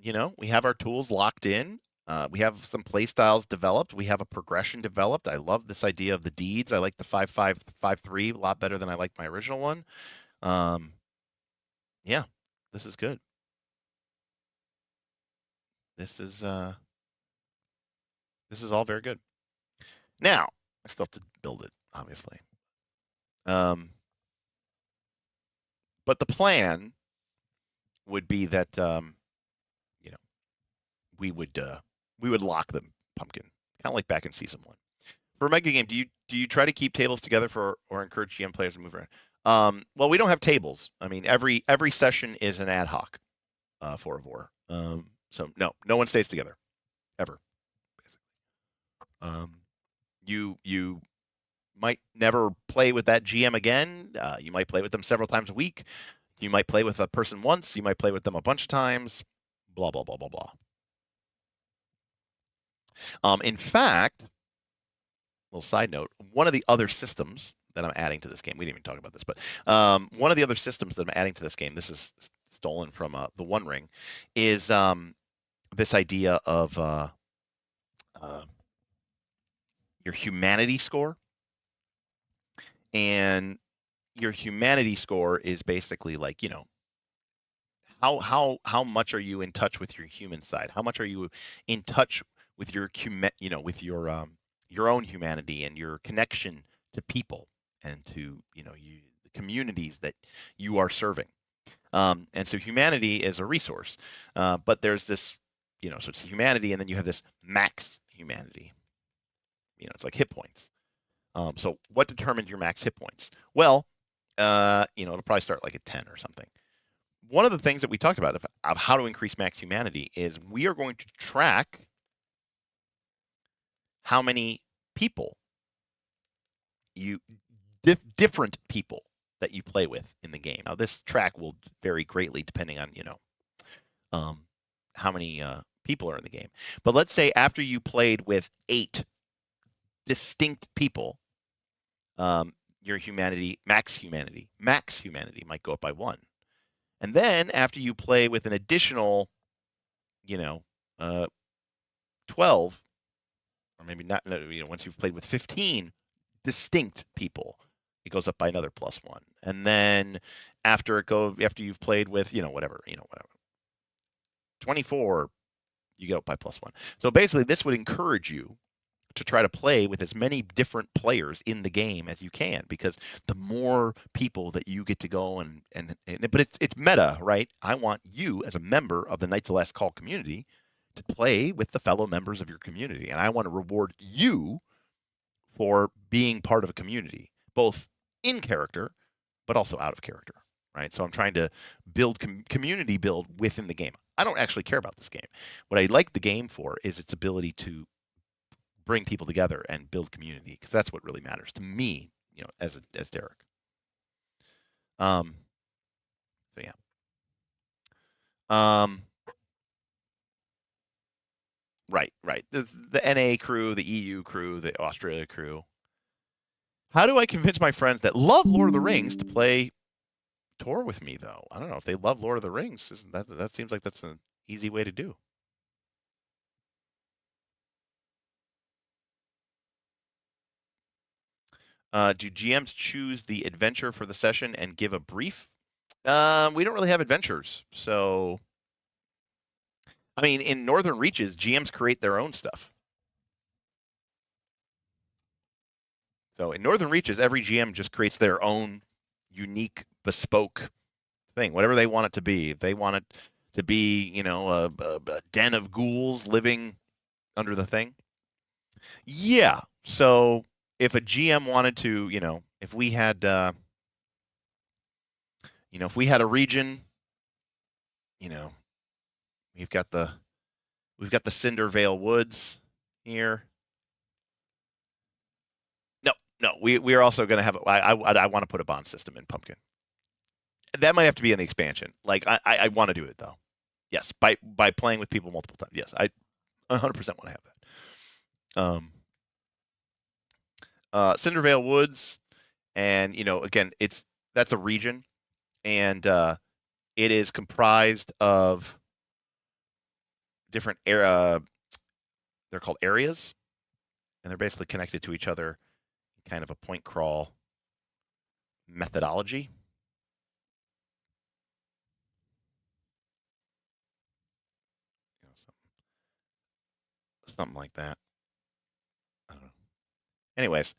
we have our tools locked in. We have some play styles developed. We have a progression developed. I love this idea of the deeds. I like the 5-5-5-3 a lot better than I liked my original one. Yeah, this is good. This is all very good. Now, I still have to build it, obviously. But the plan would be that we would lock them, Pumpkin, kind of like back in season 1. For a mega game, do you try to keep tables together or encourage GM players to move around? Well, we don't have tables. I mean, every session is an ad hoc for a war. So no one stays together ever. Basically, you might never play with that GM again. You might play with them several times a week. You might play with a person once. You might play with them a bunch of times. Blah blah blah blah blah. In fact, little side note, one of the other systems that I'm adding to this game, we didn't even talk about this, but one of the other systems that I'm adding to this game, this is stolen from the One Ring, is this idea of your humanity score. And your humanity score is basically like, how much are you in touch with your human side? How much are you in touch with your with your own humanity and your connection to people and to the communities that you are serving. And so humanity is a resource, but there's this so it's humanity, and then you have this max humanity. It's like hit points. So what determines your max hit points? Well, it'll probably start like at 10 or something. One of the things that we talked about of how to increase max humanity is we are going to track how many people different people that you play with in the game. Now, this track will vary greatly depending on, how many people are in the game. But let's say after you played with 8 distinct people, your max humanity might go up by 1. And then after you play with an additional, 12, or maybe not, once you've played with 15 distinct people, it goes up by another +1. And then after you've played with, whatever, 24, you get up by +1. So basically this would encourage you to try to play with as many different players in the game as you can, because the more people that you get to go but it's meta, right? I want you as a member of the Knights of Last Call community to play with the fellow members of your community, and I want to reward you for being part of a community, both in character, but also out of character, right? So I'm trying to build community build within the game. I don't actually care about this game. What I like the game for is its ability to bring people together and build community, because that's what really matters to me, as Derek. So yeah. Right. The NA crew, the EU crew, the Australia crew. How do I convince my friends that love Lord of the Rings to play Tor with me, though? I don't know if they love Lord of the Rings. Isn't that seems like that's an easy way to do. Do GMs choose the adventure for the session and give a brief? We don't really have adventures, so I mean, in Northern Reaches, GMs create their own stuff. So in Northern Reaches, every GM just creates their own unique, bespoke thing, whatever they want it to be. If they want it to be, a den of ghouls living under the thing. Yeah. So if a GM wanted to, if we had, if we had a region, we've got the Cinder Vale Woods here. No, we are also going to have. I want to put a bond system in Pumpkin. That might have to be in the expansion. Like I want to do it though. Yes, by playing with people multiple times. Yes, I 100% want to have that. Cinder Vale Woods, and again, that's a region, and it is comprised of different they're called areas, and they're basically connected to each other in kind of a point crawl methodology. Something like that. I don't know. Anyways,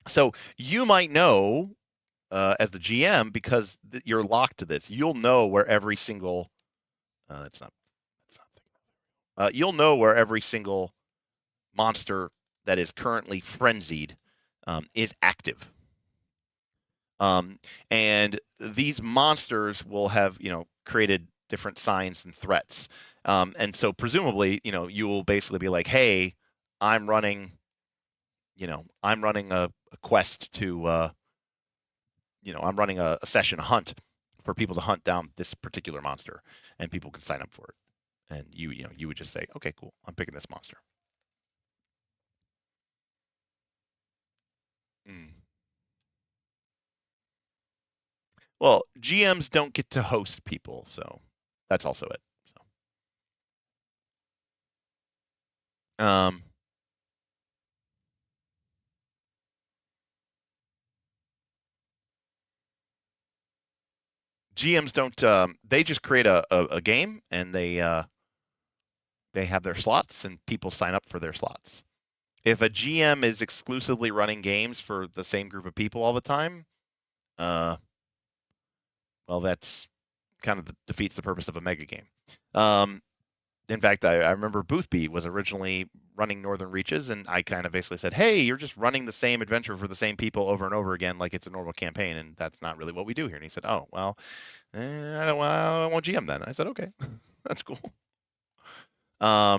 so you might know as the GM, because you're locked to this, you'll know where every single you'll know where every single monster that is currently frenzied is active. And these monsters will have, created different signs and threats. And so presumably, you will basically be like, hey, I'm running a quest to, I'm running a session hunt for people to hunt down this particular monster, and people can sign up for it. And you would just say, okay, cool, I'm picking this monster. Well, GMs don't get to host people, so that's also it. So. GMs don't. They just create a game, and they have their slots, and people sign up for their slots. If a GM is exclusively running games for the same group of people all the time, well, that's kind of defeats the purpose of a mega game. In fact, I remember Boothby was originally running Northern Reaches, and I kind of basically said, hey, you're just running the same adventure for the same people over and over again like it's a normal campaign, and that's not really what we do here. And he said, oh, well, I don't want GM then. I said, okay, that's cool. I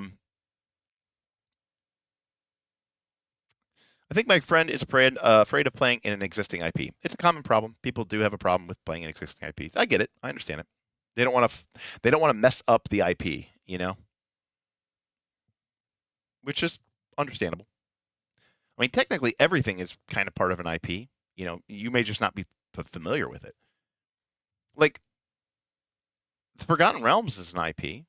think my friend is afraid of playing in an existing IP. It's a common problem. People do have a problem with playing in existing IPs. I get it. I understand it. They don't want to mess up the IP, which is understandable. I mean, technically, everything is kind of part of an IP. You may just not be familiar with it. Like, the Forgotten Realms is an IP,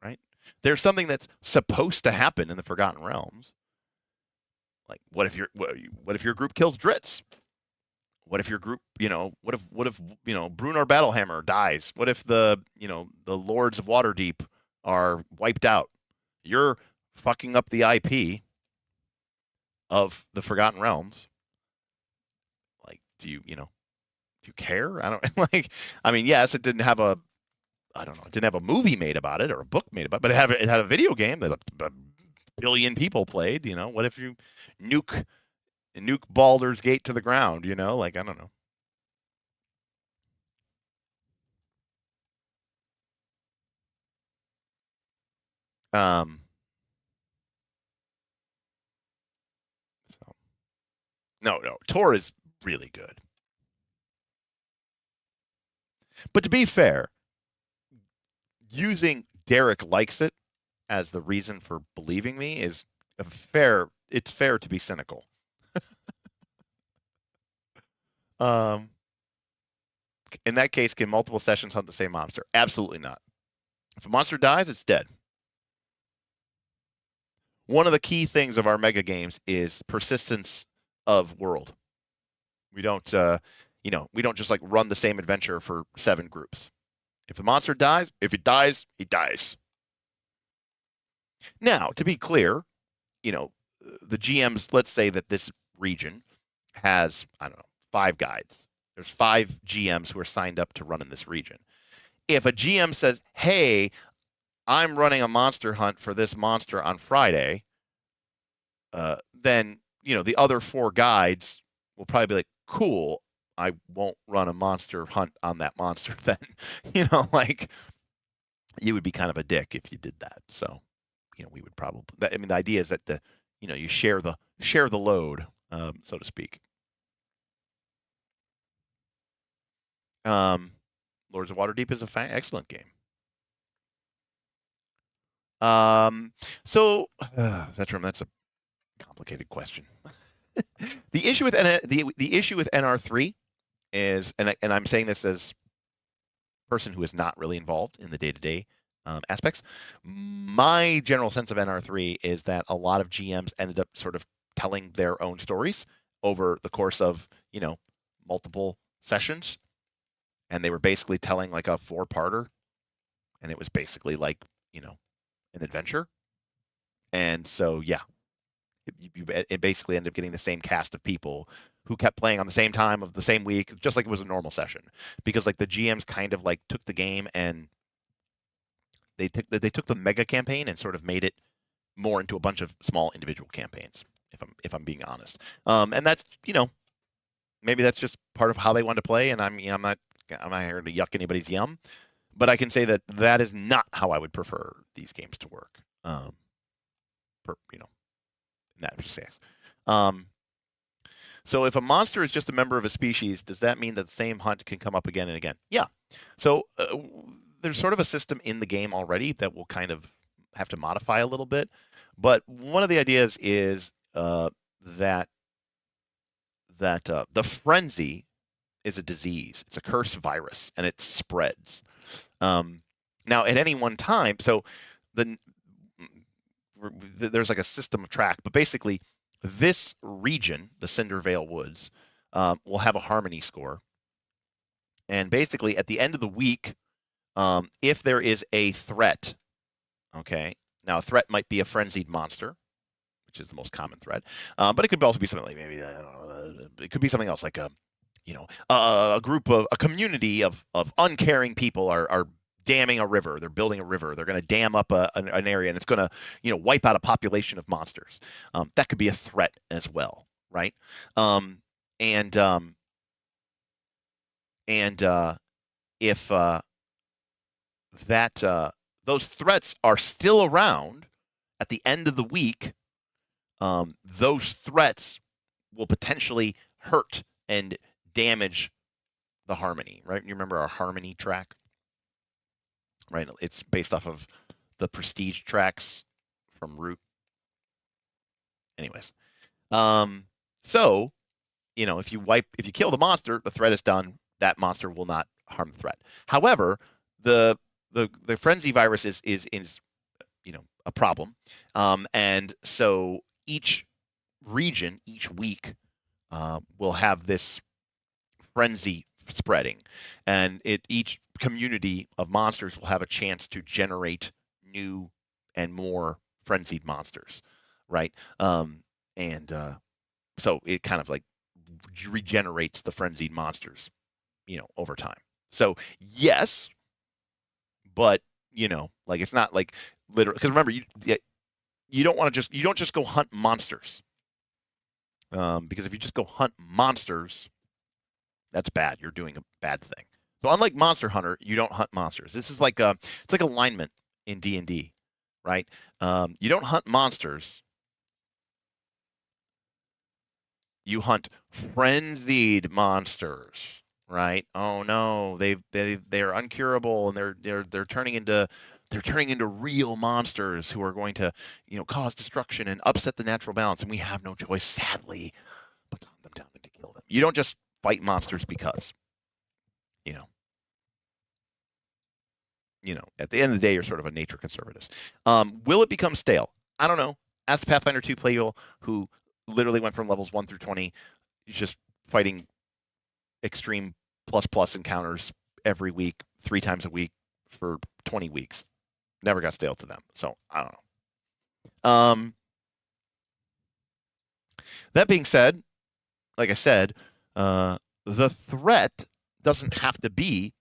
right? There's something that's supposed to happen in the Forgotten Realms. Like, what if your group kills Dritz? What if your group, what if Brunar Battlehammer dies? What if the Lords of Waterdeep are wiped out? You're fucking up the IP of the Forgotten Realms. Like, do you care? I don't like. I mean, yes, it didn't have a, I don't know, it didn't have a movie made about it or a book made about it, but it had a video game that billion people played. What if you nuke Baldur's Gate to the ground? Like, I don't know. So no, Tor is really good. But to be fair, using Derek likes it as the reason for believing me is fair. It's fair to be cynical. In that case, can multiple sessions hunt the same monster? Absolutely not. If a monster dies, it's dead. One of the key things of our mega games is persistence of world. We don't, we don't just like run the same adventure for 7 groups. If the monster dies, if it dies, it dies. Now, to be clear, the GMs, let's say that this region has, I don't know, 5 guides. There's 5 GMs who are signed up to run in this region. If a GM says, hey, I'm running a monster hunt for this monster on Friday, then, the other 4 guides will probably be like, cool, I won't run a monster hunt on that monster then. Like, you would be kind of a dick if you did that. So, we would probably, the idea is that you share the load, so to speak. Lords of Waterdeep is an excellent game. So that's a complicated question. The issue with the issue with NR3 is, and I'm saying this as a person who is not really involved in the day-to-day aspects. My general sense of NR3 is that a lot of GMs ended up sort of telling their own stories over the course of multiple sessions, and they were basically telling like a 4-parter, and it was basically like an adventure. And so it basically ended up getting the same cast of people who kept playing on the same time of the same week, just like it was a normal session, because like the GMs kind of like took the game and they took the mega campaign and sort of made it more into a bunch of small individual campaigns, if I'm being honest. And that's maybe that's just part of how they want to play, and I'm not here to yuck anybody's yum, but I can say that is not how I would prefer these games to work. In that respect. So if a monster is just a member of a species, does that mean that the same hunt can come up again and again? Yeah. So there's sort of a system in the game already that will kind of have to modify a little bit. But one of the ideas is that the frenzy is a disease. It's a curse virus, and it spreads. Now, at any one time, so there's like a system of track, but basically this region, the Cindervale Woods, will have a harmony score. And basically at the end of the week, if there is a threat, okay, now a threat might be a frenzied monster, which is the most common threat, but it could also be something like maybe, I don't know, it could be something else like a community of uncaring people are damming a river. They're building a river. They're going to dam up an area, and it's going to, wipe out a population of monsters. That could be a threat as well, right? If those threats are still around at the end of the week, those threats will potentially hurt and damage the harmony, right? You remember our harmony track? Right, it's based off of the prestige tracks from Root. Anyways, so if you kill the monster, the threat is done. That monster will not harm the threat. However, the frenzy virus is a problem, and so each region, each week, will have this frenzy spreading, and each community of monsters will have a chance to generate new and more frenzied monsters, right? So it kind of like regenerates the frenzied monsters, over time. So yes, but like it's not like literally, because remember you don't just go hunt monsters. Because if you just go hunt monsters, that's bad. You're doing a bad thing. So unlike Monster Hunter, you don't hunt monsters. This is like it's like alignment in D&D, right? You don't hunt monsters. You hunt frenzied monsters, right? Oh no, they're uncurable and they're turning into real monsters who are going to, cause destruction and upset the natural balance, and we have no choice, sadly, but to hunt them down and to kill them. You don't just fight monsters because, at the end of the day, you're sort of a nature conservatist. Will it become stale? I don't know. Ask the Pathfinder 2 player who literally went from levels 1 through 20, just fighting extreme plus encounters every week, 3 times a week for 20 weeks. Never got stale to them. So I don't know. That being said, like I said, the threat doesn't have to be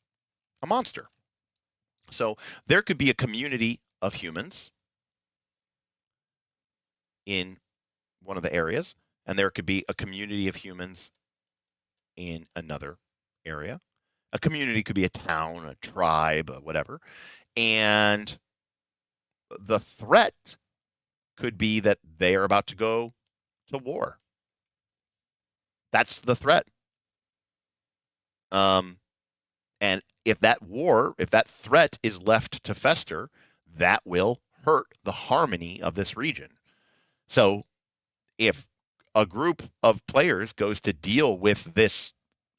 a monster. So there could be a community of humans in one of the areas, and there could be a community of humans in another area. A community could be a town, a tribe, whatever. And the threat could be that they are about to go to war. That's the threat. And if that threat is left to fester, that will hurt the harmony of this region. So if a group of players goes to deal with this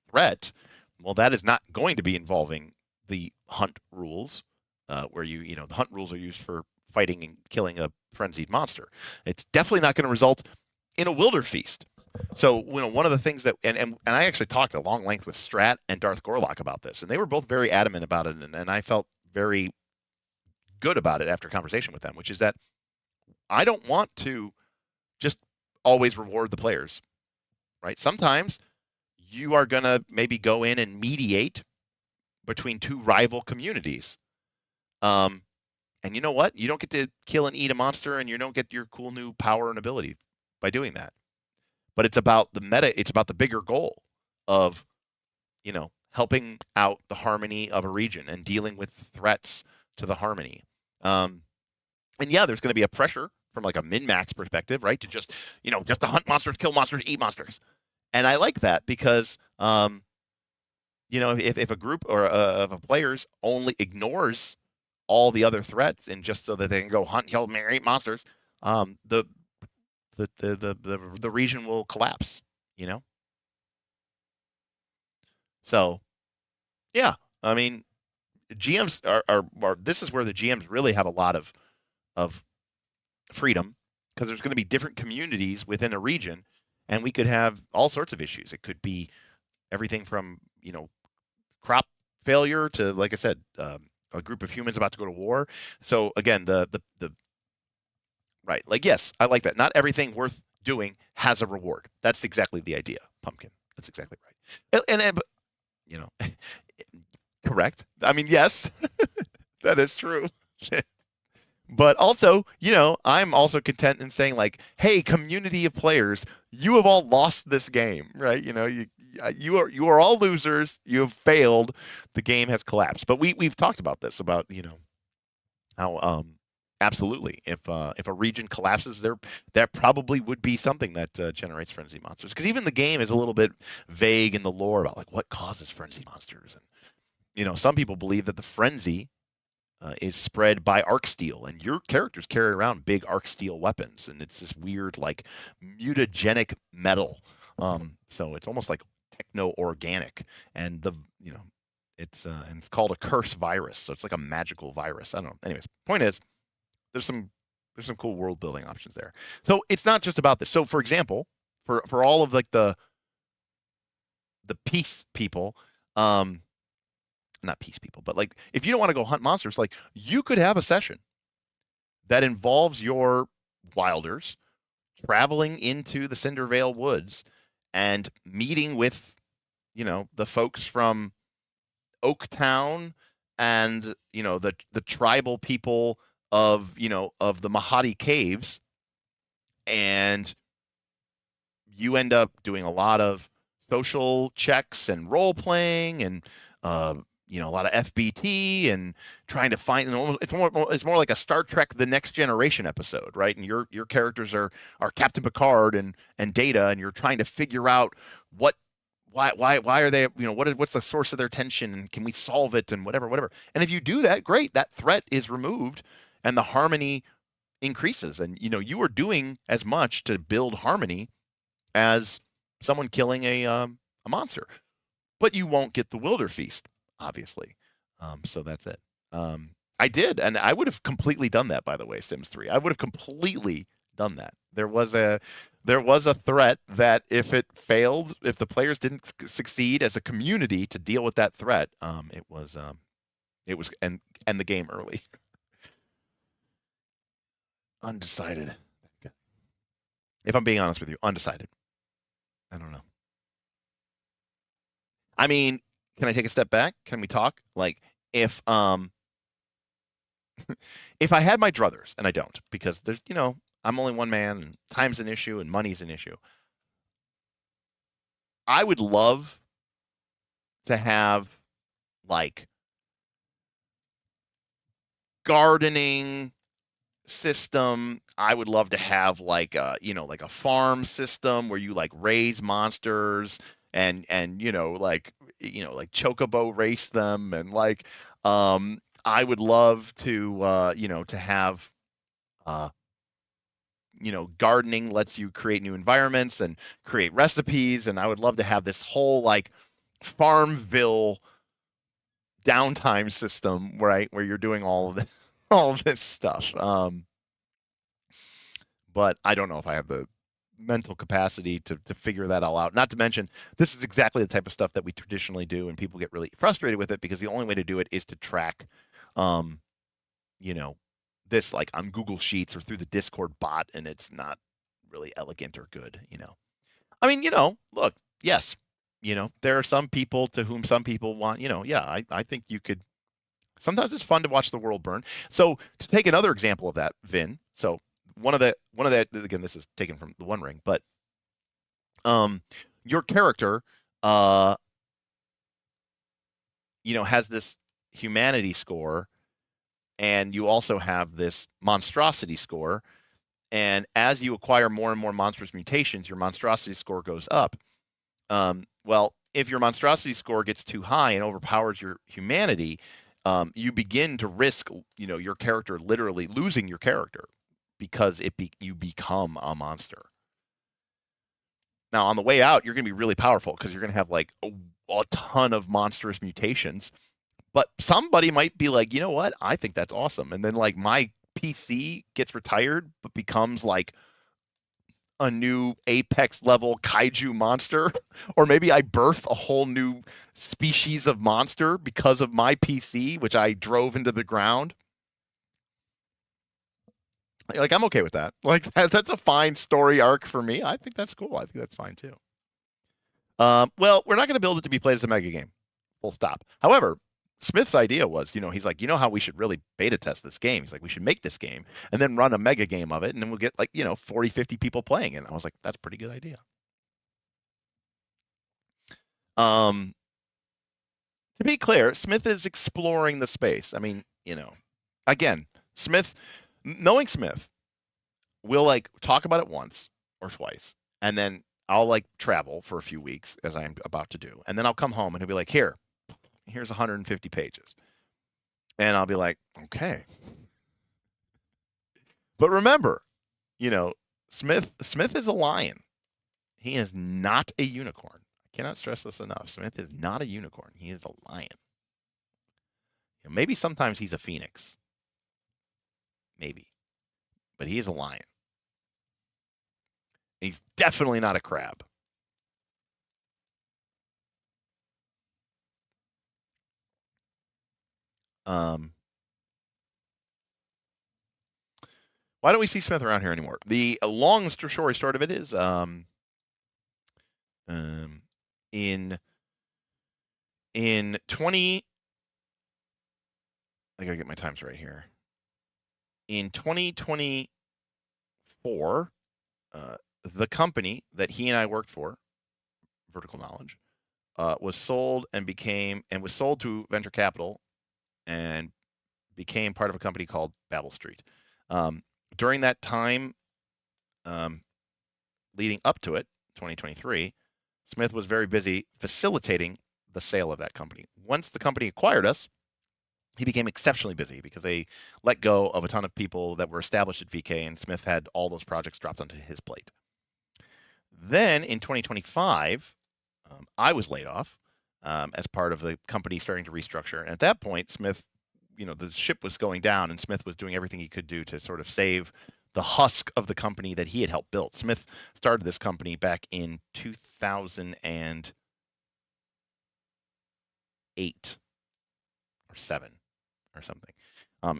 threat, well, that is not going to be involving the hunt rules, where the hunt rules are used for fighting and killing a frenzied monster. It's definitely not going to result in a Wilderfeast. So, one of the things that, and I actually talked at long length with Strat and Darth Gorlock about this, and they were both very adamant about it, and I felt very good about it after a conversation with them, which is that I don't want to just always reward the players, right? Sometimes you are going to maybe go in and mediate between 2 rival communities. And you know what? You don't get to kill and eat a monster, and you don't get your cool new power and ability by doing that. But it's about the meta. It's about the bigger goal of, helping out the harmony of a region and dealing with threats to the harmony. And yeah, there's going to be a pressure from like a min-max perspective, right? To just to hunt monsters, kill monsters, eat monsters. And I like that because, if a group or of players only ignores all the other threats and just so that they can go hunt, kill, eat monsters, the region will collapse, So, yeah, I mean, GMs are this is where the GMs really have a lot of freedom, because there's going to be different communities within a region, and we could have all sorts of issues. It could be everything from, crop failure to, like I said, a group of humans about to go to war. So again, the right, like, yes, I like that. Not everything worth doing has a reward. That's exactly the idea, Pumpkin. That's exactly right. And correct. I mean, yes, that is true. But also, I'm also content in saying, like, hey, community of players, you have all lost this game, right? You are all losers. You have failed. The game has collapsed. But we've talked about this, about how absolutely, if a region collapses, that probably would be something that generates frenzy monsters. Because even the game is a little bit vague in the lore about like what causes frenzy monsters, and some people believe that the frenzy is spread by arc steel, and your characters carry around big arc steel weapons, and it's this weird like mutagenic metal. So it's almost like techno-organic, and it's called a curse virus. So it's like a magical virus. I don't know. Anyways, point is, there's some cool world building options there. So it's not just about this. So for example, for all of like the peace people, not peace people, but like if you don't want to go hunt monsters, like you could have a session that involves your wilders traveling into the Cindervale Woods and meeting with, the folks from Oaktown and, the tribal people of of the Mahati caves, and you end up doing a lot of social checks and role playing, and a lot of FBT and trying to find. It's more like a Star Trek: The Next Generation episode, right? And your characters are Captain Picard and Data, and you're trying to figure out why are they, what's the source of their tension, and can we solve it, and whatever. And if you do that, great, that threat is removed and the harmony increases, and you are doing as much to build harmony as someone killing a monster, but you won't get the Wilderfeast, obviously. So that's it. I did, and I would have completely done that, by the way, Sims 3. I would have completely done that. There was a threat that if it failed, if the players didn't succeed as a community to deal with that threat, it was end the game early. Undecided. If I'm being honest with you, undecided. I don't know. I mean, can I take a step back? Can we talk? Like, if if I had my druthers, and I don't, because there's, I'm only one man, and time's an issue, and money's an issue. I would love to have, like, gardening system. I would love to have like a farm system where you like raise monsters and like chocobo race them, and like I would love to to have gardening lets you create new environments and create recipes, and I would love to have this whole like Farmville downtime system, right, where you're doing all of this stuff. But I don't know if I have the mental capacity to figure that all out. Not to mention, this is exactly the type of stuff that we traditionally do, and people get really frustrated with it because the only way to do it is to track, this like on Google Sheets or through the Discord bot, and it's not really elegant or good. I mean, look, yes, there are some people to whom some people want, yeah, I think you could. Sometimes it's fun to watch the world burn. So to take another example of that, Vin. So one of the again, this is taken from the One Ring, but your character has this humanity score, and you also have this monstrosity score, and as you acquire more and more monstrous mutations, your monstrosity score goes up. Well, if your monstrosity score gets too high and overpowers your humanity, you begin to risk your character literally losing your character, because you become a monster. Now, on the way out, you're going to be really powerful because you're going to have like a ton of monstrous mutations. But somebody might be like, you know what? I think that's awesome. And then like my PC gets retired, but becomes like a new apex level kaiju monster. Or maybe I birth a whole new species of monster because of my PC, which I drove into the ground. Like, I'm okay with that. Like, that's a fine story arc for me. I think that's cool. I think that's fine too. Well, we're not going to build it to be played as a mega game. Full stop. However, Smith's idea was, he's like, how we should really beta test this game? He's like, we should make this game and then run a mega game of it, and then we'll get like, 40, 50 people playing it. And I was like, that's a pretty good idea. To be clear, Smith is exploring the space. I mean, again, knowing Smith, we'll like talk about it once or twice, and then I'll like travel for a few weeks, as I'm about to do, and then I'll come home and he'll be like, here's 150 pages, and I'll be like, okay. But remember, Smith is a lion. He is not a unicorn. I cannot stress this enough. Smith is not a unicorn. He is a lion. Maybe sometimes he's a phoenix. Maybe. But he is a lion. He's definitely not a crab. Why don't we see Smith around here anymore? The long story short of it is, in 20, I gotta get my times right here. in 2024, the company that he and I worked for, Vertical Knowledge, was sold was sold to venture capital and became part of a company called Babel Street. During that time, leading up to it, 2023, Smith was very busy facilitating the sale of that company. Once the company acquired us, he became exceptionally busy because they let go of a ton of people that were established at VK, and Smith had all those projects dropped onto his plate. Then in 2025, I was laid off as part of the company starting to restructure. And at that point, Smith, the ship was going down, and Smith was doing everything he could do to sort of save the husk of the company that he had helped build. Smith started this company back in 2008 or 7 or something.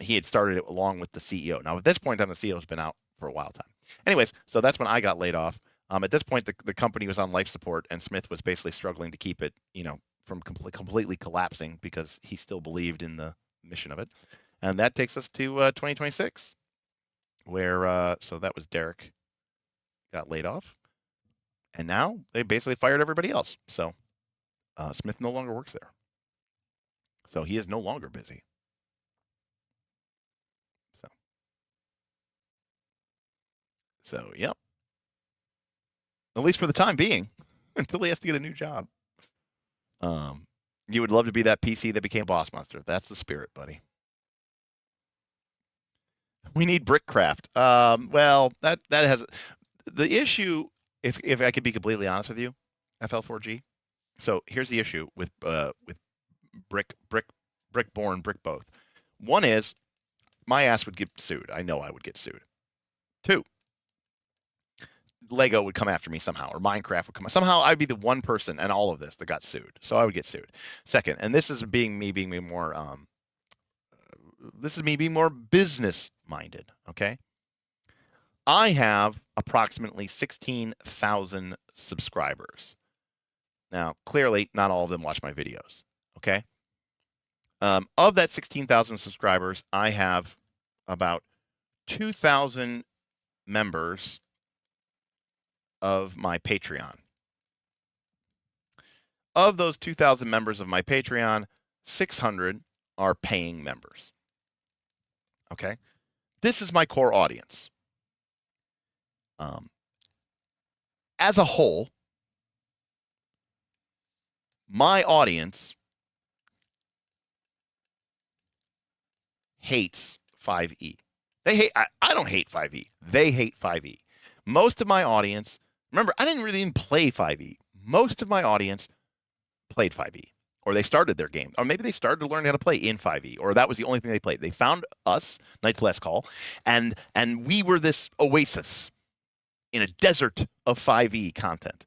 He had started it along with the CEO. Now, at this point in time, the CEO has been out for a while time. Anyways, so that's when I got laid off. At this point, the company was on life support, and Smith was basically struggling to keep it, from completely collapsing because he still believed in the mission of it. And that takes us to 2026, where so that was Derek got laid off, and now they basically fired everybody else. So Smith no longer works there. So he is no longer busy. So yep. At least for the time being, until he has to get a new job. You would love to be that PC that became Boss Monster. That's the spirit, buddy. We need Brickcraft. Well, that has the issue. If I could be completely honest with you, FL4G. So here's the issue with Brickborn, Brick both. One is my ass would get sued. I know I would get sued. 2. Lego would come after me somehow, or Minecraft would come. Somehow I'd be the one person in all of this that got sued. So I would get sued. Second, and this is me being more business minded. Okay. I have approximately 16,000 subscribers. Now, clearly, not all of them watch my videos. Okay. Of that 16,000 subscribers, I have about 2,000 members of my Patreon. Of those 2,000 members of my Patreon, 600 are paying members. Okay? This is my core audience. As a whole, my audience hates 5e. I don't hate 5e. They hate 5e. Most of my audience, remember, I didn't really even play 5e. Most of my audience played 5e, or they started their game, or maybe they started to learn how to play in 5e, or that was the only thing they played. They found us, Night's Last Call, and we were this oasis in a desert of 5e content.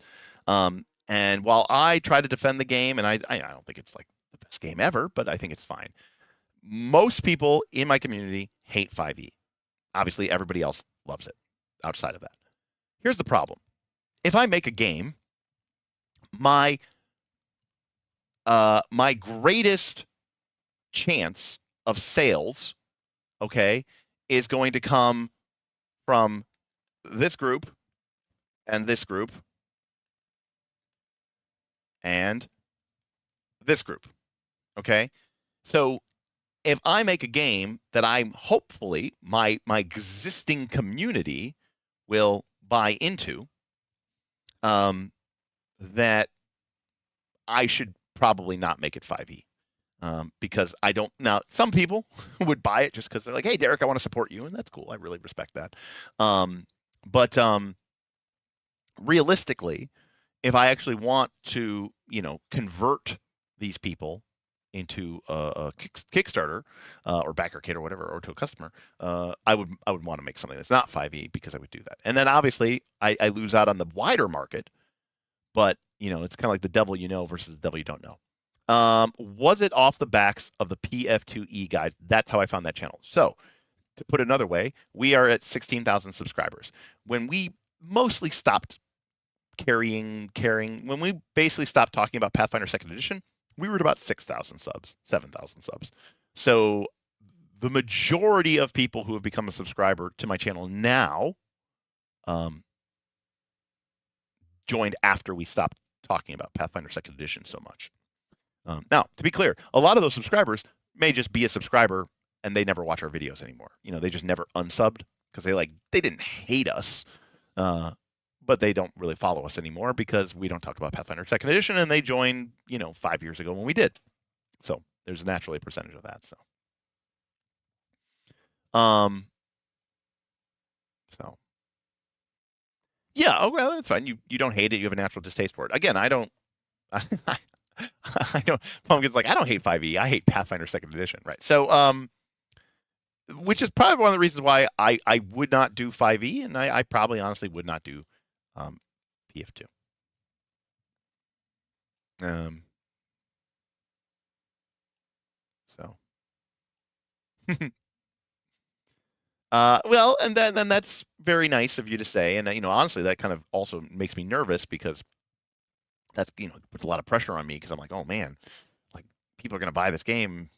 And while I try to defend the game, and I don't think it's like the best game ever, but I think it's fine. Most people in my community hate 5e. Obviously, everybody else loves it outside of that. Here's the problem. If I make a game, my greatest chance of sales, okay, is going to come from this group and this group and this group, okay? So if I make a game that I'm hopefully my existing community will buy into, that I should probably not make it 5e, because I don't. Now, some people would buy it just because they're like, "Hey, Derek, I want to support you," and that's cool. I really respect that. But realistically, if I actually want to, convert these people into a Kickstarter or backer kit or whatever, or to a customer, I would want to make something that's not 5e, because I would do that. And then obviously I lose out on the wider market, but it's kind of like the devil you know versus the devil you don't know. Was it off the backs of the PF2E guide? That's how I found that channel. So to put it another way, we are at 16,000 subscribers. When we mostly stopped caring, when we basically stopped talking about Pathfinder 2nd Edition, we were at about 6,000 subs, 7,000 subs. So the majority of people who have become a subscriber to my channel now joined after we stopped talking about Pathfinder 2nd Edition so much. Now, to be clear, a lot of those subscribers may just be a subscriber and they never watch our videos anymore. You know, they just never unsubbed because they didn't hate us, but they don't really follow us anymore because we don't talk about Pathfinder 2nd Edition, and they joined, 5 years ago when we did. So there's naturally a percentage of that. So, yeah, oh well, that's fine. You don't hate it. You have a natural distaste for it. Again, I don't. I don't. Pumpkin's like, I don't hate 5e. I hate Pathfinder 2nd Edition, right? So, which is probably one of the reasons why I would not do 5e, and I probably honestly would not do PF2. So. Well, and then that's very nice of you to say, and honestly, that kind of also makes me nervous because that's puts a lot of pressure on me because I'm like, oh man, like people are gonna buy this game,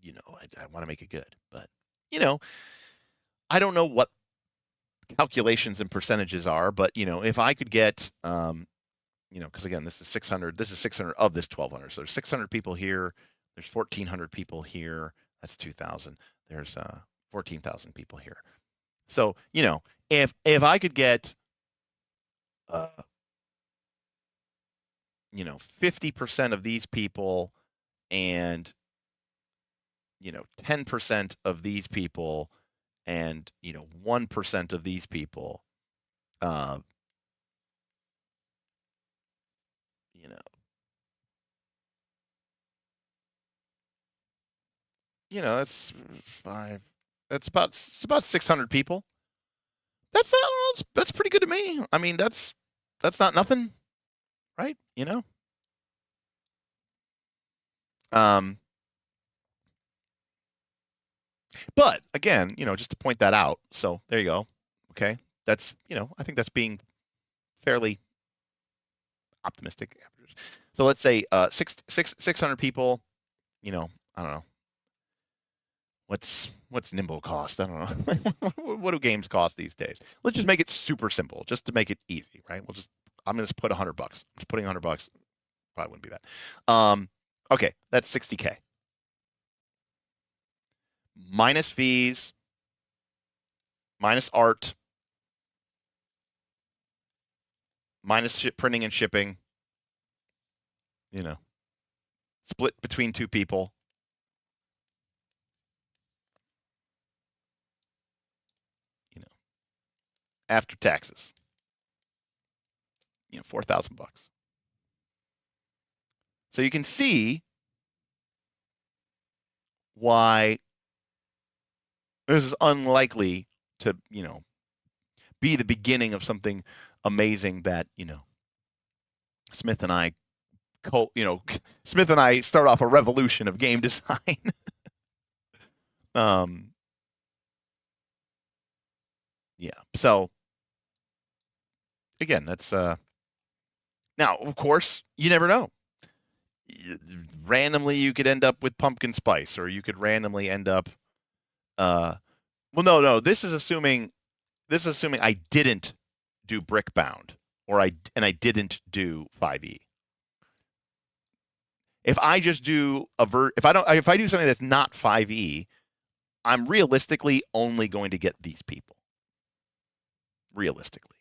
I want to make it good, but I don't know what calculations and percentages are, but if I could get because again, this is 600 of this 1,200, so there's 600 people here, there's 1,400 people here, that's 2,000, there's 14,000 people here. So, if I could get 50% of these people and 10% of these people and 1% of these people, that's it's about 600 people. That's pretty good to me. I mean, that's not nothing, right? But again, just to point that out. So there you go. Okay, that's I think that's being fairly optimistic. So let's say 600 people. I don't know. What's Nimble cost? I don't know. What do games cost these days? Let's just make it super simple, just to make it easy, right? I'm gonna just put $100. I'm just putting $100. Probably wouldn't be that. Okay, that's $60K. Minus fees, minus art, minus printing and shipping. Split between two people. After taxes, $4,000. So you can see why this is unlikely to, be the beginning of something amazing that, Smith and I start off a revolution of game design. Yeah. So again, that's now, of course, you never know. Randomly, you could end up with pumpkin spice, or you could randomly end up. Well, no. This is assuming I didn't do Brickbound, and I didn't do 5e. If I just do if I do something that's not 5e, I'm realistically only going to get these people. Realistically,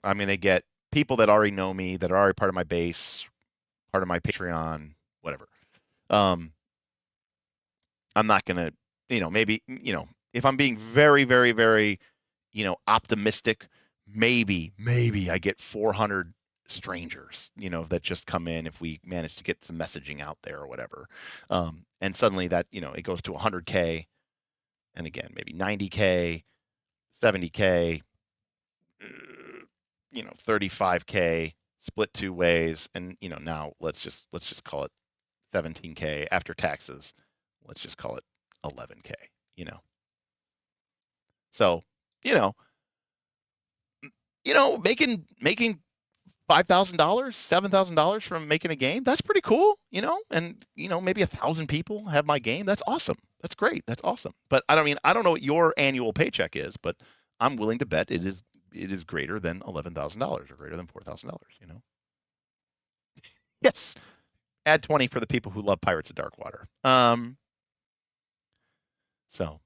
I'm going to get people that already know me, that are already part of my base, part of my Patreon, whatever. I'm not going to, maybe, if I'm being very, very, very, optimistic, maybe I get 400 strangers, that just come in if we manage to get some messaging out there or whatever. And suddenly that, it goes to 100K. And again, maybe 90K, 70K, 35K, split two ways, and now let's just call it 17K after taxes. Let's just call it 11K. So making $5,000, $7,000 from making a game. That's pretty cool, you know. And you know, maybe 1,000 people have my game. That's awesome. That's great. That's awesome. But I don't know what your annual paycheck is, but I'm willing to bet it is greater than $11,000 or greater than $4,000. You know. Yes. Add 20 for the people who love Pirates of Darkwater. So.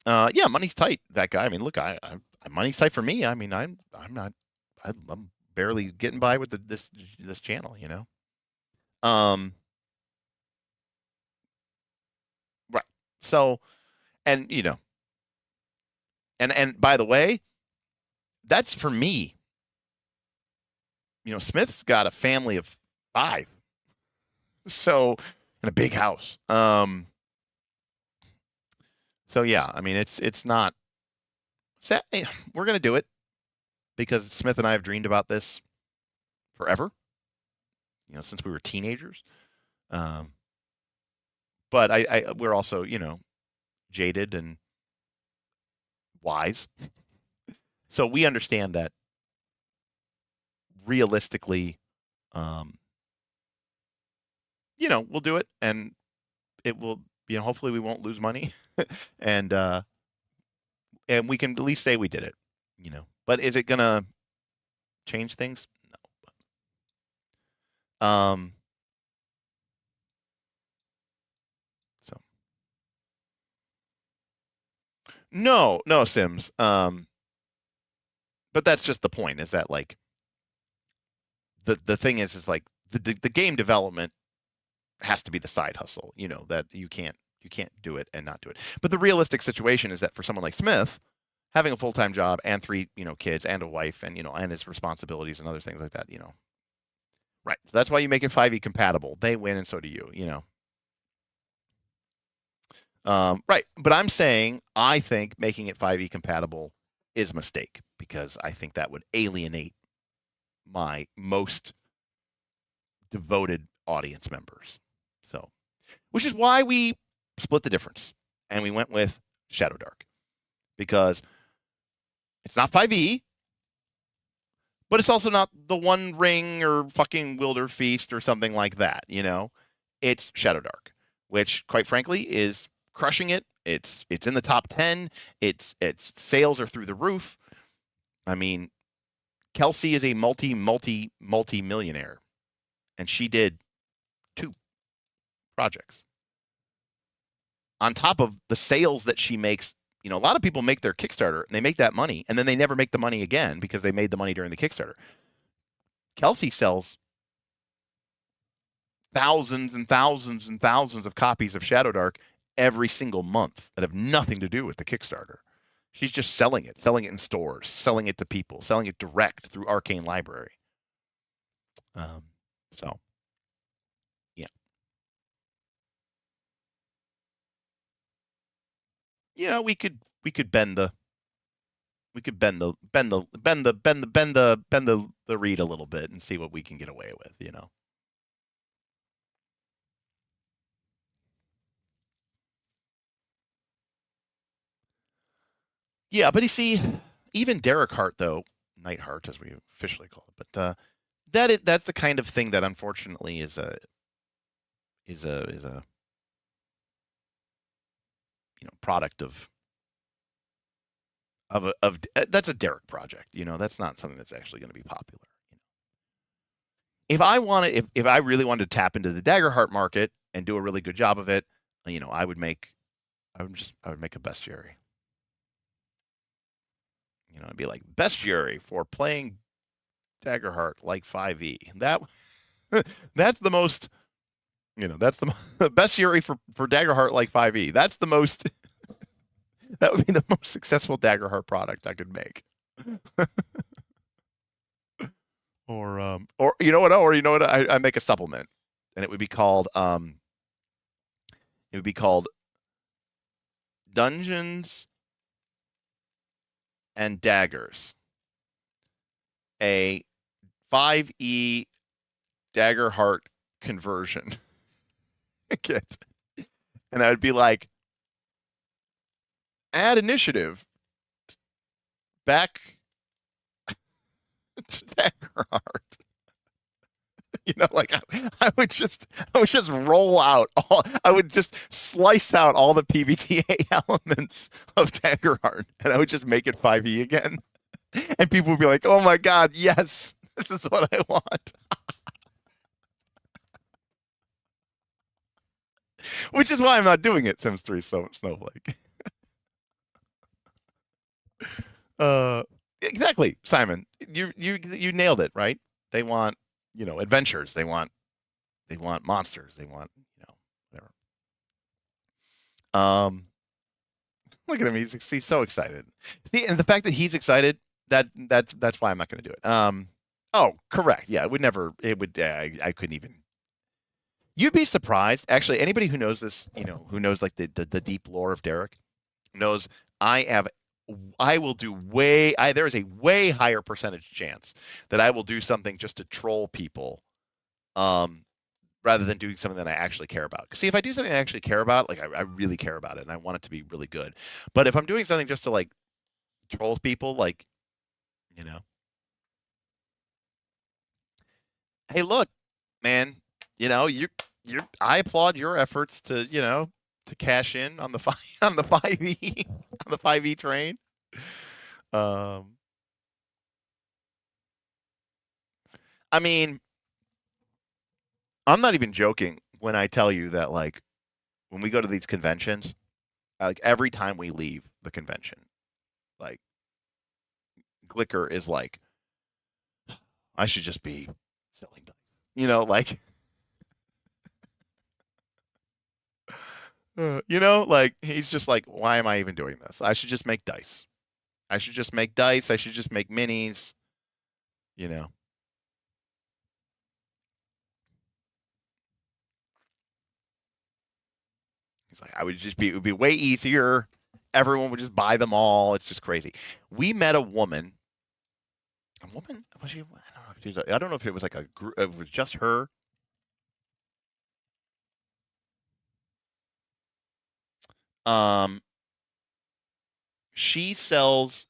Yeah, money's tight. That guy. I mean, look, I money's tight for me. I mean, I'm barely getting by with this channel, you know. Right. So, and you know, and by the way, that's for me. You know, Smith's got a family of 5, so in a big house. So yeah, I mean, it's not. We're gonna do it because Smith and I have dreamed about this forever. You know, since we were teenagers. But we're also, you know, jaded and wise, so we understand that realistically, you know, we'll do it, and it will. You know, hopefully we won't lose money, and we can at least say we did it. You know, but is it gonna change things? No. So no Sims. But that's just the point. Is that like the thing is like the game development has to be the side hustle. You know that you can't do it and not do it. But the realistic situation is that for someone like Smith, having a full-time job and 3 kids and a wife and and his responsibilities and other things like that, right. So that's why you make it 5e compatible. They win and so do you. Right. But I'm saying I think making it 5e compatible is a mistake because I think that would alienate my most devoted audience members. So, which is why we split the difference and we went with Shadow Dark because it's not 5e, but it's also not the One Ring or fucking Wilderfeast or something like that. It's Shadow Dark, which quite frankly is crushing it. It's in the top 10. Its sales are through the roof. I mean, Kelsey is a multi-millionaire, and she did 2 projects. On top of the sales that she makes, a lot of people make their Kickstarter and they make that money and then they never make the money again because they made the money during the Kickstarter. Kelsey sells thousands and thousands and thousands of copies of Shadow Dark every single month that have nothing to do with the Kickstarter. She's just selling it in stores, selling it to people, selling it direct through Arcane Library. So, yeah. We could bend the reed a little bit and see what we can get away with, Yeah, but you see, even Derek Hart, though, Nightheart as we officially call it, but that's the kind of thing that unfortunately is a product of that's a Derek project. That's not something that's actually going to be popular. If I really wanted to tap into the Daggerheart market and do a really good job of it, I would make a bestiary. It'd be like bestiary for playing Daggerheart like 5e. That's the most, that's the bestiary for Daggerheart like 5e. That's the most. That would be the most successful Daggerheart product I could make. Or you know what? I make a supplement, and it would be called Dungeons and Daggers, a 5e Daggerheart conversion kit, and I would be like, add initiative back to Daggerheart. You know, like I would just roll out all. I would just slice out all the PBTA elements of Daggerheart, and I would just make it 5e again. And people would be like, "Oh my god, yes, this is what I want." Which is why I'm not doing it, Sims 3 Snowflake. Exactly, Simon. You nailed it, right? They want, adventures. They want monsters. They want, whatever. Look at him. He's so excited. See, and the fact that he's excited, that's why I'm not going to do it. Oh, correct. Yeah, I couldn't even. You'd be surprised. Actually, anybody who knows this, who knows like the deep lore of Derek, knows I will do there is a way higher percentage chance that I will do something just to troll people, rather than doing something that I actually care about. Because see, if I do something I actually care about, like I really care about it and I want it to be really good. But if I'm doing something just to like troll people, like, hey, look, man, I applaud your efforts to, to cash in on the 5e on the 5e train. I mean, I'm not even joking when I tell you that, like, when we go to these conventions, like every time we leave the convention, like, Glicker is like, I should just be selling dice, like. Like he's just like, why am I even doing this? I should just make dice. I should just make dice. I should just make minis. He's like, it would be way easier. Everyone would just buy them all. It's just crazy. We met a woman. Was she? I don't know if it was like a group. It was just her. She sells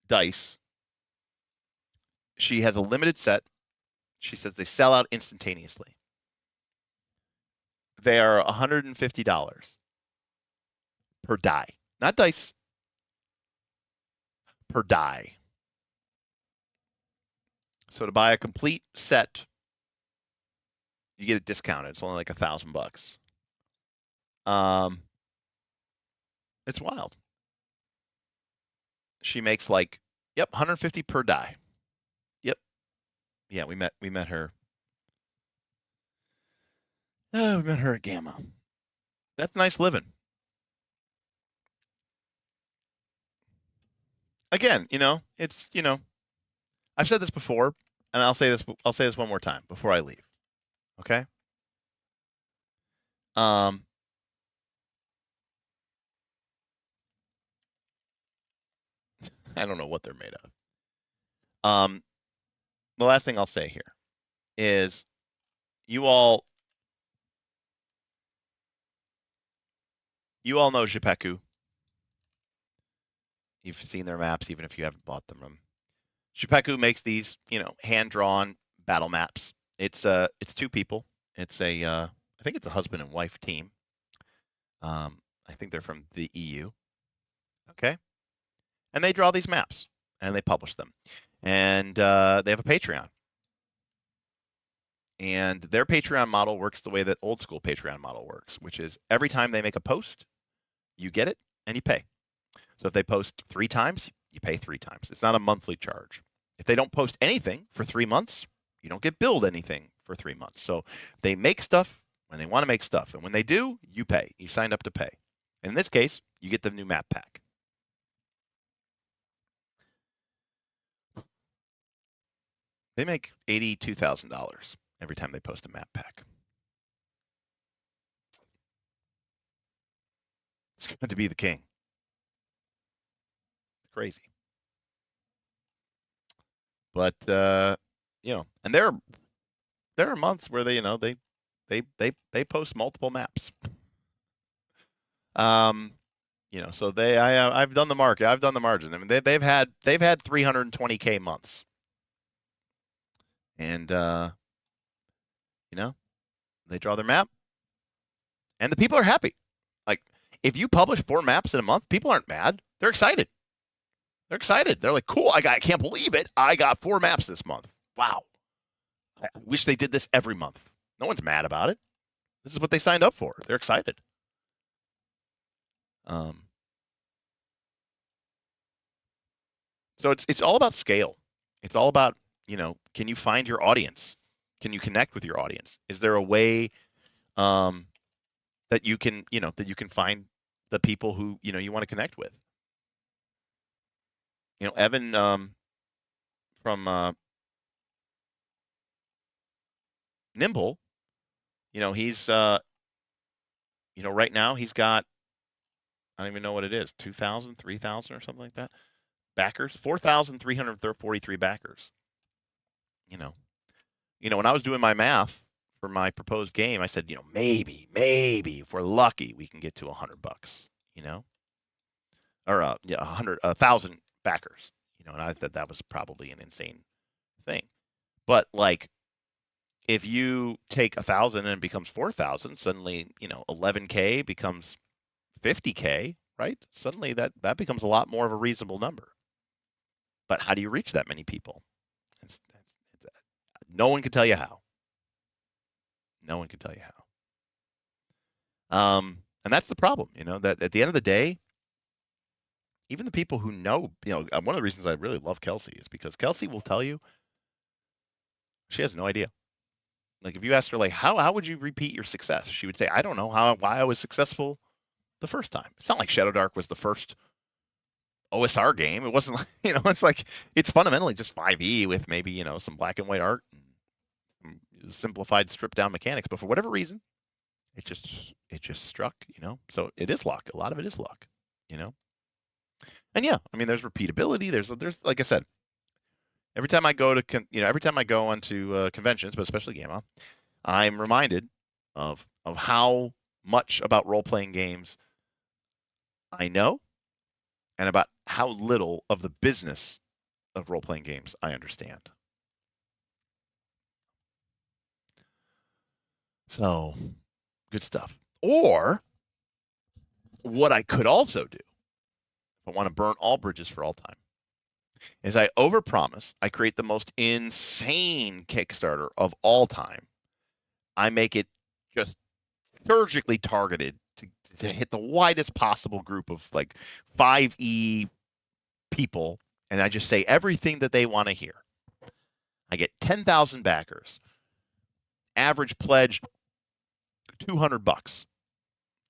dice. She has a limited set. She says they sell out instantaneously. They are $150 per die. Not dice. Per die. So to buy a complete set, you get it discounted. It's only like $1,000. It's wild. She makes like, 150 per die. Yep. Yeah, we met her. Oh, we met her at Gamma. That's nice living. Again, it's, I've said this before, and I'll say this one more time before I leave. Okay? I don't know what they're made of. The last thing I'll say here is you all know Jipeku. You've seen their maps, even if you haven't bought them. Jipeku makes these, hand-drawn battle maps. It's 2 people. It's I think it's a husband and wife team. I think they're from the EU. Okay. And they draw these maps and they publish them. And they have a Patreon. And their Patreon model works the way that old school Patreon model works, which is every time they make a post, you get it and you pay. So if they post 3 times, you pay 3 times. It's not a monthly charge. If they don't post anything for 3 months, you don't get billed anything for 3 months. So they make stuff when they want to make stuff. And when they do, you pay. You signed up to pay. And in this case, you get the new map pack. They make $82,000 every time they post a map pack. It's going to be the king. It's crazy. But and there are months where they post multiple maps. So I've done the market. I've done the margin. I mean, they've had 320K months. And, they draw their map, and the people are happy. Like, if you publish 4 maps in a month, people aren't mad. They're excited. They're like, cool, I can't believe it. I got 4 maps this month. Wow. I wish they did this every month. No one's mad about it. This is what they signed up for. They're excited. So it's all about scale. It's all about, can you find your audience? Can you connect with your audience? Is there a way that you can find the people who, you want to connect with? Evan from Nimble, he's right now he's got, I don't even know what it is, 2,000, 3,000 or something like that. Backers, 4,343 backers. When I was doing my math for my proposed game, I said, maybe if we're lucky, we can get to $100, or 1,000 backers, and I thought that was probably an insane thing. But like, if you take 1,000 and it becomes 4,000, suddenly, 11K becomes 50K, right? Suddenly that becomes a lot more of a reasonable number. But how do you reach that many people? No one can tell you how. No one can tell you how. And that's the problem, that at the end of the day, even the people who know, one of the reasons I really love Kelsey is because Kelsey will tell you she has no idea. Like, if you ask her, like, how would you repeat your success? She would say, I don't know why I was successful the first time. It's not like Shadow Dark was the first OSR game. It wasn't like, it's like, it's fundamentally just 5e with maybe, some black and white art and simplified stripped down mechanics. But for whatever reason, it just struck, so it is luck. A lot of it is luck, and yeah, I mean, there's repeatability. There's like I said, every time I go onto conventions, but especially GAMA, I'm reminded of how much about role-playing games I know, and about how little of the business of role-playing games I understand. So, good stuff. Or, what I could also do, if I want to burn all bridges for all time, is I overpromise. I create the most insane Kickstarter of all time. I make it just surgically targeted to hit the widest possible group of like 5e people, and I just say everything that they want to hear. I get 10,000 backers. Average pledge $200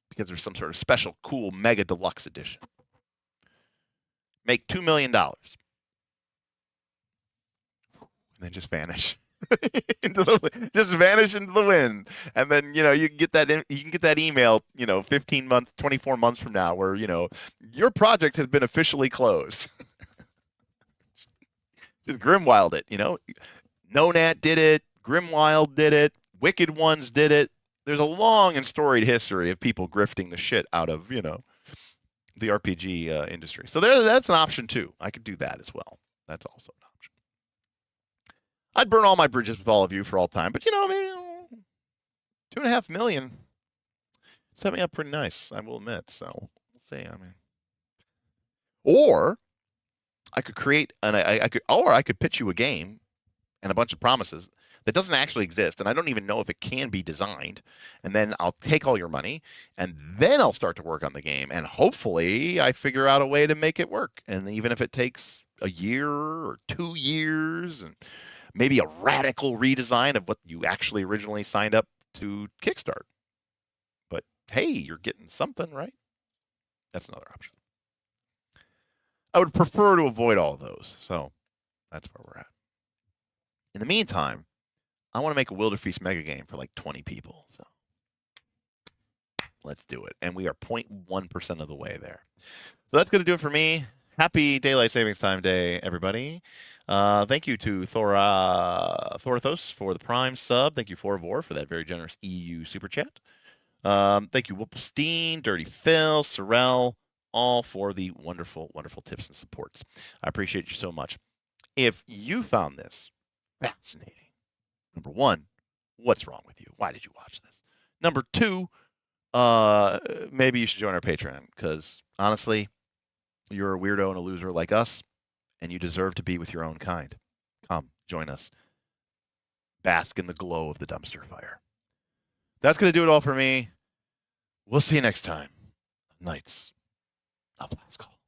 because there's some sort of special cool mega deluxe edition. Make $2 million. And then just vanish. Just vanish into the wind, and then you can get that email 15 months, 24 months from now, where your project has been officially closed. Just Grimwild it, Nonat did it, Grimwild did it, Wicked Ones did it. There's a long and storied history of people grifting the shit out of the RPG industry. So that's an option too. I could do that as well. That's also an option. I'd burn all my bridges with all of you for all time, but maybe $2.5 million set me up pretty nice, I will admit. So we'll see. I mean, or I could create I could pitch you a game and a bunch of promises that doesn't actually exist, and I don't even know if it can be designed. And then I'll take all your money, and then I'll start to work on the game, and hopefully I figure out a way to make it work. And even if it takes a year or 2 years, and maybe a radical redesign of what you actually originally signed up to kickstart. But hey, you're getting something, right? That's another option. I would prefer to avoid all of those. So that's where we're at. In the meantime, I want to make a Wilderfeast mega game for like 20 people. So let's do it. And we are 0.1% of the way there. So that's going to do it for me. Happy Daylight Savings Time Day, everybody. Thank you to Thorthos for the Prime sub. Thank you, Forvor, for that very generous EU super chat. Thank you, Whoopelstein, Dirty Phil, Sorrel, all for the wonderful, wonderful tips and supports. I appreciate you so much. If you found this fascinating, Number one, what's wrong with you? Why did you watch this? Number two, maybe you should join our Patreon because honestly, you're a weirdo and a loser like us, and you deserve to be with your own kind. Come, join us. Bask in the glow of the dumpster fire. That's going to do it all for me. We'll see you next time. Knights of Last Call.